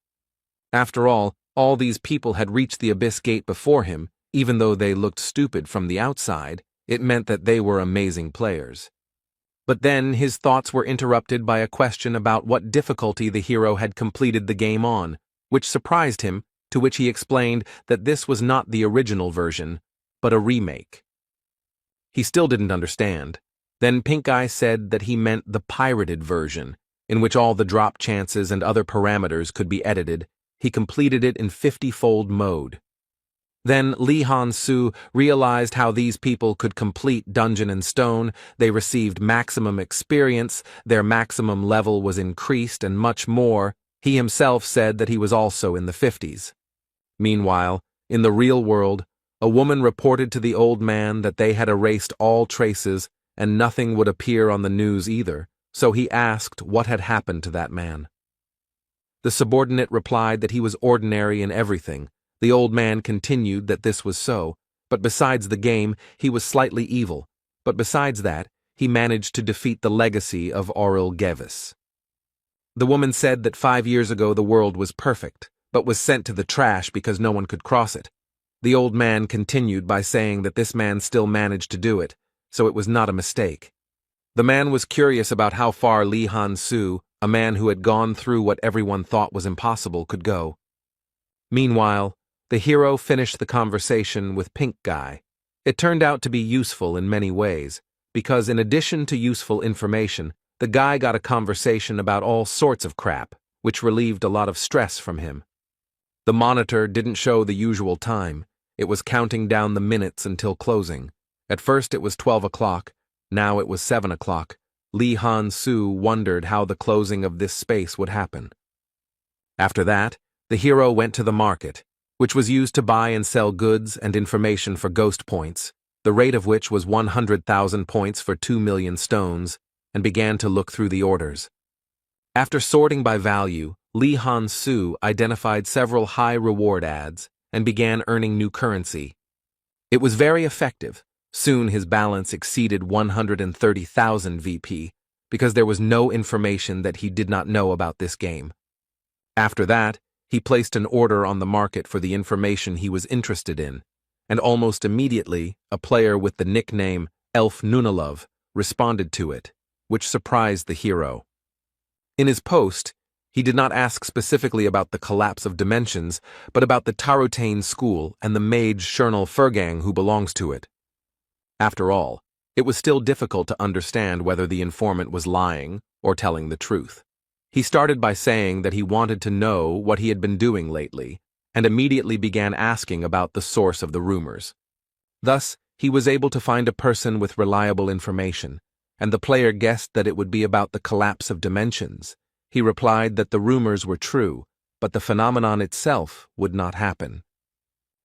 After all these people had reached the Abyss Gate before him. Even though they looked stupid from the outside, it meant that they were amazing players. But then his thoughts were interrupted by a question about what difficulty the hero had completed the game on, which surprised him, to which he explained that this was not the original version, but a remake. He still didn't understand. Then Pink Eye said that he meant the pirated version, in which all the drop chances and other parameters could be edited. He completed it in 50-fold mode. Then Lee Han-soo realized how these people could complete Dungeon and Stone. They received maximum experience, their maximum level was increased, and much more. He himself said that he was also in the 50s. Meanwhile, in the real world, a woman reported to the old man that they had erased all traces and nothing would appear on the news either, so he asked what had happened to that man. The subordinate replied that he was ordinary in everything. The old man continued that this was so, but besides the game, he was slightly evil, but besides that, he managed to defeat the legacy of Auril Gevis. The woman said that 5 years ago the world was perfect, but was sent to the trash because no one could cross it. The old man continued by saying that this man still managed to do it, so it was not a mistake. The man was curious about how far Lee Han-soo, a man who had gone through what everyone thought was impossible, could go. Meanwhile, the hero finished the conversation with Pink Guy. It turned out to be useful in many ways, because in addition to useful information, the guy got a conversation about all sorts of crap, which relieved a lot of stress from him. The monitor didn't show the usual time. It was counting down the minutes until closing. At first it was 12 o'clock, now it was 7 o'clock. Lee Han-soo wondered how the closing of this space would happen. After that, the hero went to the market, which was used to buy and sell goods and information for ghost points, the rate of which was 100,000 points for 2 million stones, and began to look through the orders. After sorting by value, Lee Han-soo identified several high-reward ads and began earning new currency. It was very effective. Soon his balance exceeded 130,000 VP, because there was no information that he did not know about this game. After that, he placed an order on the market for the information he was interested in, and almost immediately, a player with the nickname Elf Nunalove responded to it, which surprised the hero. In his post, he did not ask specifically about the collapse of dimensions, but about the Tarotane school and the mage Shernal Furgang who belongs to it. After all, it was still difficult to understand whether the informant was lying or telling the truth. He started by saying that he wanted to know what he had been doing lately, and immediately began asking about the source of the rumors. Thus, he was able to find a person with reliable information, and the player guessed that it would be about the collapse of dimensions. He replied that the rumors were true, but the phenomenon itself would not happen.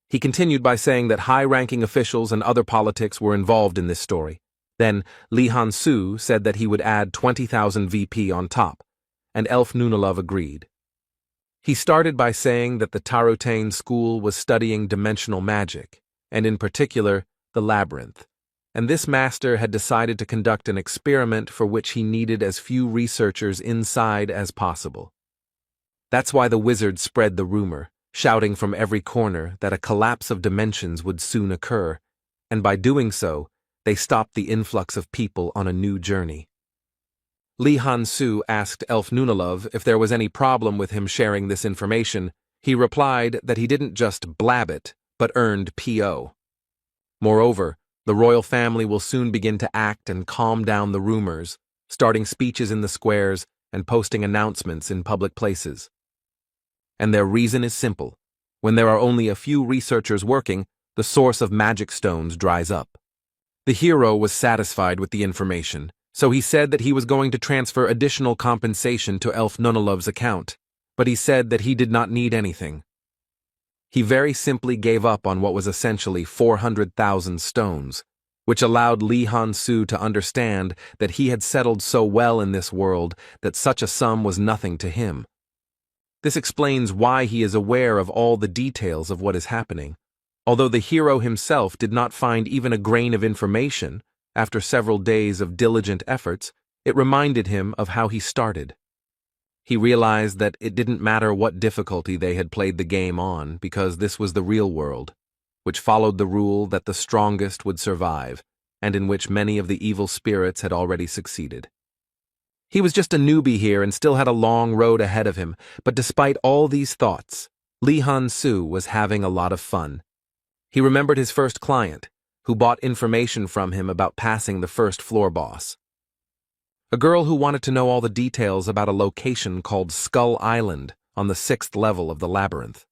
He continued by saying that high-ranking officials and other politics were involved in this story. Then, Lee Han-soo said that he would add 20,000 VP on top, and Elf Nunalov agreed. He started by saying that the Tarotane school was studying dimensional magic, and in particular, the labyrinth, and this master had decided to conduct an experiment for which he needed as few researchers inside as possible. That's why the wizard spread the rumor, shouting from every corner that a collapse of dimensions would soon occur, and by doing so, they stopped the influx of people on a new journey. Lee Han-soo asked Elf Nunalov if there was any problem with him sharing this information. He replied that he didn't just blab it, but earned PO. Moreover, the royal family will soon begin to act and calm down the rumors, starting speeches in the squares and posting announcements in public places. And their reason is simple. When there are only a few researchers working, the source of magic stones dries up. The hero was satisfied with the information, so he said that he was going to transfer additional compensation to Elf Nunalov's account, but he said that he did not need anything. He very simply gave up on what was essentially 400,000 stones, which allowed Lee Han-soo to understand that he had settled so well in this world that such a sum was nothing to him. This explains why he is aware of all the details of what is happening. Although the hero himself did not find even a grain of information, after several days of diligent efforts, it reminded him of how he started. He realized that it didn't matter what difficulty they had played the game on, because this was the real world, which followed the rule that the strongest would survive, and in which many of the evil spirits had already succeeded. He was just a newbie here and still had a long road ahead of him, but despite all these thoughts, Lee Han-soo was having a lot of fun. He remembered his first client, who bought information from him about passing the first floor boss. A girl who wanted to know all the details about a location called Skull Island on the 6th level of the labyrinth.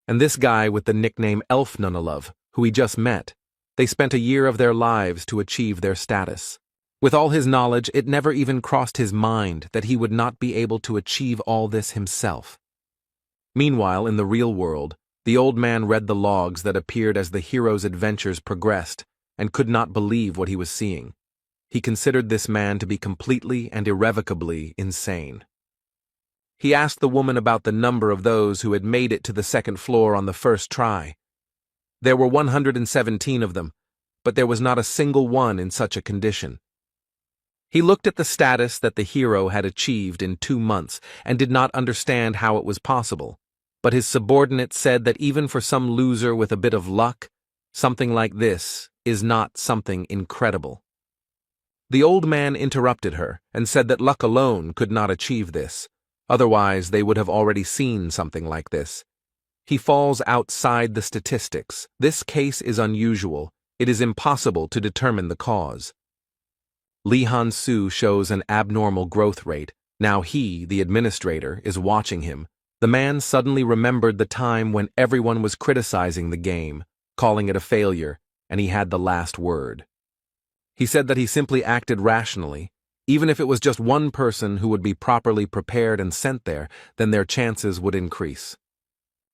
And this guy with the nickname Elf Nunalov, who he just met, they spent a year of their lives to achieve their status. With all his knowledge, it never even crossed his mind that he would not be able to achieve all this himself. Meanwhile, in the real world, the old man read the logs that appeared as the hero's adventures progressed and could not believe what he was seeing. He considered this man to be completely and irrevocably insane. He asked the woman about the number of those who had made it to the 2nd floor on the first try. There were 117 of them, but there was not a single one in such a condition. He looked at the status that the hero had achieved in 2 months and did not understand how it was possible. But his subordinate said that even for some loser with a bit of luck, something like this is not something incredible. The old man interrupted her and said that luck alone could not achieve this, otherwise they would have already seen something like this. He falls outside the statistics. This case is unusual. It is impossible to determine the cause. Lee Han-soo shows an abnormal growth rate. Now he, the administrator, is watching him. The man suddenly remembered the time when everyone was criticizing the game, calling it a failure, and he had the last word. He said that he simply acted rationally. Even if it was just one person who would be properly prepared and sent there, then their chances would increase.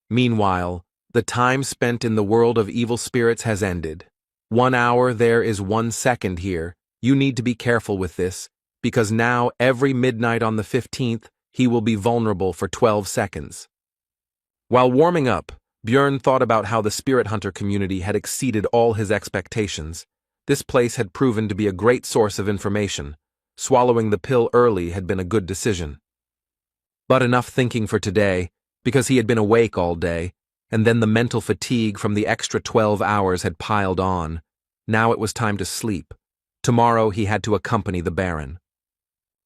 Meanwhile, the time spent in the world of evil spirits has ended. 1 hour there is 1 second here. You need to be careful with this, because now every midnight on the 15th, he will be vulnerable for 12 seconds. While warming up, Björn thought about how the spirit hunter community had exceeded all his expectations. This place had proven to be a great source of information. Swallowing the pill early had been a good decision. But enough thinking for today, because he had been awake all day, and then the mental fatigue from the extra 12 hours had piled on. Now it was time to sleep. Tomorrow he had to accompany the Baron.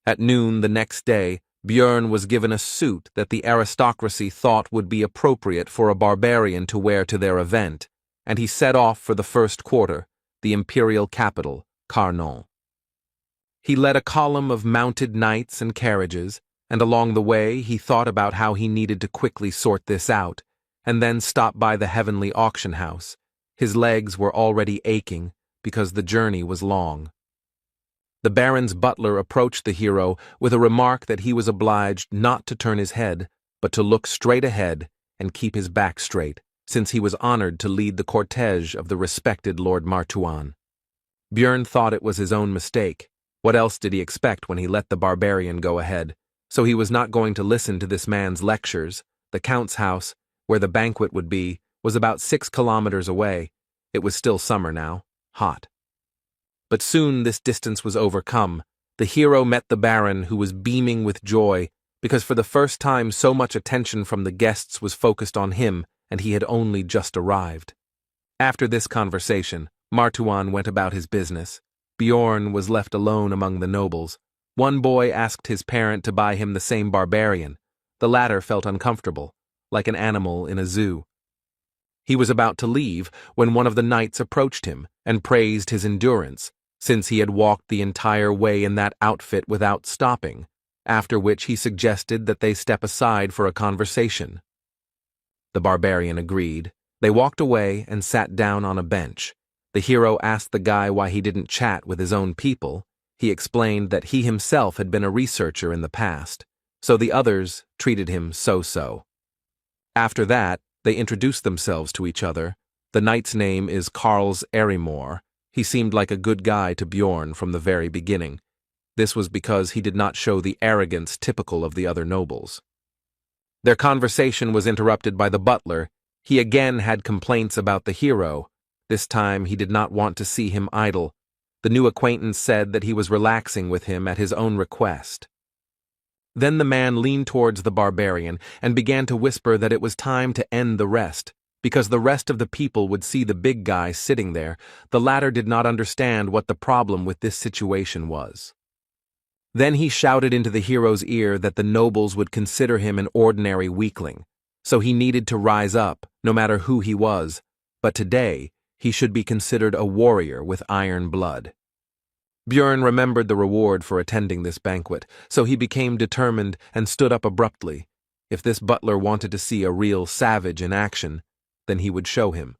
At noon the next day, Björn was given a suit that the aristocracy thought would be appropriate for a barbarian to wear to their event, and he set off for the first quarter, the imperial capital, Carnon. He led a column of mounted knights and carriages, and along the way he thought about how he needed to quickly sort this out, and then stop by the heavenly auction house. His legs were already aching because the journey was long. The Baron's butler approached the hero with a remark that he was obliged not to turn his head, but to look straight ahead and keep his back straight, since he was honored to lead the cortege of the respected Lord Martuan. Björn thought it was his own mistake. What else did he expect when he let the barbarian go ahead? So he was not going to listen to this man's lectures. The Count's house, where the banquet would be, was about 6 kilometers away. It was still summer now, hot. But soon this distance was overcome. The hero met the Baron, who was beaming with joy, because for the first time so much attention from the guests was focused on him, and he had only just arrived. After this conversation, Martuan went about his business. Bjorn was left alone among the nobles. One boy asked his parent to buy him the same barbarian. The latter felt uncomfortable, like an animal in a zoo. He was about to leave when one of the knights approached him and praised his endurance, since he had walked the entire way in that outfit without stopping, after which he suggested that they step aside for a conversation. The barbarian agreed. They walked away and sat down on a bench. The hero asked the guy why he didn't chat with his own people. He explained that he himself had been a researcher in the past, so the others treated him so-so. After that, they introduced themselves to each other. The knight's name is Karls Erimor. He seemed like a good guy to Bjorn from the very beginning. This was because he did not show the arrogance typical of the other nobles. Their conversation was interrupted by the butler. He again had complaints about the hero. This time he did not want to see him idle. The new acquaintance said that he was relaxing with him at his own request. Then the man leaned towards the barbarian and began to whisper that it was time to end the rest, because the rest of the people would see the big guy sitting there. The latter did not understand what the problem with this situation was. Then he shouted into the hero's ear that the nobles would consider him an ordinary weakling, so he needed to rise up, no matter who he was, but today he should be considered a warrior with iron blood. Björn remembered the reward for attending this banquet, so he became determined and stood up abruptly. If this butler wanted to see a real savage in action, then he would show him.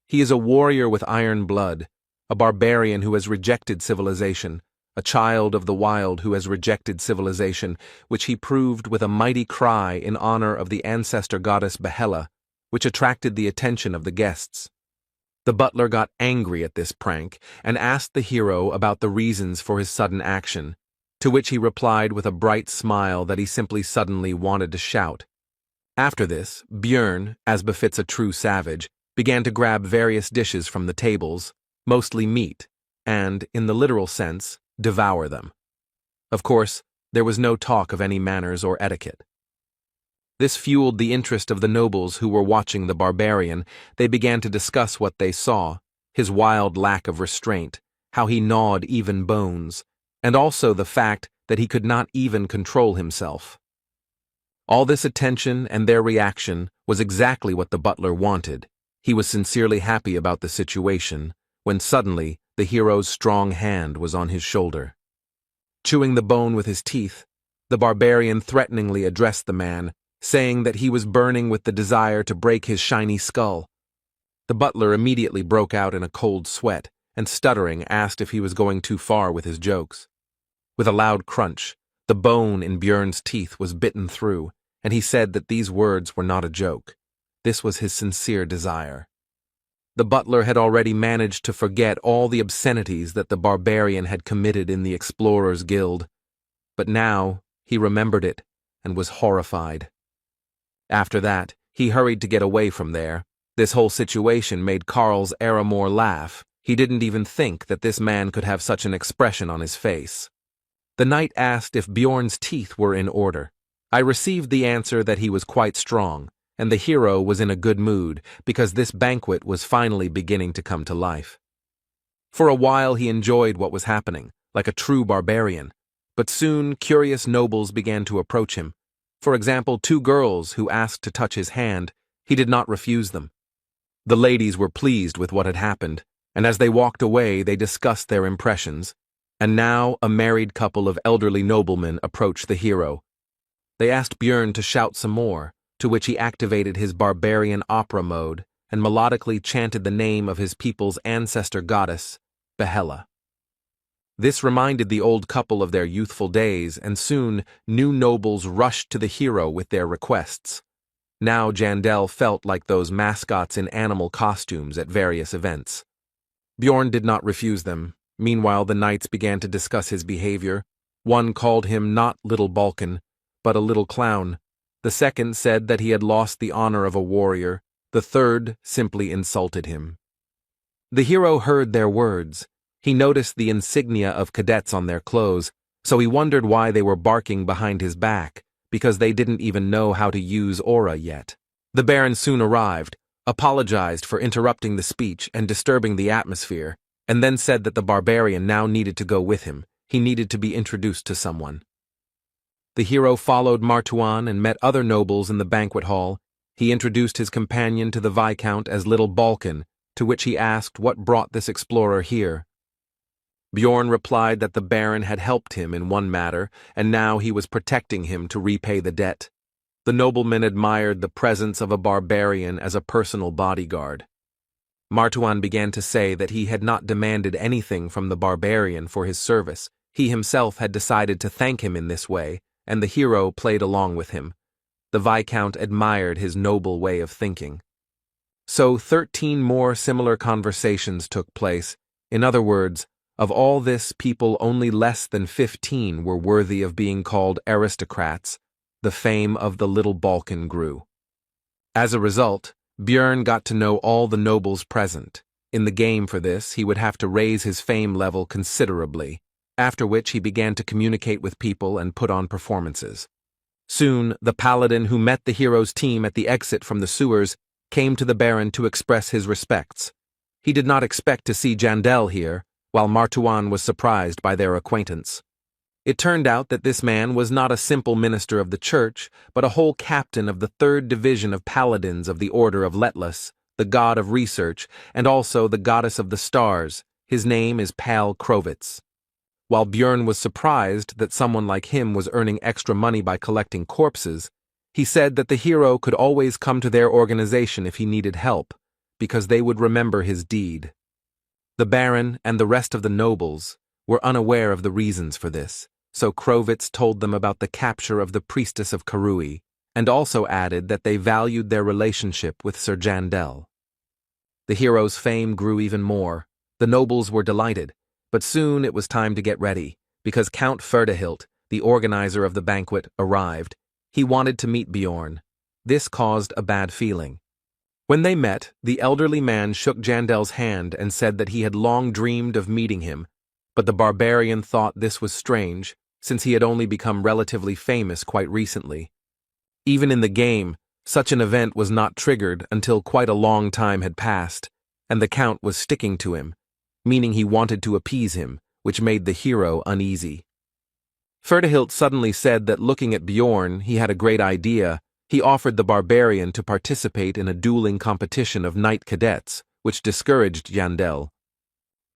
He is a warrior with iron blood, a barbarian who has rejected civilization, a child of the wild who has rejected civilization, which he proved with a mighty cry in honor of the ancestor goddess Yahello, which attracted the attention of the guests. The butler got angry at this prank and asked the hero about the reasons for his sudden action, to which he replied with a bright smile that he simply suddenly wanted to shout. After this, Björn, as befits a true savage, began to grab various dishes from the tables, mostly meat, and, in the literal sense, devour them. Of course, there was no talk of any manners or etiquette. This fueled the interest of the nobles who were watching the barbarian. They began to discuss what they saw, his wild lack of restraint, how he gnawed even bones, and also the fact that he could not even control himself. All this attention and their reaction was exactly what the butler wanted. He was sincerely happy about the situation, when suddenly the hero's strong hand was on his shoulder. Chewing the bone with his teeth, the barbarian threateningly addressed the man, saying that he was burning with the desire to break his shiny skull. The butler immediately broke out in a cold sweat, and stuttering asked if he was going too far with his jokes. With a loud crunch, the bone in Björn's teeth was bitten through, and he said that these words were not a joke. This was his sincere desire. The butler had already managed to forget all the obscenities that the barbarian had committed in the Explorers' Guild, but now he remembered it and was horrified. After that, he hurried to get away from there. This whole situation made Karls Erimor laugh. He didn't even think that this man could have such an expression on his face. The knight asked if Bjorn's teeth were in order. I received the answer that he was quite strong, and the hero was in a good mood because this banquet was finally beginning to come to life. For a while he enjoyed what was happening, like a true barbarian, But soon, curious nobles began to approach him. For example, two girls who asked to touch his hand. He did not refuse them. The ladies were pleased with what had happened, and as they walked away, they discussed their impressions. And now, a married couple of elderly noblemen approached the hero. They asked Björn to shout some more, to which he activated his barbarian opera mode and melodically chanted the name of his people's ancestor goddess, Yahello. This reminded the old couple of their youthful days, and soon new nobles rushed to the hero with their requests. Now Jandel felt like those mascots in animal costumes at various events. Bjorn did not refuse them. Meanwhile, the knights began to discuss his behavior. One called him not Little Balkan, but a little clown. The second said that he had lost the honor of a warrior. The third simply insulted him. The hero heard their words. He noticed the insignia of cadets on their clothes, so he wondered why they were barking behind his back, because they didn't even know how to use aura yet. The Baron soon arrived, apologized for interrupting the speech and disturbing the atmosphere, and then said that the barbarian now needed to go with him. He needed to be introduced to someone. The hero followed Martuan and met other nobles in the banquet hall. He introduced his companion to the Viscount as Little Balkan, to which he asked what brought this explorer here. Bjorn replied that the Baron had helped him in one matter, and now he was protecting him to repay the debt. The nobleman admired the presence of a barbarian as a personal bodyguard. Martuan began to say that he had not demanded anything from the barbarian for his service. He himself had decided to thank him in this way, and the hero played along with him. The Viscount admired his noble way of thinking. So 13 more similar conversations took place. In other words, of all this, people only less than 15 were worthy of being called aristocrats. The fame of the Little Balkan grew. As a result, Björn got to know all the nobles present. In the game for this, he would have to raise his fame level considerably, after which he began to communicate with people and put on performances. Soon, the paladin who met the hero's team at the exit from the sewers came to the Baron to express his respects. He did not expect to see Jandel here, while Martuan was surprised by their acquaintance. It turned out that this man was not a simple minister of the church, but a whole captain of the 3rd Division of Paladins of the Order of Letless, the god of research, and also the goddess of the stars. His name is Pal Krovitz. While Björn was surprised that someone like him was earning extra money by collecting corpses, he said that the hero could always come to their organization if he needed help, because they would remember his deed. The Baron and the rest of the nobles were unaware of the reasons for this, so Krovitz told them about the capture of the priestess of Karui, and also added that they valued their relationship with Sir Jandel. The hero's fame grew even more. The nobles were delighted, but soon it was time to get ready, because Count Ferdehilt, the organizer of the banquet, arrived. He wanted to meet Bjorn. This caused a bad feeling. When they met, the elderly man shook Jandel's hand and said that he had long dreamed of meeting him, but the barbarian thought this was strange, since he had only become relatively famous quite recently. Even in the game, such an event was not triggered until quite a long time had passed, and the Count was sticking to him, meaning he wanted to appease him, which made the hero uneasy. Ferdehilt suddenly said that looking at Bjorn, he had a great idea. He offered the barbarian to participate in a dueling competition of knight cadets, which discouraged Jandel.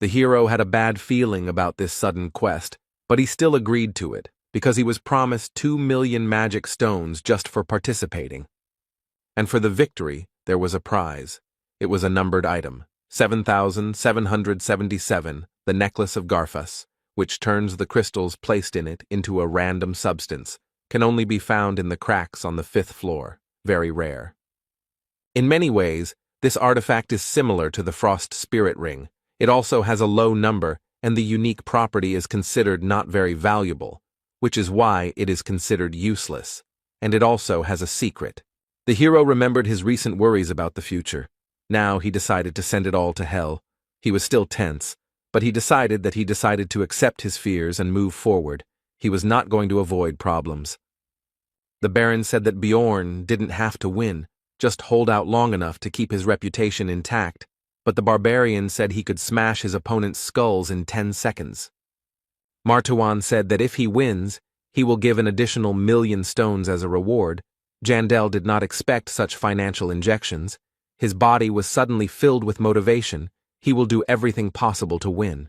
The hero had a bad feeling about this sudden quest, but he still agreed to it, because he was promised 2 million magic stones just for participating. And for the victory, there was a prize. It was a numbered item, 7,777, the necklace of Garfus, which turns the crystals placed in it into a random substance, can only be found in the cracks on the 5th floor, very rare. In many ways, this artifact is similar to the Frost Spirit Ring. It also has a low number, and the unique property is considered not very valuable, which is why it is considered useless, and it also has a secret. The hero remembered his recent worries about the future. Now he decided to send it all to hell. He was still tense, but he decided to accept his fears and move forward. He was not going to avoid problems. The Baron said that Bjorn didn't have to win, just hold out long enough to keep his reputation intact, but the barbarian said he could smash his opponent's skulls in 10 seconds. Martawan said that if he wins, he will give an additional 1,000,000 stones as a reward. Jandel did not expect such financial injections. His body was suddenly filled with motivation. He will do everything possible to win.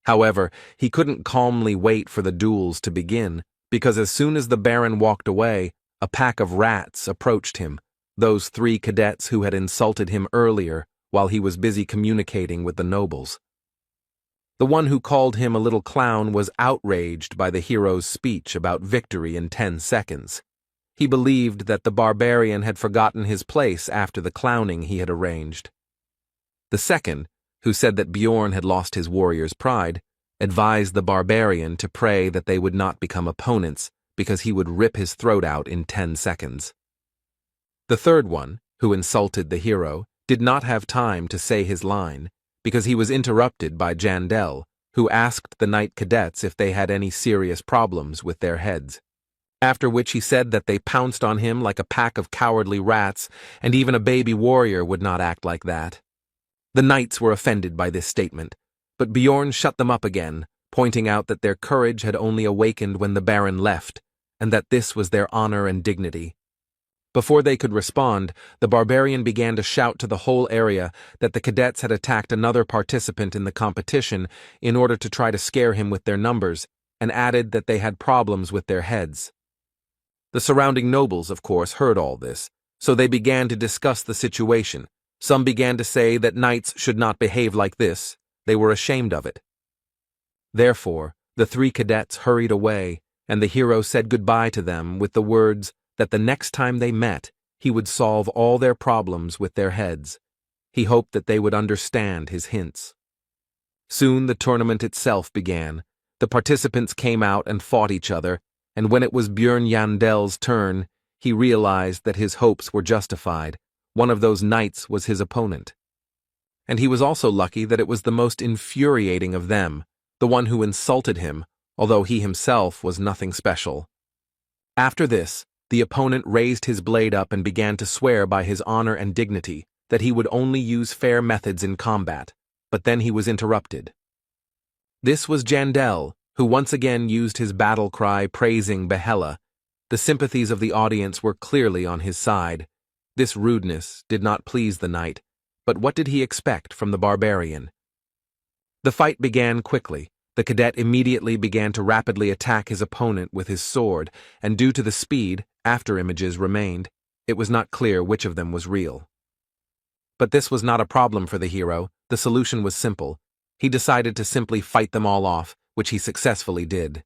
However, he couldn't calmly wait for the duels to begin, because as soon as the Baron walked away, a pack of rats approached him, those 3 cadets who had insulted him earlier while he was busy communicating with the nobles. The one who called him a little clown was outraged by the hero's speech about victory in 10 seconds. He believed that the barbarian had forgotten his place after the clowning he had arranged. The second, who said that Bjorn had lost his warrior's pride, advised the barbarian to pray that they would not become opponents because he would rip his throat out in 10 seconds. The third one, who insulted the hero, did not have time to say his line because he was interrupted by Jandel, who asked the knight cadets if they had any serious problems with their heads. After which he said that they pounced on him like a pack of cowardly rats, and even a baby warrior would not act like that. The knights were offended by this statement, but Bjorn shut them up again, pointing out that their courage had only awakened when the Baron left, and that this was their honor and dignity. Before they could respond, the barbarian began to shout to the whole area that the cadets had attacked another participant in the competition in order to try to scare him with their numbers, and added that they had problems with their heads. The surrounding nobles, of course, heard all this, so they began to discuss the situation. Some began to say that knights should not behave like this. They were ashamed of it. Therefore, the 3 cadets hurried away, and the hero said goodbye to them with the words that the next time they met, he would solve all their problems with their heads. He hoped that they would understand his hints. Soon the tournament itself began. The participants came out and fought each other, and when it was Bjorn Jandel's turn, he realized that his hopes were justified. One of those knights was his opponent. And he was also lucky that it was the most infuriating of them, the one who insulted him, although he himself was nothing special. After this, the opponent raised his blade up and began to swear by his honor and dignity that he would only use fair methods in combat, but then he was interrupted. This was Jandel, who once again used his battle cry praising Yahello. The sympathies of the audience were clearly on his side. This rudeness did not please the knight, but what did he expect from the barbarian? The fight began quickly. The cadet immediately began to rapidly attack his opponent with his sword, and due to the speed, after-images remained. It was not clear which of them was real. But this was not a problem for the hero. The solution was simple. He decided to simply fight them all off, which he successfully did.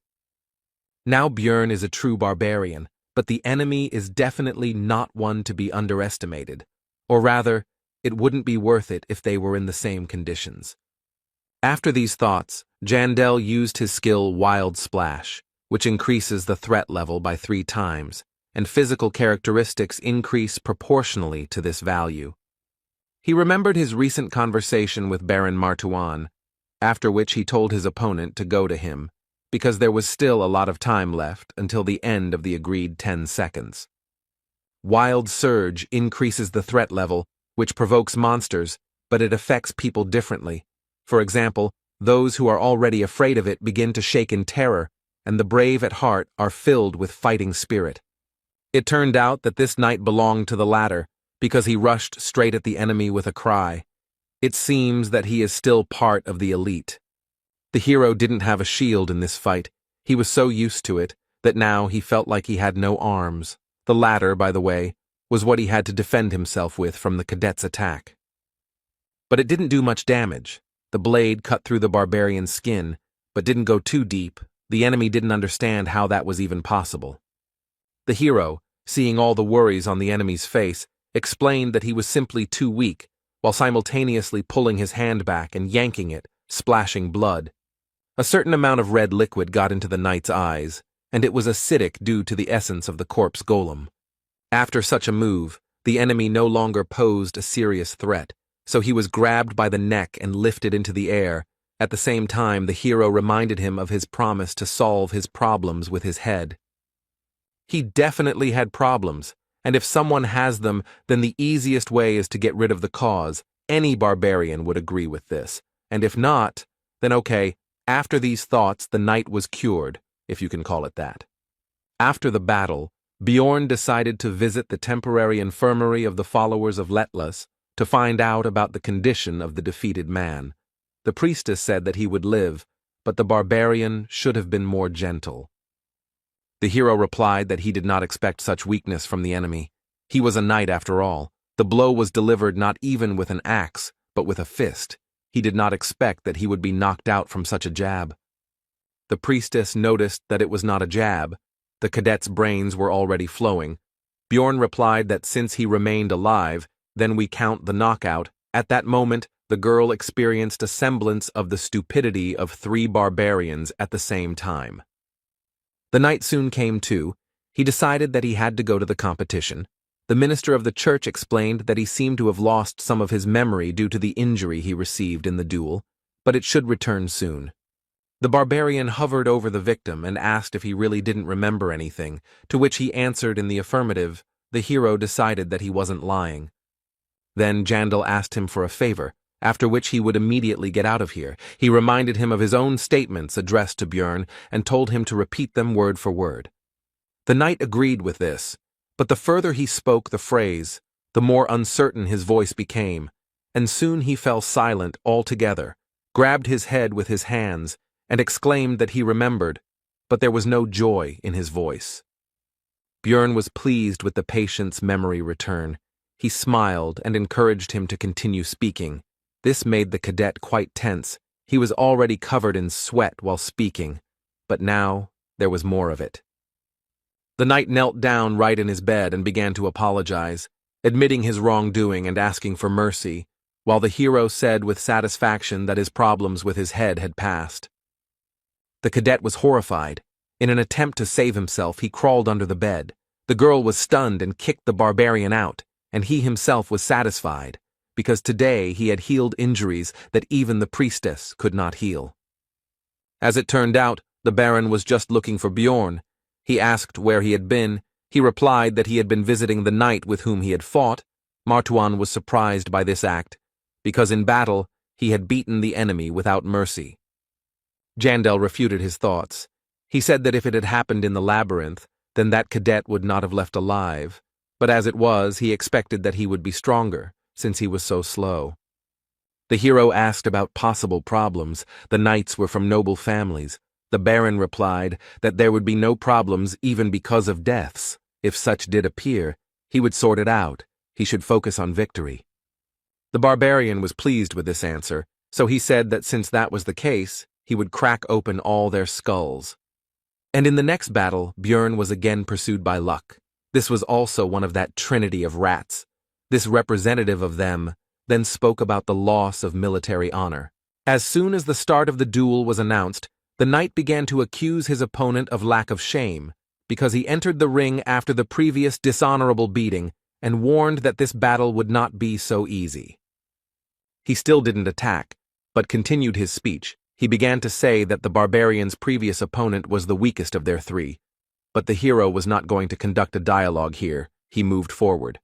Now Bjorn is a true barbarian, but the enemy is definitely not one to be underestimated. Or rather, it wouldn't be worth it if they were in the same conditions. After these thoughts, Jandel used his skill Wild Splash, which increases the threat level by 3 times, and physical characteristics increase proportionally to this value. He remembered his recent conversation with Baron Martawan, after which he told his opponent to go to him, because there was still a lot of time left until the end of the agreed 10 seconds. Wild Surge increases the threat level, which provokes monsters, but it affects people differently. For example, those who are already afraid of it begin to shake in terror, and the brave at heart are filled with fighting spirit. It turned out that this knight belonged to the latter, because he rushed straight at the enemy with a cry. It seems that he is still part of the elite. The hero didn't have a shield in this fight. He was so used to it that now he felt like he had no arms. The latter, by the way, was what he had to defend himself with from the cadet's attack. But it didn't do much damage. The blade cut through the barbarian's skin, but didn't go too deep. The enemy didn't understand how that was even possible. The hero, seeing all the worries on the enemy's face, explained that he was simply too weak, while simultaneously pulling his hand back and yanking it, splashing blood. A certain amount of red liquid got into the knight's eyes, and it was acidic due to the essence of the corpse golem. After such a move, the enemy no longer posed a serious threat, so he was grabbed by the neck and lifted into the air. At the same time, the hero reminded him of his promise to solve his problems with his head. He definitely had problems, and if someone has them, then the easiest way is to get rid of the cause. Any barbarian would agree with this, and if not, then okay, After these thoughts, the knight was cured, if you can call it that. After the battle, Bjorn decided to visit the temporary infirmary of the followers of Letlas to find out about the condition of the defeated man. The priestess said that he would live, but the barbarian should have been more gentle. The hero replied that he did not expect such weakness from the enemy. He was a knight after all. The blow was delivered not even with an axe, but with a fist. He did not expect that he would be knocked out from such a jab. The priestess noticed that it was not a jab. The cadet's brains were already flowing. Bjorn replied that since he remained alive, then we count the knockout. At that moment, the girl experienced a semblance of the stupidity of 3 barbarians at the same time. The knight soon came to. He decided that he had to go to the competition. The minister of the church explained that he seemed to have lost some of his memory due to the injury he received in the duel, but it should return soon. The barbarian hovered over the victim and asked if he really didn't remember anything, to which he answered in the affirmative. The hero decided that he wasn't lying. Then Jandal asked him for a favor, after which he would immediately get out of here. He reminded him of his own statements addressed to Bjorn and told him to repeat them word for word. The knight agreed with this, but the further he spoke the phrase, the more uncertain his voice became, and soon he fell silent altogether, grabbed his head with his hands, and exclaimed that he remembered, but there was no joy in his voice. Bjorn was pleased with the patient's memory return. He smiled and encouraged him to continue speaking. This made the cadet quite tense. He was already covered in sweat while speaking, but now there was more of it. The knight knelt down right in his bed and began to apologize, admitting his wrongdoing and asking for mercy, while the hero said with satisfaction that his problems with his head had passed. The cadet was horrified. In an attempt to save himself, he crawled under the bed. The girl was stunned and kicked the barbarian out, and he himself was satisfied, because today he had healed injuries that even the priestess could not heal. As it turned out, the Baron was just looking for Bjorn. He asked where he had been. He replied that he had been visiting the knight with whom he had fought. Martuan was surprised by this act, because in battle he had beaten the enemy without mercy. Jandal refuted his thoughts. He said that if it had happened in the labyrinth, then that cadet would not have left alive, but as it was, he expected that he would be stronger, since he was so slow. The hero asked about possible problems. The knights were from noble families. The Baron replied that there would be no problems even because of deaths. If such did appear, he would sort it out. He should focus on victory. The barbarian was pleased with this answer, so he said that since that was the case, he would crack open all their skulls. And in the next battle, Bjorn was again pursued by luck. This was also one of that trinity of rats. This representative of them then spoke about the loss of military honor. As soon as the start of the duel was announced, the knight began to accuse his opponent of lack of shame, because he entered the ring after the previous dishonorable beating and warned that this battle would not be so easy. He still didn't attack, but continued his speech. He began to say that the barbarian's previous opponent was the weakest of their 3, but the hero was not going to conduct a dialogue here. He moved forward.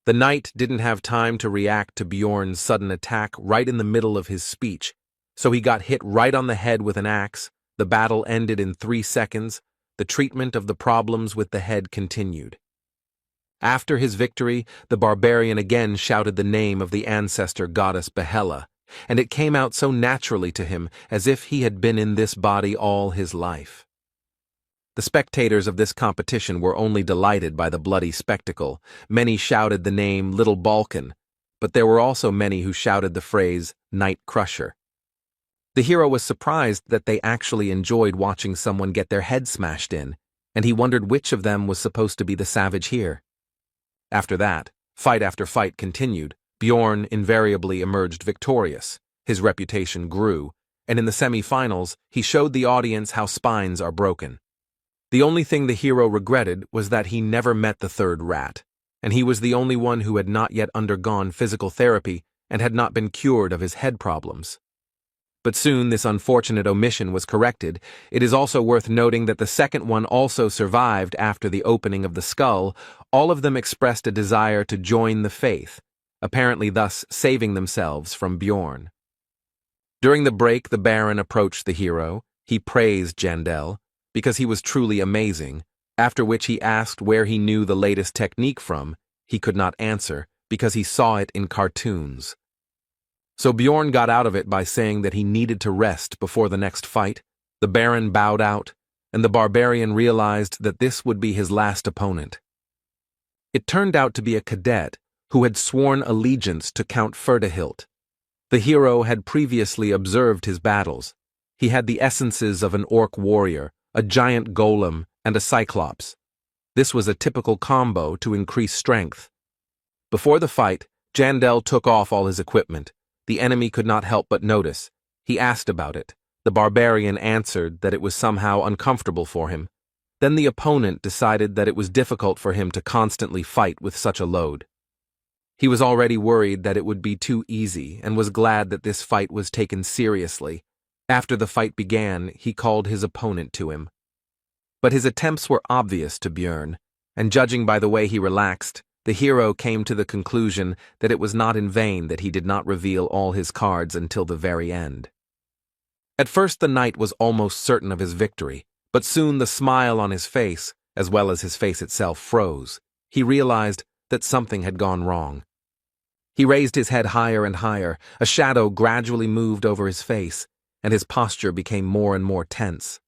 The knight didn't have time to react to Bjorn's sudden attack right in the middle of his speech, so he got hit right on the head with an axe. The battle ended in 3 seconds. The treatment of the problems with the head continued. After his victory, the barbarian again shouted the name of the ancestor goddess Yahello, and it came out so naturally to him as if he had been in this body all his life. The spectators of this competition were only delighted by the bloody spectacle. Many shouted the name Little Balkan, but there were also many who shouted the phrase Night Crusher. The hero was surprised that they actually enjoyed watching someone get their head smashed in, and he wondered which of them was supposed to be the savage here. After that, fight after fight continued. Bjorn invariably emerged victorious. His reputation grew, and in the semi-finals, he showed the audience how spines are broken. The only thing the hero regretted was that he never met the 3rd rat, and he was the only one who had not yet undergone physical therapy and had not been cured of his head problems. But soon this unfortunate omission was corrected. It is also worth noting that the second one also survived after the opening of the skull. All of them expressed a desire to join the faith, apparently thus saving themselves from Bjorn. During the break, the Baron approached the hero. He praised Jandel because he was truly amazing, after which he asked where he knew the latest technique from. He could not answer because he saw it in cartoons. So Bjorn got out of it by saying that he needed to rest before the next fight. The Baron bowed out, and the barbarian realized that this would be his last opponent. It turned out to be a cadet who had sworn allegiance to Count Ferdehilt. The hero had previously observed his battles. He had the essences of an orc warrior, a giant golem, and a cyclops. This was a typical combo to increase strength. Before the fight, Jandel took off all his equipment. The enemy could not help but notice. He asked about it. The barbarian answered that it was somehow uncomfortable for him. Then the opponent decided that it was difficult for him to constantly fight with such a load. He was already worried that it would be too easy and was glad that this fight was taken seriously. After the fight began, he called his opponent to him. But his attempts were obvious to Bjorn, and judging by the way he relaxed, the hero came to the conclusion that it was not in vain that he did not reveal all his cards until the very end. At first the knight was almost certain of his victory, but soon the smile on his face, as well as his face itself, froze. He realized that something had gone wrong. He raised his head higher and higher, a shadow gradually moved over his face, and his posture became more and more tense.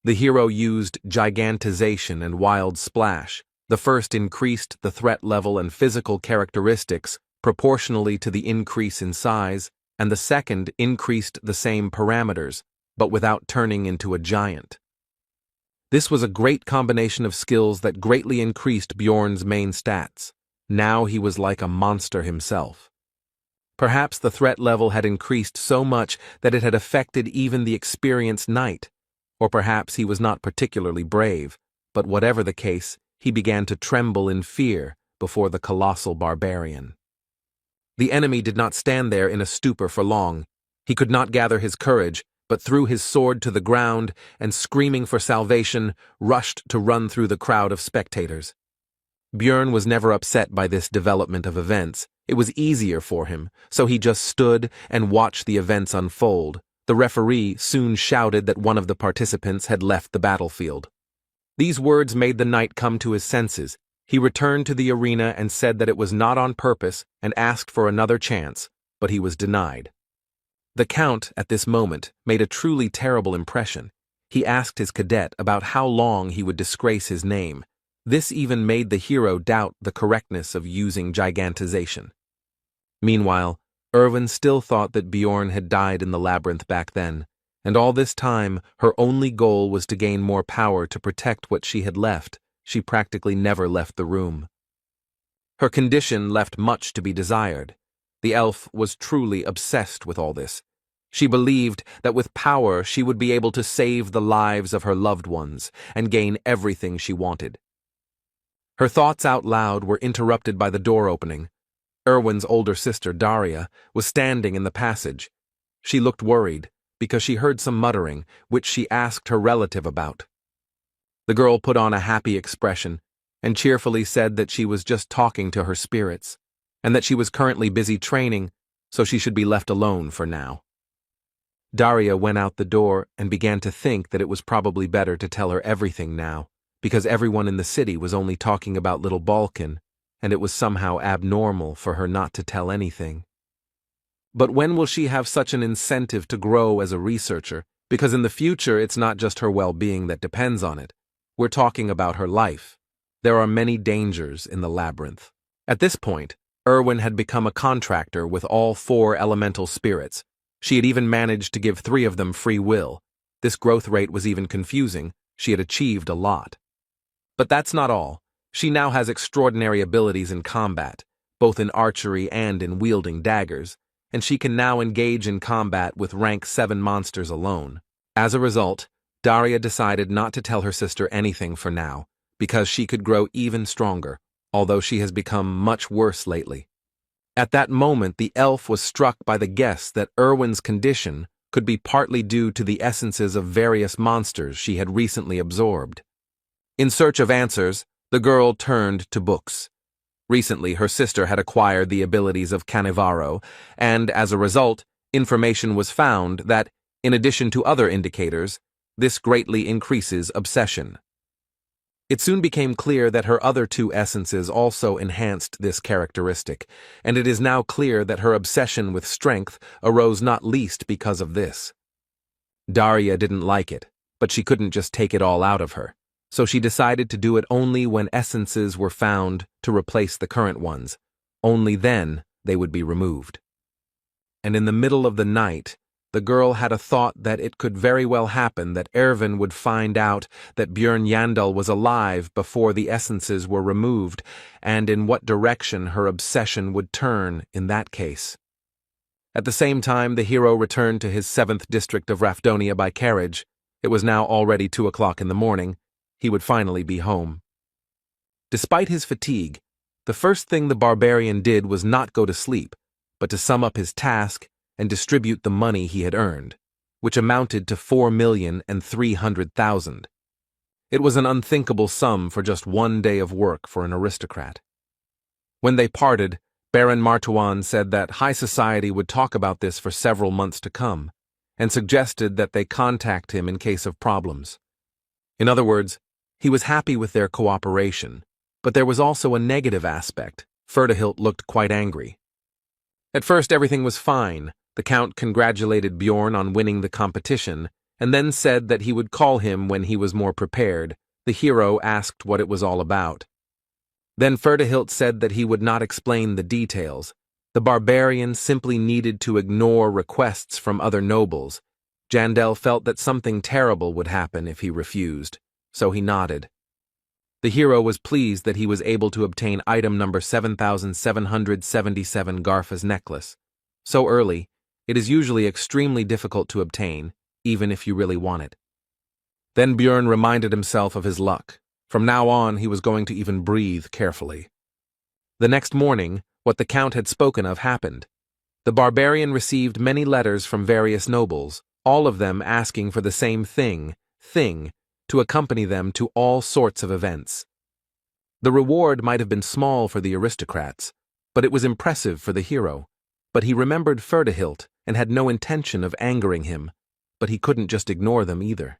The hero used gigantization and wild splash. The first increased the threat level and physical characteristics proportionally to the increase in size, and the second increased the same parameters, but without turning into a giant. This was a great combination of skills that greatly increased Bjorn's main stats. Now he was like a monster himself. Perhaps the threat level had increased so much that it had affected even the experienced knight, or perhaps he was not particularly brave, but whatever the case, he began to tremble in fear before the colossal barbarian. The enemy did not stand there in a stupor for long. He could not gather his courage, but threw his sword to the ground and, screaming for salvation, rushed to run through the crowd of spectators. Bjorn was never upset by this development of events. It was easier for him, so he just stood and watched the events unfold. The referee soon shouted that one of the participants had left the battlefield. These words made the knight come to his senses. He returned to the arena and said that it was not on purpose and asked for another chance, but he was denied. The count, at this moment, made a truly terrible impression. He asked his cadet about how long he would disgrace his name. This even made the hero doubt the correctness of using gigantization. Meanwhile, Erwin still thought that Bjorn had died in the labyrinth back then, and all this time her only goal was to gain more power to protect what she had left. She practically never left the room. Her condition left much to be desired. The elf was truly obsessed with all this. She believed that with power she would be able to save the lives of her loved ones and gain everything she wanted. Her thoughts out loud were interrupted by the door opening. Erwin's older sister, Daria, was standing in the passage. She looked worried because she heard some muttering, which she asked her relative about. The girl put on a happy expression and cheerfully said that she was just talking to her spirits, and that she was currently busy training, so she should be left alone for now. Daria went out the door and began to think that it was probably better to tell her everything now, because everyone in the city was only talking about little Balkan, and it was somehow abnormal for her not to tell anything. But when will she have such an incentive to grow as a researcher? Because in the future, it's not just her well-being that depends on it. We're talking about her life. There are many dangers in the labyrinth. At this point, Erwin had become a contractor with all 4 elemental spirits. She had even managed to give 3 of them free will. This growth rate was even confusing. She had achieved a lot. But that's not all. She now has extraordinary abilities in combat, both in archery and in wielding daggers, and she can now engage in combat with rank 7 monsters alone. As a result, Daria decided not to tell her sister anything for now, because she could grow even stronger, although she has become much worse lately. At that moment, the elf was struck by the guess that Erwin's condition could be partly due to the essences of various monsters she had recently absorbed. In search of answers, the girl turned to books. Recently, her sister had acquired the abilities of Canevaro, and as a result, Information was found that, in addition to other indicators, this greatly increases obsession. It soon became clear that her other two essences also enhanced this characteristic, and it is now clear that her obsession with strength arose not least because of this. Daria didn't like it, but she couldn't just take it all out of her, so she decided to do it only when essences were found to replace the current ones. Only then they would be removed. And in the middle of the night, the girl had a thought that it could very well happen that Ervin would find out that Björn Yandel was alive before the essences were removed, and in what direction her obsession would turn in that case. At the same time, the hero returned to his 7th district of Rafdonia by carriage. It was now already 2 o'clock in the morning. He would finally be home. Despite his fatigue, the first thing the barbarian did was not go to sleep, but to sum up his task and distribute the money he had earned, which amounted to 4,300,000. It was an unthinkable sum for just 1 day of work for an aristocrat. When they parted, Baron Martuan said that high society would talk about this for several months to come, and suggested that they contact him in case of problems. In other words, he was happy with their cooperation, but there was also a negative aspect. Ferdihilt looked quite angry. At first everything was fine. The Count congratulated Bjorn on winning the competition, and then said that he would call him when he was more prepared. The hero asked what it was all about. Then Ferdihilt said that he would not explain the details. The barbarian simply needed to ignore requests from other nobles. Jandel felt that something terrible would happen if he refused, so he nodded. The hero was pleased that he was able to obtain item number 7777 Garfa's necklace. So early, it is usually extremely difficult to obtain, even if you really want it. Then Björn reminded himself of his luck. From now on, he was going to even breathe carefully. The next morning, what the Count had spoken of happened. The barbarian received many letters from various nobles, all of them asking for the same thing, to accompany them to all sorts of events. The reward might have been small for the aristocrats, but it was impressive for the hero. But he remembered Ferdihilt and had no intention of angering him, but he couldn't just ignore them either.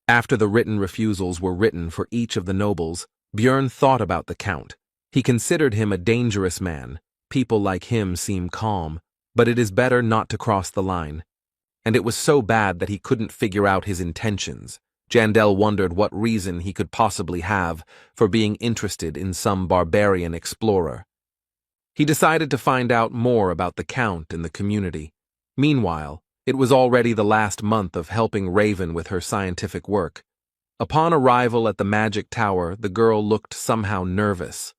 After the written refusals were written for each of the nobles, Björn thought about the Count. He considered him a dangerous man. People like him seem calm, but it is better not to cross the line. And it was so bad that he couldn't figure out his intentions. Jandel wondered what reason he could possibly have for being interested in some barbarian explorer. He decided to find out more about the Count and the community. Meanwhile, it was already the last month of helping Raven with her scientific work. Upon arrival at the magic tower, the girl looked somehow nervous.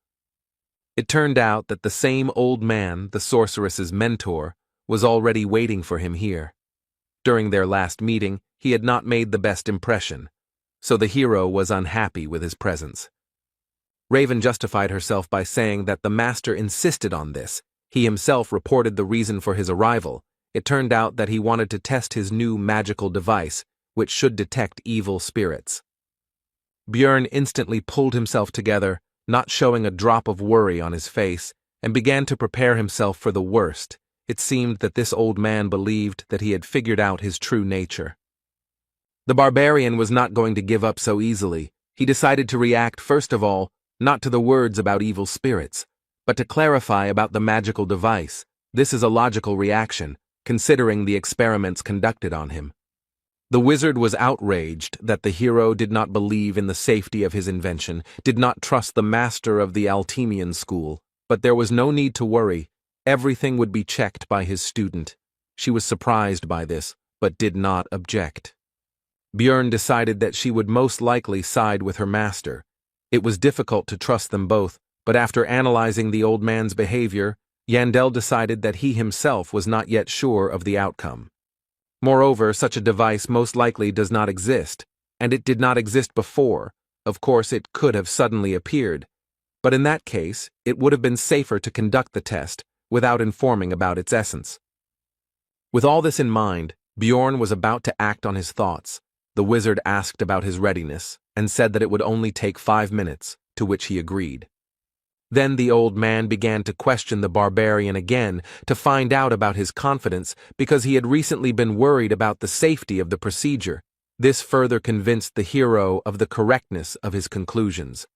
It turned out that the same old man, the sorceress's mentor, was already waiting for him here. During their last meeting, he had not made the best impression, so the hero was unhappy with his presence. Raven justified herself by saying that the master insisted on this. He himself reported the reason for his arrival. It turned out that he wanted to test his new magical device, which should detect evil spirits. Björn instantly pulled himself together, not showing a drop of worry on his face, and began to prepare himself for the worst. It seemed that this old man believed that he had figured out his true nature. The barbarian was not going to give up so easily. He decided to react first of all, not to the words about evil spirits, but to clarify about the magical device. This is a logical reaction, considering the experiments conducted on him. The wizard was outraged that the hero did not believe in the safety of his invention, did not trust the master of the Altemian school, but there was no need to worry. Everything would be checked by his student. She was surprised by this, but did not object. Björn decided that she would most likely side with her master. It was difficult to trust them both, but after analyzing the old man's behavior, Yandel decided that he himself was not yet sure of the outcome. Moreover, such a device most likely does not exist, and it did not exist before. Of course, it could have suddenly appeared, but in that case, it would have been safer to conduct the test without informing about its essence. With all this in mind, Bjorn was about to act on his thoughts. The wizard asked about his readiness and said that it would only take 5 minutes, to which he agreed. Then the old man began to question the barbarian again to find out about his confidence because he had recently been worried about the safety of the procedure. This further convinced the hero of the correctness of his conclusions.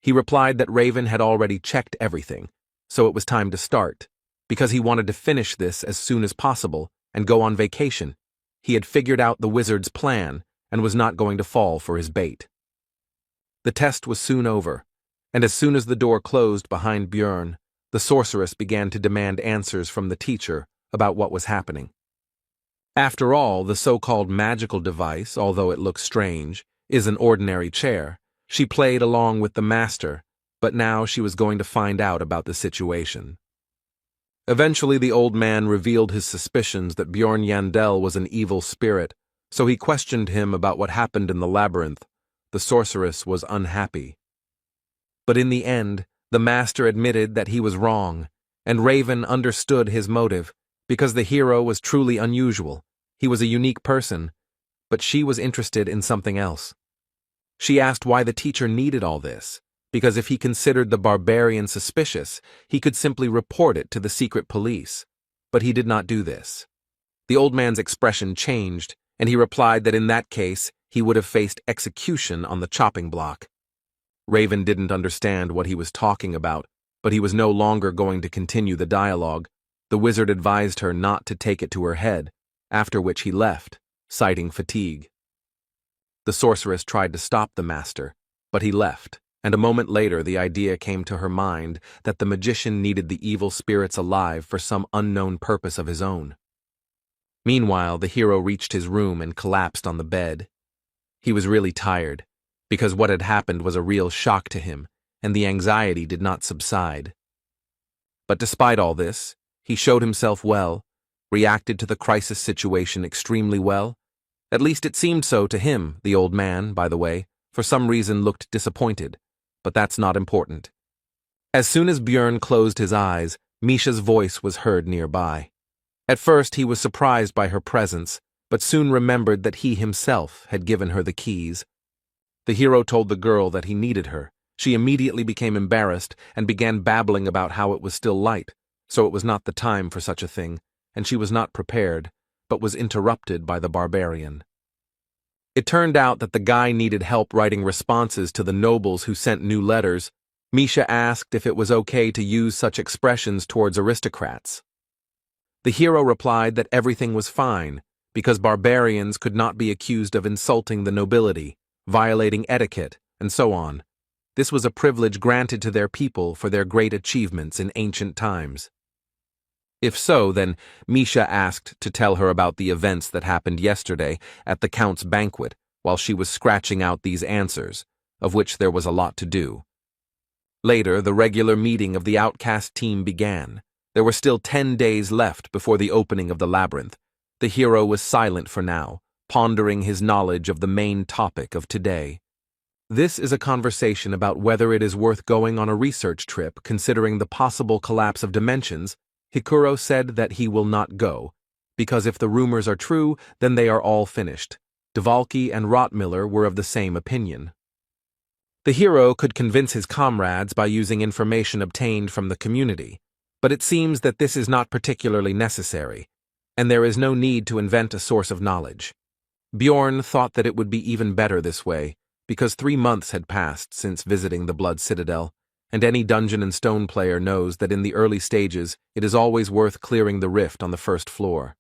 He replied that Raven had already checked everything, so it was time to start, because he wanted to finish this as soon as possible and go on vacation. He had figured out the wizard's plan and was not going to fall for his bait. The test was soon over, and as soon as the door closed behind Björn, the sorceress began to demand answers from the teacher about what was happening. After all, the so-called magical device, although it looks strange, is an ordinary chair. She played along with the master, but now she was going to find out about the situation. Eventually, the old man revealed his suspicions that Björn Yandel was an evil spirit, so he questioned him about what happened in the labyrinth. The sorceress was unhappy. But in the end, the master admitted that he was wrong, and Raven understood his motive, because the hero was truly unusual. He was a unique person, but she was interested in something else. She asked why the teacher needed all this, because if he considered the barbarian suspicious, he could simply report it to the secret police. But he did not do this. The old man's expression changed, and he replied that in that case, he would have faced execution on the chopping block. Raven didn't understand what he was talking about, but he was no longer going to continue the dialogue. The wizard advised her not to take it to her head, after which he left, citing fatigue. The sorceress tried to stop the master, but he left, and a moment later the idea came to her mind that the magician needed the evil spirits alive for some unknown purpose of his own. Meanwhile, the hero reached his room and collapsed on the bed. He was really tired, because what had happened was a real shock to him, and the anxiety did not subside. But despite all this, he showed himself well, reacted to the crisis situation extremely well. At least it seemed so to him. The old man, by the way, for some reason looked disappointed, but that's not important. As soon as Björn closed his eyes, Misha's voice was heard nearby. At first he was surprised by her presence, but soon remembered that he himself had given her the keys. The hero told the girl that he needed her. She immediately became embarrassed and began babbling about how it was still light, so it was not the time for such a thing, and she was not prepared, but was interrupted by the barbarian. It turned out that the guy needed help writing responses to the nobles who sent new letters. Misha asked if it was okay to use such expressions towards aristocrats. The hero replied that everything was fine, because barbarians could not be accused of insulting the nobility, violating etiquette, and so on. This was a privilege granted to their people for their great achievements in ancient times. If so, then Misha asked to tell her about the events that happened yesterday at the Count's banquet while she was scratching out these answers, of which there was a lot to do. Later, the regular meeting of the outcast team began. There were still 10 days left before the opening of the labyrinth. The hero was silent for now, pondering his knowledge of the main topic of today. This is a conversation about whether it is worth going on a research trip considering the possible collapse of dimensions. Hikuro said that he will not go, because if the rumors are true, then they are all finished. Dvalki and Rottmiller were of the same opinion. The hero could convince his comrades by using information obtained from the community, but it seems that this is not particularly necessary, and there is no need to invent a source of knowledge. Björn thought that it would be even better this way, because 3 months had passed since visiting the Blood Citadel, and any Dungeon and Stone player knows that in the early stages it is always worth clearing the rift on the first floor.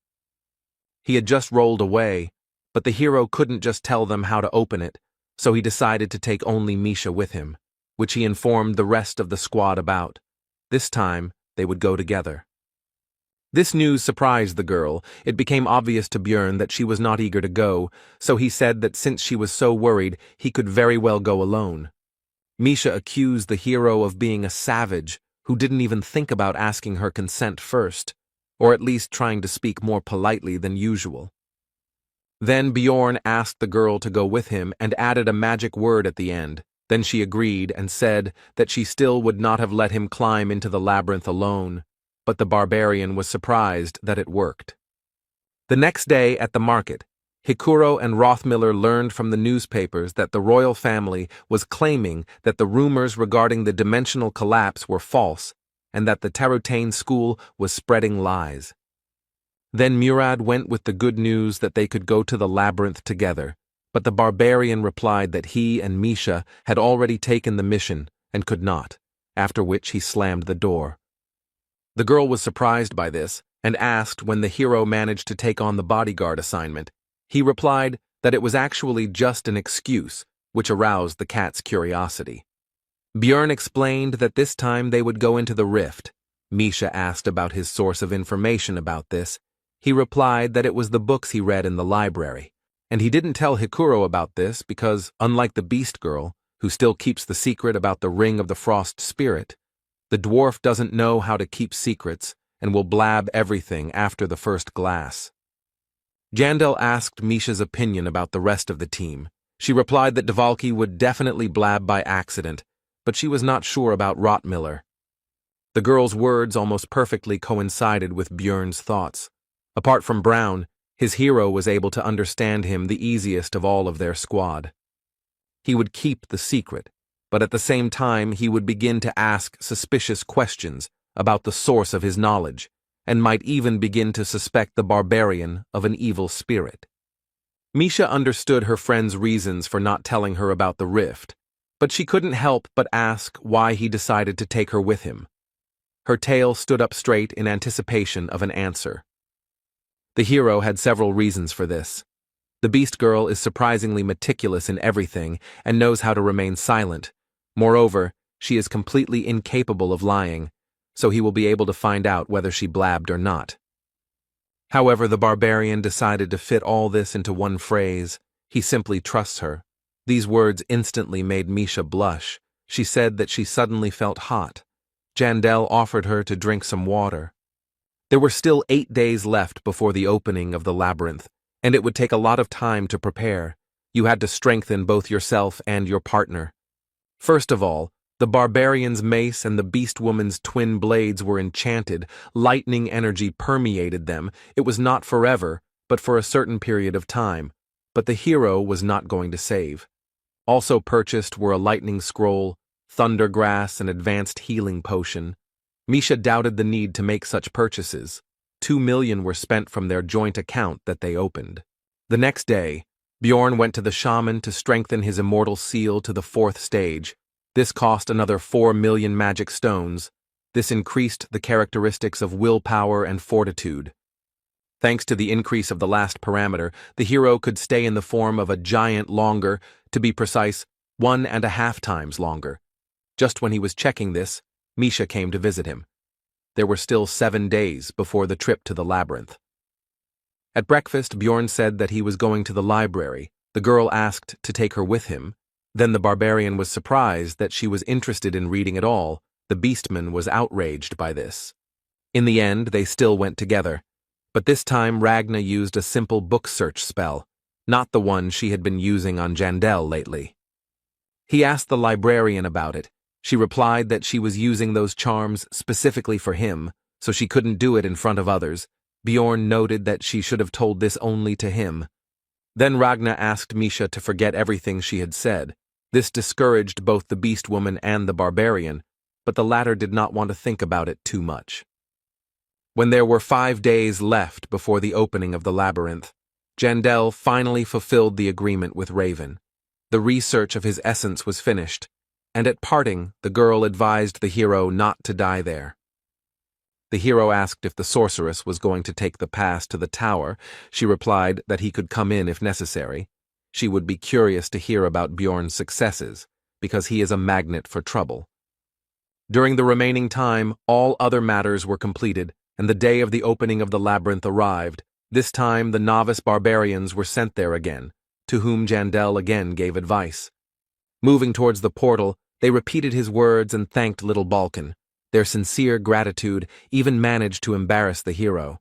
He had just rolled away, but the hero couldn't just tell them how to open it, so he decided to take only Misha with him, which he informed the rest of the squad about. This time, they would go together. This news surprised the girl. It became obvious to Björn that she was not eager to go, so he said that since she was so worried, he could very well go alone. Misha accused the hero of being a savage who didn't even think about asking her consent first, or at least trying to speak more politely than usual. Then Björn asked the girl to go with him and added a magic word at the end. Then she agreed and said that she still would not have let him climb into the labyrinth alone, but the barbarian was surprised that it worked. The next day at the market, Hikuro and Rothmiller learned from the newspapers that the royal family was claiming that the rumors regarding the dimensional collapse were false and that the Tarutane school was spreading lies. Then Murad went with the good news that they could go to the labyrinth together, but the barbarian replied that he and Misha had already taken the mission and could not, after which he slammed the door. The girl was surprised by this and asked when the hero managed to take on the bodyguard assignment. He replied that it was actually just an excuse, which aroused the cat's curiosity. Björn explained that this time they would go into the rift. Misha asked about his source of information about this. He replied that it was the books he read in the library, and he didn't tell Hikuro about this because, unlike the Beast Girl, who still keeps the secret about the Ring of the Frost Spirit, the dwarf doesn't know how to keep secrets and will blab everything after the first glass. Jandel asked Misha's opinion about the rest of the team. She replied that Dvalki would definitely blab by accident, but she was not sure about Rothmiller. The girl's words almost perfectly coincided with Björn's thoughts. Apart from Brown, his hero was able to understand him the easiest of all of their squad. He would keep the secret, but at the same time he would begin to ask suspicious questions about the source of his knowledge, and might even begin to suspect the barbarian of an evil spirit. Misha understood her friend's reasons for not telling her about the rift, but she couldn't help but ask why he decided to take her with him. Her tail stood up straight in anticipation of an answer. The hero had several reasons for this. The Beast Girl is surprisingly meticulous in everything and knows how to remain silent. Moreover, she is completely incapable of lying, so he will be able to find out whether she blabbed or not. However, the barbarian decided to fit all this into one phrase. He simply trusts her. These words instantly made Misha blush. She said that she suddenly felt hot. Jandel offered her to drink some water. There were still 8 days left before the opening of the labyrinth, and it would take a lot of time to prepare. You had to strengthen both yourself and your partner. First of all, the barbarian's mace and the beast woman's twin blades were enchanted. Lightning energy permeated them. It was not forever, but for a certain period of time. But the hero was not going to save. Also purchased were a lightning scroll, thunder grass, and advanced healing potion. Misha doubted the need to make such purchases. 2 million were spent from their joint account that they opened. The next day, Bjorn went to the shaman to strengthen his immortal seal to the 4th stage. This cost another 4 million magic stones. This increased the characteristics of willpower and fortitude. Thanks to the increase of the last parameter, the hero could stay in the form of a giant longer, to be precise, 1.5 times longer. Just when he was checking this, Misha came to visit him. There were still 7 days before the trip to the labyrinth. At breakfast, Bjorn said that he was going to the library. The girl asked to take her with him. Then the barbarian was surprised that she was interested in reading at all. The beastman was outraged by this. In the end, they still went together. But this time Ragna used a simple book search spell, not the one she had been using on Jandel lately. He asked the librarian about it. She replied that she was using those charms specifically for him, so she couldn't do it in front of others. Bjorn noted that she should have told this only to him. Then Ragna asked Misha to forget everything she had said. This discouraged both the beast woman and the barbarian, but the latter did not want to think about it too much. When there were 5 days left before the opening of the labyrinth, Jandel finally fulfilled the agreement with Raven. The research of his essence was finished, and at parting, the girl advised the hero not to die there. The hero asked if the sorceress was going to take the pass to the tower. She replied that he could come in if necessary. She would be curious to hear about Bjorn's successes, because he is a magnet for trouble. During the remaining time, all other matters were completed, and the day of the opening of the labyrinth arrived. This time the novice barbarians were sent there again, to whom Jandel again gave advice. Moving towards the portal, they repeated his words and thanked little Balkan. Their sincere gratitude even managed to embarrass the hero.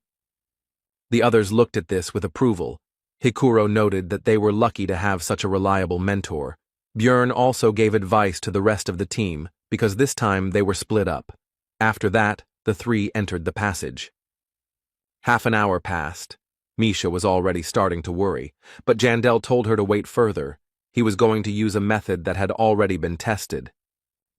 The others looked at this with approval. Hikuro noted that they were lucky to have such a reliable mentor. Bjorn also gave advice to the rest of the team, because this time they were split up. After that, the 3 entered the passage. Half an hour passed. Misha was already starting to worry, but Jandel told her to wait further. He was going to use a method that had already been tested.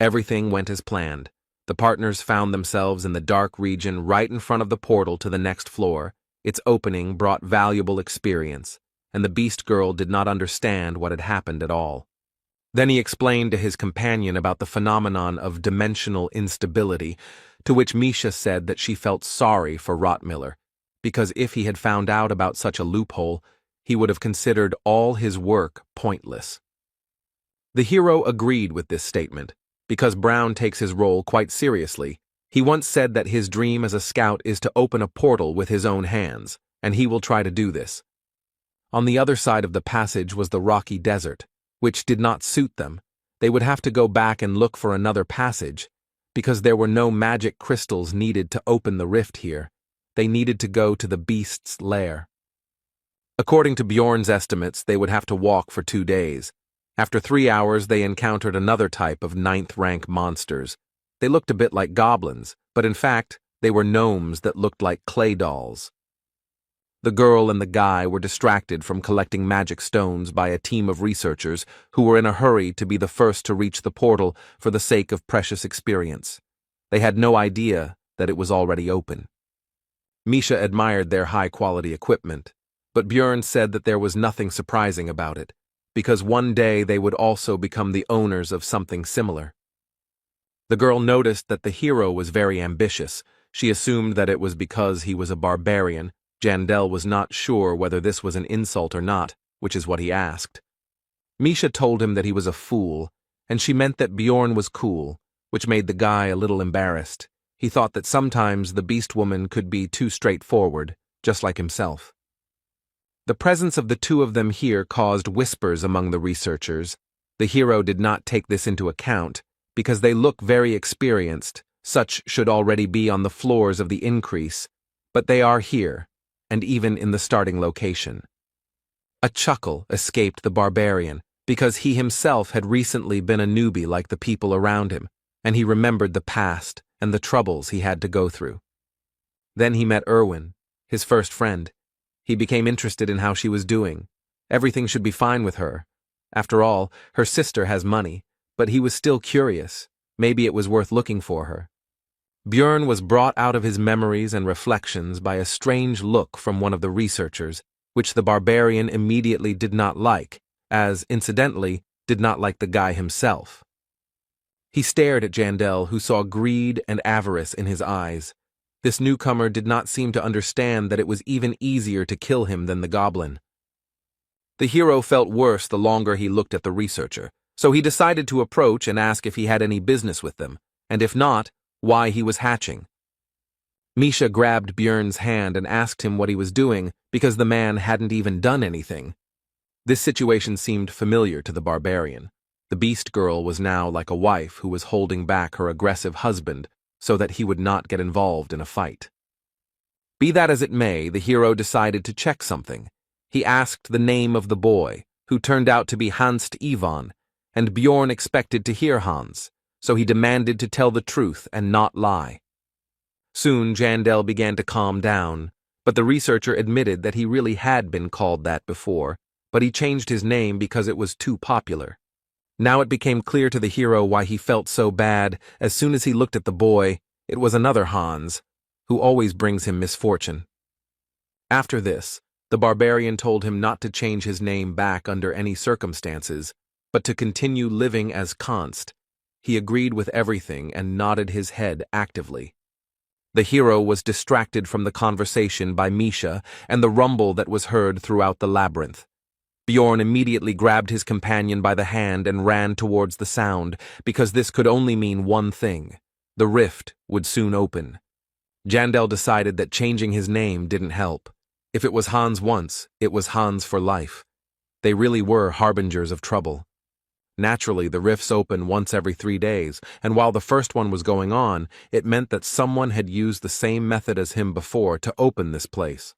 Everything went as planned. The partners found themselves in the dark region right in front of the portal to the next floor. Its opening brought valuable experience, and the beast girl did not understand what had happened at all. Then he explained to his companion about the phenomenon of dimensional instability, to which Misha said that she felt sorry for Rottmiller, because if he had found out about such a loophole, he would have considered all his work pointless. The hero agreed with this statement, because Brown takes his role quite seriously. He once said that his dream as a scout is to open a portal with his own hands, and he will try to do this. On the other side of the passage was the rocky desert, which did not suit them. They would have to go back and look for another passage, because there were no magic crystals needed to open the rift here. They needed to go to the beast's lair. According to Bjorn's estimates, they would have to walk for 2 days. After 3 hours, they encountered another type of 9th-rank monsters. They looked a bit like goblins, but in fact, they were gnomes that looked like clay dolls. The girl and the guy were distracted from collecting magic stones by a team of researchers who were in a hurry to be the first to reach the portal for the sake of precious experience. They had no idea that it was already open. Misha admired their high-quality equipment, but Bjorn said that there was nothing surprising about it, because one day they would also become the owners of something similar. The girl noticed that the hero was very ambitious. She assumed that it was because he was a barbarian. Jandel was not sure whether this was an insult or not, which is what he asked. Misha told him that he was a fool, and she meant that Bjorn was cool, which made the guy a little embarrassed. He thought that sometimes the beast woman could be too straightforward, just like himself. The presence of the two of them here caused whispers among the researchers. The hero did not take this into account, because they look very experienced. Such should already be on the floors of the increase, but they are here, and even in the starting location. A chuckle escaped the barbarian, because he himself had recently been a newbie like the people around him, and he remembered the past and the troubles he had to go through. Then he met Erwin, his first friend. He became interested in how she was doing. Everything should be fine with her. After all, her sister has money, but he was still curious. Maybe it was worth looking for her. Bjorn was brought out of his memories and reflections by a strange look from one of the researchers, which the barbarian immediately did not like, as, incidentally, did not like the guy himself. He stared at Jandel, who saw greed and avarice in his eyes. This newcomer did not seem to understand that it was even easier to kill him than the goblin. The hero felt worse the longer he looked at the researcher, so he decided to approach and ask if he had any business with them, and if not, why he was hatching. Misha grabbed Bjorn's hand and asked him what he was doing, because the man hadn't even done anything. This situation seemed familiar to the barbarian. The beast girl was now like a wife who was holding back her aggressive husband so that he would not get involved in a fight. Be that as it may, the hero decided to check something. He asked the name of the boy, who turned out to be Hans Ivan, and Bjorn expected to hear Hans, so he demanded to tell the truth and not lie. Soon Jandel began to calm down, but the researcher admitted that he really had been called that before, but he changed his name because it was too popular. Now it became clear to the hero why he felt so bad. As soon as he looked at the boy, it was another Hans, who always brings him misfortune. After this, the barbarian told him not to change his name back under any circumstances, but to continue living as Const. He agreed with everything and nodded his head actively. The hero was distracted from the conversation by Misha and the rumble that was heard throughout the labyrinth. Bjorn immediately grabbed his companion by the hand and ran towards the sound, because this could only mean one thing: the rift would soon open. Jandel decided that changing his name didn't help. If it was Hans once, it was Hans for life. They really were harbingers of trouble. Naturally, the rifts open once every 3 days, and while the first one was going on, it meant that someone had used the same method as him before to open this place.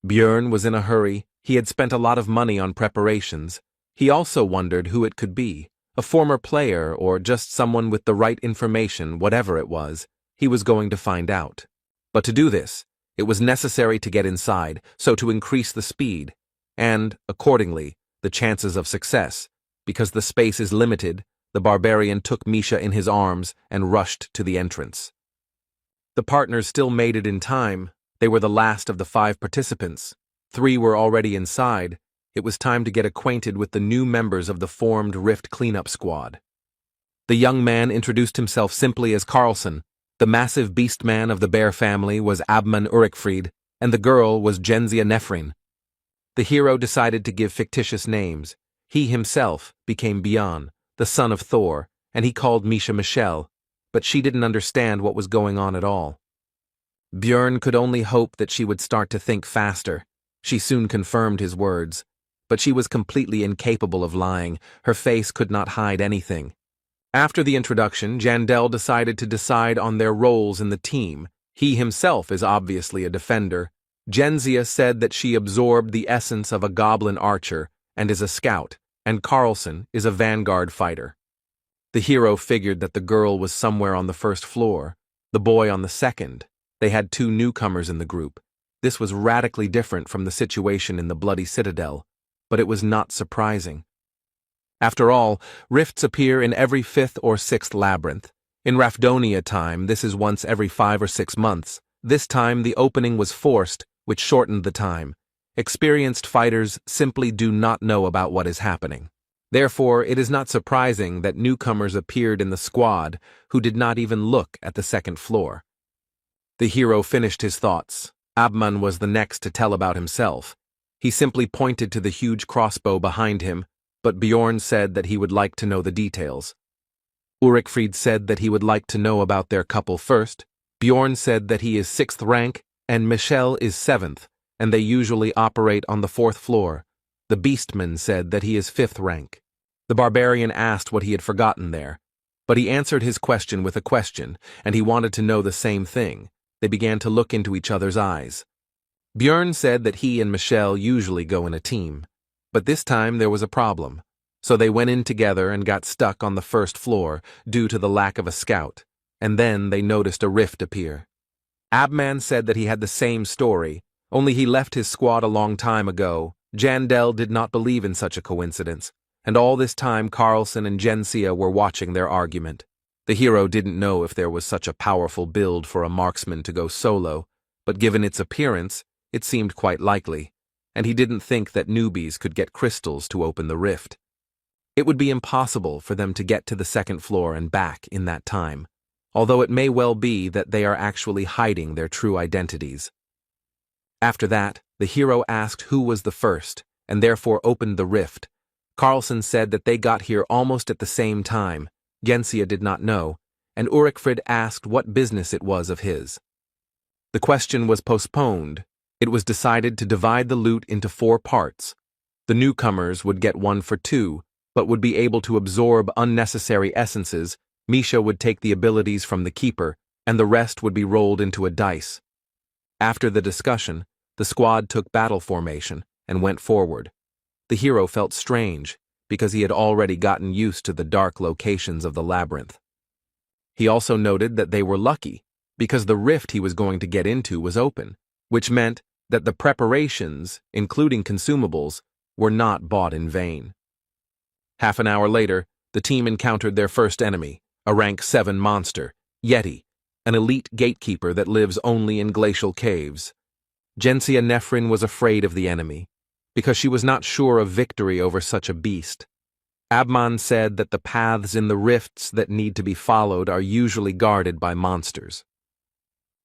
Bjorn was in a hurry. He had spent a lot of money on preparations. He also wondered who it could be, a former player or just someone with the right information, whatever it was. He was going to find out. But to do this, It was necessary to get inside, so to increase the speed, and, accordingly, the chances of success. Because the space is limited, the barbarian took Misha in his arms and rushed to the entrance. The partners still made it in time. They were the last of the 5 participants. 3 were already inside. It was time to get acquainted with the new members of the formed Rift cleanup squad. The young man introduced himself simply as Carlson. The massive beast man of the bear family was Abman Urikfried, and the girl was Genzia Nefrin. The hero decided to give fictitious names. He himself became Bjorn, the son of Thor, and he called Misha Michelle, but she didn't understand what was going on at all. Bjorn could only hope that she would start to think faster. She soon confirmed his words, but she was completely incapable of lying. Her face could not hide anything. After the introduction, Jandel decided to decide on their roles in the team. He himself is obviously a defender. Genzia said that she absorbed the essence of a goblin archer and is a scout, and Carlson is a vanguard fighter. The hero figured that the girl was somewhere on the first floor, the boy on the second. They had 2 newcomers in the group. This was radically different from the situation in the Bloody Citadel, but it was not surprising. After all, rifts appear in every 5th or 6th labyrinth. In Rafdonia time, this is once every 5 or 6 months. This time the opening was forced, which shortened the time. Experienced fighters simply do not know about what is happening. Therefore, it is not surprising that newcomers appeared in the squad who did not even look at the 2nd floor. The hero finished his thoughts. Abman was the next to tell about himself. He simply pointed to the huge crossbow behind him, but Bjorn said that he would like to know the details. Urikfried said that he would like to know about their couple first. Bjorn said that he is 6th rank, and Michelle is 7th, and they usually operate on the 4th floor. The Beastman said that he is 5th rank. The barbarian asked what he had forgotten there, but he answered his question with a question, and he wanted to know the same thing. They began to look into each other's eyes. Bjorn said that he and Michelle usually go in a team, but this time there was a problem, so they went in together and got stuck on the 1st floor due to the lack of a scout, and then they noticed a rift appear. Abman said that he had the same story, only he left his squad a long time ago. Jandel did not believe in such a coincidence, and all this time Carlson and Genzia were watching their argument. The hero didn't know if there was such a powerful build for a marksman to go solo, but given its appearance, it seemed quite likely, and he didn't think that newbies could get crystals to open the rift. It would be impossible for them to get to the 2nd floor and back in that time, although it may well be that they are actually hiding their true identities. After that, the hero asked who was the first, and therefore opened the rift. Carlson said that they got here almost at the same time. Genzia did not know, and Urikfried asked what business it was of his. The question was postponed. It was decided to divide the loot into 4 parts. The newcomers would get 1 for 2, but would be able to absorb unnecessary essences. Misha would take the abilities from the keeper, and the rest would be rolled into a dice. After the discussion, the squad took battle formation and went forward. The hero felt strange, because he had already gotten used to the dark locations of the labyrinth. He also noted that they were lucky, because the rift he was going to get into was open, which meant that the preparations, including consumables, were not bought in vain. Half an hour later, the team encountered their first enemy, a rank 7 monster, Yeti, an elite gatekeeper that lives only in glacial caves. Genzia Nefrin was afraid of the enemy, because she was not sure of victory over such a beast. Abman said that the paths in the rifts that need to be followed are usually guarded by monsters.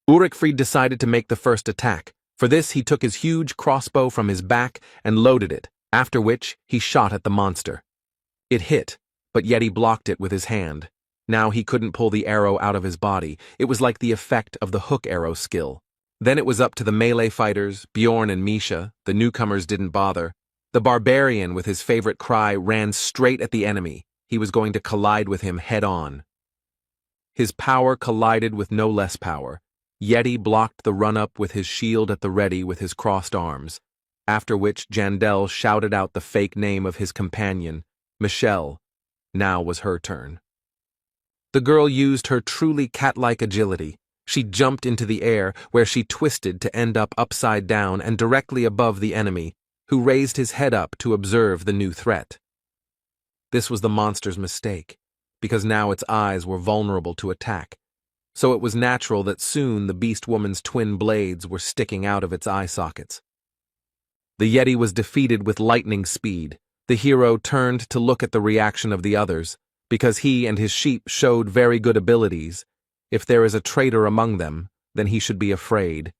Urikfried decided to make the first attack. For this, he took his huge crossbow from his back and loaded it, after which he shot at the monster. It hit, but Yeti blocked it with his hand. Now he couldn't pull the arrow out of his body. It was like the effect of the hook arrow skill. Then it was up to the melee fighters, Bjorn and Misha. The newcomers didn't bother. The barbarian, with his favorite cry, ran straight at the enemy. He was going to collide with him head-on. His power collided with no less power. Yeti blocked the run-up with his shield at the ready with his crossed arms, after which Jandel shouted out the fake name of his companion, Michelle. Now was her turn. The girl used her truly cat-like agility. She jumped into the air, where she twisted to end up upside down and directly above the enemy, who raised his head up to observe the new threat. This was the monster's mistake, because now its eyes were vulnerable to attack, so it was natural that soon the beast woman's twin blades were sticking out of its eye sockets. The Yeti was defeated with lightning speed. The hero turned to look at the reaction of the others, because he and his sheep showed very good abilities. If there is a traitor among them, then he should be afraid.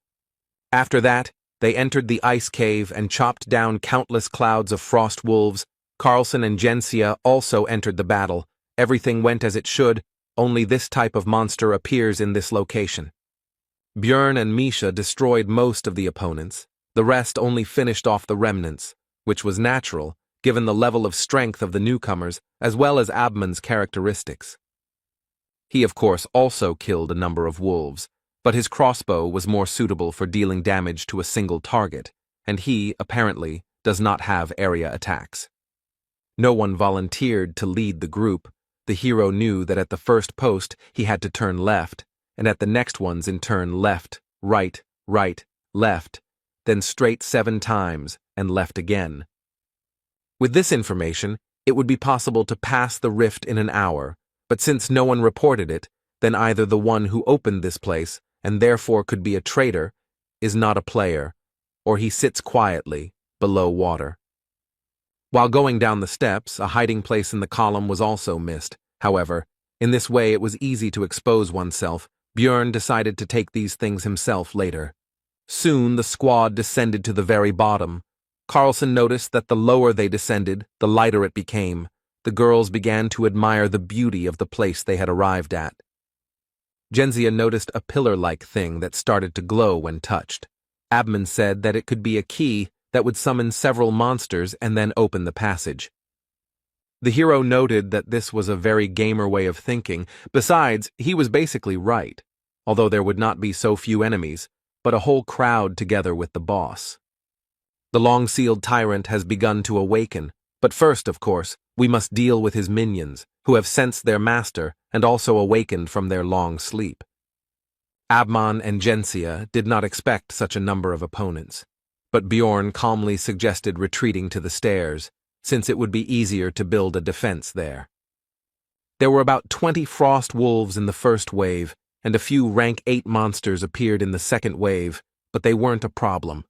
After that, they entered the ice cave and chopped down countless clouds of frost wolves. Carlson and Jensia also entered the battle. Everything went as it should, only this type of monster appears in this location. Björn and Misha destroyed most of the opponents. The rest only finished off the remnants, which was natural, given the level of strength of the newcomers, as well as Abman's characteristics. He, of course, also killed a number of wolves, but his crossbow was more suitable for dealing damage to a single target, and he, apparently, does not have area attacks. No one volunteered to lead the group. The hero knew that at the first post he had to turn left, and at the next ones in turn left, right, left, then straight 7 times, and left again. With this information, it would be possible to pass the rift in an hour, but since no one reported it, then either the one who opened this place, and therefore could be a traitor, is not a player, or he sits quietly, below water. While going down the steps, a hiding place in the column was also missed. However, in this way it was easy to expose oneself. Björn decided to take these things himself later. Soon the squad descended to the very bottom. Carlson noticed that the lower they descended, the lighter it became. The girls began to admire the beauty of the place they had arrived at. Jensia noticed a pillar-like thing that started to glow when touched. Abman said that it could be a key that would summon several monsters and then open the passage. The hero noted that this was a very gamer way of thinking. Besides, he was basically right, although there would not be so few enemies, but a whole crowd together with the boss. The long-sealed tyrant has begun to awaken, but first, of course, we must deal with his minions, who have sensed their master and also awakened from their long sleep. Abman and Jensia did not expect such a number of opponents, but Bjorn calmly suggested retreating to the stairs, since it would be easier to build a defense there. There were about 20 frost wolves in the first wave, and a few rank 8 monsters appeared in the second wave, but they weren't a problem.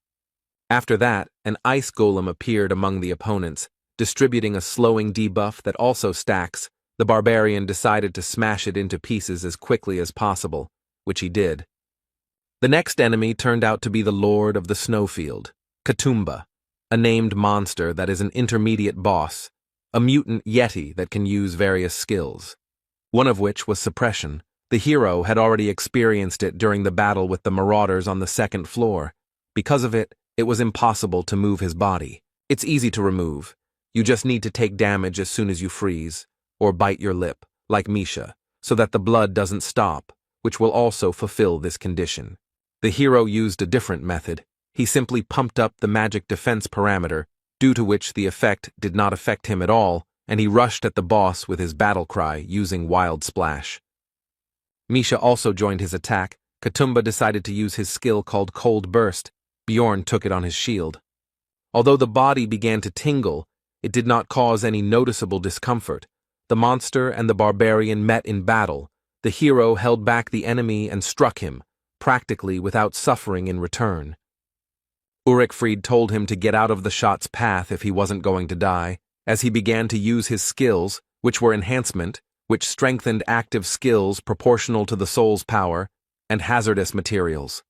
After that, an ice golem appeared among the opponents, distributing a slowing debuff that also stacks. The barbarian decided to smash it into pieces as quickly as possible, which he did. The next enemy turned out to be the Lord of the Snowfield, Katumba, a named monster that is an intermediate boss, a mutant yeti that can use various skills, one of which was suppression. The hero had already experienced it during the battle with the marauders on the second floor. Because of it, it was impossible to move his body. It's easy to remove. You just need to take damage as soon as you freeze, or bite your lip, like Misha, so that the blood doesn't stop, which will also fulfill this condition. The hero used a different method. He simply pumped up the magic defense parameter, due to which the effect did not affect him at all, and he rushed at the boss with his battle cry using Wild Splash. Misha also joined his attack. Katumba decided to use his skill called Cold Burst. Bjorn took it on his shield. Although the body began to tingle, it did not cause any noticeable discomfort. The monster and the barbarian met in battle. The hero held back the enemy and struck him, practically without suffering in return. Ulrichfried told him to get out of the shot's path if he wasn't going to die, as he began to use his skills, which were enhancement, which strengthened active skills proportional to the soul's power, and hazardous materials.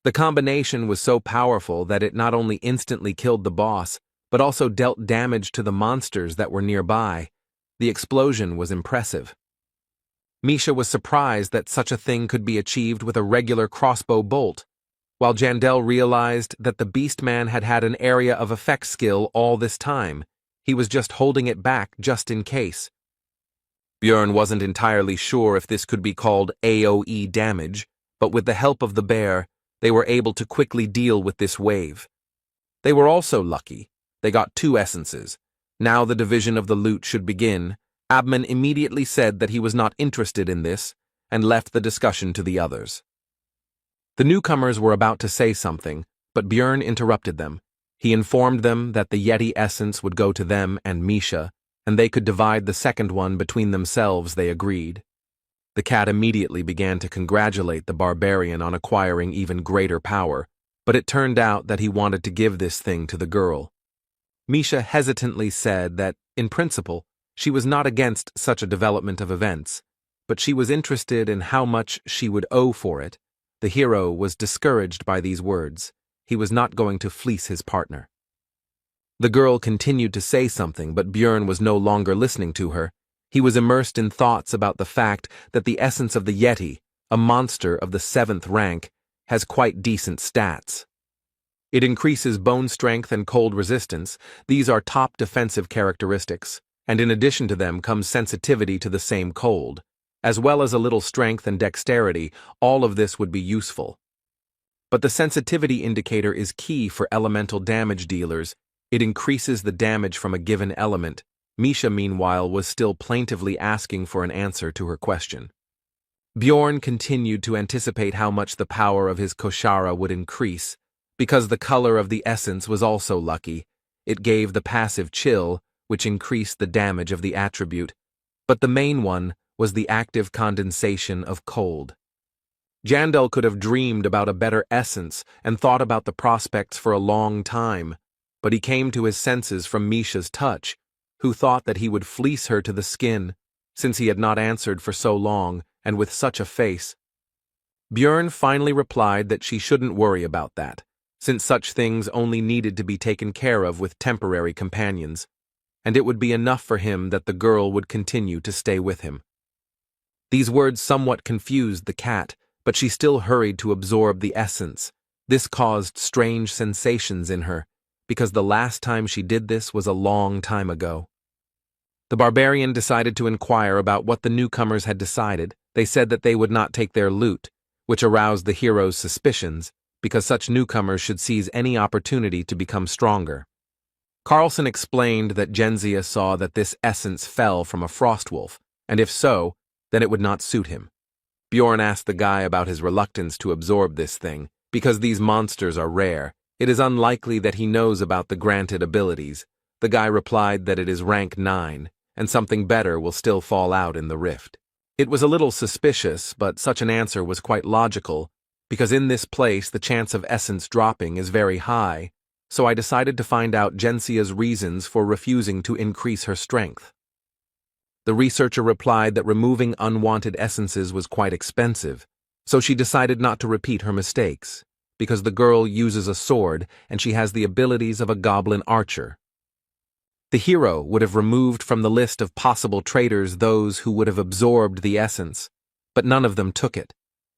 The combination was so powerful that it not only instantly killed the boss, but also dealt damage to the monsters that were nearby. The explosion was impressive. Misha was surprised that such a thing could be achieved with a regular crossbow bolt, while Jandel realized that the Beastman had had an area of effect skill all this time. He was just holding it back just in case. Björn wasn't entirely sure if this could be called AoE damage, but with the help of the bear, they were able to quickly deal with this wave. They were also lucky. They got 2 essences. Now the division of the loot should begin. Abman immediately said that he was not interested in this, and left the discussion to the others. The newcomers were about to say something, but Björn interrupted them. He informed them that the Yeti essence would go to them and Misha, and they could divide the second one between themselves. They agreed. The cat immediately began to congratulate the barbarian on acquiring even greater power, but it turned out that he wanted to give this thing to the girl. Misha hesitantly said that, in principle, she was not against such a development of events, but she was interested in how much she would owe for it. The hero was discouraged by these words. He was not going to fleece his partner. The girl continued to say something, but Björn was no longer listening to her. He was immersed in thoughts about the fact that the essence of the Yeti, a monster of the 7th rank, has quite decent stats. It increases bone strength and cold resistance. These are top defensive characteristics, and in addition to them comes sensitivity to the same cold. As well as a little strength and dexterity, all of this would be useful. But the sensitivity indicator is key for elemental damage dealers. It increases the damage from a given element. Misha, meanwhile, was still plaintively asking for an answer to her question. Björn continued to anticipate how much the power of his Koshara would increase. Because the color of the essence was also lucky, it gave the passive chill, which increased the damage of the attribute. But the main one was the active condensation of cold. Jandel could have dreamed about a better essence and thought about the prospects for a long time, but he came to his senses from Misha's touch, who thought that he would fleece her to the skin, since he had not answered for so long and with such a face. Björn finally replied that she shouldn't worry about that, since such things only needed to be taken care of with temporary companions, and it would be enough for him that the girl would continue to stay with him. These words somewhat confused the cat, but she still hurried to absorb the essence. This caused strange sensations in her, because the last time she did this was a long time ago. The barbarian decided to inquire about what the newcomers had decided. They said that they would not take their loot, which aroused the hero's suspicions, because such newcomers should seize any opportunity to become stronger. Carlson explained that Genzia saw that this essence fell from a frostwolf, and if so, then it would not suit him. Björn asked the guy about his reluctance to absorb this thing. Because these monsters are rare, it is unlikely that he knows about the granted abilities. The guy replied that it is rank 9, and something better will still fall out in the rift. It was a little suspicious, but such an answer was quite logical, because in this place the chance of essence dropping is very high, so I decided to find out Gensia's reasons for refusing to increase her strength. The researcher replied that removing unwanted essences was quite expensive, so she decided not to repeat her mistakes, because the girl uses a sword and she has the abilities of a goblin archer. The hero would have removed from the list of possible traitors those who would have absorbed the essence, but none of them took it,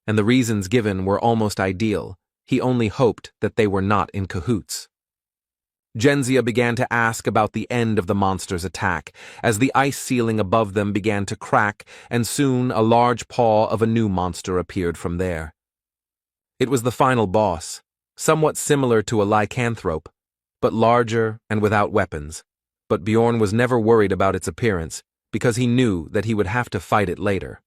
and the reasons given were almost ideal. He only hoped that they were not in cahoots. Genzia began to ask about the end of the monster's attack, as the ice ceiling above them began to crack, and soon a large paw of a new monster appeared from there. It was the final boss, somewhat similar to a lycanthrope, but larger and without weapons. But Björn was never worried about its appearance, because he knew that he would have to fight it later.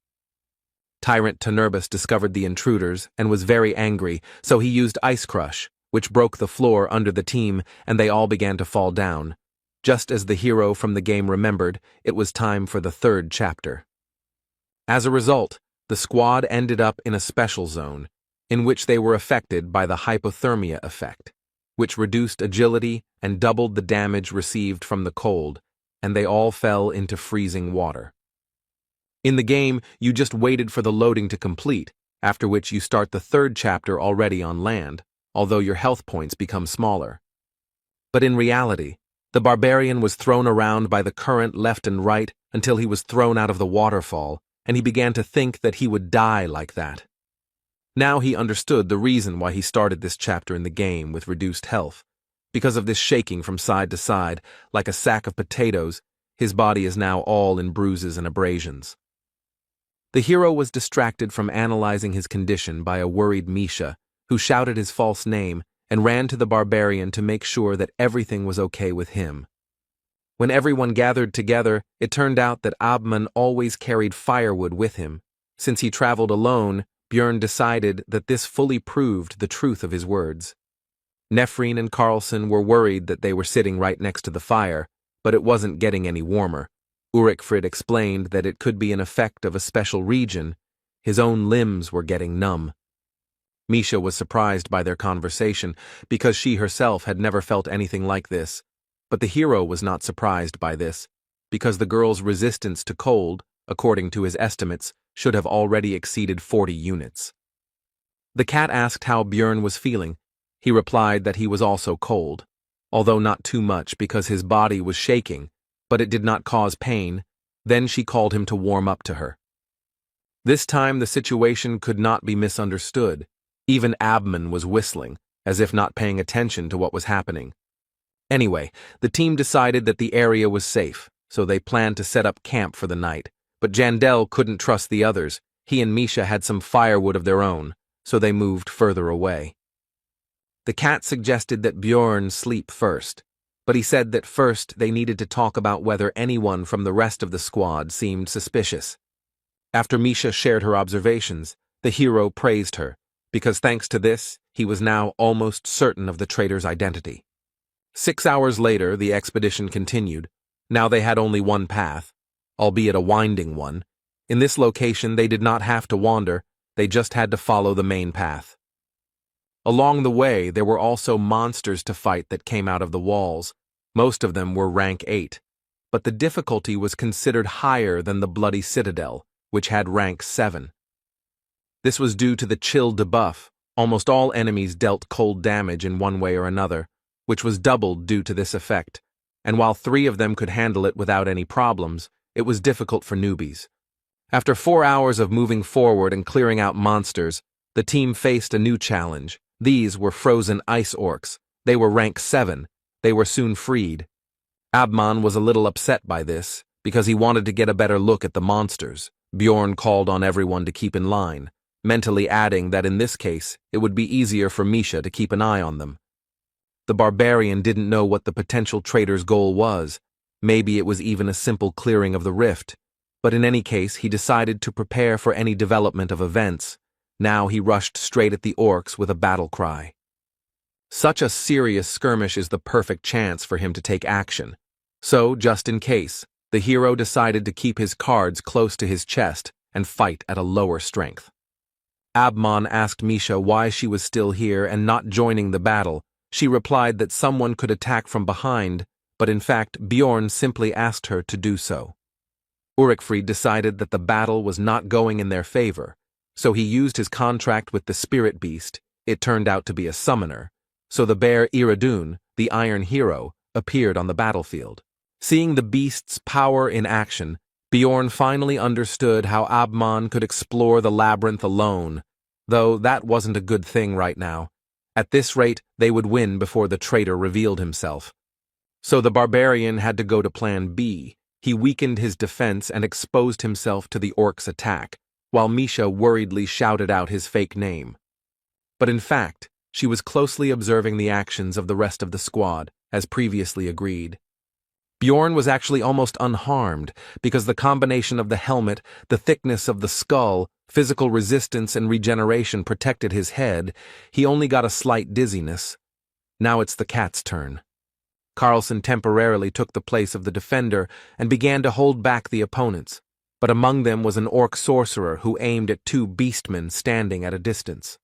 Tyrant Tenerbus discovered the intruders and was very angry, so he used Ice Crush, which broke the floor under the team, and they all began to fall down. Just as the hero from the game remembered, it was time for the 3rd chapter. As a result, the squad ended up in a special zone, in which they were affected by the hypothermia effect, which reduced agility and doubled the damage received from the cold, and they all fell into freezing water. In the game, you just waited for the loading to complete, after which you start the 3rd chapter already on land, although your health points become smaller. But in reality, the barbarian was thrown around by the current left and right until he was thrown out of the waterfall, and he began to think that he would die like that. Now he understood the reason why he started this chapter in the game with reduced health. Because of this shaking from side to side, like a sack of potatoes, his body is now all in bruises and abrasions. The hero was distracted from analyzing his condition by a worried Misha, who shouted his false name and ran to the barbarian to make sure that everything was okay with him. When everyone gathered together, it turned out that Abman always carried firewood with him, Since he traveled alone, Björn decided that this fully proved the truth of his words. Nefrine and Carlson were worried that they were sitting right next to the fire, but it wasn't getting any warmer. Ulrichfrid explained that it could be an effect of a special region. His own limbs were getting numb. Misha was surprised by their conversation because she herself had never felt anything like this. But the hero was not surprised by this, because the girl's resistance to cold, according to his estimates, should have already exceeded 40 units. The cat asked how Björn was feeling. He replied that he was also cold, although not too much because his body was shaking, but it did not cause pain. Then she called him to warm up to her. This time the situation could not be misunderstood. Even Abman was whistling, as if not paying attention to what was happening. Anyway, the team decided that the area was safe, so they planned to set up camp for the night. But Jandel couldn't trust the others. He and Misha had some firewood of their own, so they moved further away. The cat suggested that Björn sleep first, but he said that first they needed to talk about whether anyone from the rest of the squad seemed suspicious. After Misha shared her observations, the hero praised her, because thanks to this, he was now almost certain of the traitor's identity. 6 hours later, the expedition continued. Now they had only one path, albeit a winding one. In this location, they did not have to wander, they just had to follow the main path. Along the way, there were also monsters to fight that came out of the walls. Most of them were rank 8, but the difficulty was considered higher than the Bloody Citadel, which had rank 7. This was due to the chill debuff. Almost all enemies dealt cold damage in one way or another, which was doubled due to this effect, and while 3 of them could handle it without any problems, it was difficult for newbies. After 4 hours of moving forward and clearing out monsters, the team faced a new challenge. These were frozen ice orcs. They were rank 7. They were soon freed. Abman was a little upset by this, because he wanted to get a better look at the monsters. Björn called on everyone to keep in line, mentally adding that in this case, it would be easier for Misha to keep an eye on them. The barbarian didn't know what the potential traitor's goal was. Maybe it was even a simple clearing of the rift. But in any case, he decided to prepare for any development of events. Now he rushed straight at the orcs with a battle cry. Such a serious skirmish is the perfect chance for him to take action. So, just in case, the hero decided to keep his cards close to his chest and fight at a lower strength. Abman asked Misha why she was still here and not joining the battle. She replied that someone could attack from behind, but in fact Björn simply asked her to do so. Ulrichfrid decided that the battle was not going in their favor, so he used his contract with the spirit beast. It turned out to be a summoner, so the bear Iradun, the Iron Hero, appeared on the battlefield. Seeing the beast's power in action, Björn finally understood how Abman could explore the labyrinth alone, though that wasn't a good thing right now. At this rate, they would win before the traitor revealed himself. So the barbarian had to go to plan B. He weakened his defense and exposed himself to the orc's attack, while Misha worriedly shouted out his fake name. But in fact, she was closely observing the actions of the rest of the squad, as previously agreed. Björn was actually almost unharmed, because the combination of the helmet, the thickness of the skull, physical resistance and regeneration protected his head. He only got a slight dizziness. Now it's the cat's turn. Carlson temporarily took the place of the defender and began to hold back the opponents, but among them was an orc sorcerer who aimed at 2 beastmen standing at a distance.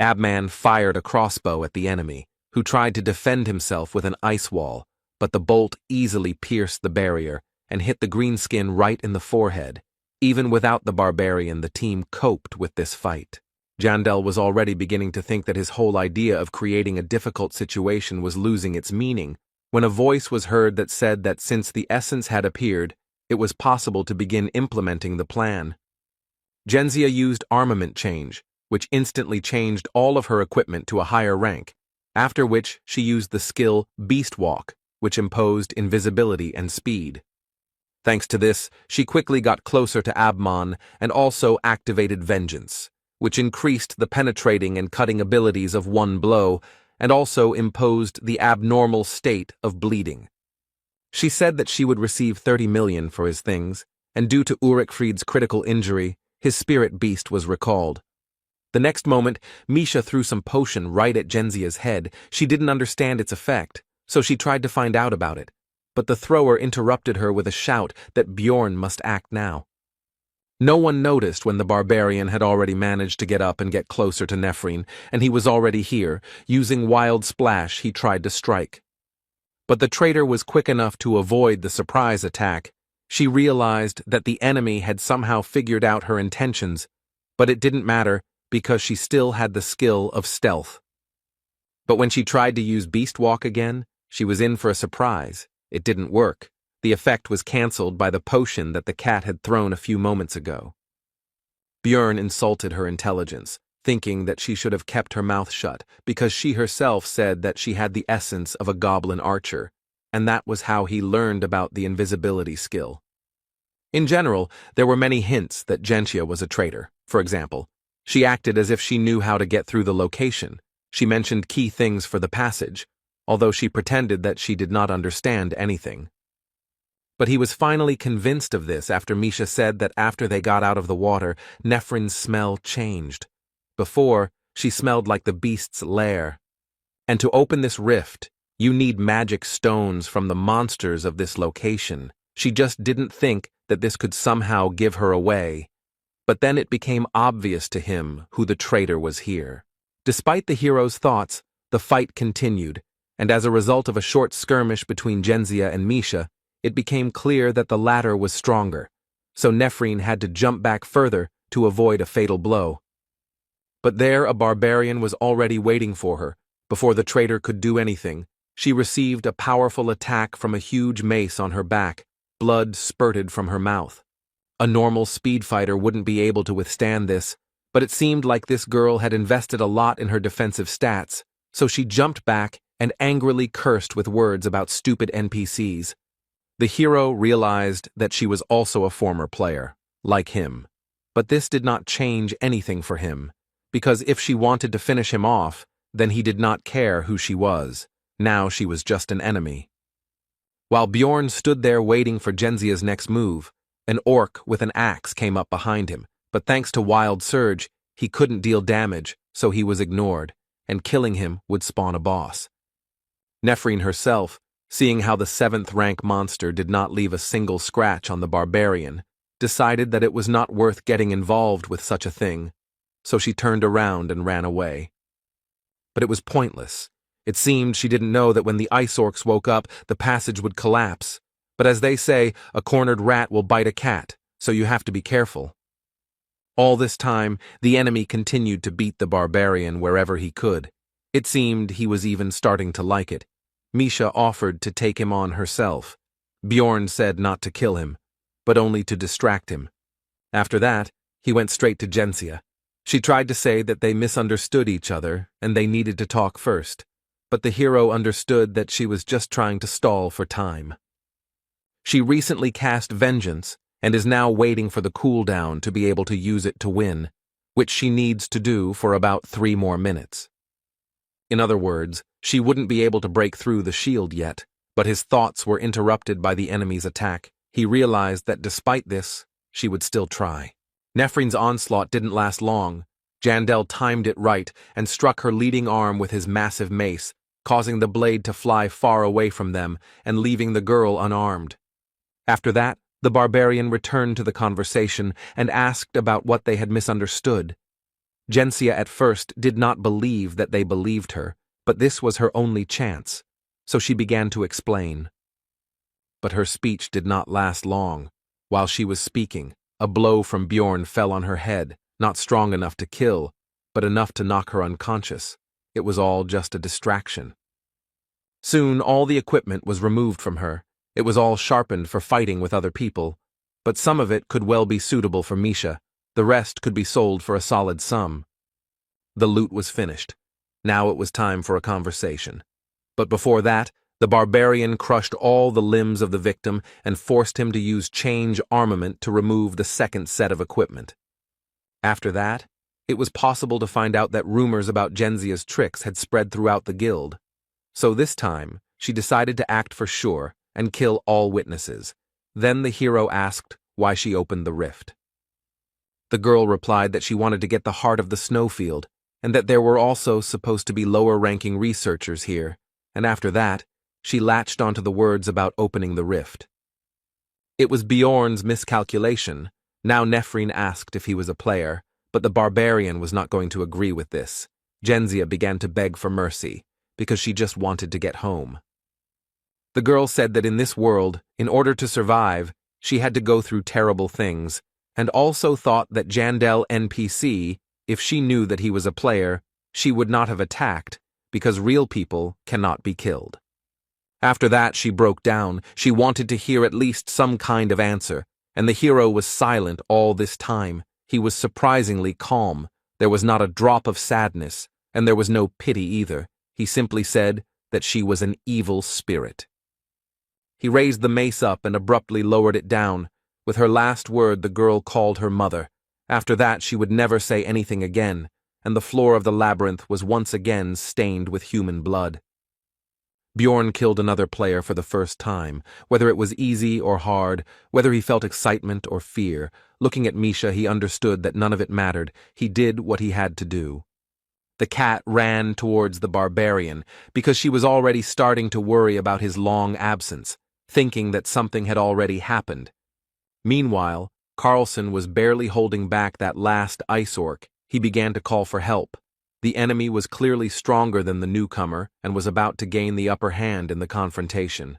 Abman fired a crossbow at the enemy, who tried to defend himself with an ice wall, but the bolt easily pierced the barrier and hit the greenskin right in the forehead. Even without the barbarian, the team coped with this fight. Jandel was already beginning to think that his whole idea of creating a difficult situation was losing its meaning, when a voice was heard that said that since the essence had appeared, it was possible to begin implementing the plan. Genzia used armament change, which instantly changed all of her equipment to a higher rank, after which she used the skill Beast Walk, which imposed invisibility and speed. Thanks to this, she quickly got closer to Abman and also activated Vengeance, which increased the penetrating and cutting abilities of one blow and also imposed the abnormal state of bleeding. She said that she would receive 30 million for his things, and due to Ulrichfried's critical injury, his spirit beast was recalled. The next moment, Misha threw some potion right at Genzia's head. She didn't understand its effect, so she tried to find out about it. But the thrower interrupted her with a shout that Bjorn must act now. No one noticed when the barbarian had already managed to get up and get closer to Nephrine, and he was already here. Using Wild Splash, he tried to strike. But the traitor was quick enough to avoid the surprise attack. She realized that the enemy had somehow figured out her intentions, but it didn't matter because she still had the skill of stealth. But when she tried to use Beast Walk again, she was in for a surprise. It didn't work. The effect was cancelled by the potion that the cat had thrown a few moments ago. Bjorn insulted her intelligence, thinking that she should have kept her mouth shut because she herself said that she had the essence of a goblin archer, and that was how he learned about the invisibility skill. In general, there were many hints that Gentia was a traitor. For example, she acted as if she knew how to get through the location. She mentioned key things for the passage, although she pretended that she did not understand anything. But he was finally convinced of this after Misha said that after they got out of the water, Nephrine's smell changed. Before, she smelled like the beast's lair. And to open this rift, you need magic stones from the monsters of this location. She just didn't think that this could somehow give her away. But then it became obvious to him who the traitor was here. Despite the hero's thoughts, the fight continued, and as a result of a short skirmish between Genzia and Misha, it became clear that the latter was stronger, so Nephrine had to jump back further to avoid a fatal blow. But there a barbarian was already waiting for her. Before the traitor could do anything, she received a powerful attack from a huge mace on her back. Blood spurted from her mouth. A normal speed fighter wouldn't be able to withstand this, but it seemed like this girl had invested a lot in her defensive stats, so she jumped back and angrily cursed with words about stupid NPCs. The hero realized that she was also a former player, like him. But this did not change anything for him, because if she wanted to finish him off, then he did not care who she was. Now she was just an enemy. While Bjorn stood there waiting for Genzia's next move, an orc with an axe came up behind him, but thanks to Wild Surge, he couldn't deal damage, so he was ignored, and killing him would spawn a boss. Nephrine herself, seeing how the 7th rank monster did not leave a single scratch on the barbarian, decided that it was not worth getting involved with such a thing, so she turned around and ran away. But it was pointless. It seemed she didn't know that when the ice orcs woke up, the passage would collapse. But as they say, a cornered rat will bite a cat, so you have to be careful. All this time, the enemy continued to beat the barbarian wherever he could. It seemed he was even starting to like it. Misha offered to take him on herself. Bjorn said not to kill him, but only to distract him. After that, he went straight to Genzia. She tried to say that they misunderstood each other and they needed to talk first, but the hero understood that she was just trying to stall for time. She recently cast Vengeance and is now waiting for the cooldown to be able to use it to win, which she needs to do for about 3 more minutes. In other words, she wouldn't be able to break through the shield yet, but his thoughts were interrupted by the enemy's attack. He realized that despite this, she would still try. Nephrine's onslaught didn't last long. Jandel timed it right and struck her leading arm with his massive mace, causing the blade to fly far away from them and leaving the girl unarmed. After that, the barbarian returned to the conversation and asked about what they had misunderstood. Genzia at first did not believe that they believed her, but this was her only chance, so she began to explain. But her speech did not last long. While she was speaking, a blow from Bjorn fell on her head, not strong enough to kill, but enough to knock her unconscious. It was all just a distraction. Soon all the equipment was removed from her. It was all sharpened for fighting with other people, but some of it could well be suitable for Misha. The rest could be sold for a solid sum. The loot was finished. Now it was time for a conversation. But before that, the barbarian crushed all the limbs of the victim and forced him to use change armament to remove the second set of equipment. After that, it was possible to find out that rumors about Genzia's tricks had spread throughout the guild. So this time, she decided to act for sure and kill all witnesses. Then the hero asked why she opened the rift. The girl replied that she wanted to get the heart of the snowfield, and that there were also supposed to be lower-ranking researchers here, and after that, she latched onto the words about opening the rift. It was Bjorn's miscalculation. Now Nephrine asked if he was a player, but the barbarian was not going to agree with this. Genzia began to beg for mercy, because she just wanted to get home. The girl said that in this world, in order to survive, she had to go through terrible things, and also thought that Jandel NPC, if she knew that he was a player, she would not have attacked, because real people cannot be killed. After that, she broke down. She wanted to hear at least some kind of answer, and the hero was silent all this time. He was surprisingly calm. There was not a drop of sadness, and there was no pity either. He simply said that she was an evil spirit. He raised the mace up and abruptly lowered it down. With her last word, the girl called her mother. After that, she would never say anything again, and the floor of the labyrinth was once again stained with human blood. Bjorn killed another player for the first time, whether it was easy or hard, whether he felt excitement or fear. Looking at Misha, he understood that none of it mattered. He did what he had to do. The cat ran towards the barbarian, because she was already starting to worry about his long absence, thinking that something had already happened. Meanwhile, Carlson was barely holding back that last ice orc. He began to call for help. The enemy was clearly stronger than the newcomer and was about to gain the upper hand in the confrontation.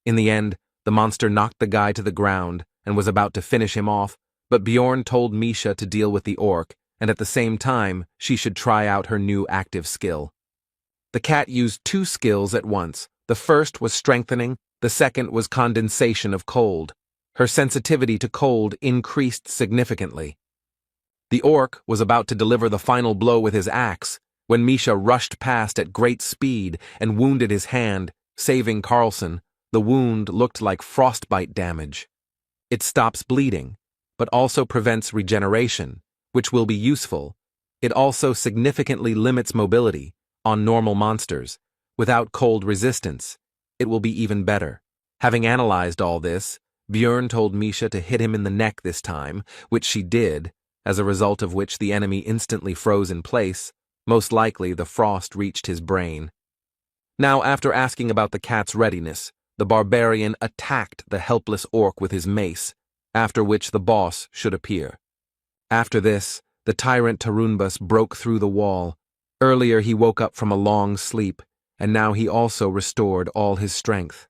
In the end, the monster knocked the guy to the ground and was about to finish him off, but Bjorn told Misha to deal with the orc, and at the same time, she should try out her new active skill. The cat used 2 skills at once. The first was strengthening, the second was condensation of cold. Her sensitivity to cold increased significantly. The orc was about to deliver the final blow with his axe when Misha rushed past at great speed and wounded his hand, saving Carlson. The wound looked like frostbite damage. It stops bleeding, but also prevents regeneration, which will be useful. It also significantly limits mobility on normal monsters. Without cold resistance, it will be even better. Having analyzed all this, Bjorn told Misha to hit him in the neck this time, which she did, as a result of which the enemy instantly froze in place. Most likely the frost reached his brain. Now, after asking about the cat's readiness, the barbarian attacked the helpless orc with his mace, after which the boss should appear. After this, the tyrant Tarunbus broke through the wall. Earlier he woke up from a long sleep, and now he also restored all his strength.